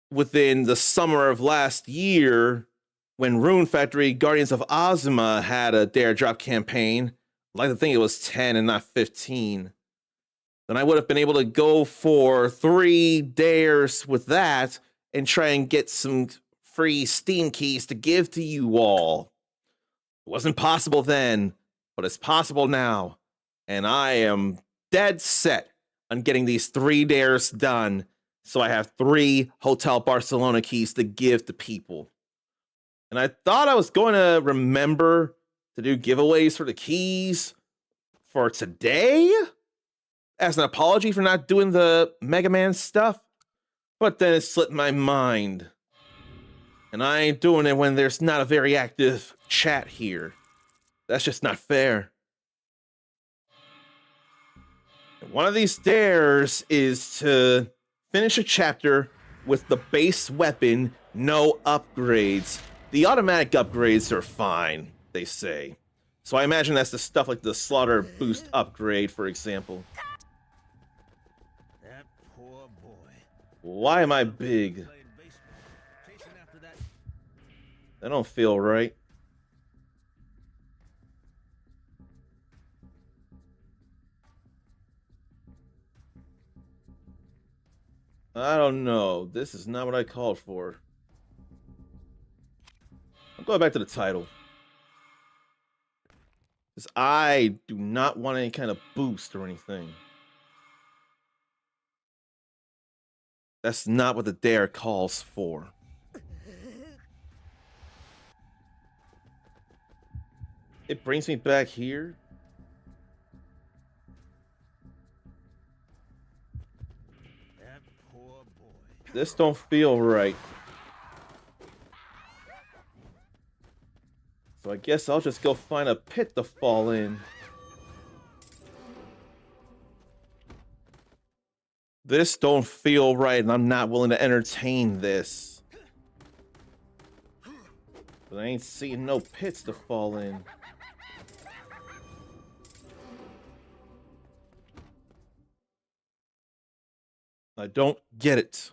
Speaker 1: within the summer of last year, when Rune Factory Guardians of Ozma had a dare drop campaign, I'd like to think it was 10 and not 15, then I would have been able to go for 3 dares with that and try and get some free Steam keys to give to you all. It wasn't possible then, but it's possible now. And I am dead set on getting these 3 dares done, so I have 3 Hotel Barcelona keys to give to people. And I thought I was going to remember to do giveaways for the keys for today as an apology for not doing the Mega Man stuff, but then it slipped my mind. And I ain't doing it when there's not a very active chat here. That's just not fair. One of these dares is to finish a chapter with the base weapon, no upgrades. The automatic upgrades are fine, they say. So I imagine that's the stuff like the Slaughter Boost upgrade, for example.
Speaker 16: That poor boy.
Speaker 1: Why am I big? That don't feel right. I don't know. This is not what I called for. I'm going back to the title. Because I do not want any kind of boost or anything. That's not what the dare calls for. It brings me back here.
Speaker 16: That poor boy.
Speaker 1: This don't feel right. So I guess I'll just go find a pit to fall in. This don't feel right, and I'm not willing to entertain this. But I ain't seeing no pits to fall in. I don't get it.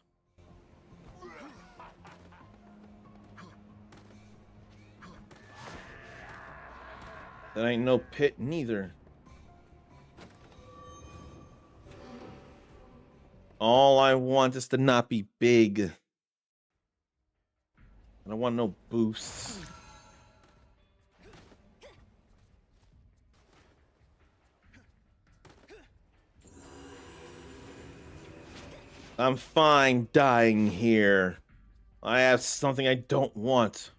Speaker 1: That ain't no pit neither. All I want is to not be big. I don't want no boosts. I'm fine dying here. I have something I don't want.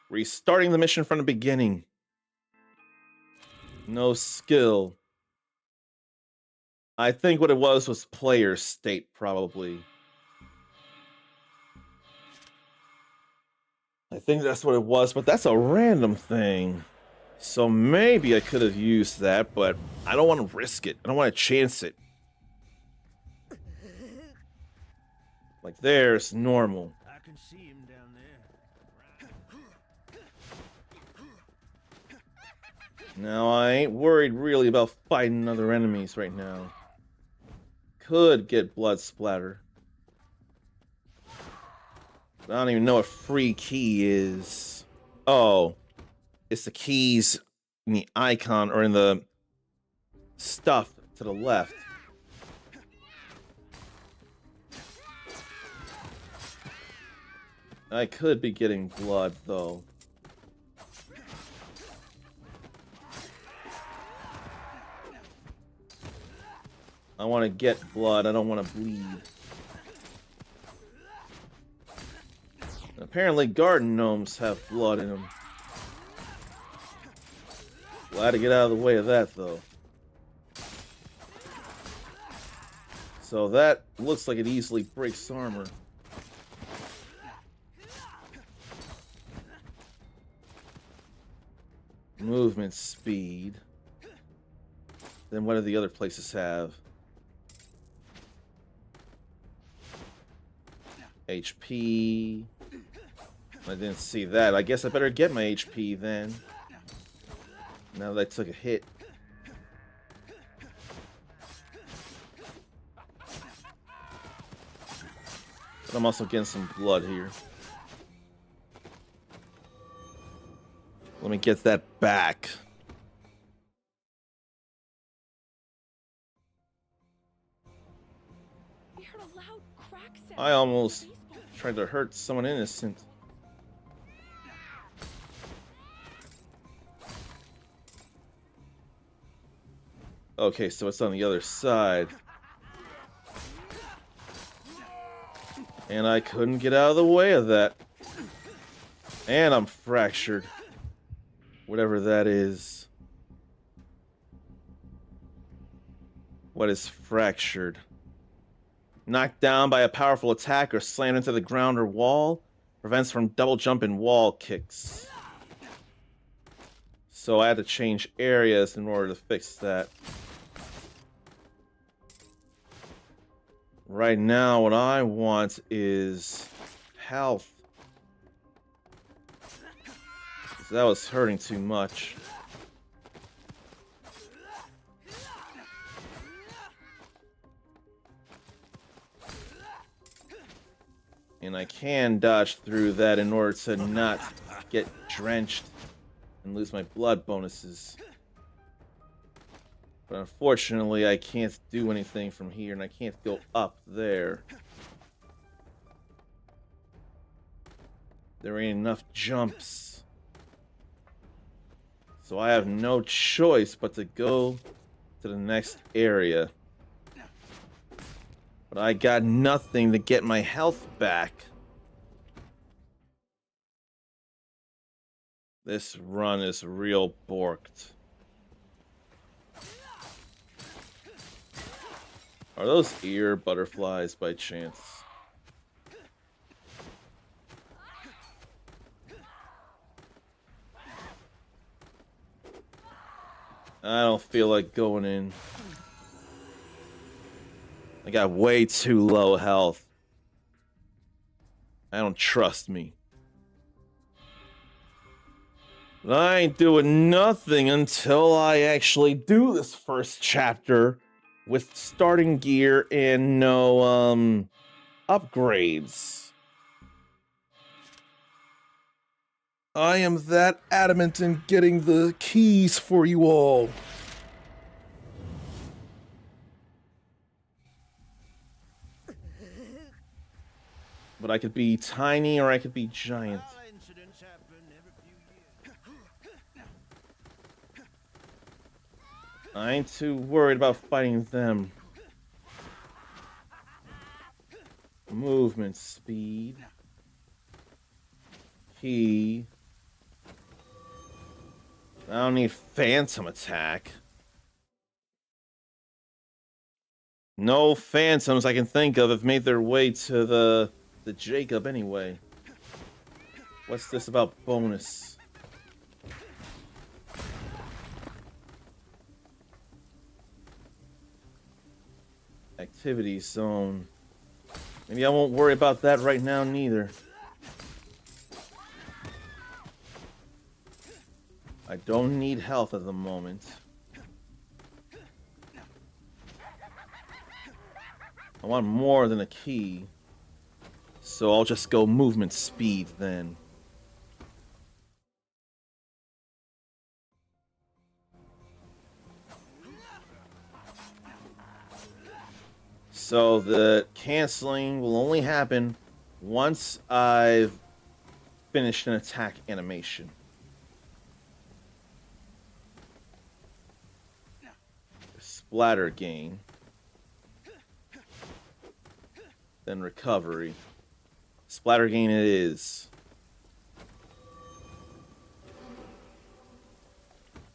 Speaker 1: Restarting the mission from the beginning. No skill. I think what it was player state, probably. I think that's what it was, but that's a random thing. So maybe I could have used that, but I don't want to risk it. I don't want to chance it. Like there's normal.
Speaker 16: I can see him down there.
Speaker 1: Now I ain't worried really about fighting other enemies right now. Could get blood splatter. I don't even know what free key is. Oh. It's the keys in the icon or in the stuff to the left. I could be getting blood though. I want to get blood, I don't want to bleed. Apparently garden gnomes have blood in them. Glad to get out of the way of that, though. So that looks like it easily breaks armor. Movement speed. Then what do the other places have? HP. I didn't see that. I guess I better get my HP then. Now that I took a hit. But I'm also getting some blood here. Let me get that back. I almost tried to hurt someone innocent. Okay, so it's on the other side. And I couldn't get out of the way of that. And I'm fractured. Whatever that is. What is fractured? Knocked down by a powerful attack or slammed into the ground or wall. Prevents from double jump and wall kicks. So I had to change areas in order to fix that. Right now, what I want is health. 'Cause that was hurting too much. And I can dodge through that in order to not get drenched and lose my blood bonuses. But unfortunately, I can't do anything from here, and I can't go up there. There ain't enough jumps. So I have no choice but to go to the next area. But I got nothing to get my health back. This run is real borked. Are those ear butterflies by chance? I don't feel like going in. I got way too low health. I don't trust me. But I ain't doing nothing until I actually do this first chapter with starting gear and no upgrades. I am that adamant in getting the keys for you all. But I could be tiny or I could be giant. I ain't too worried about fighting them. Movement speed. Key. I don't need phantom attack. No phantoms I can think of have made their way to the Jacob anyway. What's this about bonus? Activity zone. Maybe I won't worry about that right now neither. I don't need health at the moment. I want more than a key. So I'll just go movement speed then. So the canceling will only happen once I've finished an attack animation. Splatter gain. Then recovery. Splatter gain it is.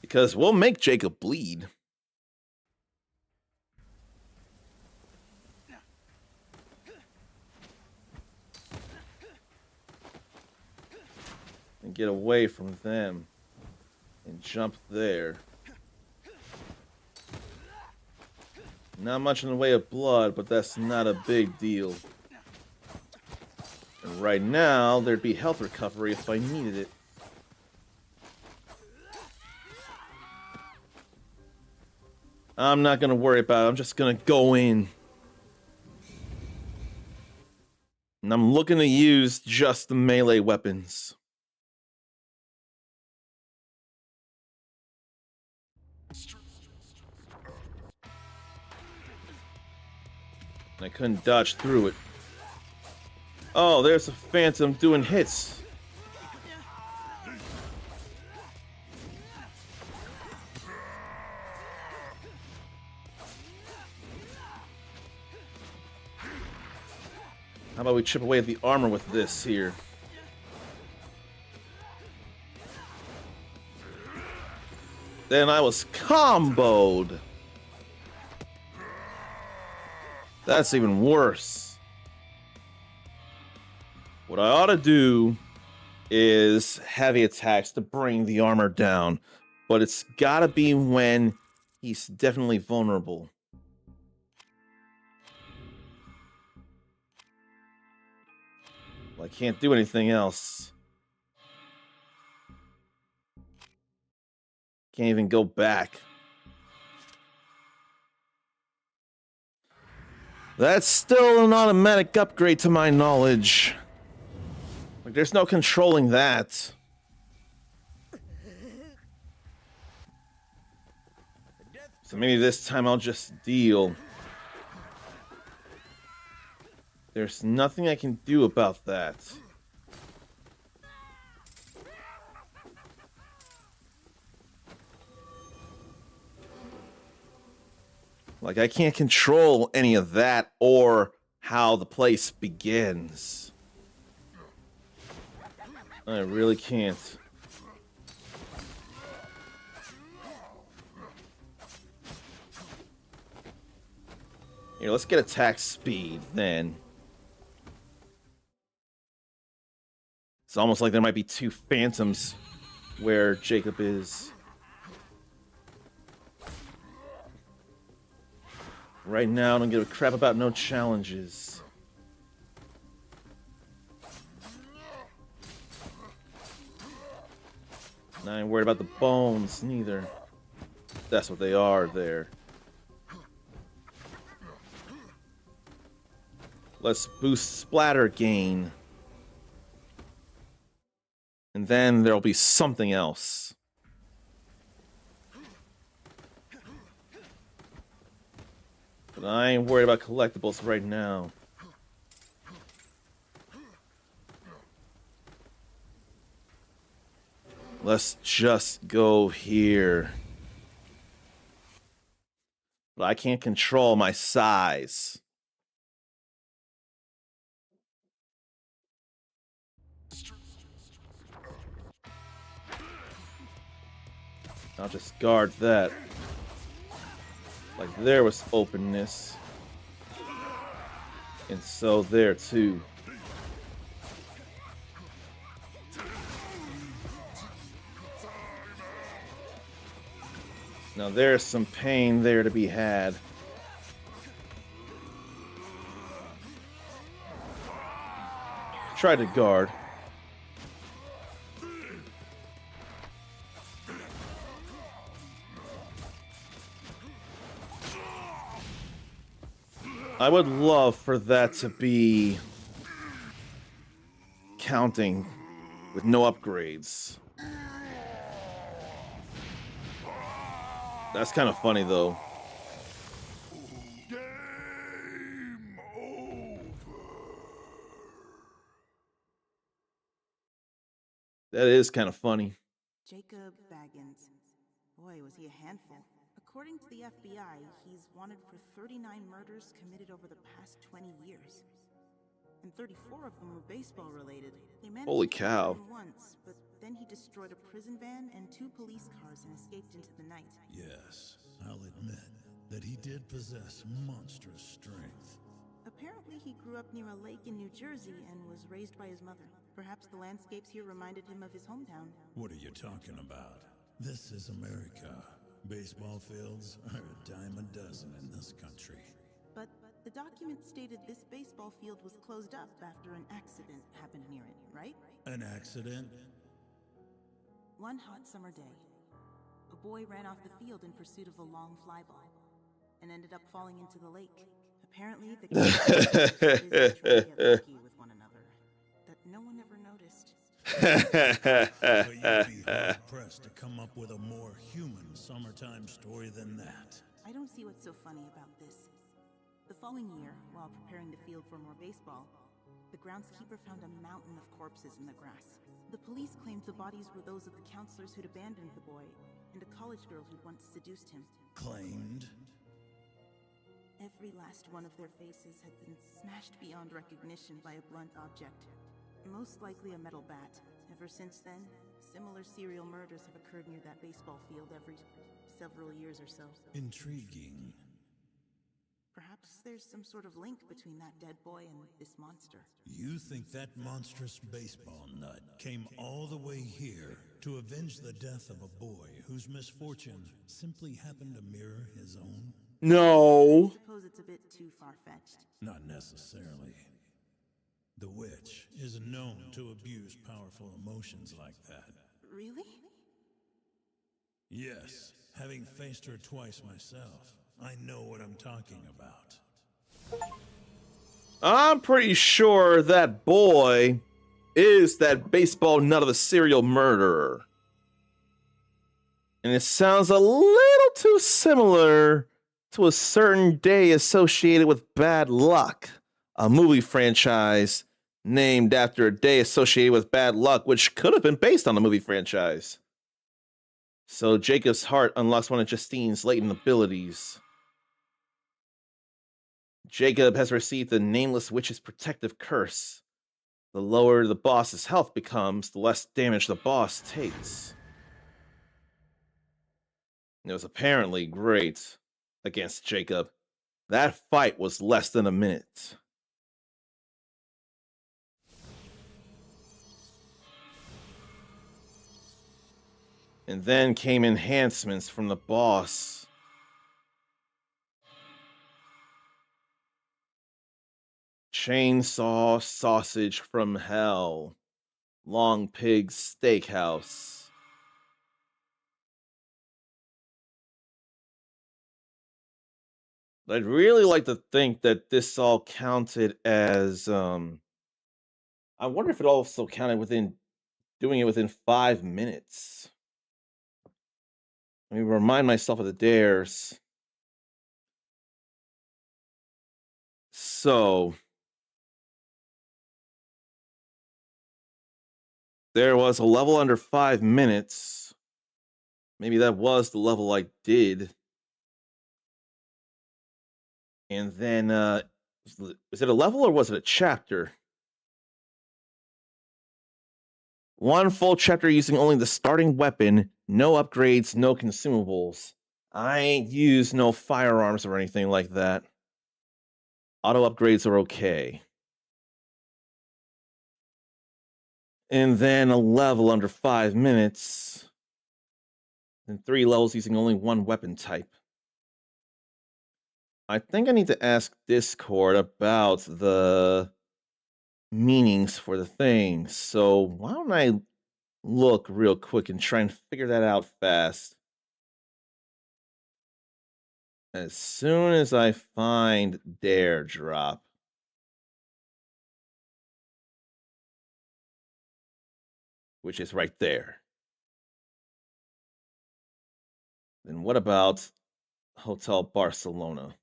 Speaker 1: Because we'll make Jacob bleed. And get away from them. And jump there. Not much in the way of blood, but that's not a big deal. And right now, there'd be health recovery if I needed it. I'm not going to worry about it. I'm just going to go in. And I'm looking to use just the melee weapons. I couldn't dodge through it. Oh, there's a phantom doing hits. How about we chip away at the armor with this here? Then I was comboed. That's even worse. What I ought to do is heavy attacks to bring the armor down. But it's gotta be when he's definitely vulnerable. Well, I can't do anything else. Can't even go back. That's still an automatic upgrade to my knowledge. Like, there's no controlling that. So maybe this time I'll just deal. There's nothing I can do about that. Like, I can't control any of that or how the place begins. I really can't. Here, let's get attack speed then. It's almost like there might be two phantoms where Jacob is. Right now, I don't give a crap about no challenges. And I ain't worried about the bones, neither. That's what they are there. Let's boost splatter gain. And then there'll be something else. But I ain't worried about collectibles right now. Let's just go here. But I can't control my size. I'll just guard that. Like there was openness. And so there too. Now there's some pain there to be had. Try to guard. I would love for that to be counting with no upgrades. That's kind of funny though. That is kind of funny.
Speaker 11: Jacob Baggins. Boy, was he a handful. According to the FBI, he's wanted for 39 murders committed over the past 20 years. And 34 of them were baseball related. They managed
Speaker 1: Holy
Speaker 11: to
Speaker 1: cow.
Speaker 11: catch him once, but then he destroyed a prison van and 2 police cars and escaped into the night.
Speaker 14: Yes, I'll admit that he did possess monstrous strength.
Speaker 11: Apparently he grew up near a lake in New Jersey and was raised by his mother. Perhaps the landscapes here reminded him of his hometown.
Speaker 14: What are you talking about? This is America. Baseball fields are a dime a dozen in this country.
Speaker 11: But the document stated this baseball field was closed up after an accident happened near it, right?
Speaker 14: An accident?
Speaker 11: One hot summer day, a boy ran off the field in pursuit of a long fly ball and ended up falling into the lake. Apparently, the kids were busy trying to get lucky with one another that no one ever noticed.
Speaker 14: But you'd be hard-pressed to come up with a more human summertime story than that.
Speaker 11: I don't see what's so funny about this. The following year, while preparing the field for more baseball, the groundskeeper found a mountain of corpses in the grass. The police claimed the bodies were those of the counselors who'd abandoned the boy and a college girl who'd once seduced him.
Speaker 14: Claimed?
Speaker 11: Every last one of their faces had been smashed beyond recognition by a blunt object, most likely a metal bat. Ever since then, similar serial murders have occurred near that baseball field every several years or so.
Speaker 14: Intriguing.
Speaker 11: Perhaps there's some sort of link between that dead boy and this monster.
Speaker 14: You think that monstrous baseball nut came all the way here to avenge the death of a boy whose misfortune simply happened to mirror his own?
Speaker 1: No.
Speaker 11: I suppose it's a bit too far-fetched.
Speaker 14: Not necessarily. The witch is known to abuse powerful emotions like that.
Speaker 11: Really?
Speaker 14: Yes, having faced her twice myself, I know what I'm talking about.
Speaker 1: I'm pretty sure that boy is that baseball nut of a serial murderer. And it sounds a little too similar to a certain day associated with bad luck, a movie franchise named after a day associated with bad luck, which could have been based on the movie franchise. So Jacob's heart unlocks one of Justine's latent abilities. Jacob has received the Nameless Witch's protective curse. The lower the boss's health becomes, the less damage the boss takes. It was apparently great against Jacob. That fight was less than a minute. And then came enhancements from the boss. Chainsaw sausage from hell. Long Pig Steakhouse. I'd really like to think that this all counted as I wonder if it also counted within doing it within 5 minutes. Let me remind myself of the dares. So there was a level under 5 minutes. Maybe that was the level I did. And then, was it a level or was it a chapter? One full chapter using only the starting weapon, no upgrades, no consumables. I ain't used no firearms or anything like that. Auto upgrades are okay. And then a level under 5 minutes. And 3 levels using only one weapon type. I think I need to ask Discord about the meanings for the things. So why don't I look real quick and try and figure that out fast. As soon as I find Dare Drop. Which is right there. Then what about Hotel Barcelona?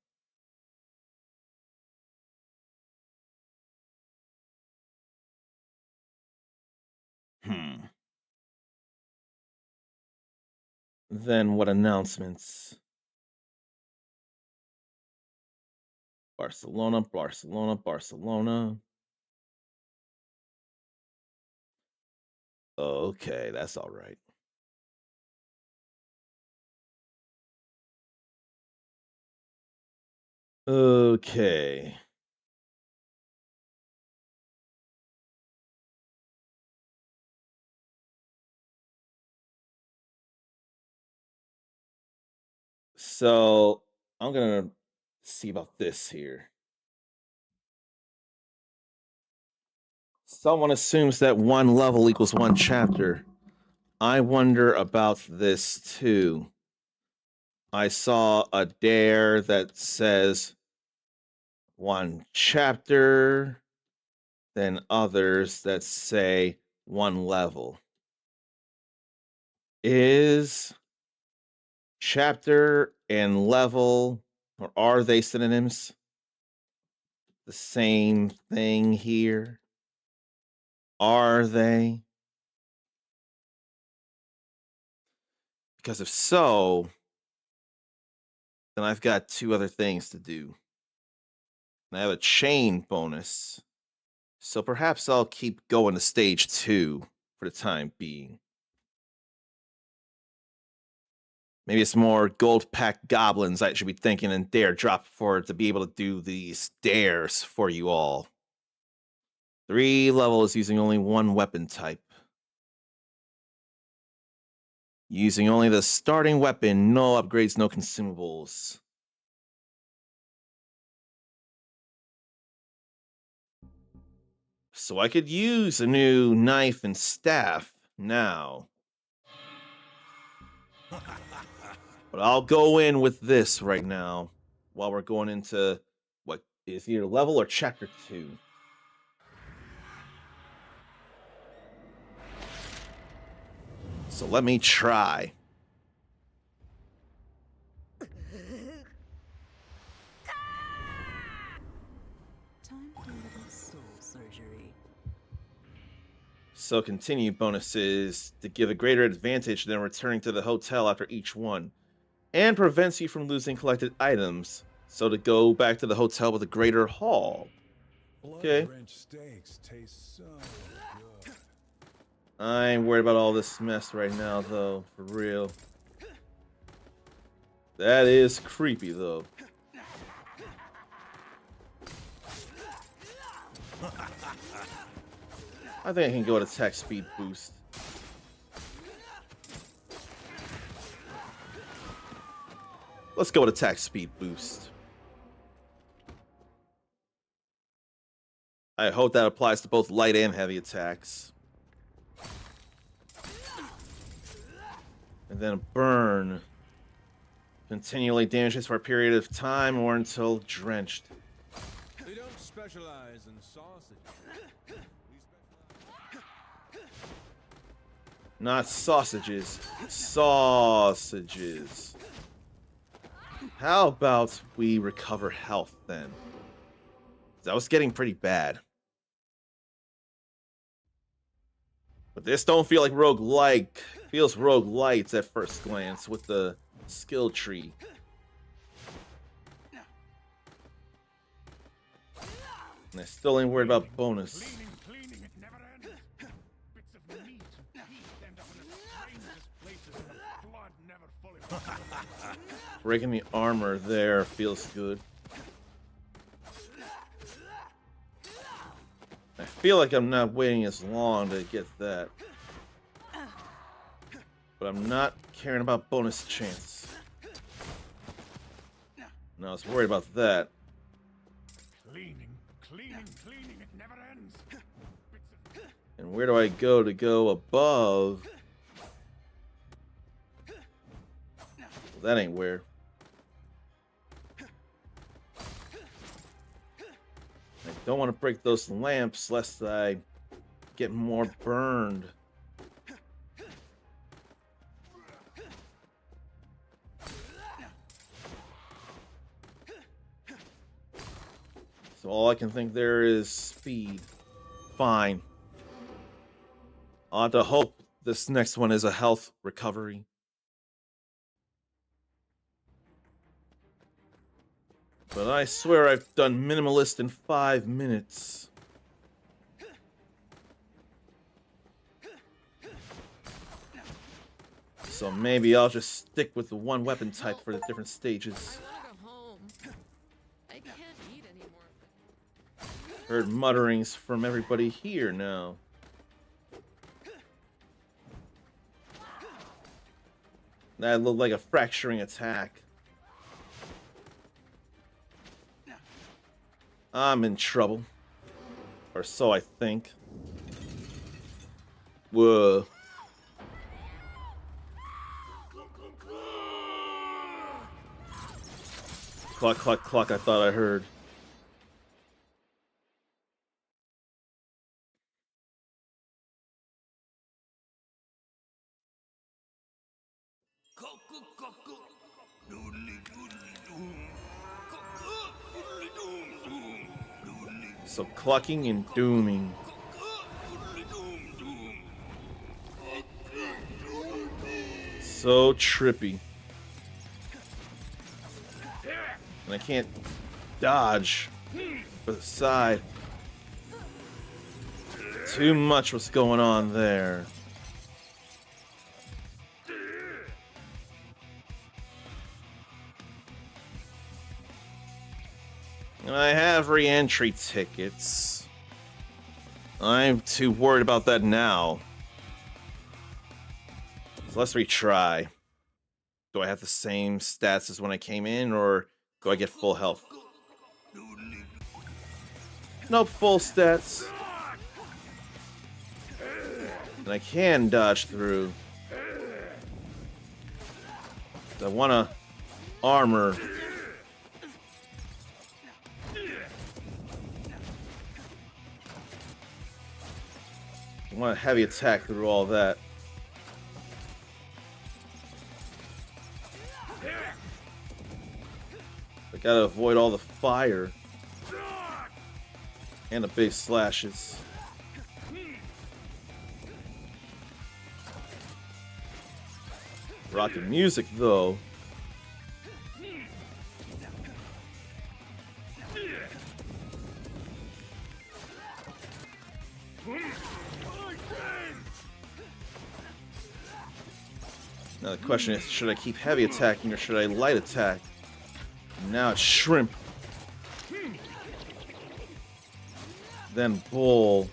Speaker 1: Then what announcements? Barcelona, Barcelona, Barcelona. Okay, that's all right. Okay. So I'm gonna see about this here. Someone assumes that one level equals one chapter. I wonder about this too. I saw a dare that says one chapter, then others that say one level. Is chapter and level, or are they synonyms? The same thing here? Are they? Because if so, then I've got 2 other things to do. And I have a chain bonus. So perhaps I'll keep going to stage 2 for the time being. Maybe it's more gold pack goblins I should be thinking and dare drop for to be able to do these dares for you all. 3 levels using only one weapon type. Using only the starting weapon, no upgrades, no consumables. So I could use a new knife and staff now. But I'll go in with this right now while we're going into what is either level or chapter 2. So let me try.
Speaker 15: Time for a little soul surgery.
Speaker 1: So continue bonuses to give a greater advantage than returning to the hotel after each one. And prevents you from losing collected items. So to go back to the hotel with a greater haul. Okay.
Speaker 17: Blood-drenched steaks taste so good.
Speaker 1: I ain't worried about all this mess right now, though. For real. That is creepy, though. I think I can go to attack speed boost. Let's go with attack speed boost. I hope that applies to both light and heavy attacks. And then burn. Continually damages for a period of time or until drenched.
Speaker 16: We don't specialize in sausage.
Speaker 1: Not sausages. Sausages. How about we recover health then? That was getting pretty bad. But this don't feel like roguelike. Feels roguelite at first glance with the skill tree. And I still ain't worried about bonus.
Speaker 7: Cleaning, it never ends. Bits of meat and teeth end up in the strangest places, and the blood never fully.
Speaker 1: Breaking the armor there feels good. I feel like I'm not waiting as long to get that. But I'm not caring about bonus chance. No, I was worried about that.
Speaker 7: Cleaning, it never ends.
Speaker 1: And where do I go above? Well, that ain't where. I don't want to break those lamps lest I get more burned. So all I can think there is speed. Fine. I'll have to hope this next one is a health recovery. But I swear I've done minimalist in 5 minutes. So maybe I'll just stick with the one weapon type for the different stages. Heard mutterings from everybody here now. That looked like a fracturing attack. I'm in trouble. Or so I think. Whoa. Cluck, cluck, cluck, I thought I heard. So clucking and dooming. So trippy. And I can't dodge for the side. Too much what's going on there. And I have re-entry tickets. I'm too worried about that now. So let's retry. Do I have the same stats as when I came in, or do I get full health? Nope, full stats. And I can dodge through. I want to armor. I want a heavy attack through all that. I gotta avoid all the fire. And the big slashes. Rockin' music though. Now the question is, should I keep heavy attacking or should I light attack? Now it's shrimp. Then bull.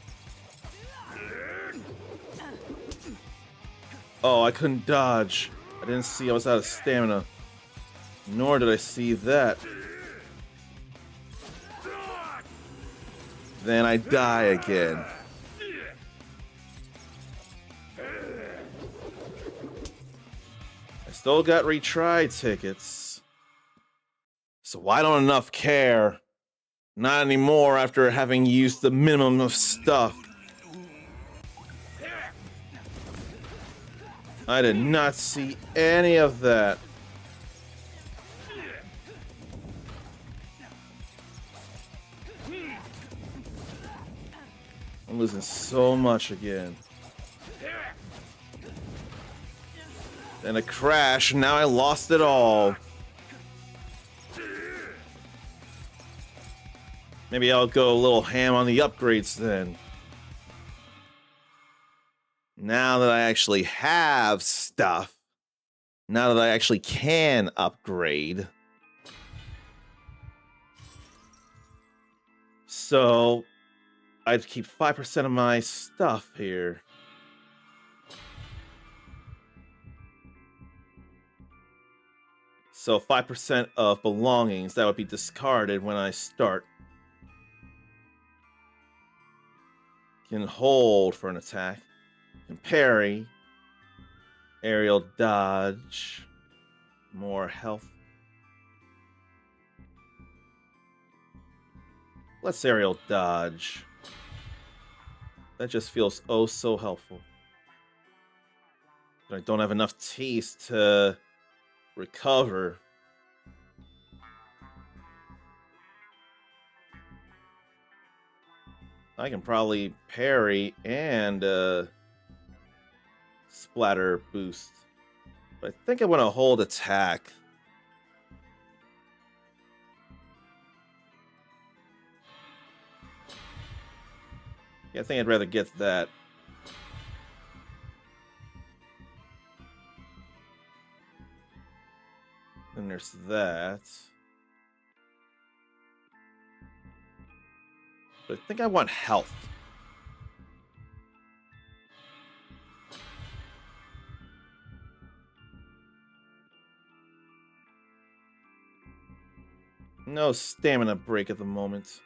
Speaker 1: Oh, I couldn't dodge. I didn't see I was out of stamina. Nor did I see that. Then I die again. I still got retry tickets. So why don't enough care? Not anymore after having used the minimum of stuff. I did not see any of that. I'm losing so much again. Then a crash, and now I lost it all. Maybe I'll go a little ham on the upgrades then. Now that I actually have stuff, now that I actually can upgrade. So I'd keep 5% of my stuff here. So 5% of belongings that would be discarded when I start. Can hold for an attack. Can parry. Aerial dodge. More health. Let's aerial dodge. That just feels oh so helpful. I don't have enough teeth to recover. I can probably parry and splatter boost. But I think I want to hold attack. Yeah, I think I'd rather get that. Then there's that. But I think I want health. No stamina break at the moment.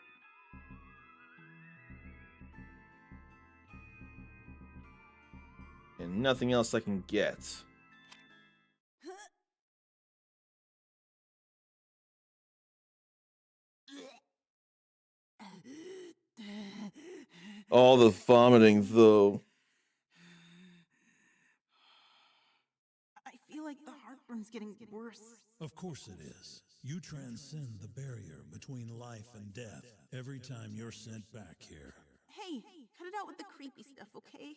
Speaker 1: And nothing else I can get. All the vomiting, though.
Speaker 11: I feel like the heartburn's getting worse.
Speaker 14: Of course it is. You transcend the barrier between life and death every time you're sent back here.
Speaker 11: Hey, cut it out with the creepy stuff, okay?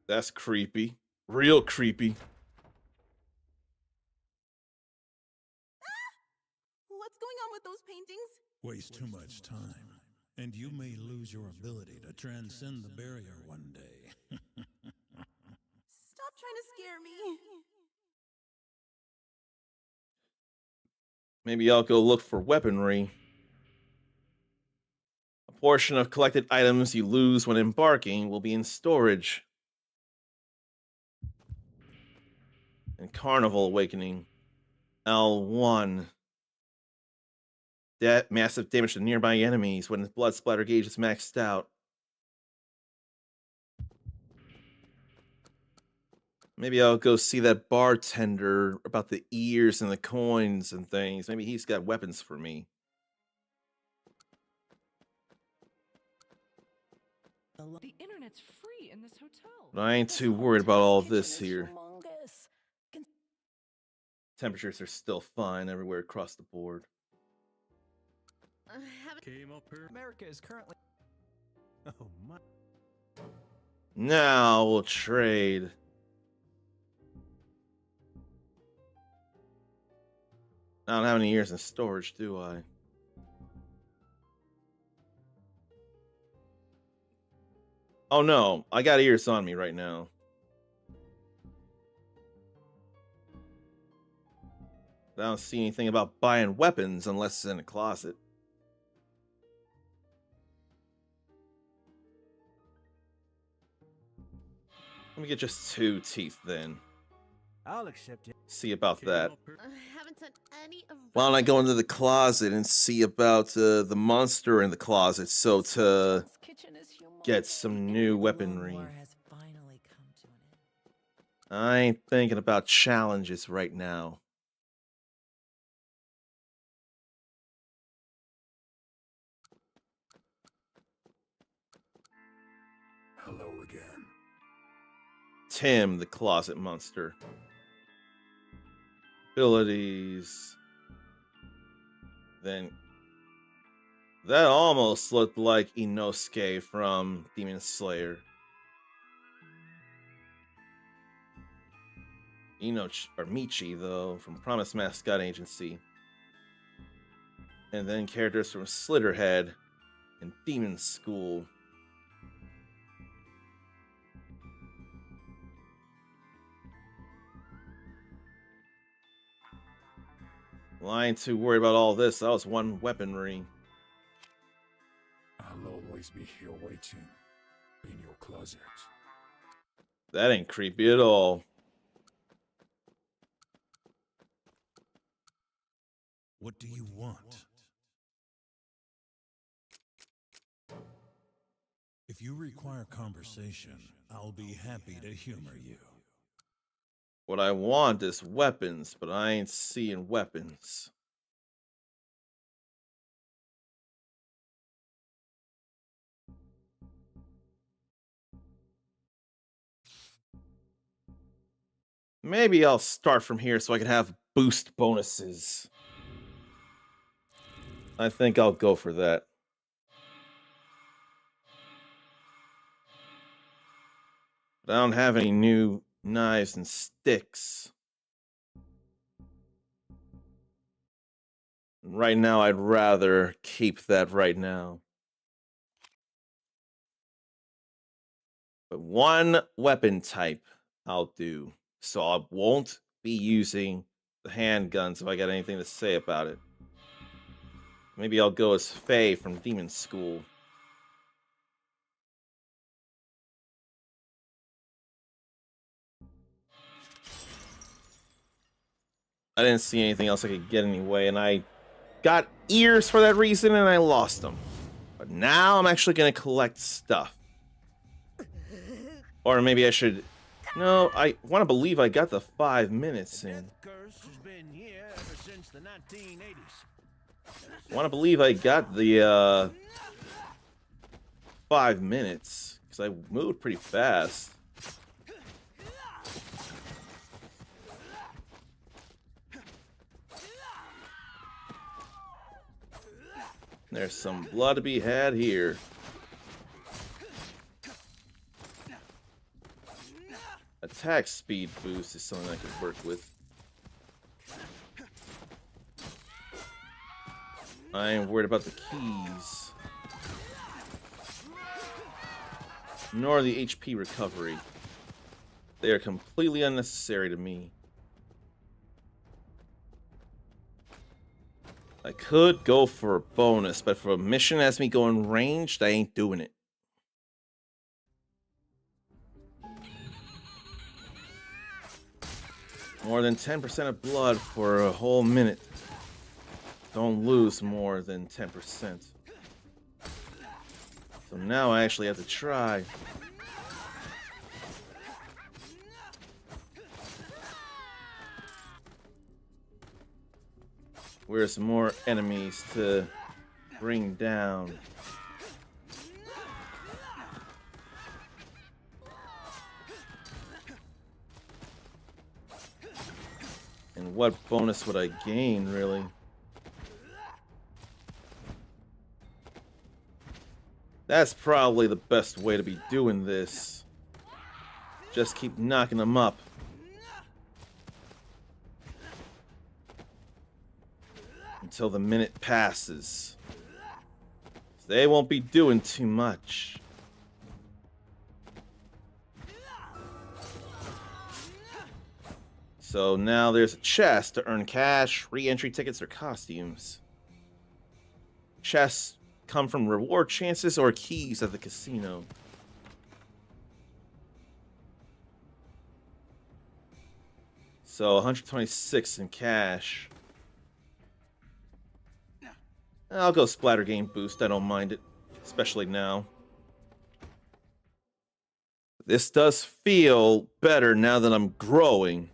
Speaker 1: That's creepy. Real creepy.
Speaker 11: What's going on with those paintings?
Speaker 14: Waste too much time, and you may lose your ability to transcend the barrier one day.
Speaker 11: Stop trying to scare me.
Speaker 1: Maybe I'll go look for weaponry. A portion of collected items you lose when embarking will be in storage. And Carnival Awakening. L1. That massive damage to nearby enemies when the blood splatter gauge is maxed out. Maybe I'll go see that bartender about the ears and the coins and things. Maybe he's got weapons for me.
Speaker 4: The internet's free in this hotel.
Speaker 1: But I ain't too worried about all this here. Temperatures are still fine everywhere across the board.
Speaker 10: Came up here. America is currently.
Speaker 16: Oh my.
Speaker 1: Now we'll trade. I don't have any ears in storage, do I? Oh no, I got ears on me right now. I don't see anything about buying weapons unless it's in a closet. Let me get just 2 teeth then.
Speaker 16: I'll accept it.
Speaker 1: See about that.
Speaker 18: Haven't done any of.
Speaker 1: Why don't I go into the closet and see about the monster in the closet so to get some new weaponry. I ain't thinking about challenges right now.
Speaker 17: Hello again.
Speaker 1: Tim, the closet monster. Abilities. Then that almost looked like Inosuke from Demon Slayer. Michi, though, from Promise Mascot Agency. And then characters from Slitterhead and Demon School. Well, I ain't too worried about all this. That was one weaponry.
Speaker 17: I'll always be here waiting in your closet.
Speaker 1: That ain't creepy at all.
Speaker 14: What do you want? If you require conversation, I'll be happy to humor you.
Speaker 1: What I want is weapons, but I ain't seeing weapons. Maybe I'll start from here so I can have boost bonuses. I think I'll go for that. But I don't have any new knives and sticks. Right now, I'd rather keep that right now. But one weapon type I'll do. So I won't be using the handguns if I got anything to say about it. Maybe I'll go as Faye from Demon School. I didn't see anything else I could get anyway, and I got ears for that reason, and I lost them. But now I'm actually going to collect stuff. Or maybe I should... No, I want to believe I got the 5 minutes in. I want to believe I got the 5 minutes, because I moved pretty fast. There's some blood to be had here. Attack speed boost is something I could work with. I ain't worried about the keys. Nor the HP recovery. They are completely unnecessary to me. I could go for a bonus, but for a mission that has me going ranged, I ain't doing it. More than 10% of blood for a whole minute. Don't lose more than 10%. So now I actually have to try. Where's some more enemies to bring down? And what bonus would I gain, really? That's probably the best way to be doing this. Just keep knocking them up. Until the minute passes. They won't be doing too much. So now there's a chest to earn cash, re-entry tickets, or costumes. Chests come from reward chances or keys at the casino. So 126 in cash. I'll go splatter game boost, I don't mind it, especially now. This does feel better now that I'm growing.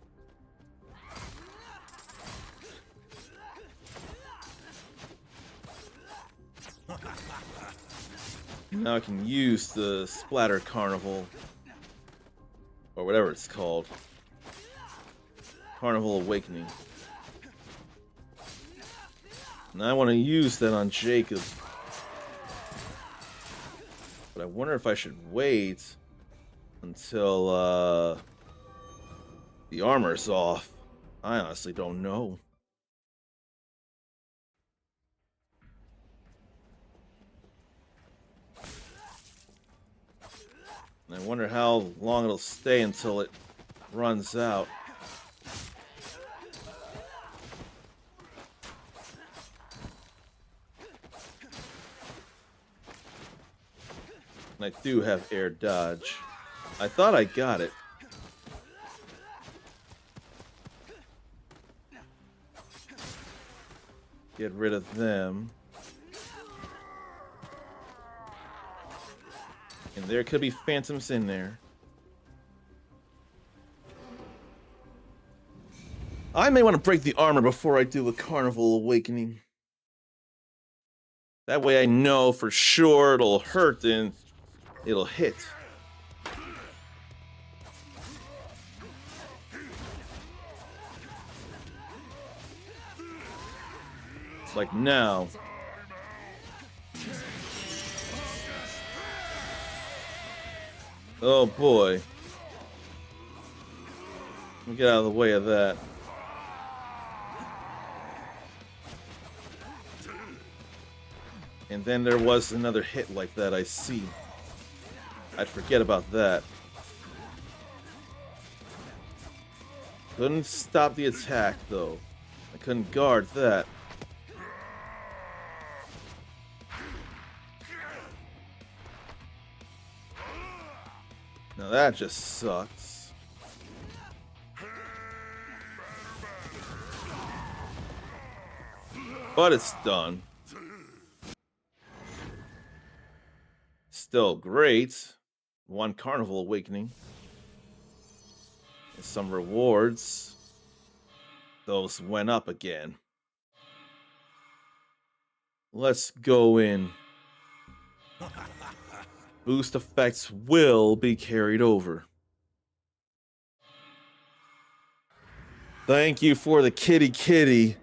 Speaker 1: Now I can use the Splatter Carnival, or whatever it's called. Carnival Awakening. Now I want to use that on Jacob. But I wonder if I should wait until the armor's off. I honestly don't know. I wonder how long it'll stay until it runs out. And I do have air dodge. I thought I got it. Get rid of them. And there could be phantoms in there. I may want to break the armor before I do a Carnival Awakening. That way I know for sure it'll hurt and it'll hit. Like now. Oh boy. Let me get out of the way of that. And then there was another hit like that, I see. I'd forget about that. Couldn't stop the attack though. I couldn't guard that. Now that just sucks. But it's done. Still great. One Carnival Awakening. And some rewards. Those went up again. Let's go in. Boost effects will be carried over. Thank you for the kitty.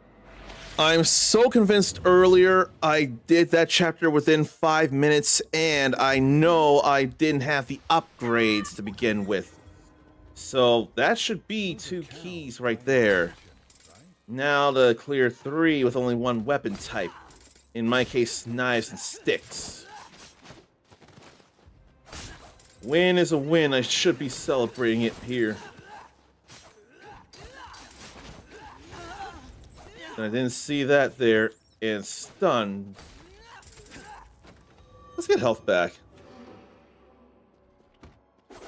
Speaker 1: I'm so convinced earlier I did that chapter within 5 minutes, and I know I didn't have the upgrades to begin with. So that should be 2 keys right there. Now to clear 3 with only 1 weapon type. In my case, knives and sticks. Win is a win. I should be celebrating it here. I didn't see that there. And stun. Let's get health back.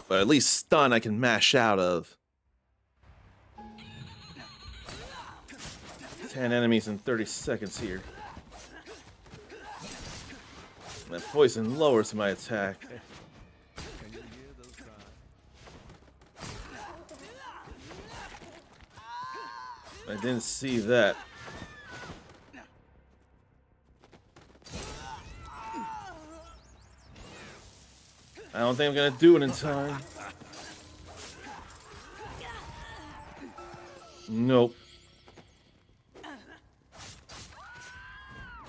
Speaker 1: But at least stun I can mash out of. 10 enemies in 30 seconds here. That poison lowers my attack. I didn't see that. I don't think I'm gonna do it in time. Nope.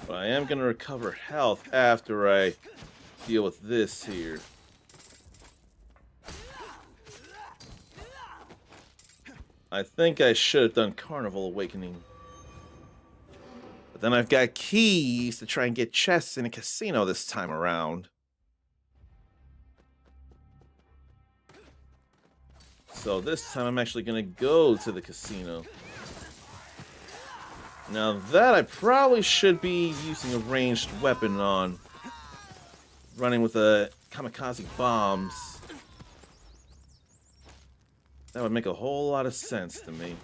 Speaker 1: But I am gonna recover health after I deal with this here. I think I should have done Carnival Awakening. But then I've got keys to try and get chests in a casino this time around. So this time I'm actually going to go to the casino. Now that I probably should be using a ranged weapon on. Running with a kamikaze bombs. That would make a whole lot of sense to me.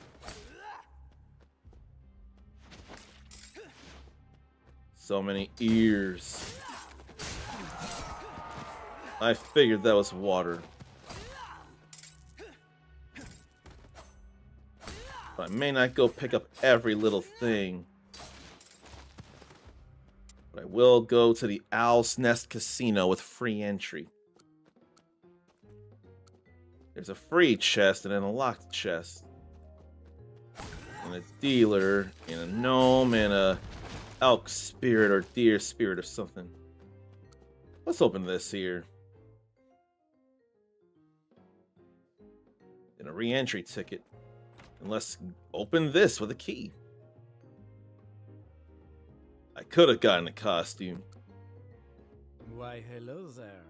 Speaker 1: So many ears. I figured that was water. But I may not go pick up every little thing. But I will go to the Owl's Nest Casino with free entry. There's a free chest and then a locked chest. And a dealer, and a gnome, and a elk spirit or deer spirit or something. Let's open this here. And a re-entry ticket. And let's open this with a key. I could have gotten a costume.
Speaker 16: Why, hello there.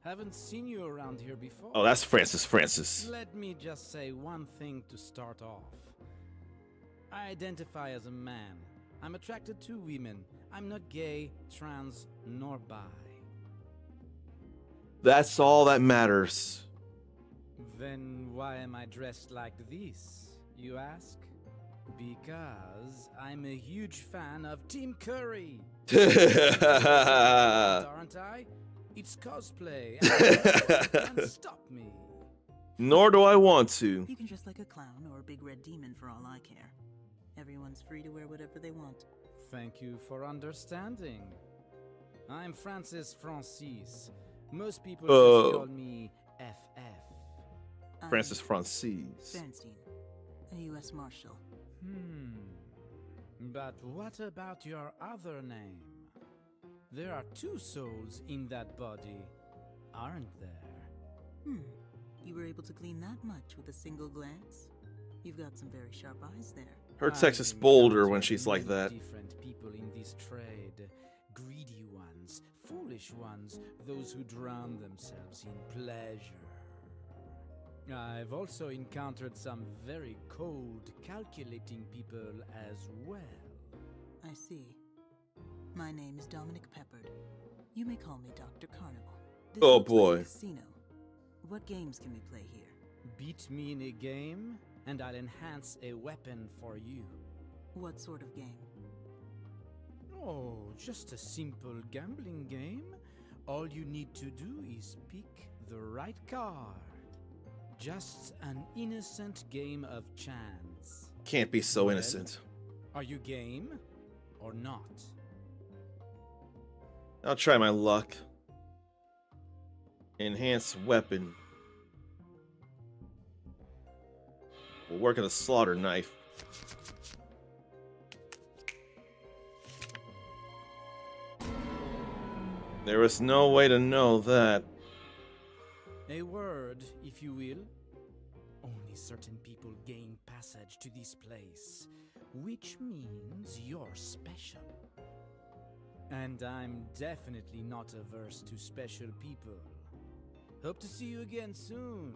Speaker 10: Haven't seen you around here before.
Speaker 1: Oh, that's Francis.
Speaker 10: Let me just say one thing to start off. I identify as a man. I'm attracted to women. I'm not gay, trans, nor bi.
Speaker 1: That's all that matters.
Speaker 10: Then why am I dressed like this, you ask? Because I'm a huge fan of Team Curry. Aren't I? It's cosplay. And can't stop me.
Speaker 1: Nor do I want to.
Speaker 15: You can dress like a clown or a big red demon for all I care. Everyone's free to wear whatever they want.
Speaker 10: Thank you for understanding. I'm Francis. Most people just call me FF.
Speaker 1: Francis Francis.
Speaker 15: Bernstein, a U.S. Marshal.
Speaker 10: But what about your other name? There are 2 souls in that body, aren't there?
Speaker 15: You were able to glean that much with a single glance? You've got some very sharp eyes there.
Speaker 1: Her text is bolder when she's like that.
Speaker 10: Different people in this trade. Greedy ones, foolish ones, those who drown themselves in pleasure. I've also encountered some very cold, calculating people as well.
Speaker 15: I see. My name is Dominic Peppard. You may call me Dr. Carnival. This
Speaker 1: Oh
Speaker 15: looks like
Speaker 1: boy.
Speaker 15: a casino. What games can we play here?
Speaker 10: Beat me in a game, and I'll enhance a weapon for you.
Speaker 15: What sort of game?
Speaker 10: Oh, just a simple gambling game. All you need to do is pick the right card. Just an innocent game of chance.
Speaker 1: Can't be so innocent.
Speaker 10: Are you game or not?
Speaker 1: I'll try my luck. Enhanced weapon. We'll work on a slaughter knife. There was no way to know that.
Speaker 10: A word, if you will. Only certain people gain passage to this place, which means you're special. And I'm definitely not averse to special people. Hope to see you again soon.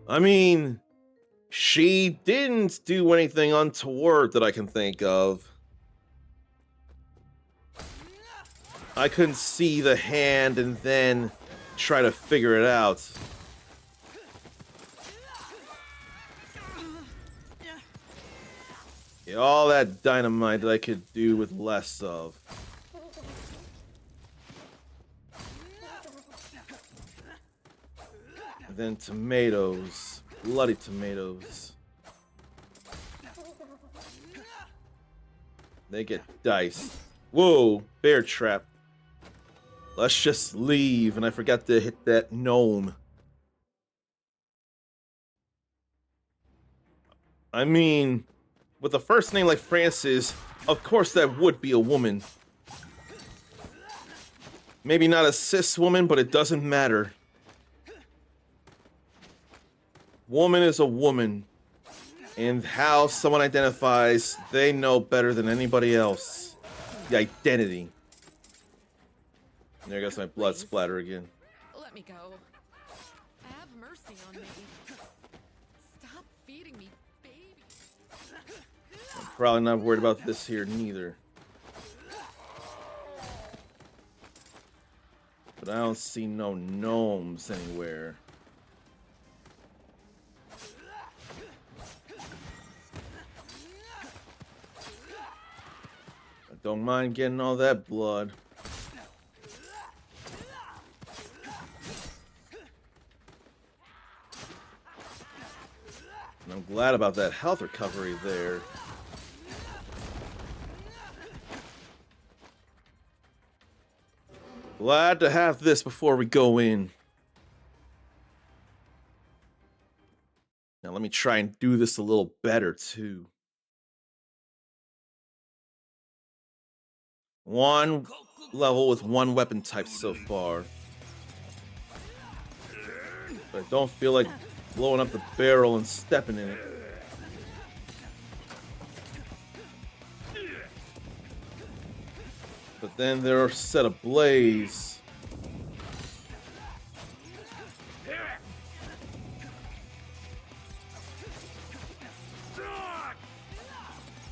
Speaker 1: I mean, she didn't do anything untoward that I can think of. I couldn't see the hand and then try to figure it out. Yeah, all that dynamite that I could do with less of. And then tomatoes. Bloody tomatoes. They get diced. Whoa, bear trap. Let's just leave, and I forgot to hit that gnome. I mean, with a first name like Francis, of course that would be a woman. Maybe not a cis woman, but it doesn't matter. Woman is a woman. And how someone identifies, they know better than anybody else. The identity. There goes my blood splatter again.
Speaker 4: Let me go. Have mercy on me. Stop feeding me, baby.
Speaker 1: I'm probably not worried about this here neither. But I don't see no gnomes anywhere. I don't mind getting all that blood. And I'm glad about that health recovery there. Glad to have this before we go in. Now let me try and do this a little better too. One level with one weapon type so far. But I don't feel like blowing up the barrel and stepping in it. But then they're set ablaze.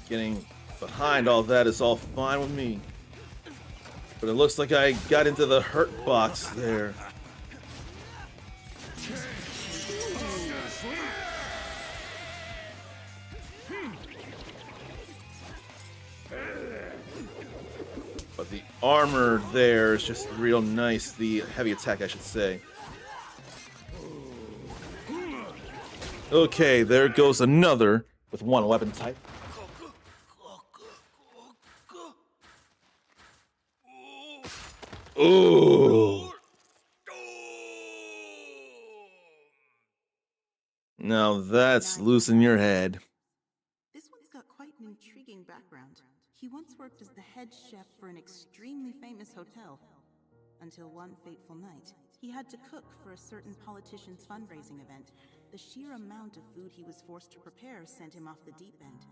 Speaker 1: Getting behind all that is all fine with me. But it looks like I got into the hurt box there. But the armor there is just real nice. The heavy attack, I should say. Okay, there goes another with one weapon type. Ooh. Now that's losing your head.
Speaker 11: This one's got quite an intriguing background. He once worked as the head chef for an extremely famous hotel. Until one fateful night, he had to cook for a certain politician's fundraising event. The sheer amount of food he was forced to prepare sent him off the deep end,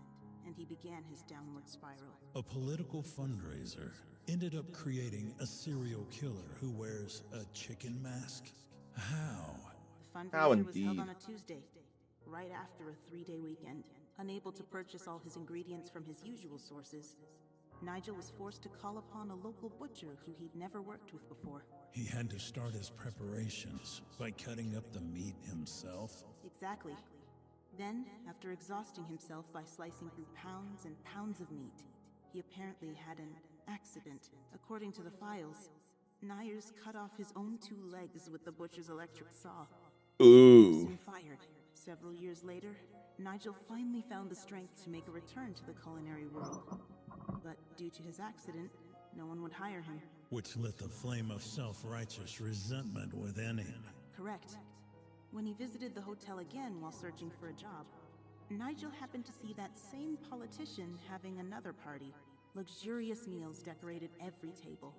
Speaker 11: and he began his downward spiral.
Speaker 14: A political fundraiser ended up creating a serial killer who wears a chicken mask? How?
Speaker 11: The fundraiser was held on a Tuesday, right after a 3-day weekend. Unable to purchase all his ingredients from his usual sources, Nigel was forced to call upon a local butcher who he'd never worked with before.
Speaker 14: He had to start his preparations by cutting up the meat himself?
Speaker 11: Exactly. Then, after exhausting himself by slicing through pounds and pounds of meat, he apparently had an accident. According to the files, Nyers cut off his own 2 legs with the butcher's electric saw.
Speaker 1: Ooh.
Speaker 11: Soon fired. Several years later, Nigel finally found the strength to make a return to the culinary world. But due to his accident, no one would hire him.
Speaker 14: Which lit the flame of self-righteous resentment within him.
Speaker 11: Correct. When he visited the hotel again while searching for a job, Nigel happened to see that same politician having another party. Luxurious meals decorated every table.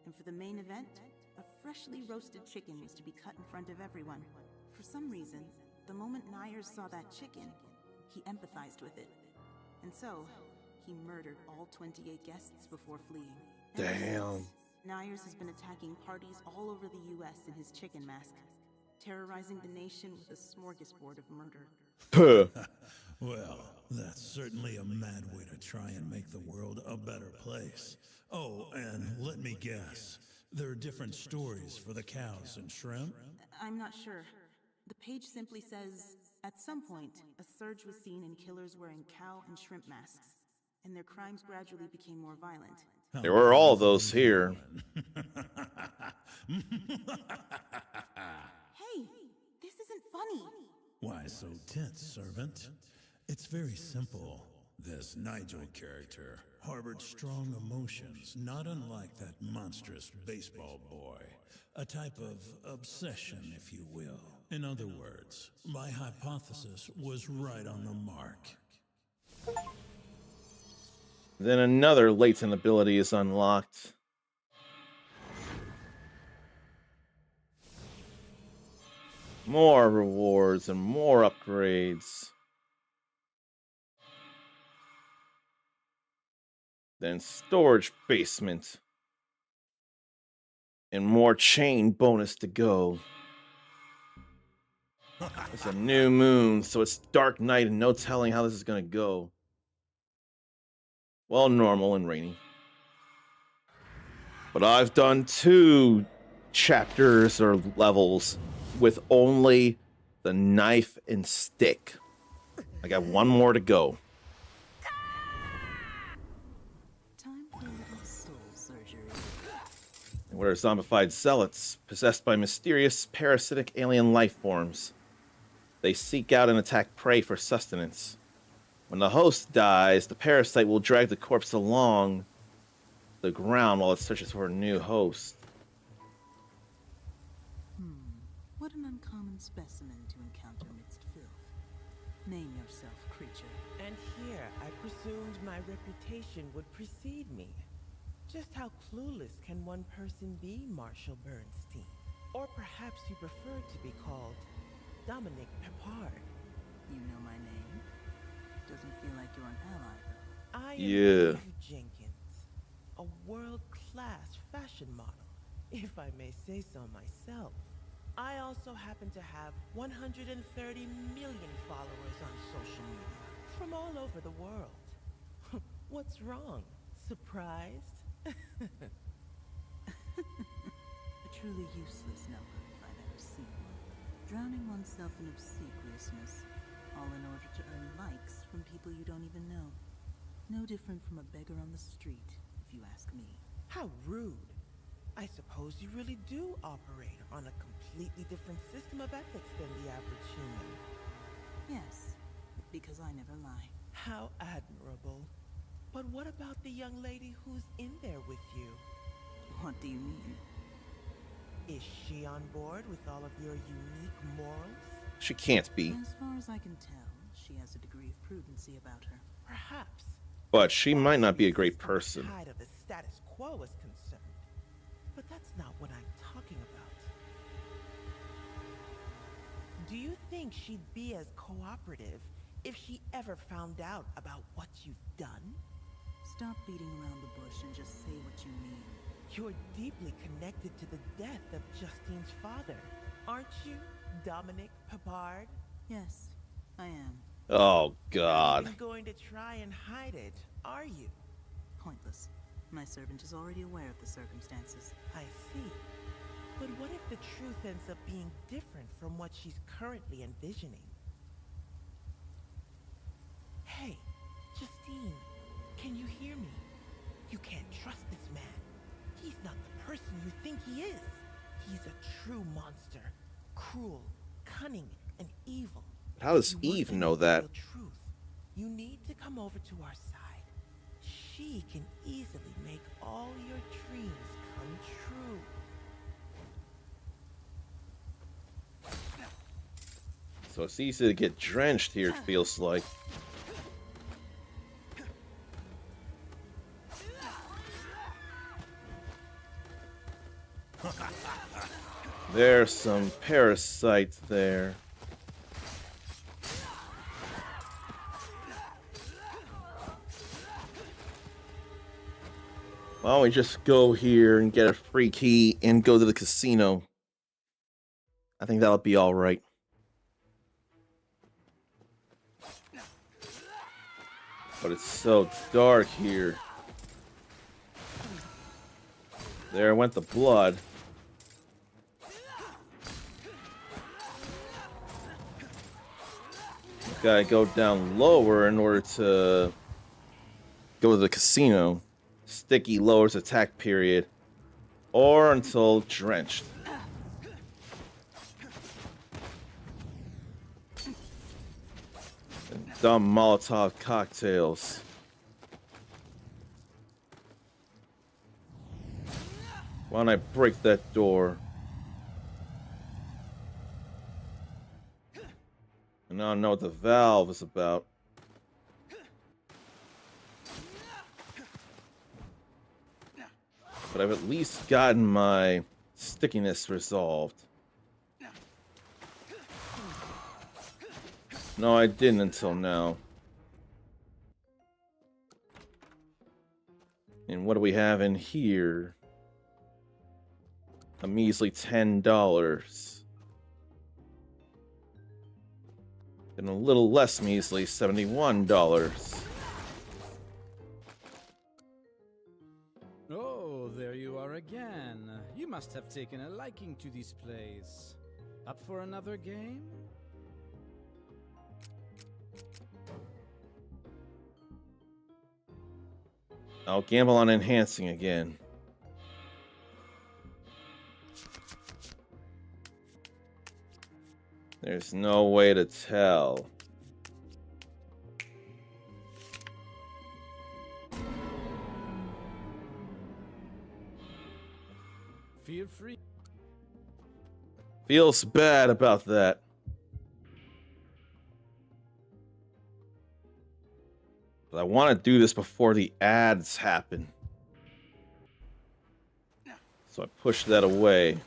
Speaker 11: And for the main event, a freshly roasted chicken was to be cut in front of everyone. For some reason, the moment Nyers saw that chicken, he empathized with it. And so, he murdered all 28 guests before fleeing.
Speaker 1: Damn.
Speaker 11: Nyers has been attacking parties all over the US in his chicken mask, terrorizing the nation with a smorgasbord of murder.
Speaker 14: Well, that's certainly a mad way to try and make the world a better place. Oh, and let me guess, there are different stories for the cows and shrimp?
Speaker 11: I'm not sure. The page simply says, at some point, a surge was seen in killers wearing cow and shrimp masks, and their crimes gradually became more violent.
Speaker 1: There were all those here.
Speaker 11: Hey, this isn't funny.
Speaker 14: Why so tense, servant? It's very simple. This Nigel character harbored strong emotions, not unlike that monstrous baseball boy. A type of obsession, if you will. In other words, my hypothesis was right on the mark.
Speaker 1: Then another latent ability is unlocked. More rewards and more upgrades. Then storage basement. And more chain bonus to go. It's a new moon, so it's dark night and no telling how this is gonna go. Well, normal and rainy. But I've done 2 chapters or levels with only the knife and stick. I got 1 more to go.
Speaker 15: Time for a little soul surgery.
Speaker 1: And we're zombified zealots, possessed by mysterious parasitic alien life forms. They seek out and attack prey for sustenance. When the host dies, the parasite will drag the corpse along the ground while it searches for a new host.
Speaker 15: What an uncommon specimen to encounter amidst filth. Name yourself, creature.
Speaker 20: And here, I presumed my reputation would precede me. Just how clueless can one person be, Marshall Bernstein? Or perhaps you prefer to be called Dominic Peppard.
Speaker 15: You know my name? Doesn't feel like you're an ally, though.
Speaker 20: I am
Speaker 1: Yeah.
Speaker 20: Dave Jenkins, a world-class fashion model, if I may say so myself. I also happen to have 130 million followers on social media from all over the world. What's wrong? Surprised?
Speaker 15: A truly useless number if I've ever seen one. Drowning oneself in obsequiousness, all in order to earn likes from people you don't even know. No different from a beggar on the street, if you ask me.
Speaker 20: How rude. I suppose you really do operate on a completely different system of ethics than the average human.
Speaker 15: Yes, because I never lie.
Speaker 20: How admirable. But what about the young lady who's in there with you?
Speaker 15: What do you mean?
Speaker 20: Is she on board with all of your unique morals?
Speaker 1: She can't be.
Speaker 15: As far as I can tell, she has a degree of prudency about her.
Speaker 20: Perhaps.
Speaker 1: But she might not be a great person.
Speaker 20: Side of the status quo is concerned. But that's not what I'm talking about. Do you think she'd be as cooperative if she ever found out about what you've done?
Speaker 15: Stop beating around the bush and just say what you mean.
Speaker 20: You're deeply connected to the death of Justine's father, aren't you, Dominic Peppard?
Speaker 15: Yes, I am.
Speaker 1: Oh, God.
Speaker 20: You're going to try and hide it, are you?
Speaker 15: Pointless. My servant is already aware of the circumstances.
Speaker 20: I see. But what if the truth ends up being different from what she's currently envisioning? Hey, Justine, can you hear me? You can't trust this man. He's not the person you think he is. He's a true monster. Cruel, cunning, and evil.
Speaker 1: How does Eve know that?
Speaker 20: Truth, you need to come over to our side. She can easily make all your dreams come true.
Speaker 1: So it's easy to get drenched here, it feels like. There's some parasites there. Why don't we just go here and get a free key and go to the casino? I think that'll be alright. But it's so dark here. There went the blood. Gotta go down lower in order to go to the casino. Sticky lowers attack period, or until drenched. And dumb Molotov cocktails. Why don't I break that door? And now I know what the valve is about. But I've at least gotten my stickiness resolved. No, I didn't until now. And what do we have in here? A measly $10. And a little less measly, $71.
Speaker 10: Oh, there you are again. You must have taken a liking to this place. Up for another game?
Speaker 1: I'll gamble on enhancing again. There's no way to tell.
Speaker 10: Feel free.
Speaker 1: Feels bad about that. But I want to do this before the ads happen. So I push that away.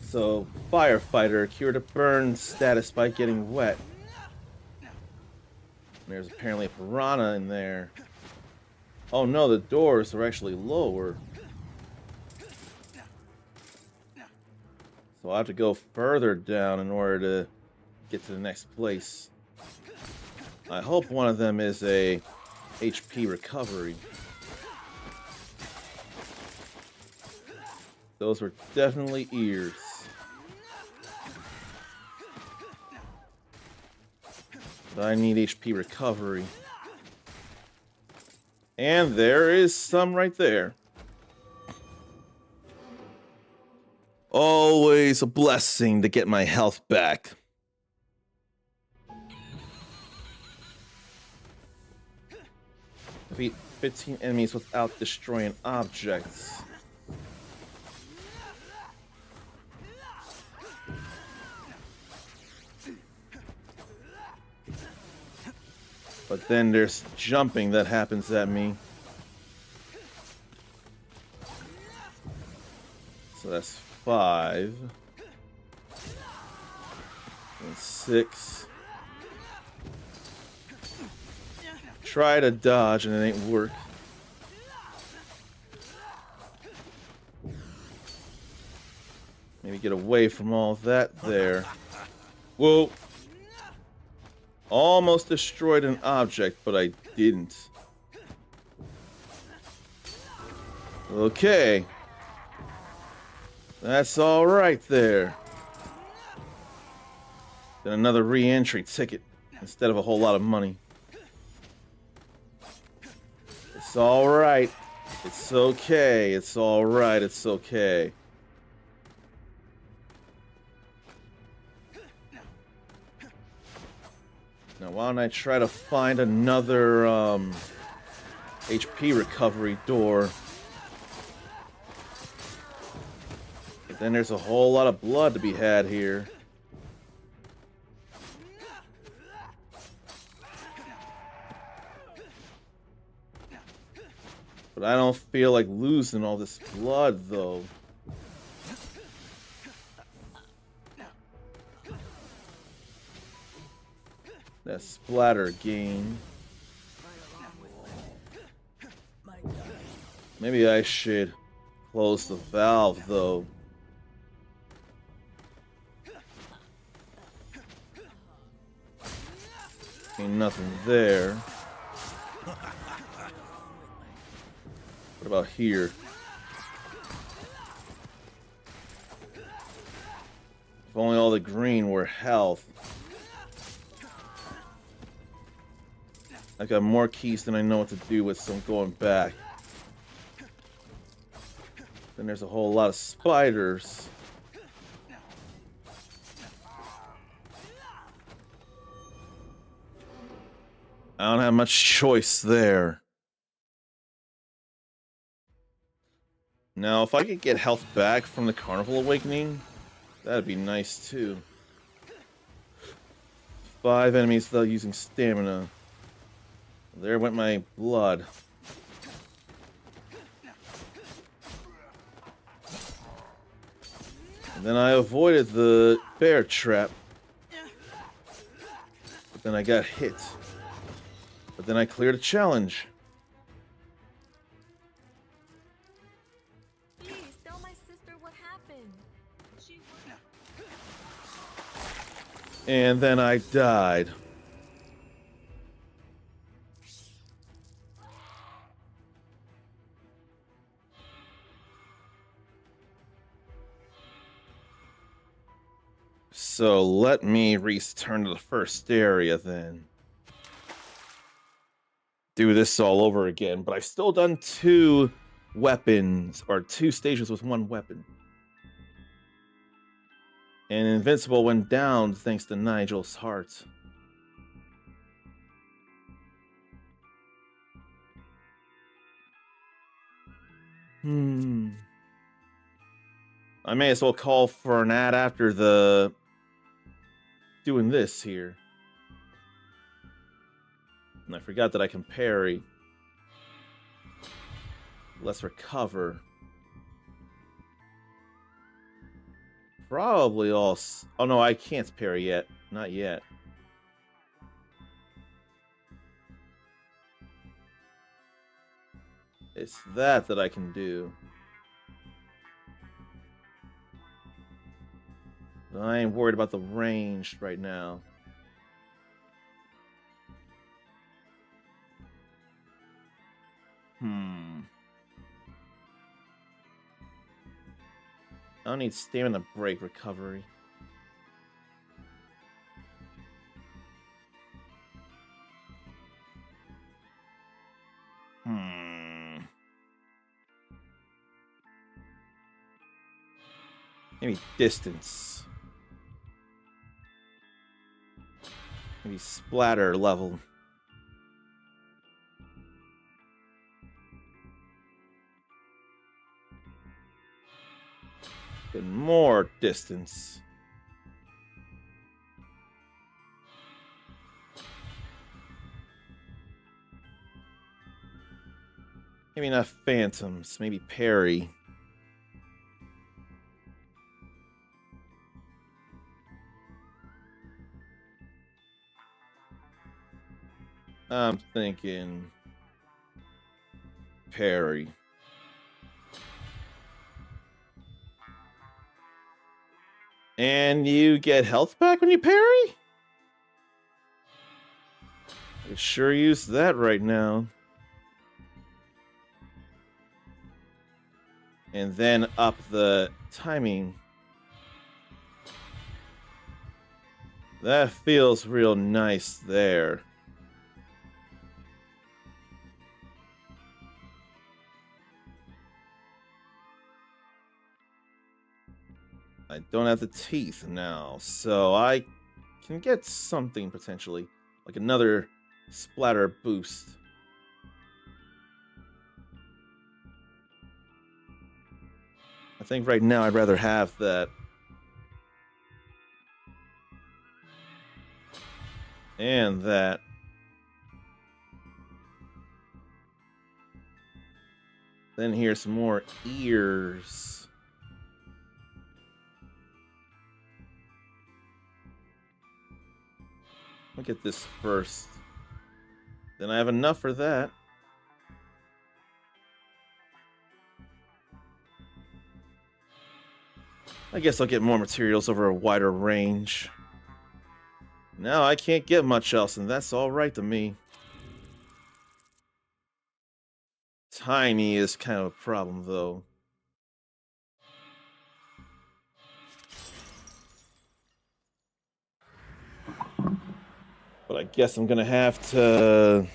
Speaker 1: So, firefighter, cure to burn status by getting wet. There's apparently a piranha in there. Oh no, the doors are actually lower. So I have to go further down in order to get to the next place. I hope one of them is a HP recovery. Those were definitely ears. But I need HP recovery. And there is some right there. Always a blessing to get my health back. Defeat 15 enemies without destroying objects. But then there's jumping that happens at me. So that's 5. And 6. Try to dodge and it ain't work. Maybe get away from all that there. Whoa. Almost destroyed an object, but I didn't. Okay. That's all right there. Then another re-entry ticket instead of a whole lot of money. It's all right. It's okay. It's all right. It's okay. Now, why don't I try to find another HP recovery door? But then there's a whole lot of blood to be had here. But I don't feel like losing all this blood, though. That splatter gain. Maybe I should close the valve, though. Ain't nothing there. What about here? If only all the green were health. I got more keys than I know what to do with, so I'm going back. Then there's a whole lot of spiders. I don't have much choice there. Now, if I could get health back from the Carnival Awakening, that'd be nice too. 5 enemies without using stamina. There went my blood. And then I avoided the bear trap. But then I got hit. But then I cleared a challenge.
Speaker 18: Please tell my sister what happened. She
Speaker 1: And then I died. So let me return to the first area then. Do this all over again, but I've still done 2 weapons, or 2 stages with 1 weapon. And Invincible went down thanks to Nigel's heart. I may as well call for an ad after the doing this here. And I forgot that I can parry. Let's recover. Probably all... Oh no, I can't parry yet. Not yet. It's that I can do. I ain't worried about the range right now. I don't need stamina break recovery. Maybe distance. Maybe splatter level. And more distance. Maybe not phantoms, maybe parry. I'm thinking parry. And you get health back when you parry? I sure use that right now. And then up the timing. That feels real nice there. I don't have the teeth now, so I can get something potentially, like another splatter boost. I think right now I'd rather have that. And that. Then here's some more ears. Look at this first. Then I have enough for that. I guess I'll get more materials over a wider range. Now I can't get much else, and that's alright to me. Tiny is kind of a problem, though. But I guess I'm gonna have to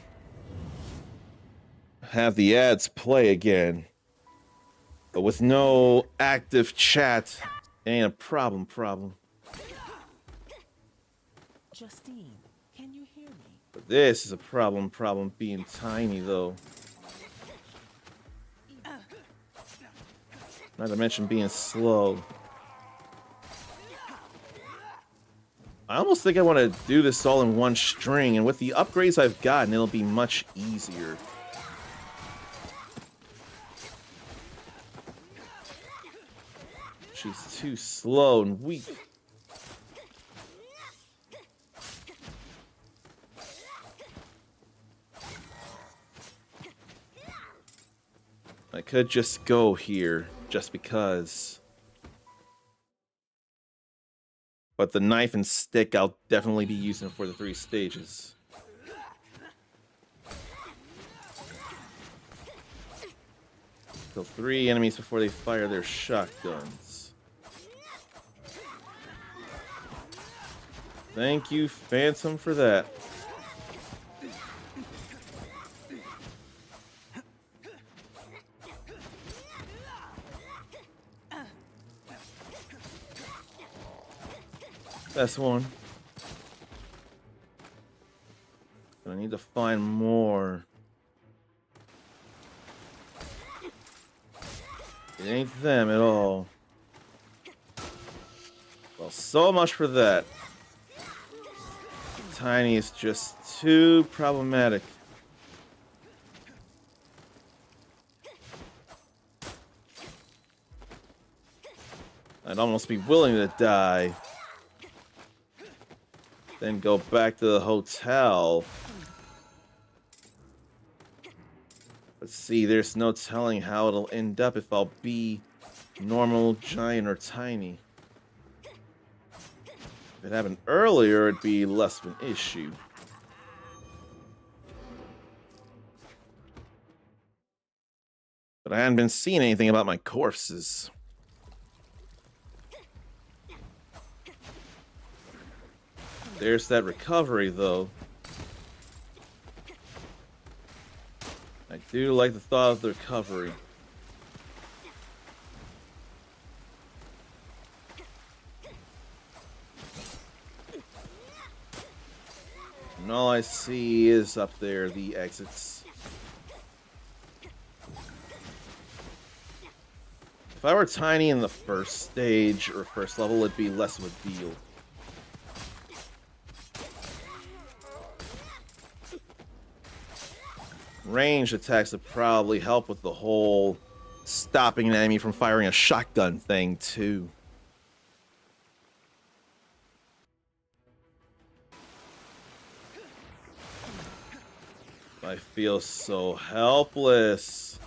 Speaker 1: have the ads play again. But with no active chat, it ain't a problem.
Speaker 20: Justine, can you hear me?
Speaker 1: But this is a problem being tiny, though. Not to mention being slow. I almost think I want to do this all in one string, and with the upgrades I've gotten, it'll be much easier. She's too slow and weak. I could just go here, just because. But the knife and stick I'll definitely be using for the 3 stages. Kill 3 enemies before they fire their shotguns. Thank you, Phantom, for that. That's one. But I need to find more. It ain't them at all. Well, so much for that. Tiny is just too problematic. I'd almost be willing to die. Then go back to the hotel. Let's see, there's no telling how it'll end up if I'll be normal, giant, or tiny. If it happened earlier, it'd be less of an issue. But I hadn't been seeing anything about my corpses. There's that recovery, though. I do like the thought of the recovery. And all I see is up there, the exits. If I were tiny in the first stage or first level, it'd be less of a deal. Ranged attacks would probably help with the whole stopping an enemy from firing a shotgun thing, too. I feel so helpless.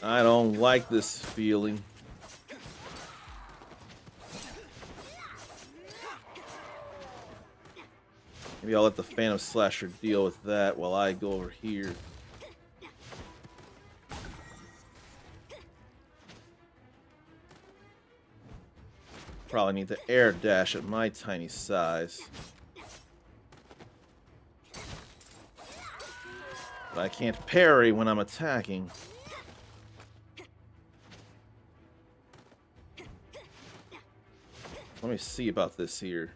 Speaker 1: I don't like this feeling. Maybe I'll let the Phantom Slasher deal with that while I go over here. Probably need to air dash at my tiny size. But I can't parry when I'm attacking. Let me see about this here.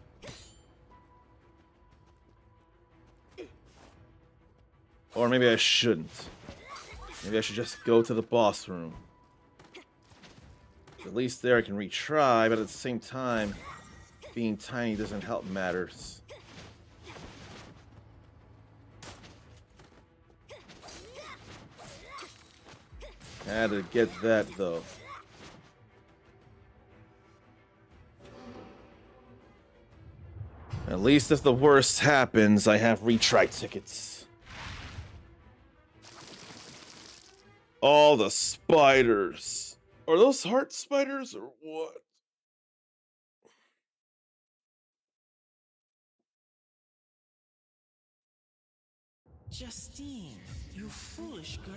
Speaker 1: Or maybe I shouldn't. Maybe I should just go to the boss room. At least there I can retry, but at the same time, being tiny doesn't help matters. I had to get that, though. At least if the worst happens, I have retry tickets. All the spiders. Are those heart spiders or what?
Speaker 20: Justine, you foolish girl.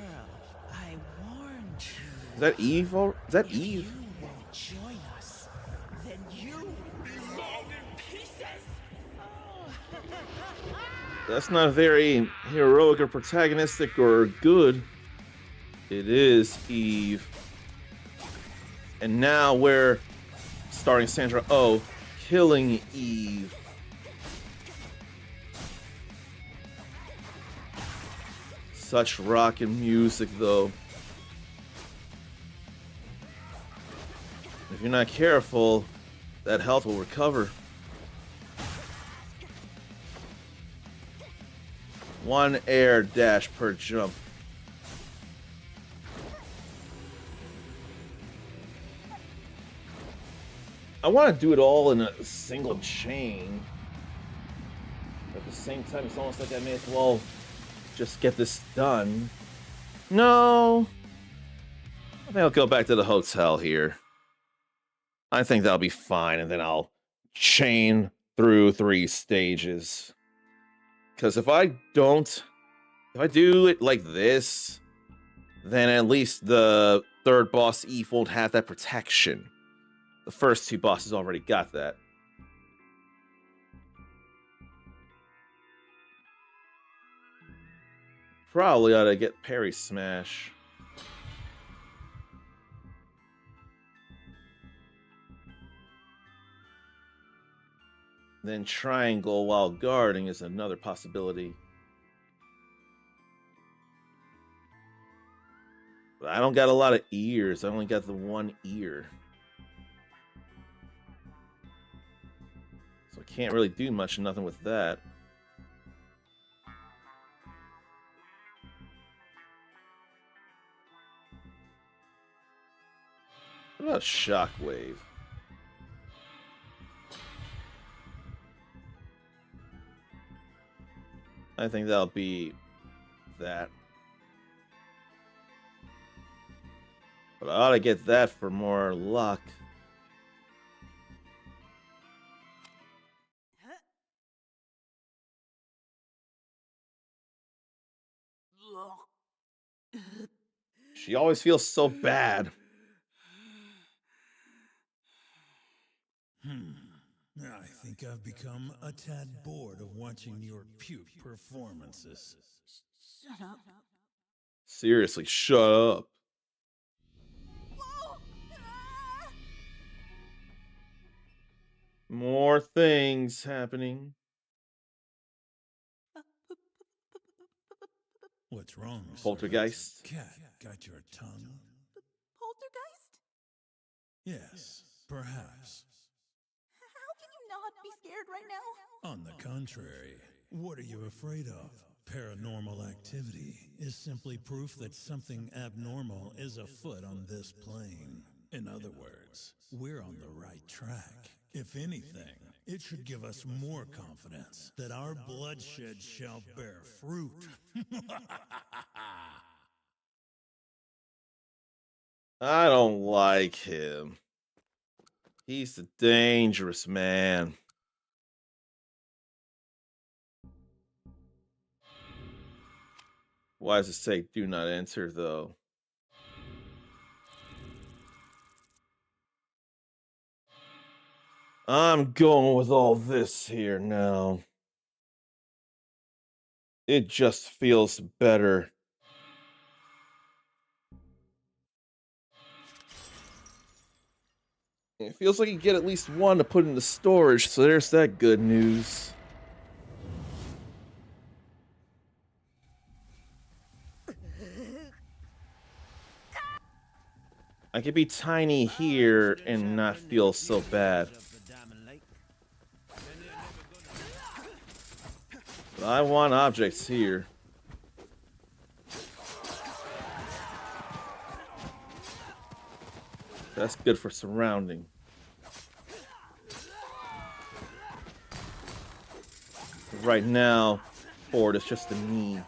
Speaker 20: I warned you.
Speaker 1: Is that Eve? Is that Eve?
Speaker 20: If you won't join us, then you belong in pieces.
Speaker 1: That's not very heroic or protagonistic or good. It is Eve. And now we're starring Sandra Oh, killing Eve. Such rockin' music, though. If you're not careful, that health will recover. One air dash per jump. I want to do it all in a single chain. But at the same time, it's almost like I may as well just get this done. No. I think I'll go back to the hotel here. I think that'll be fine, and then I'll chain through 3 stages. Because if I do it like this, then at least the third boss, Eve, won't have that protection. The first 2 bosses already got that. Probably ought to get parry smash. Then triangle while guarding is another possibility. But I don't got a lot of ears. I only got the 1 ear. So I can't really do much, nothing with that. What about Shockwave? I think that'll be that. But I ought to get that for more luck. She always feels so bad.
Speaker 14: I think I've become a tad bored of watching your puke performances.
Speaker 11: Shut up.
Speaker 1: Seriously, shut up. More things happening.
Speaker 14: What's wrong,
Speaker 1: Poltergeist?
Speaker 14: Cat, got your tongue?
Speaker 11: Poltergeist?
Speaker 14: Yes, perhaps.
Speaker 11: How can you not be scared right now?
Speaker 14: On the contrary, what are you afraid of? Paranormal activity is simply proof that something abnormal is afoot on this plane. In other words, we're on the right track. If anything, it should give us more confidence that our bloodshed shall bear fruit.
Speaker 1: I don't like him. He's a dangerous man. Why does it say do not enter, though? I'm going with all this here now. It just feels better. It feels like you get at least one to put into storage, so there's that good news. I could be tiny here and not feel so bad. But I want objects here. That's good for surrounding. Right now, forward is just a knee.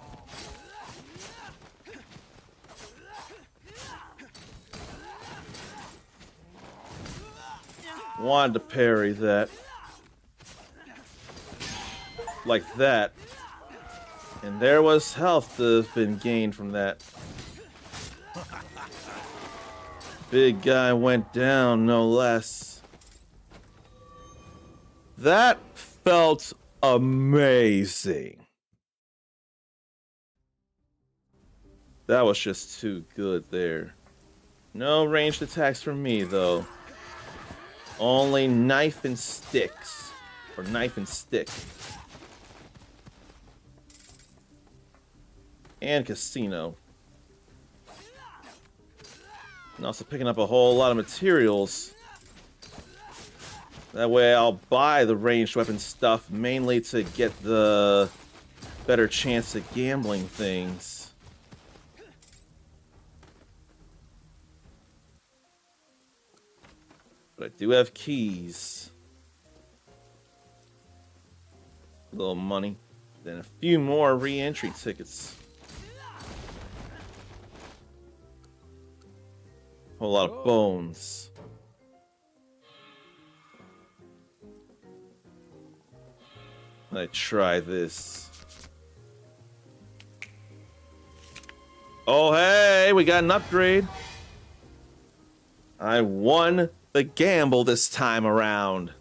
Speaker 1: Wanted to parry that. Like that. And there was health that has been gained from that. Big guy went down, no less. That felt amazing. That was just too good there. No ranged attacks from me, though. Only knife and sticks. Or knife and stick. And casino. And also picking up a whole lot of materials. That way I'll buy the ranged weapon stuff mainly to get the better chance at gambling things. But I do have keys. A little money. Then a few more re-entry tickets. Whole lot of bones. Let's try this. Oh, hey, we got an upgrade. I won the gamble this time around.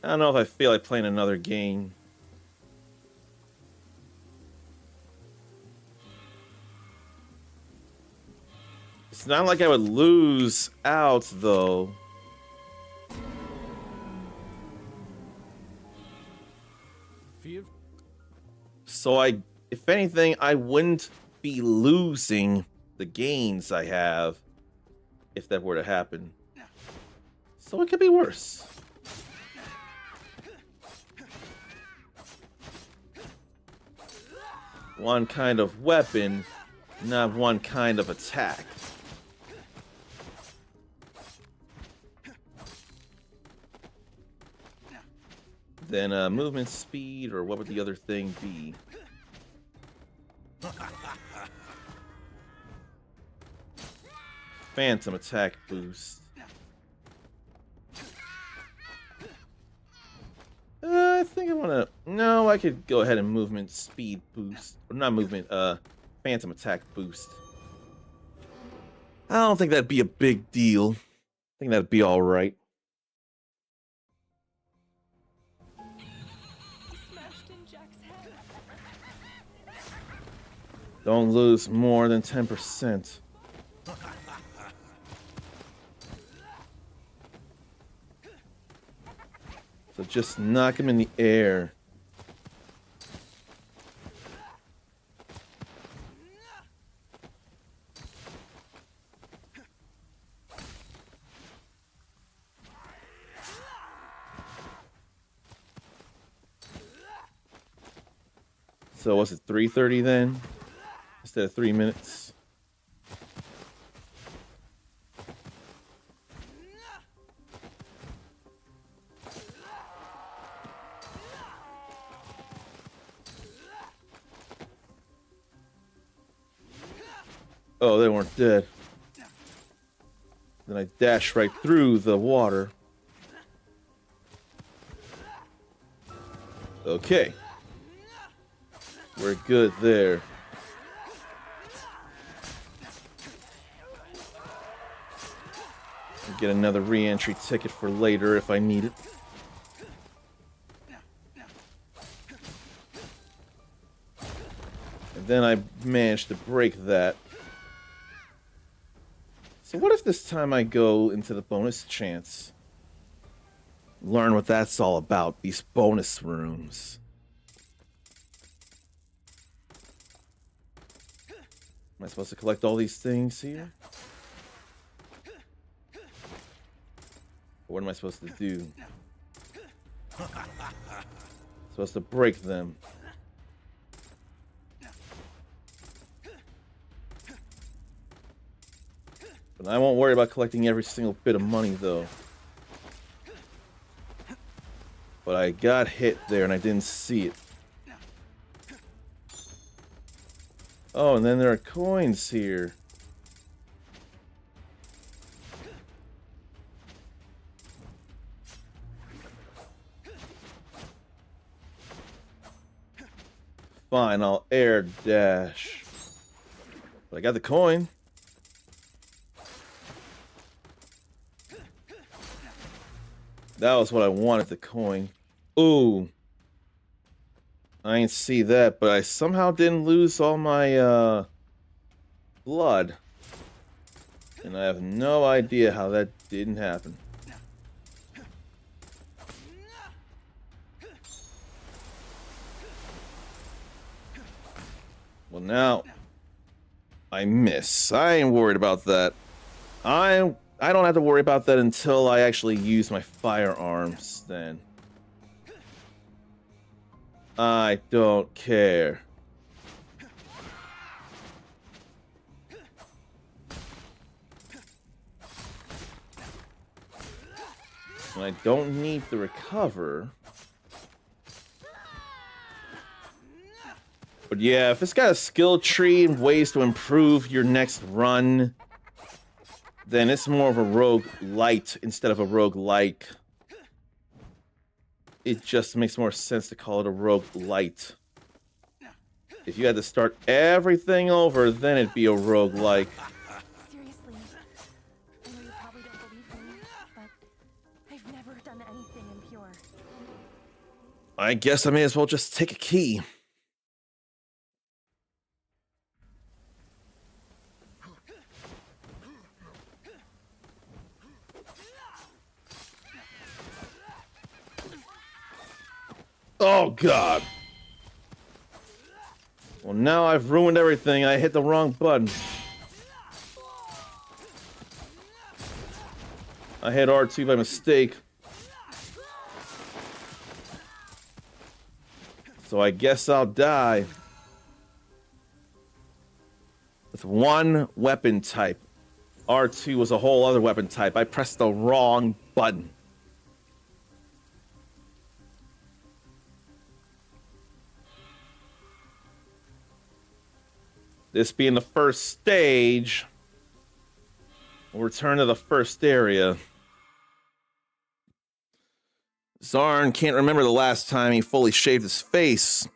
Speaker 1: I don't know if I feel like playing another game. It's not like I would lose out, though. So if anything, I wouldn't be losing the gains I have if that were to happen. So it could be worse. One kind of weapon, not one kind of attack. Then movement speed, or what would the other thing be? Phantom attack boost. I think I want to... No, I could go ahead and movement speed boost. Or not movement, phantom attack boost. I don't think that'd be a big deal. I think that'd be alright. Don't lose more than 10%. So just knock him in the air. So was it 3:30 then? Instead of 3 minutes? Oh, they weren't dead. Then I dashed right through the water. Okay. We're good there. Get another re-entry ticket for later if I need it. And then I managed to break that. So what if this time I go into the bonus chance? Learn what that's all about, these bonus rooms. Am I supposed to collect all these things here? What am I supposed to do? Supposed to break them. But I won't worry about collecting every single bit of money, though. But I got hit there and I didn't see it. Oh, and then there are coins here. Fine, I'll air dash. But I got the coin. That was what I wanted, the coin. Ooh. I ain't see that, but I somehow didn't lose all my, blood. And I have no idea how that didn't happen. Well, now I miss. I ain't worried about that. I don't have to worry about that until I actually use my firearms, then. I don't care. And I don't need to recover. But yeah, if it's got a skill tree and ways to improve your next run, then it's more of a rogue light instead of a rogue like. It just makes more sense to call it a rogue light. If you had to start everything over, then it'd be a rogue like.
Speaker 2: Seriously, I know you probably don't believe me, but I've never done anything impure.
Speaker 1: I guess I may as well just take a key. Oh, God. Well, now I've ruined everything. I hit the wrong button. I hit R2 by mistake. So I guess I'll die. With one weapon type. R2 was a whole other weapon type. I pressed the wrong button. This being the first stage, we'll return to the first area. Zarn can't remember the last time he fully shaved his face.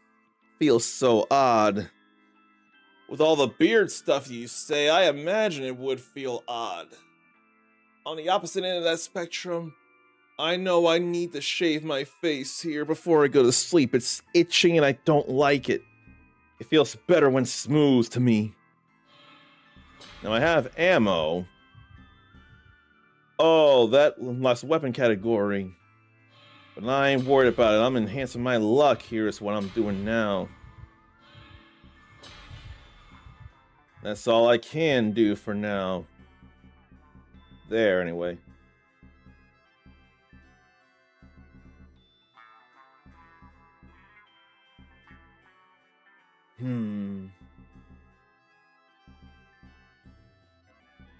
Speaker 1: Feels so odd. With all the beard stuff you say, I imagine it would feel odd. On the opposite end of that spectrum, I know I need to shave my face here before I go to sleep. It's itching and I don't like it. It feels better when smooth to me. Now I have ammo. Oh, that last weapon category. But I ain't worried about it. I'm enhancing my luck here is what I'm doing now. That's all I can do for now. There, anyway.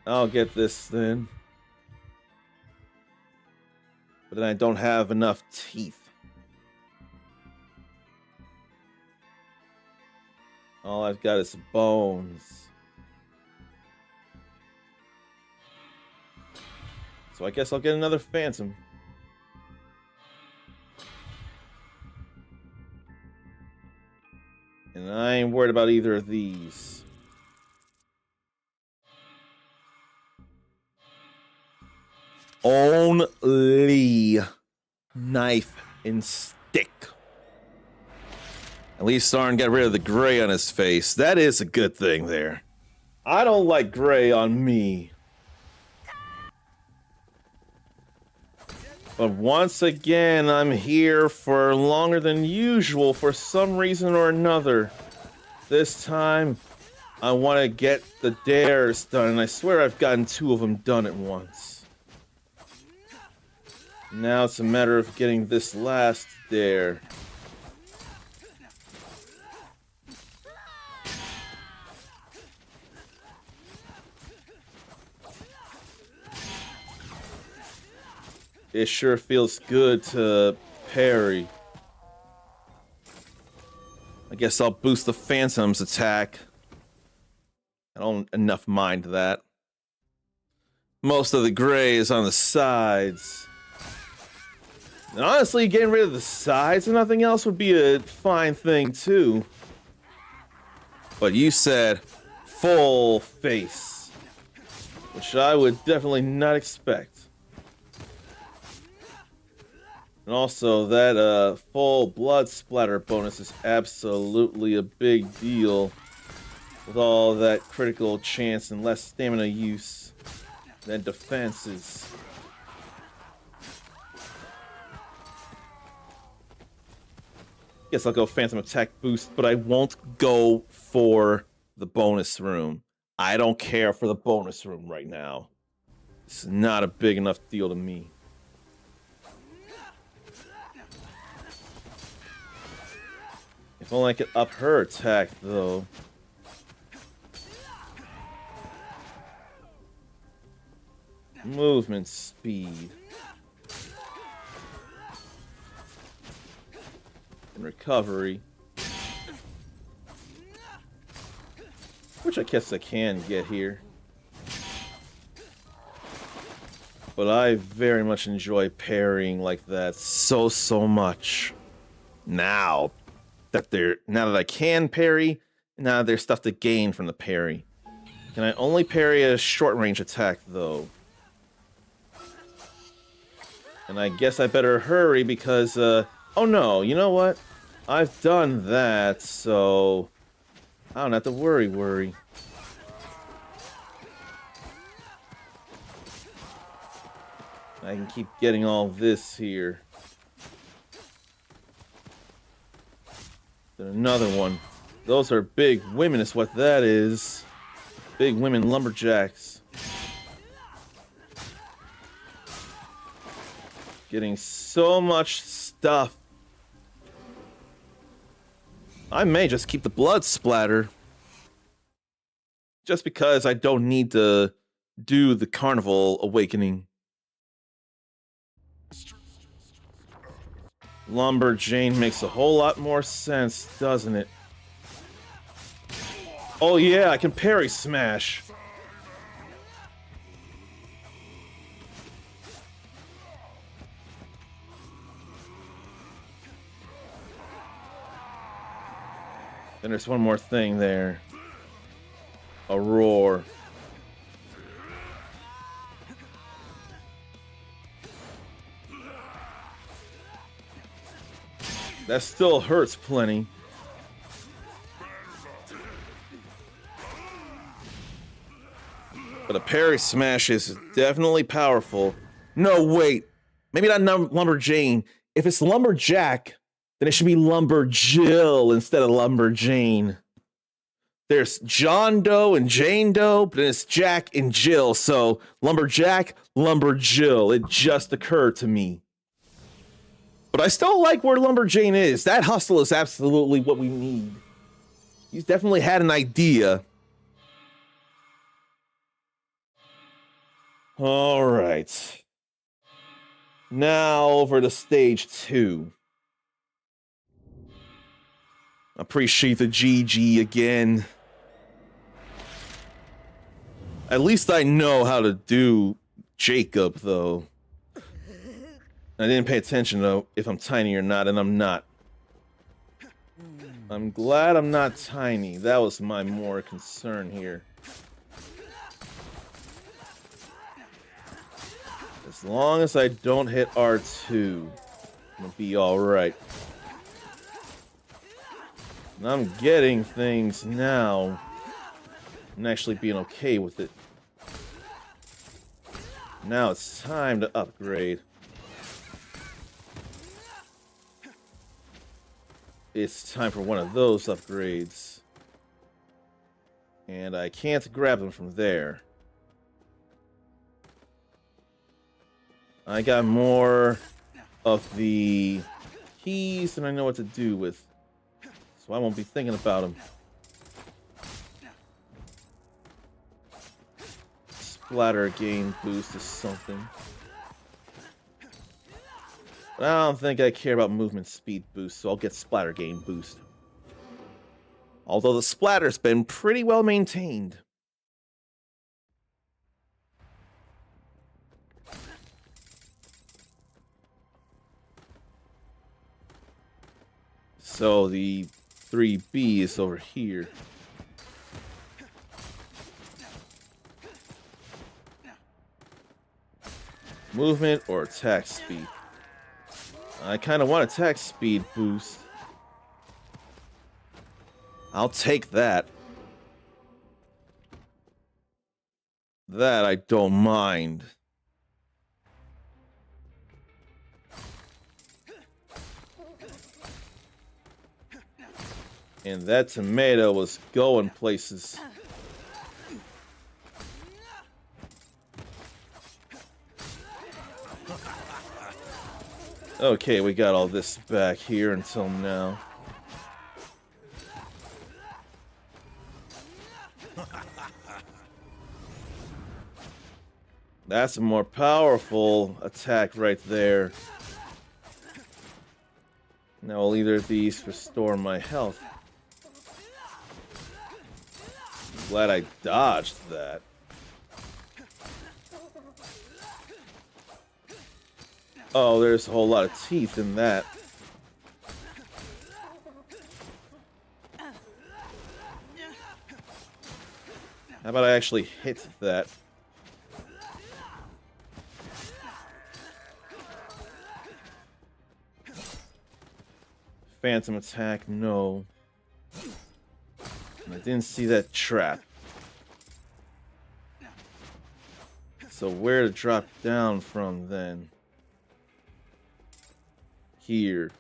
Speaker 1: I'll get this then. But then I don't have enough teeth. All I've got is bones. So I guess I'll get another Phantom. And I ain't worried about either of these. Only knife and stick. At least Zarn got rid of the gray on his face. That is a good thing there. I don't like gray on me. But once again, I'm here for longer than usual for some reason or another. This time, I want to get the dares done, and I swear I've gotten 2 of them done at once. Now it's a matter of getting this last dare. It sure feels good to parry. I guess I'll boost the Phantom's attack. I don't enough mind that. Most of the gray is on the sides. And honestly, getting rid of the sides and nothing else would be a fine thing too. But you said full face, which I would definitely not expect. And also, that full blood splatter bonus is absolutely a big deal. With all that critical chance and less stamina use than defenses. Guess I'll go Phantom Attack Boost, but I won't go for the bonus room. I don't care for the bonus room right now. It's not a big enough deal to me. If only I could up her attack, though. Movement speed. And recovery. Which I guess I can get here. But I very much enjoy parrying like that so much. Now that I can parry, now there's stuff to gain from the parry. Can I only parry a short range attack though? And I guess I better hurry because, oh no, you know what? I've done that, so I don't have to worry. I can keep getting all this here. Then another one. Those are big women is what that is. Big women lumberjacks. Getting so much stuff. I may just keep the blood splatter. Just because I don't need to do the carnival awakening. Lumberjane makes a whole lot more sense, doesn't it? Oh yeah, I can parry smash. Then there's one more thing there. A roar. That still hurts plenty. But a parry smash is definitely powerful. No, wait. Maybe not Lumberjane. If it's Lumberjack, then it should be Lumberjill instead of Lumberjane. There's John Doe and Jane Doe, but then it's Jack and Jill. So Lumberjack, Lumberjill. It just occurred to me. But I still like where Lumberjane is. That hustle is absolutely what we need. He's definitely had an idea. All right. Now over to stage 2. Appreciate the GG again. At least I know how to do Jacob, though. I didn't pay attention, though, if I'm tiny or not, and I'm not. I'm glad I'm not tiny. That was my more concern here. As long as I don't hit R2, I'm gonna be alright. And I'm getting things now. I'm actually being okay with it. Now it's time to upgrade. It's time for one of those upgrades. And I can't grab them from there. I got more of the keys than I know what to do with. So I won't be thinking about them. Splatter game boost is something. But I don't think I care about movement speed boost, so I'll get splatter game boost. Although the splatter's been pretty well maintained. So the 3B is over here. Movement or attack speed? I kind of want attack speed boost. I'll take that. That I don't mind. And that tomato was going places. Okay, we got all this back here until now. That's a more powerful attack right there. Now will either of these restore my health? Glad I dodged that. Oh, there's a whole lot of teeth in that. How about I actually hit that? Phantom attack, no. I didn't see that trap. So where to drop down from then? Here.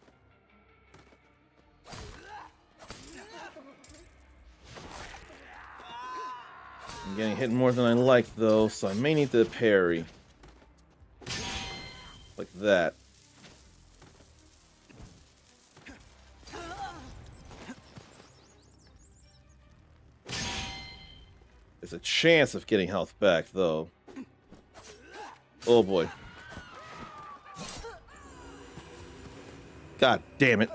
Speaker 1: I'm getting hit more than I like though, so I may need to parry. Like that. There's a chance of getting health back though. Oh boy. God damn it.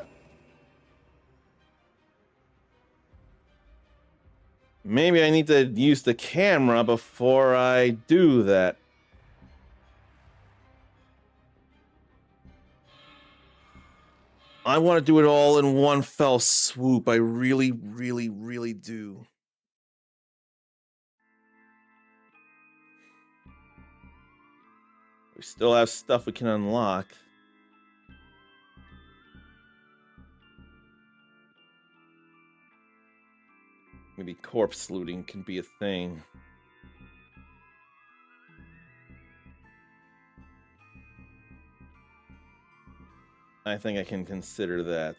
Speaker 1: Maybe I need to use the camera before I do that. I want to do it all in one fell swoop. I really, really, really do. We still have stuff we can unlock. Maybe corpse looting can be a thing. I think I can consider that.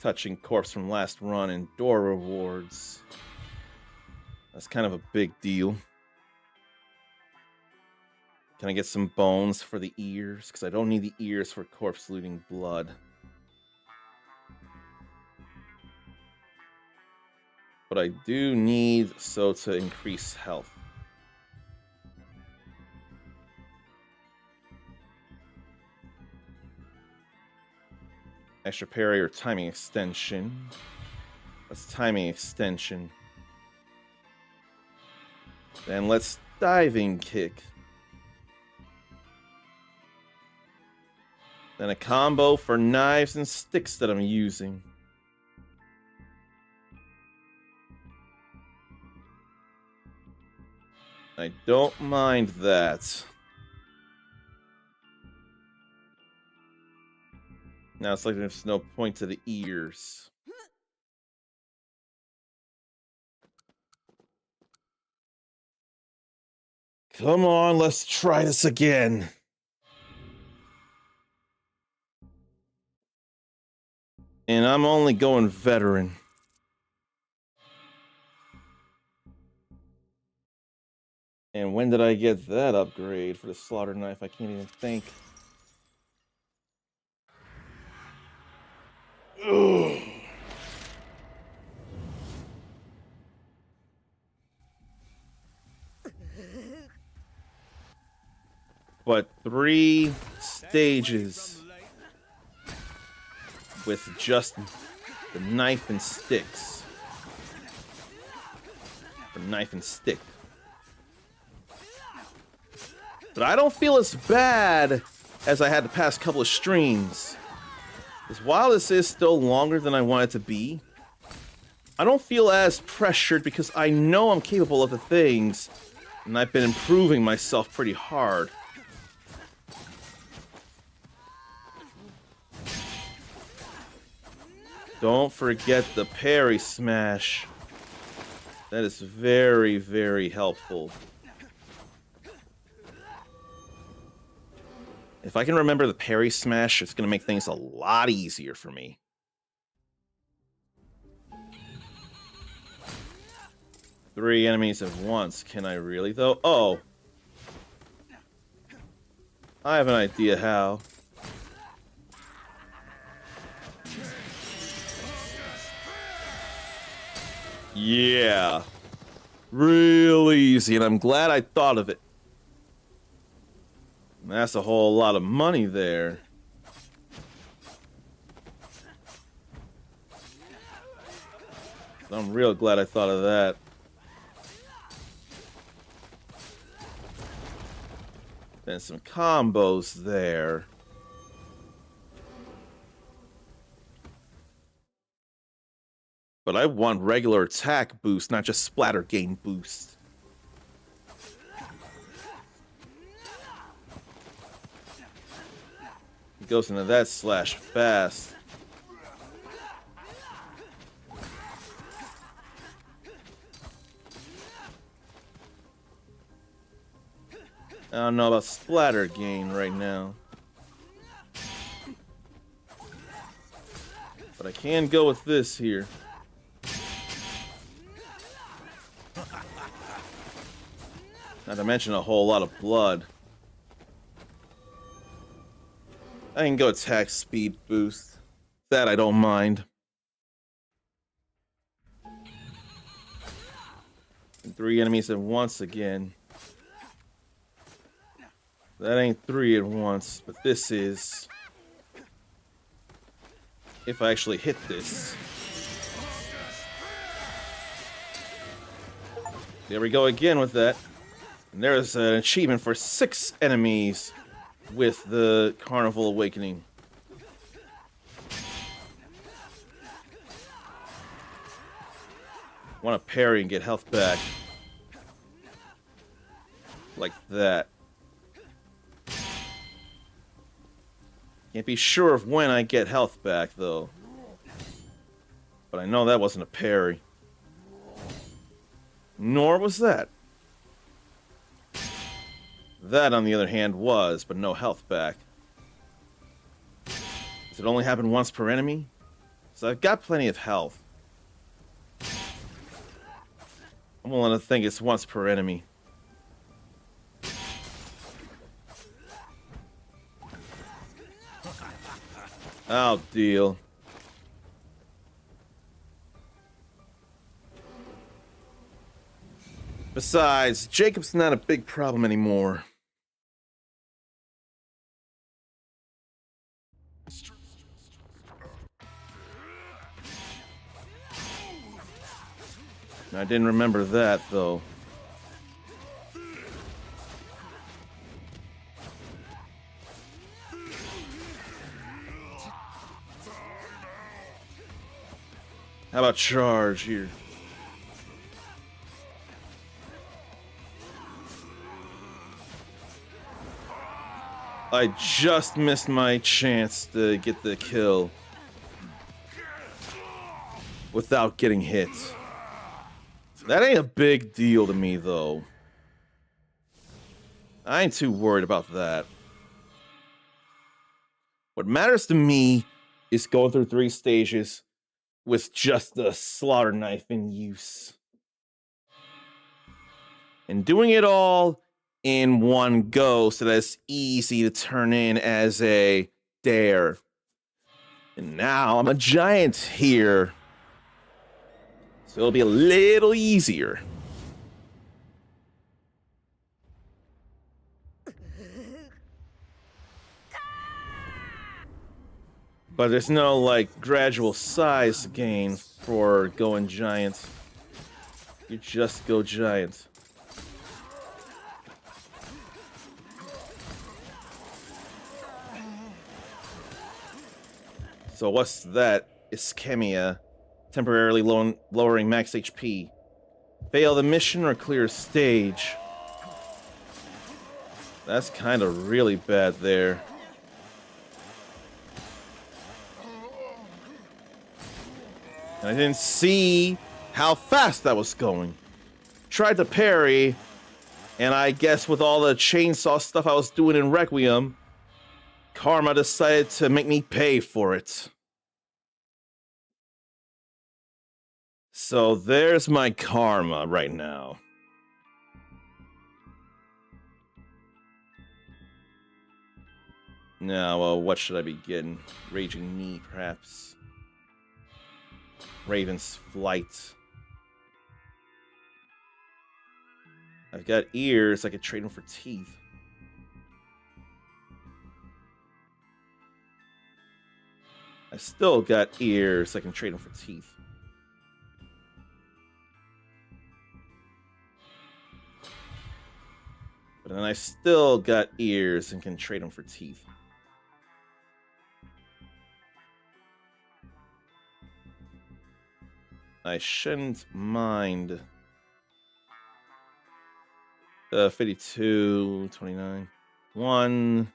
Speaker 1: Touching corpse from last run and door rewards. That's kind of a big deal. Can I get some bones for the ears? Because I don't need the ears for corpse looting blood. But I do need so to increase health. Extra parry or timing extension. That's timing extension. Then let's diving kick. Then a combo for knives and sticks that I'm using. I don't mind that. Now it's like there's no point to the ears. Come on, let's try this again. And I'm only going veteran. And when did I get that upgrade for the slaughter knife? I can't even think. Ugh. But 3 stages with just the knife and sticks. Or knife and stick. But I don't feel as bad as I had the past couple of streams. Because while this is still longer than I want it to be, I don't feel as pressured because I know I'm capable of the things, and I've been improving myself pretty hard. Don't forget the parry smash. That is very, very helpful. If I can remember the parry smash, it's going to make things a lot easier for me. Three enemies at once. Can I really, though? Oh. I have an idea how. Yeah. Real easy, and I'm glad I thought of it. That's a whole lot of money there. I'm real glad I thought of that. Then some combos there. But I want regular attack boost, not just splatter gain boost. He goes into that slash fast. I don't know about splatter gain right now. But I can go with this here. Not to mention a whole lot of blood. I can go attack speed boost. That I don't mind. And 3 enemies at once again. That ain't 3 at once, but this is. If I actually hit this. There we go again with that. And there's an achievement for 6 enemies with the Carnival Awakening. Want to parry and get health back. Like that. Can't be sure of when I get health back, though. But I know that wasn't a parry. Nor was that. That, on the other hand, was, but no health back. Does it only happen once per enemy? So I've got plenty of health. I'm willing to think it's once per enemy. I'll deal. Besides, Jacob's not a big problem anymore. I didn't remember that, though. How about charge here? I just missed my chance to get the kill without getting hit. That ain't a big deal to me, though. I ain't too worried about that. What matters to me is going through 3 stages with just the slaughter knife in use. And doing it all in one go so that it's easy to turn in as a dare. And now I'm a giant here. So it'll be a little easier. But there's no, like, gradual size gain for going giant. You just go giant. So what's that? Ischemia. Temporarily lowering max HP. Fail the mission or clear a stage. That's kind of really bad there. And I didn't see how fast that was going. Tried to parry, and I guess with all the chainsaw stuff I was doing in Requiem, Karma decided to make me pay for it. So there's my karma right now. Now, what should I be getting? Raging Knee, perhaps. Raven's Flight. I've got ears, I could trade them for teeth. I still got ears, I can trade them for teeth. But then I still got ears and can trade them for teeth. I shouldn't mind. 52, 29, 1,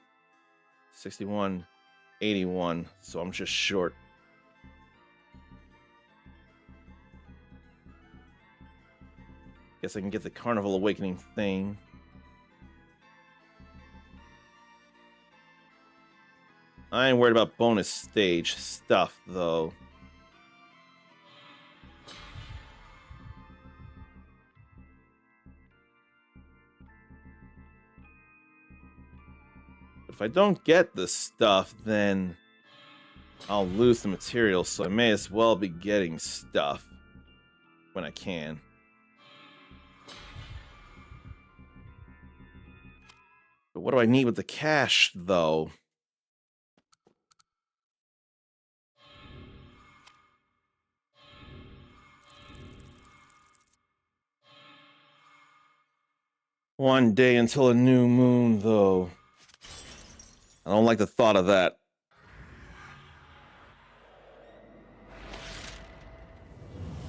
Speaker 1: 61, 81. So I'm just short. Guess I can get the Carnival Awakening thing. I ain't worried about bonus stage stuff, though. If I don't get the stuff, then I'll lose the material, so I may as well be getting stuff when I can. But what do I need with the cash, though? One day until a new moon, though. I don't like the thought of that.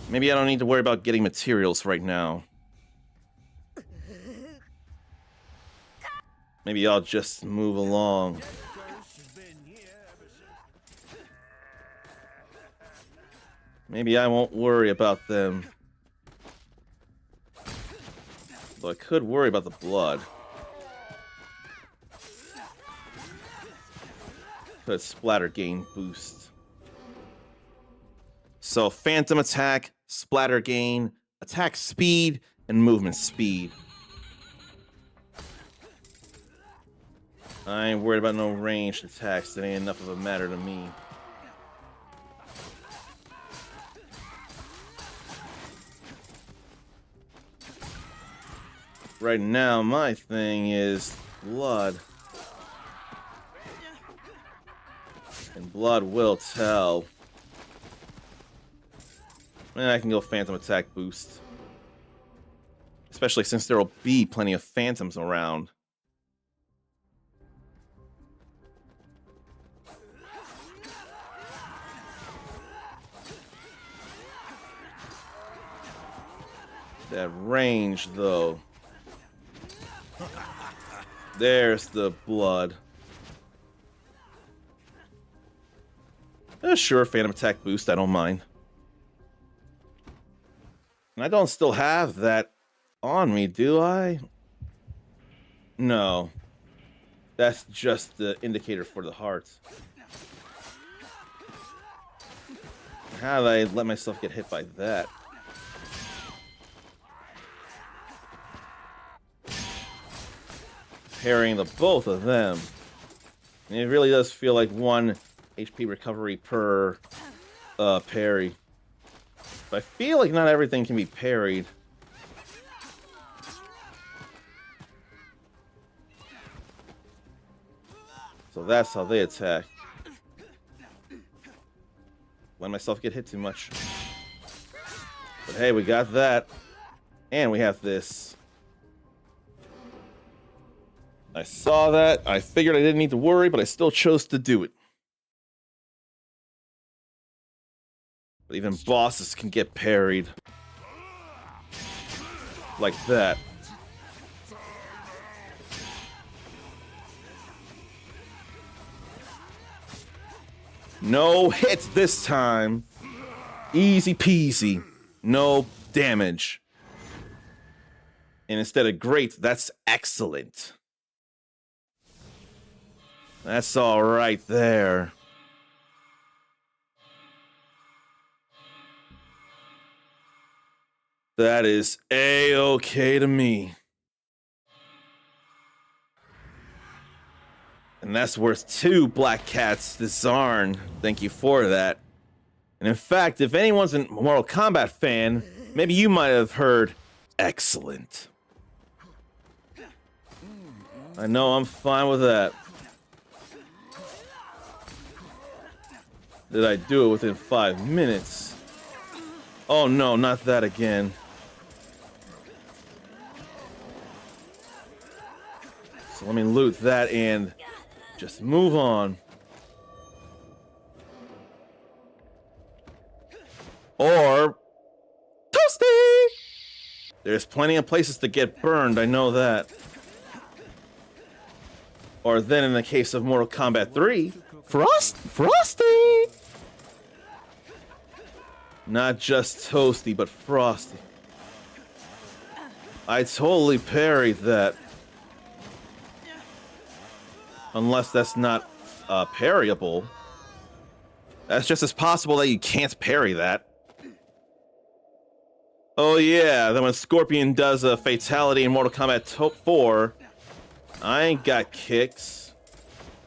Speaker 1: Maybe I don't need to worry about getting materials right now. Maybe I'll just move along. Maybe I won't worry about them. Though I could worry about the blood. Could splatter gain boost. So phantom attack, splatter gain, attack speed, and movement speed. I ain't worried about no ranged attacks. That ain't enough of a matter to me. Right now, my thing is blood. And blood will tell. And I can go phantom attack boost. Especially since there will be plenty of phantoms around. That range, though. There's the blood. Sure, phantom attack boost, I don't mind. And I don't still have that on me, do I? No. That's just the indicator for the hearts. How did I let myself get hit by that? Parrying the both of them. And it really does feel like 1 HP recovery per parry. But I feel like not everything can be parried. So that's how they attack. Let myself get hit too much. But hey, we got that. And we have this. I saw that. I figured I didn't need to worry, but I still chose to do it. But even bosses can get parried. Like that. No hits this time. Easy peasy. No damage. And instead of great, that's excellent. That's all right there. That is A-okay to me. And that's worth 2 Black Cats to Zarn. Thank you for that. And in fact, if anyone's a Mortal Kombat fan, maybe you might have heard excellent. I know I'm fine with that. Did I do it within 5 minutes? Oh no, not that again. So let me loot that and just move on. Or toasty! There's plenty of places to get burned, I know that. Or then in the case of Mortal Kombat 3, Frosty! Not just toasty, but frosty. I totally parried that. Unless that's not parryable. That's just as possible that you can't parry that. Oh yeah, then when Scorpion does a fatality in Mortal Kombat 4, I ain't got kicks.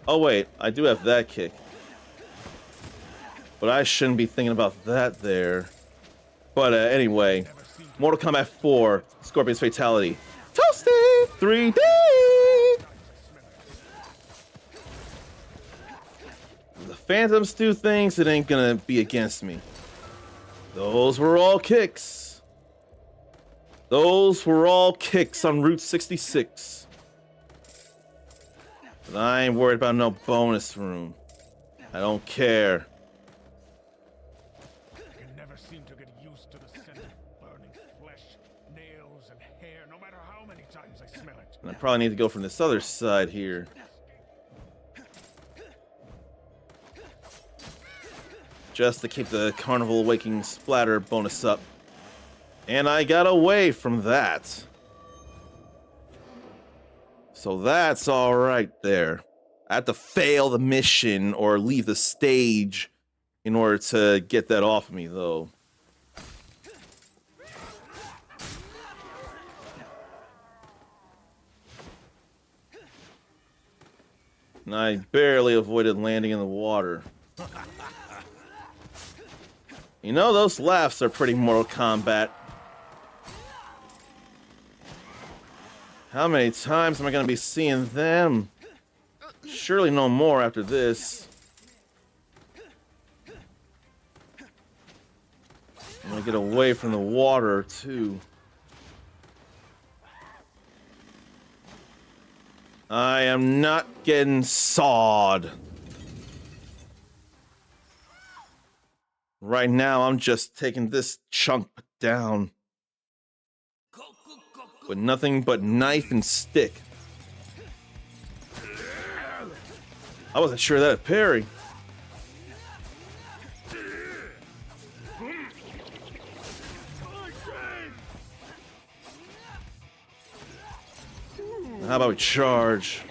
Speaker 1: Oh wait, I do have that kick. But I shouldn't be thinking about that there. But anyway, Mortal Kombat 4, Scorpion's fatality. Toasty! 3D! Phantoms do things, it ain't gonna be against me. Those were all kicks. Those were all kicks on Route 66. But I ain't worried about no bonus room. I don't care.
Speaker 17: I can never seem to get used to the scent of burning flesh, nails, and hair, no matter how many times I smell it.
Speaker 1: And I probably need to go from this other side here. Just to keep the Carnival Awakening splatter bonus up. And I got away from that. So that's alright there. I had to fail the mission or leave the stage in order to get that off of me, though. And I barely avoided landing in the water. You know, those laughs are pretty Mortal Kombat. How many times am I going to be seeing them? Surely no more after this. I'm going to get away from the water, too. I am not getting sawed. Right now, I'm just taking this chunk down. With nothing but knife and stick. I wasn't sure that would parry. How about we charge?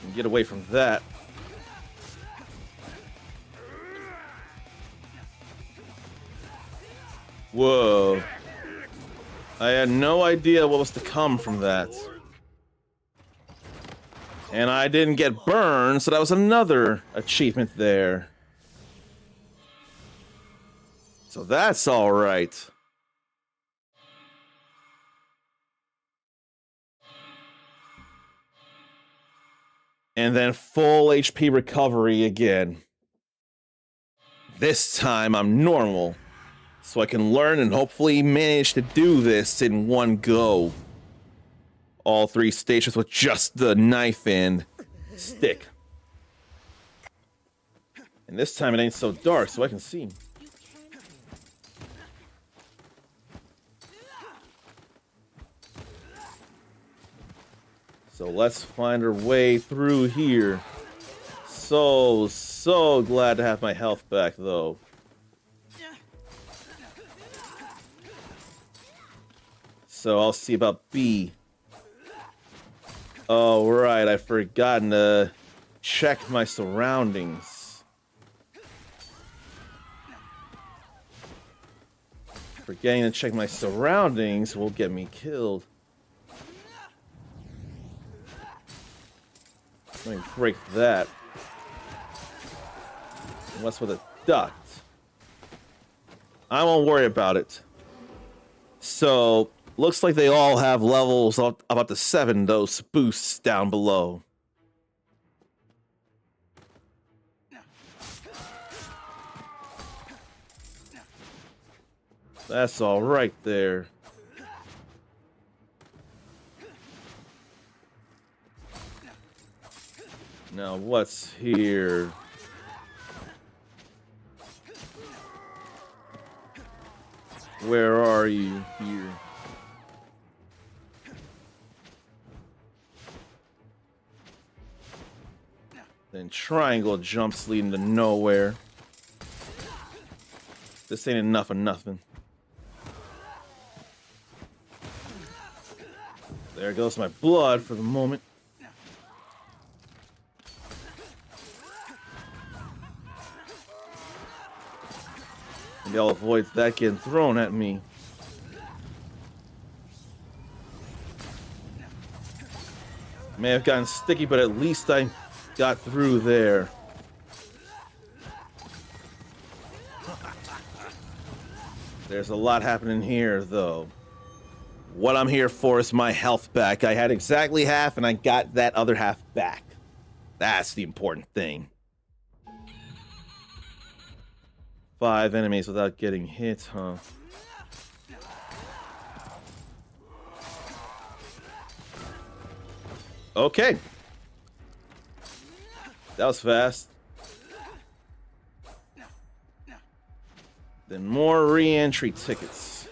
Speaker 1: And get away from that. Whoa. I had no idea what was to come from that. And I didn't get burned, so that was another achievement there. So that's alright. And then full HP recovery again. This time I'm normal. So I can learn and hopefully manage to do this in one go. All 3 stages with just the knife and stick. And this time it ain't so dark, so I can see. So let's find our way through here. So glad to have my health back, though. So I'll see about B. Oh, right, I've forgotten to check my surroundings. Forgetting to check my surroundings will get me killed. Let me break that. Unless with a duct. I won't worry about it. So, looks like they all have levels up to 7, those boosts down below. That's all right there. Now, what's here? Where are you here? Then triangle jumps leading to nowhere. This ain't enough of nothing. There goes my blood for the moment. Maybe I'll avoid that getting thrown at me. May have gotten sticky, but at least I got through there. There's a lot happening here, though. What I'm here for is my health back. I had exactly half, and I got that other half back. That's the important thing. 5 enemies without getting hit, huh? Okay. That was fast. Then more re-entry tickets.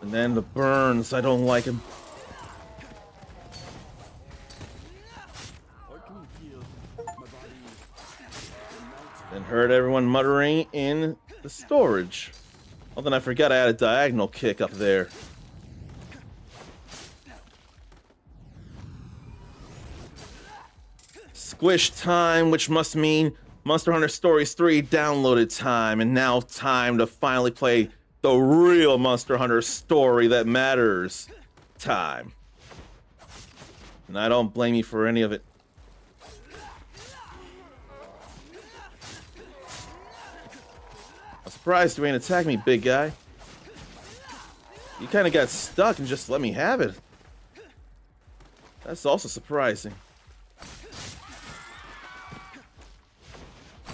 Speaker 1: And then the burns. I don't like them. Then heard everyone muttering in the storage. Well, then I forgot I had a diagonal kick up there. Squish time, which must mean Monster Hunter Stories 3 downloaded time, and now time to finally play the real Monster Hunter story that matters time. And I don't blame you for any of it. I'm surprised you ain't attack me, big guy. You kind of got stuck and just let me have it. That's also surprising.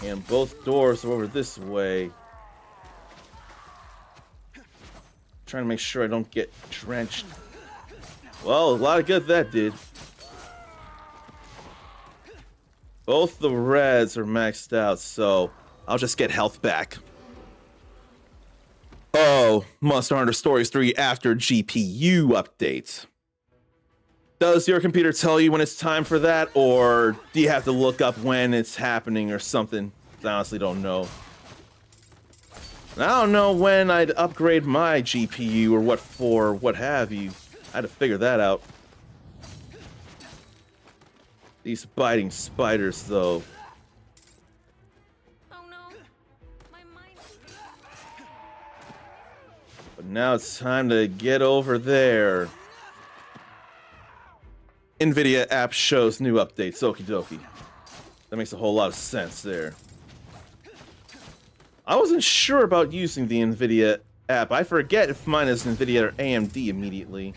Speaker 1: And both doors are over this way. Trying to make sure I don't get drenched. Well, a lot of good that did. Both the reds are maxed out, so I'll just get health back. Oh, Monster Hunter Stories 3 after GPU update. Does your computer tell you when it's time for that, or do you have to look up when it's happening or something? I honestly don't know. And I don't know when I'd upgrade my GPU or what for, what have you. I had to figure that out. These biting spiders, though. But now it's time to get over there. NVIDIA app shows new updates. Okie dokie. That makes a whole lot of sense there. I wasn't sure about using the NVIDIA app. I forget if mine is NVIDIA or AMD immediately.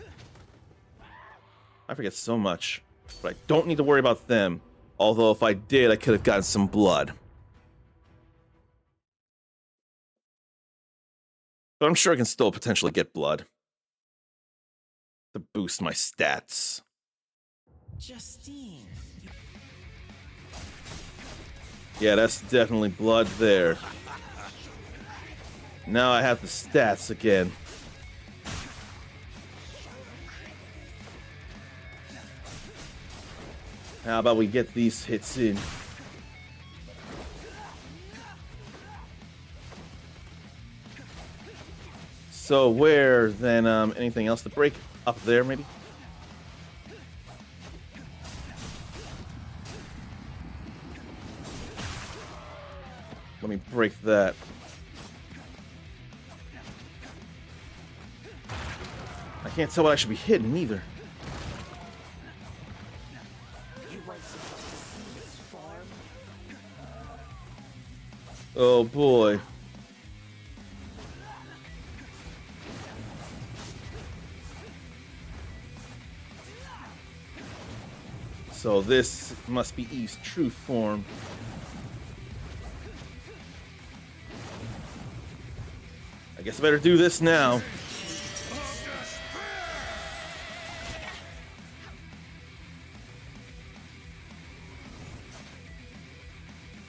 Speaker 1: I forget so much. But I don't need to worry about them. Although if I did, I could have gotten some blood. But I'm sure I can still potentially get blood. To boost my stats.
Speaker 20: Justine.
Speaker 1: Yeah, that's definitely blood there. Now I have the stats again. How about we get these hits in? So where then, anything else to break up there maybe? Let me break that. I can't tell what I should be hitting either. Oh boy. So this must be Eve's true form. I guess I better do this now.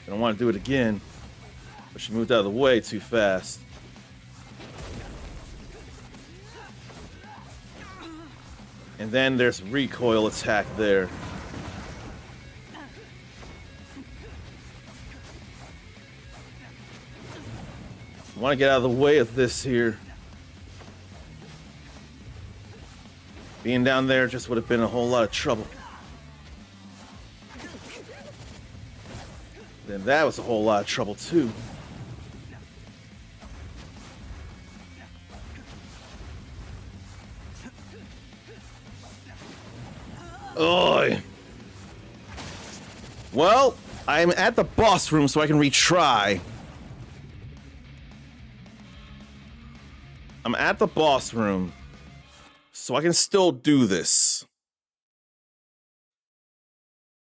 Speaker 1: I don't want to do it again, but she moved out of the way too fast. And then there's recoil attack there. I want to get out of the way of this here. Being down there just would have been a whole lot of trouble. Then that was a whole lot of trouble too. Oy. Well, I'm at the boss room so I can retry. I'm at the boss room, so I can still do this.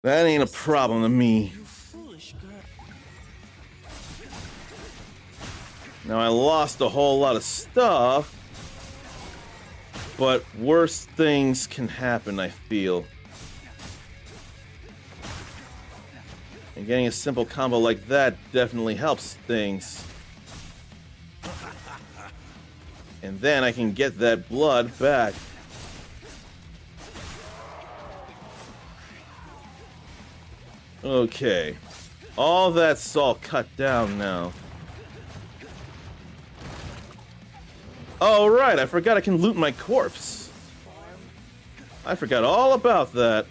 Speaker 1: That ain't a problem to me. Now, I lost a whole lot of stuff, but worse things can happen, I feel. And getting a simple combo like that definitely helps things. And then I can get that blood back. Okay. All that's all cut down now. Oh, right, I forgot I can loot my corpse. I forgot all about that.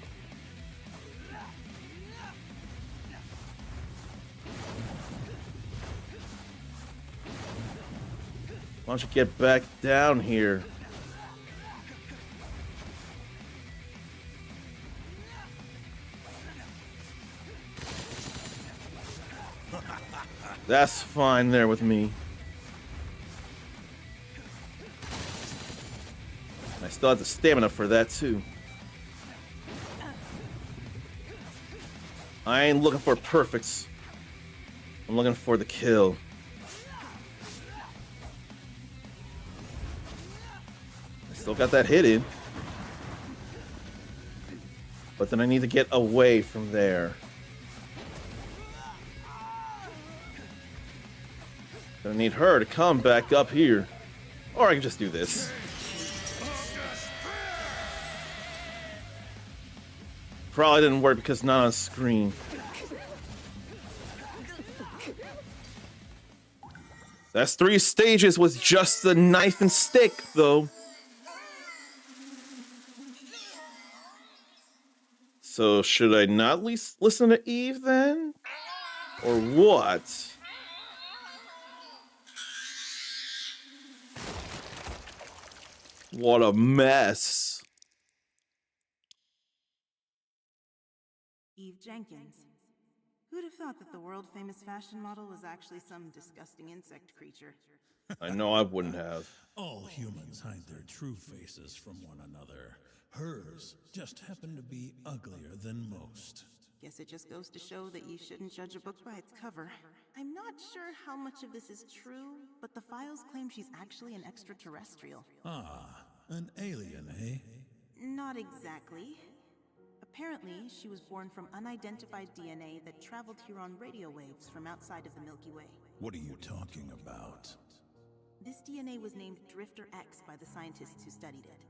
Speaker 1: Why don't you get back down here? That's fine there with me. I still have the stamina for that too. I ain't looking for perfects. I'm looking for the kill. I still got that hit in. But then I need to get away from there. Gonna need her to come back up here. Or I can just do this. Probably didn't work because not on screen. That's 3 stages with just the knife and stick, though. So should I not listen to Eve then? Or what? What a mess.
Speaker 11: Eve Jenkins. Who'd have thought that the world-famous fashion model was actually some disgusting insect creature?
Speaker 1: I know I wouldn't have.
Speaker 14: All humans hide their true faces from one another. Hers just happened to be uglier than most.
Speaker 11: Guess it just goes to show that you shouldn't judge a book by its cover. I'm not sure how much of this is true, but the files claim she's actually an extraterrestrial.
Speaker 14: Ah, an alien, eh?
Speaker 11: Not exactly. Apparently, she was born from unidentified DNA that traveled here on radio waves from outside of the Milky Way.
Speaker 14: What are you talking about?
Speaker 11: This DNA was named Drifter X by the scientists who studied it.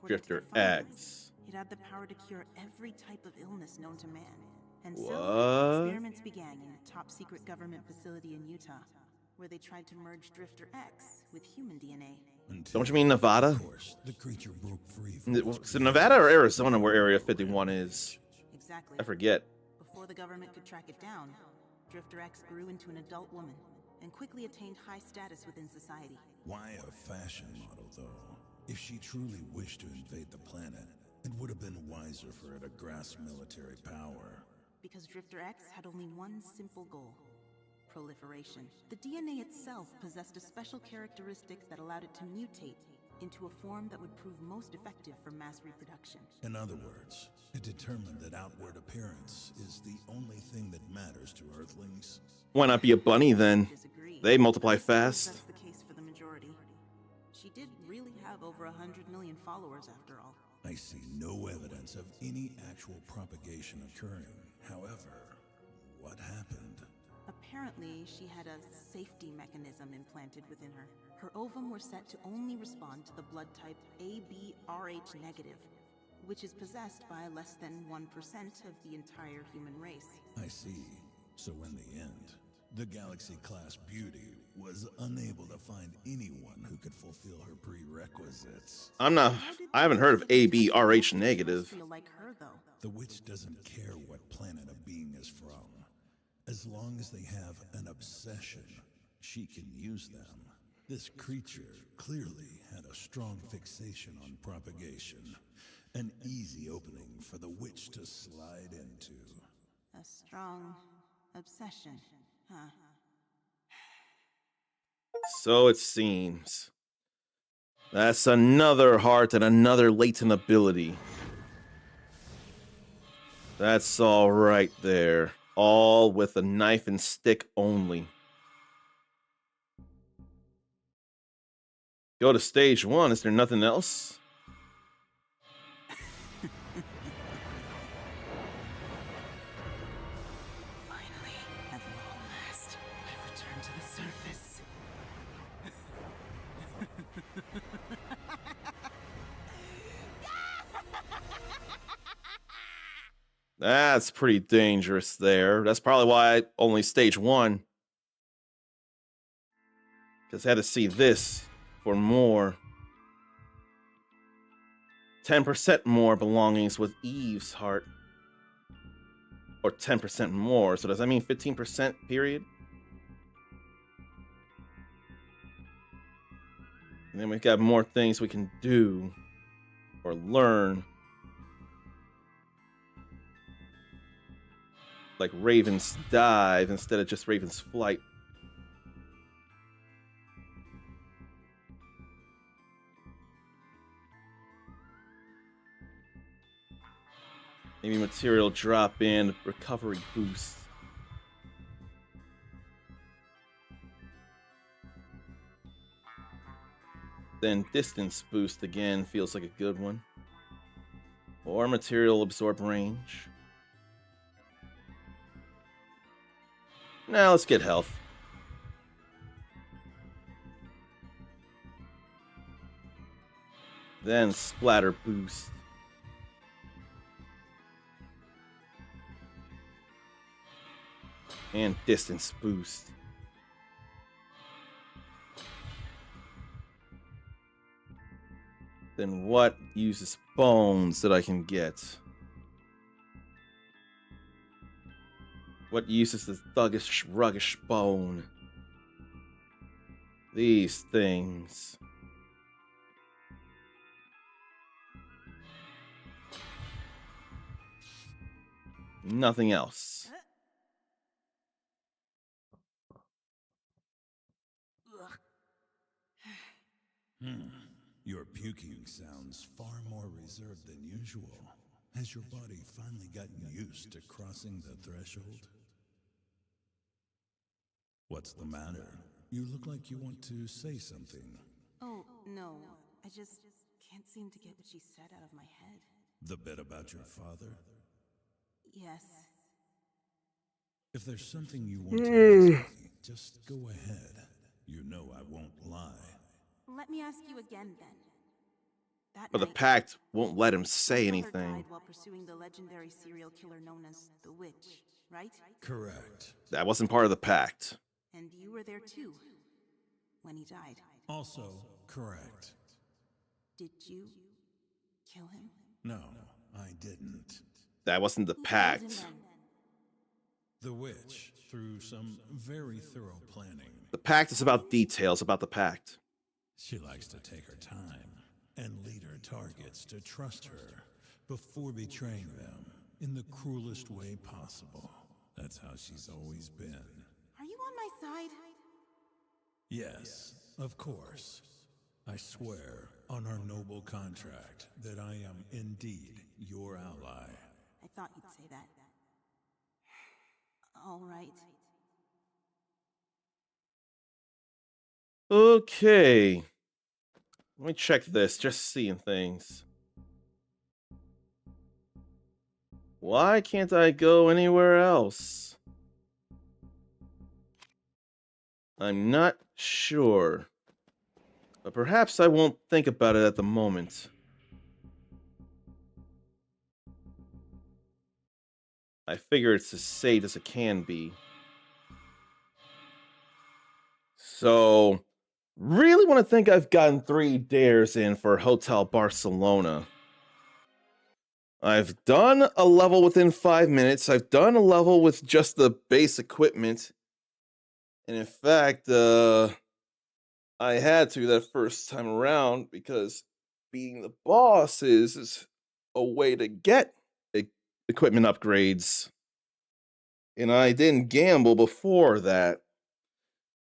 Speaker 1: Drifter X.
Speaker 11: It had the power to cure every type of illness known to man. And
Speaker 1: What?
Speaker 11: so, experiments began in a top-secret government facility in Utah, where they tried to merge Drifter X with human DNA.
Speaker 1: Don't you mean Nevada?
Speaker 14: Of course, the creature broke free from
Speaker 1: Is it Nevada or Arizona where Area 51 is?
Speaker 11: Exactly.
Speaker 1: I forget.
Speaker 11: Before the government could track it down, Drifter X grew into an adult woman and quickly attained high status within society.
Speaker 14: Why a fashion model, though? If she truly wished to invade the planet, it would have been wiser for her to grasp military power.
Speaker 11: Because Drifter X had only one simple goal: proliferation. The DNA itself possessed a special characteristic that allowed it to mutate into a form that would prove most effective for mass reproduction.
Speaker 14: In other words, it determined that outward appearance is the only thing that matters to Earthlings.
Speaker 1: Why not be a bunny then? They multiply fast.
Speaker 11: That's the case for the majority. She did really have over 100 million followers after all.
Speaker 14: I see no evidence of any actual propagation occurring. However, what happened?
Speaker 11: Apparently, she had a safety mechanism implanted within her. Her ovum were set to only respond to the blood type AB-RH negative, which is possessed by less than 1% of the entire human race.
Speaker 14: I see. So in the end, the Galaxy-class beauty was unable to find anyone who could fulfill her prerequisites.
Speaker 1: I haven't heard of AB-RH negative.
Speaker 11: Feel like her, though.
Speaker 14: The witch doesn't care what planet a being is from. As long as they have an obsession, she can use them. This creature clearly had a strong fixation on propagation. An easy opening for the witch to slide into.
Speaker 11: A strong obsession, huh?
Speaker 1: So it seems. That's another heart and another latent ability. That's all right there. All with a knife and stick only. Go to stage 1. Is there nothing else?
Speaker 15: Finally, at long last, I've returned to the surface.
Speaker 1: That's pretty dangerous there. That's probably why only stage 1. Because I had to see this for more. 10% more belongings with Eve's heart. Or 10% more. So does that mean 15% period? And then we've got more things we can do or learn. Like Raven's Dive instead of just Raven's Flight. Maybe material drop in, recovery boost. Then distance boost again feels like a good one. Or material absorb range. Now let's get health. Then splatter boost. And distance boost. Then what uses bones that I can get? What uses the thuggish, ruggish bone? These things. Nothing else.
Speaker 14: Your puking sounds far more reserved than usual. Has your body finally gotten used to crossing the threshold? What's the matter? You look like you want to say something.
Speaker 11: Oh, no. I just can't seem to get what she said out of my head.
Speaker 14: The bit about your father?
Speaker 11: Yes.
Speaker 14: If there's something you want to ask me, just go ahead. You know I won't lie.
Speaker 11: Let me ask you again, then. That
Speaker 1: But the
Speaker 11: night,
Speaker 1: pact won't let him say
Speaker 11: my father
Speaker 1: anything.
Speaker 11: died while pursuing the legendary serial killer known as the Witch, right?
Speaker 14: Correct.
Speaker 1: That wasn't part of the pact.
Speaker 11: And you were there too, when he died.
Speaker 14: Also correct.
Speaker 11: Did you kill him?
Speaker 14: No, I didn't.
Speaker 1: That wasn't the
Speaker 11: Who killed him
Speaker 1: pact.
Speaker 11: then?
Speaker 14: The witch, through some very thorough planning,
Speaker 1: The pact is about details about the pact.
Speaker 14: she likes to take her time and lead her targets to trust her before betraying them in the cruelest way possible. That's how she's always been.
Speaker 11: Are you on my side?
Speaker 14: Yes, of course. I swear on our noble contract that I am indeed your ally.
Speaker 11: I thought you'd say that. All right.
Speaker 1: Okay. Let me check this, just seeing things. Why can't I go anywhere else? I'm not sure. But perhaps I won't think about it at the moment. I figure it's as safe as it can be. So, really want to think I've gotten 3 dares in for Hotel Barcelona. I've done a level within 5 minutes. I've done a level with just the base equipment. And in fact, I had to that first time around because being the boss is a way to get equipment upgrades. And I didn't gamble before that.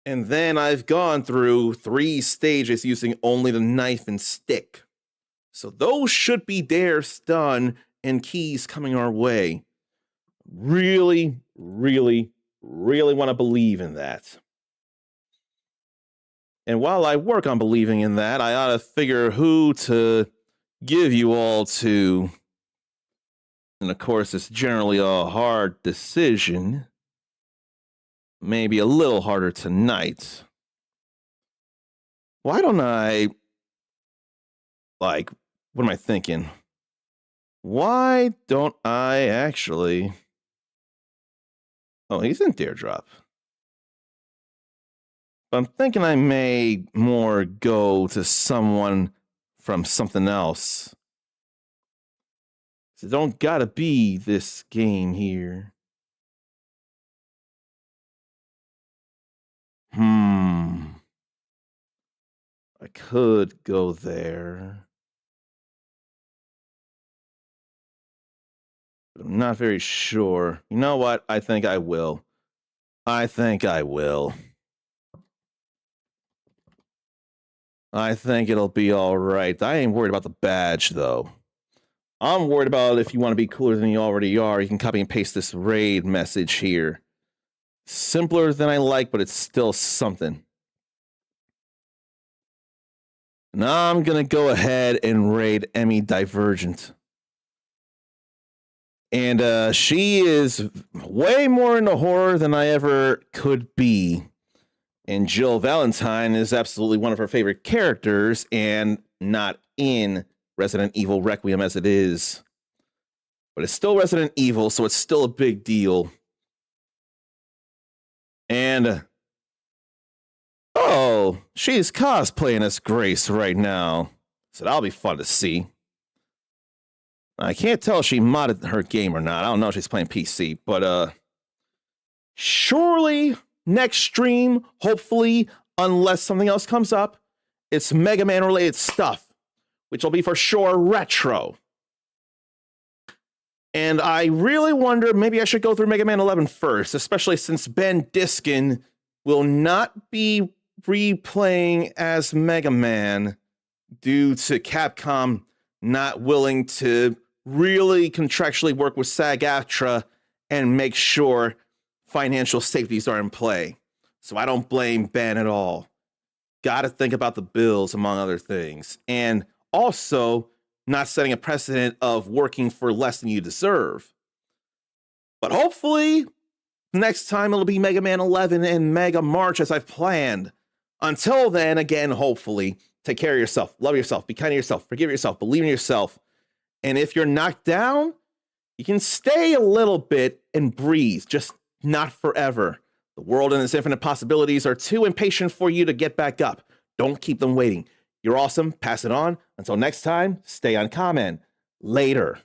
Speaker 1: And then I've gone through 3 stages using only the knife and stick. So those should be dares done and keys coming our way. Really, really, really want to believe in that. And while I work on believing in that, I ought to figure who to give you all to. And of course, it's generally a hard decision. Maybe a little harder tonight. Why don't I... Like, what am I thinking? Why don't I actually... Oh, he's in Daredrop. But I'm thinking I may more go to someone from something else. So don't gotta be this game here. I could go there. But I'm not very sure. You know what? I think I will. I think it'll be all right. I ain't worried about the badge, though. I'm worried about if you want to be cooler than you already are, you can copy and paste this raid message here. Simpler than I like, but it's still something. Now I'm going to go ahead and raid Emmy Divergent. And she is way more into horror than I ever could be. And Jill Valentine is absolutely one of her favorite characters, and not in Resident Evil Requiem as it is. But it's still Resident Evil, so it's still a big deal. And oh, she's cosplaying as Grace right now. So that'll be fun to see. I can't tell if she modded her game or not. I don't know if she's playing PC, but surely next stream, hopefully, unless something else comes up, it's Mega Man related stuff, which will be for sure retro. And I really wonder, maybe I should go through Mega Man 11 first, especially since Ben Diskin will not be replaying as Mega Man due to Capcom not willing to really contractually work with SAG-AFTRA and make sure financial safeties are in play. So I don't blame Ben at all. Got to think about the bills, among other things. And also not setting a precedent of working for less than you deserve. But hopefully, next time it'll be Mega Man 11 and Mega March as I've planned. Until then, again, hopefully, take care of yourself, love yourself, be kind to yourself, forgive yourself, believe in yourself. And if you're knocked down, you can stay a little bit and breathe, just not forever. The world and its infinite possibilities are too impatient for you to get back up. Don't keep them waiting. You're awesome. Pass it on. Until next time, stay uncommon. Later.